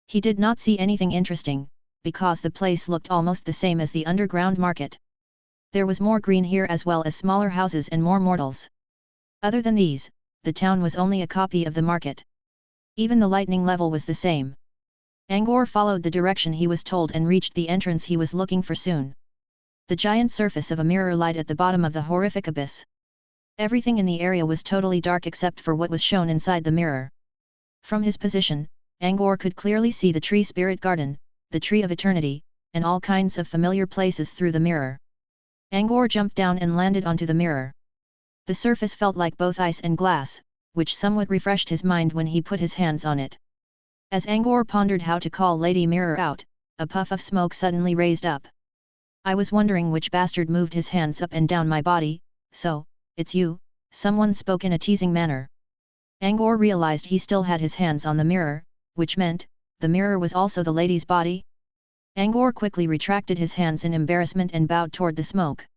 He did not see anything interesting, because the place looked almost the same as the underground market. There was more green here as well as smaller houses and more mortals. Other than these, the town was only a copy of the market. Even the lightning level was the same. Angor followed the direction he was told and reached the entrance he was looking for soon. The giant surface of a mirror light at the bottom of the horrific abyss. Everything in the area was totally dark except for what was shown inside the mirror. From his position, Angor could clearly see the Tree Spirit Garden, the Tree of Eternity, and all kinds of familiar places through the mirror. Angor jumped down and landed onto the mirror. The surface felt like both ice and glass, which somewhat refreshed his mind when he put his hands on it. As Angor pondered how to call Lady Mirror out, a puff of smoke suddenly raised up. "I was wondering which bastard moved his hands up and down my body, so, it's you," someone spoke in a teasing manner. Angor realized he still had his hands on the mirror, which meant, the mirror was also the lady's body? Angor quickly retracted his hands in embarrassment and bowed toward the smoke.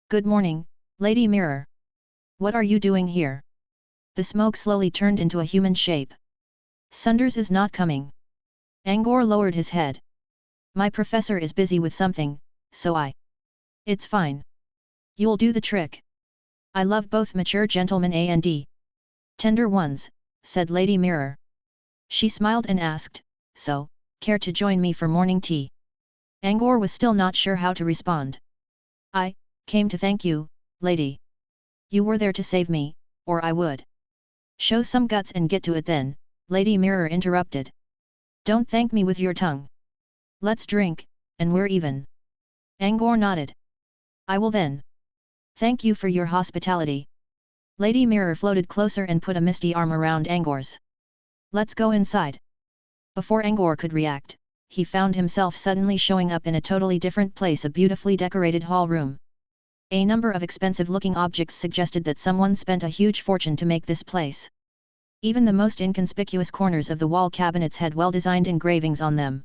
"Good morning, Lady Mirror. What are you doing here?" The smoke slowly turned into a human shape. "Sunders is not coming." Angor lowered his head. "My professor is busy with something, so It's fine. You'll do the trick. I love both mature gentlemen and tender ones," said Lady Mirror. She smiled and asked, "So, care to join me for morning tea?" Angor was still not sure how to respond. "I came to thank you, lady. You were there to save me, or I would." "Show some guts and get to it then," Lady Mirror interrupted. "Don't thank me with your tongue. Let's drink, and we're even." Angor nodded. I will then. Thank you for your hospitality. Lady Mirror floated closer and put a misty arm around Angor's. Let's go inside. Before Angor could react, he found himself suddenly showing up in a totally different place, a beautifully decorated hall room. A number of expensive-looking objects suggested that someone spent a huge fortune to make this place. Even the most inconspicuous corners of the wall cabinets had well-designed engravings on them.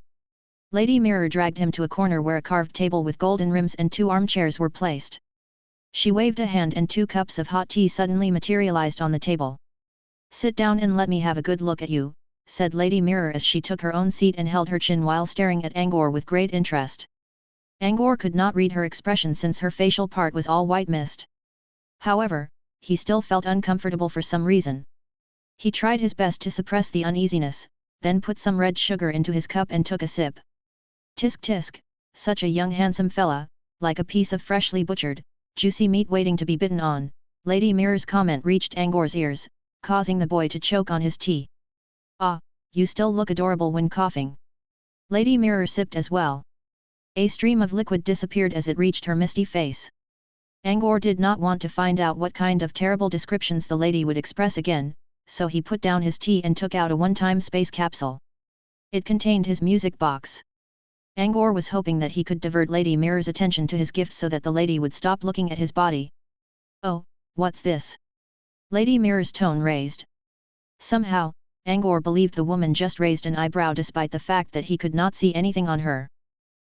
Lady Mirror dragged him to a corner where a carved table with golden rims and 2 armchairs were placed. She waved a hand and 2 cups of hot tea suddenly materialized on the table. Sit down and let me have a good look at you, said Lady Mirror as she took her own seat and held her chin while staring at Angor with great interest. Angor could not read her expression since her facial part was all white mist. However, he still felt uncomfortable for some reason. He tried his best to suppress the uneasiness, then put some red sugar into his cup and took a sip. Tisk tisk, such a young handsome fella, like a piece of freshly butchered, juicy meat waiting to be bitten on. Lady Mirror's comment reached Angor's ears, causing the boy to choke on his tea. Ah, you still look adorable when coughing. Lady Mirror sipped as well. A stream of liquid disappeared as it reached her misty face. Angor did not want to find out what kind of terrible descriptions the lady would express again, so he put down his tea and took out a one-time space capsule. It contained his music box. Angor was hoping that he could divert Lady Mirror's attention to his gift so that the lady would stop looking at his body. Oh, what's this? Lady Mirror's tone raised. Somehow, Angor believed the woman just raised an eyebrow despite the fact that he could not see anything on her.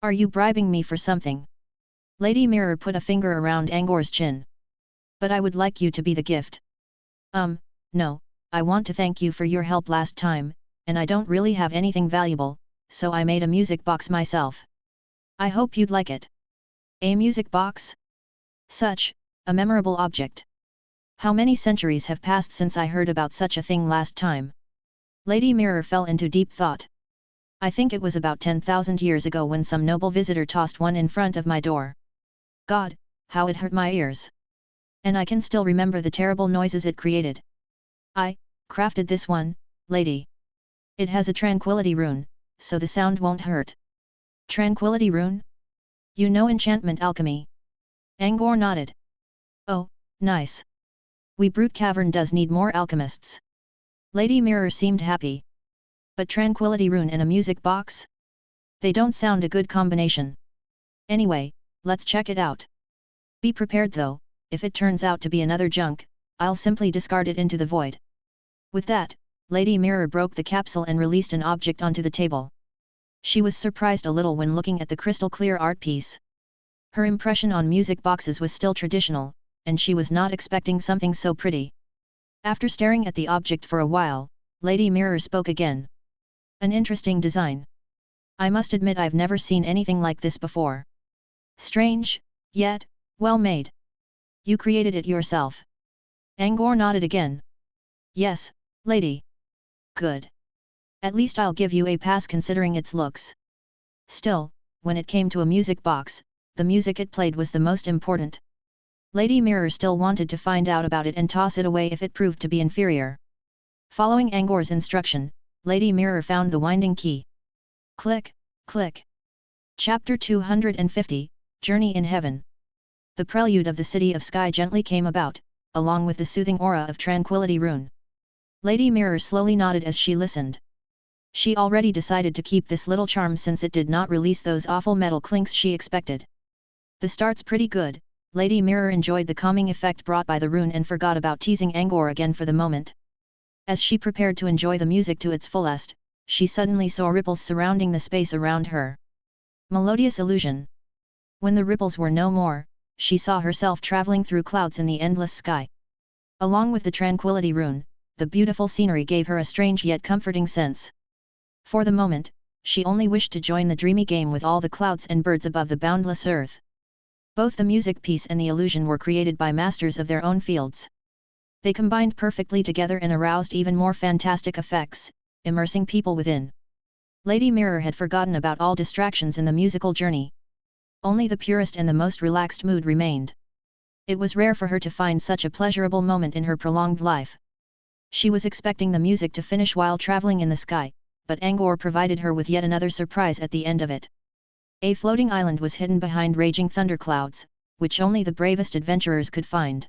Are you bribing me for something? Lady Mirror put a finger around Angor's chin. But I would like you to be the gift. No, I want to thank you for your help last time, and I don't really have anything valuable, so I made a music box myself. I hope you'd like it. A music box? Such a memorable object. How many centuries have passed since I heard about such a thing last time? Lady Mirror fell into deep thought. I think it was about 10,000 years ago when some noble visitor tossed one in front of my door. God, how it hurt my ears. And I can still remember the terrible noises it created. I crafted this one, lady. It has a tranquility rune, so the sound won't hurt. Tranquility rune? You know enchantment alchemy? Angor nodded. Oh, nice. We Brute Cavern does need more alchemists. Lady Mirror seemed happy. But tranquility rune and a music box? They don't sound a good combination. Anyway, let's check it out. Be prepared though, if it turns out to be another junk, I'll simply discard it into the void. With that, Lady Mirror broke the capsule and released an object onto the table. She was surprised a little when looking at the crystal-clear art piece. Her impression on music boxes was still traditional, and she was not expecting something so pretty. After staring at the object for a while, Lady Mirror spoke again. An interesting design. I must admit I've never seen anything like this before. Strange, yet, well made. You created it yourself. Angor nodded again. Yes, lady. Good. At least I'll give you a pass considering its looks. Still, when it came to a music box, the music it played was the most important. Lady Mirror still wanted to find out about it and toss it away if it proved to be inferior. Following Angor's instruction, Lady Mirror found the winding key. Click, click. Chapter 250, Journey in Heaven. The prelude of the City of Sky gently came about, along with the soothing aura of tranquility rune. Lady Mirror slowly nodded as she listened. She already decided to keep this little charm since it did not release those awful metal clinks she expected. The start's pretty good. Lady Mirror enjoyed the calming effect brought by the rune and forgot about teasing Angor again for the moment. As she prepared to enjoy the music to its fullest, she suddenly saw ripples surrounding the space around her. Melodious illusion. When the ripples were no more, she saw herself traveling through clouds in the endless sky. Along with the tranquility rune, the beautiful scenery gave her a strange yet comforting sense. For the moment, she only wished to join the dreamy game with all the clouds and birds above the boundless earth. Both the music piece and the illusion were created by masters of their own fields. They combined perfectly together and aroused even more fantastic effects, immersing people within. Lady Mirror had forgotten about all distractions in the musical journey. Only the purest and the most relaxed mood remained. It was rare for her to find such a pleasurable moment in her prolonged life. She was expecting the music to finish while traveling in the sky, but Angor provided her with yet another surprise at the end of it. A floating island was hidden behind raging thunderclouds, which only the bravest adventurers could find.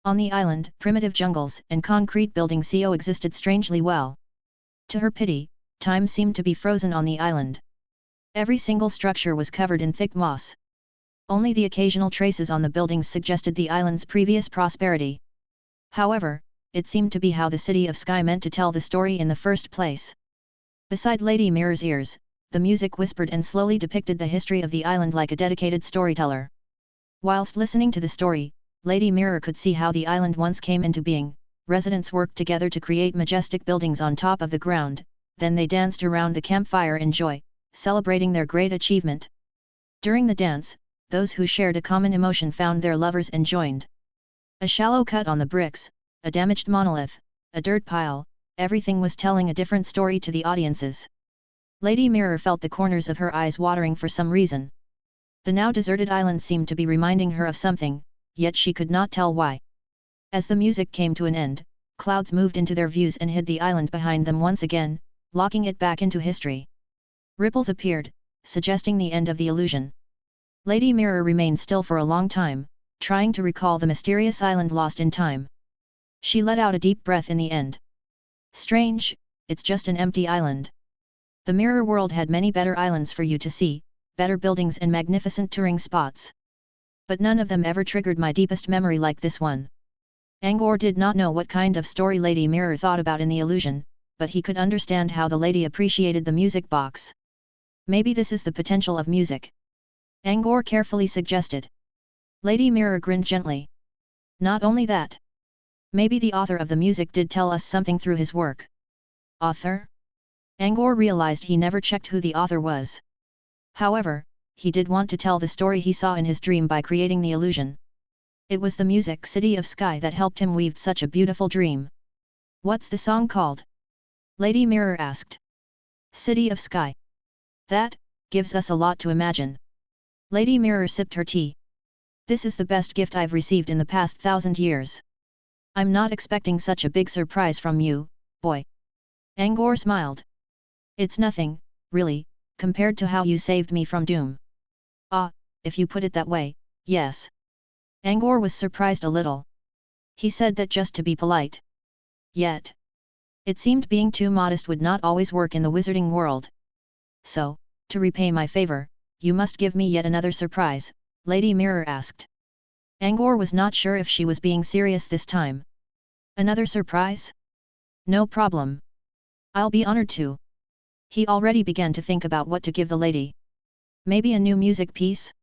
On the island, primitive jungles and concrete buildings coexisted strangely well. To her pity, time seemed to be frozen on the island. Every single structure was covered in thick moss. Only the occasional traces on the buildings suggested the island's previous prosperity. However, it seemed to be how the City of Sky meant to tell the story in the first place. Beside Lady Mirror's ears, the music whispered and slowly depicted the history of the island like a dedicated storyteller. Whilst listening to the story, Lady Mirror could see how the island once came into being. Residents worked together to create majestic buildings on top of the ground, then they danced around the campfire in joy, celebrating their great achievement. During the dance, those who shared a common emotion found their lovers and joined. A shallow cut on the bricks, a damaged monolith, a dirt pile, everything was telling a different story to the audiences. Lady Mirror felt the corners of her eyes watering for some reason. The now deserted island seemed to be reminding her of something, yet she could not tell why. As the music came to an end, clouds moved into their views and hid the island behind them once again, locking it back into history. Ripples appeared, suggesting the end of the illusion. Lady Mirror remained still for a long time, trying to recall the mysterious island lost in time. She let out a deep breath in the end. Strange, it's just an empty island. The mirror world had many better islands for you to see, better buildings and magnificent touring spots. But none of them ever triggered my deepest memory like this one. Angor did not know what kind of story Lady Mirror thought about in the illusion, but he could understand how the lady appreciated the music box. Maybe this is the potential of music. Angor carefully suggested. Lady Mirror grinned gently. Not only that. Maybe the author of the music did tell us something through his work. Author? Angor realized he never checked who the author was. However, he did want to tell the story he saw in his dream by creating the illusion. It was the music City of Sky that helped him weave such a beautiful dream. What's the song called? Lady Mirror asked. City of Sky. That gives us a lot to imagine. Lady Mirror sipped her tea. This is the best gift I've received in the past 1,000 years. I'm not expecting such a big surprise from you, boy. Angor smiled. It's nothing, really, compared to how you saved me from doom. Ah, if you put it that way, yes. Angor was surprised a little. He said that just to be polite. Yet. It seemed being too modest would not always work in the wizarding world. So, to repay my favor, you must give me yet another surprise, Lady Mirror asked. Angor was not sure if she was being serious this time. Another surprise? No problem. I'll be honored to. He already began to think about what to give the lady. Maybe a new music piece?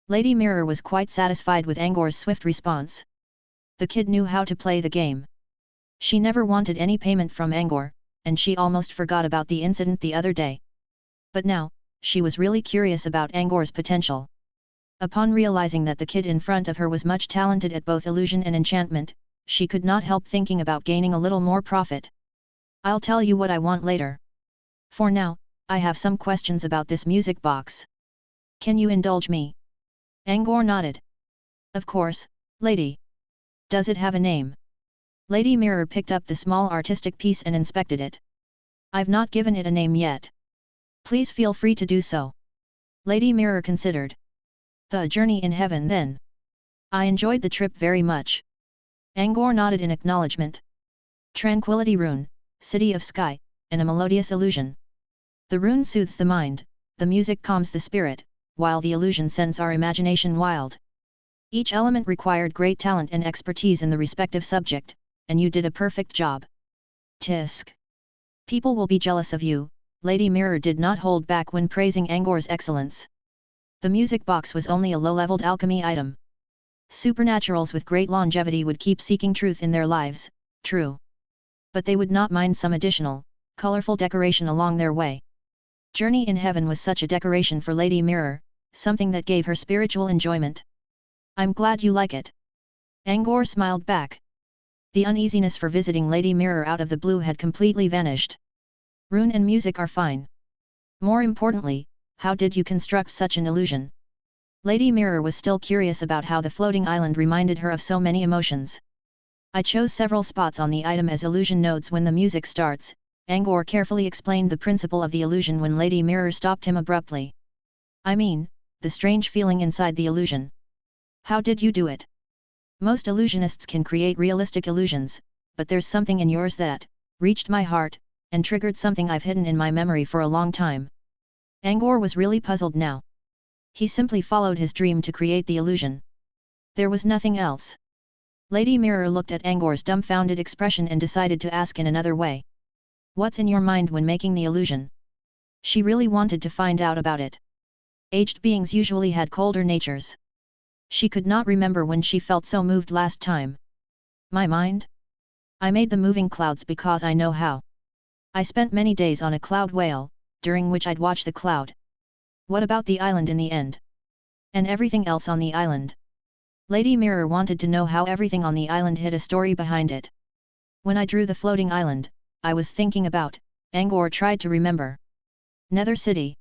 Lady Mirror was quite satisfied with Angor's swift response. The kid knew how to play the game. She never wanted any payment from Angor, and she almost forgot about the incident the other day. But now, she was really curious about Angor's potential. Upon realizing that the kid in front of her was much talented at both illusion and enchantment, she could not help thinking about gaining a little more profit. I'll tell you what I want later. For now, I have some questions about this music box. Can you indulge me? Angor nodded. Of course, lady. Does it have a name? Lady Mirror picked up the small artistic piece and inspected it. I've not given it a name yet. Please feel free to do so. Lady Mirror considered. The Journey in Heaven then. I enjoyed the trip very much. Angor nodded in acknowledgement. Tranquility Rune, City of Sky, and a melodious illusion. The rune soothes the mind, the music calms the spirit, while the illusion sends our imagination wild. Each element required great talent and expertise in the respective subject, and you did a perfect job. Tisk. People will be jealous of you, Lady Mirror did not hold back when praising Angor's excellence. The music box was only a low-leveled alchemy item. Supernaturals with great longevity would keep seeking truth in their lives, true. But they would not mind some additional, colorful decoration along their way. Journey in Heaven was such a decoration for Lady Mirror, something that gave her spiritual enjoyment. I'm glad you like it. Angor smiled back. The uneasiness for visiting Lady Mirror out of the blue had completely vanished. Rune and music are fine. More importantly, how did you construct such an illusion? Lady Mirror was still curious about how the floating island reminded her of so many emotions. I chose several spots on the item as illusion nodes when the music starts. Angor carefully explained the principle of the illusion when Lady Mirror stopped him abruptly. I mean, the strange feeling inside the illusion. How did you do it? Most illusionists can create realistic illusions, but there's something in yours that reached my heart, and triggered something I've hidden in my memory for a long time. Angor was really puzzled now. He simply followed his dream to create the illusion. There was nothing else. Lady Mirror looked at Angor's dumbfounded expression and decided to ask in another way. What's in your mind when making the illusion? She really wanted to find out about it. Aged beings usually had colder natures. She could not remember when she felt so moved last time. My mind? I made the moving clouds because I know how. I spent many days on a cloud whale, during which I'd watch the cloud. What about the island in the end? And everything else on the island? Lady Mirror wanted to know how everything on the island hid a story behind it. When I drew the floating island, I was thinking about, Angor tried to remember. Nether City.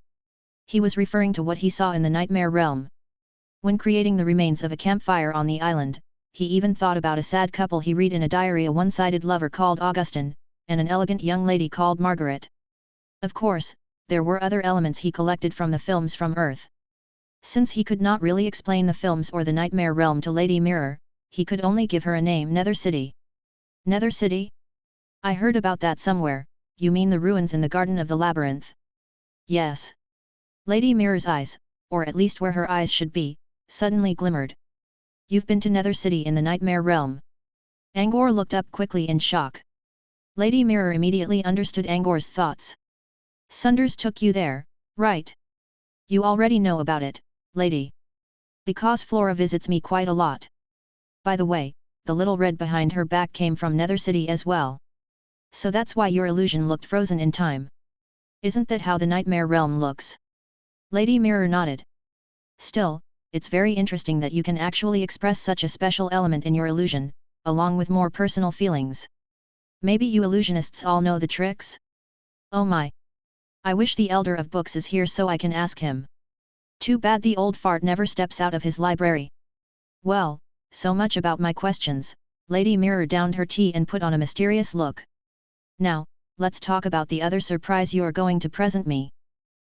He was referring to what he saw in the nightmare realm. When creating the remains of a campfire on the island, he even thought about a sad couple he read in a diary, a one-sided lover called Augustine, and an elegant young lady called Margaret. Of course, there were other elements he collected from the films from Earth. Since he could not really explain the films or the nightmare realm to Lady Mirror, he could only give her a name: Nether City. Nether City? I heard about that somewhere. You mean the ruins in the Garden of the Labyrinth? Yes. Lady Mirror's eyes, or at least where her eyes should be, suddenly glimmered. You've been to Nether City in the nightmare realm? Angor looked up quickly in shock. Lady Mirror immediately understood Angor's thoughts. Sunders took you there, right? You already know about it, lady. Because Flora visits me quite a lot. By the way, the little red behind her back came from Nether City as well. So that's why your illusion looked frozen in time. Isn't that how the nightmare realm looks? Lady Mirror nodded. Still, it's very interesting that you can actually express such a special element in your illusion, along with more personal feelings. Maybe you illusionists all know the tricks? Oh my! I wish the Elder of Books is here so I can ask him. Too bad the old fart never steps out of his library. Well, so much about my questions. Lady Mirror downed her tea and put on a mysterious look. Now, let's talk about the other surprise you are going to present me.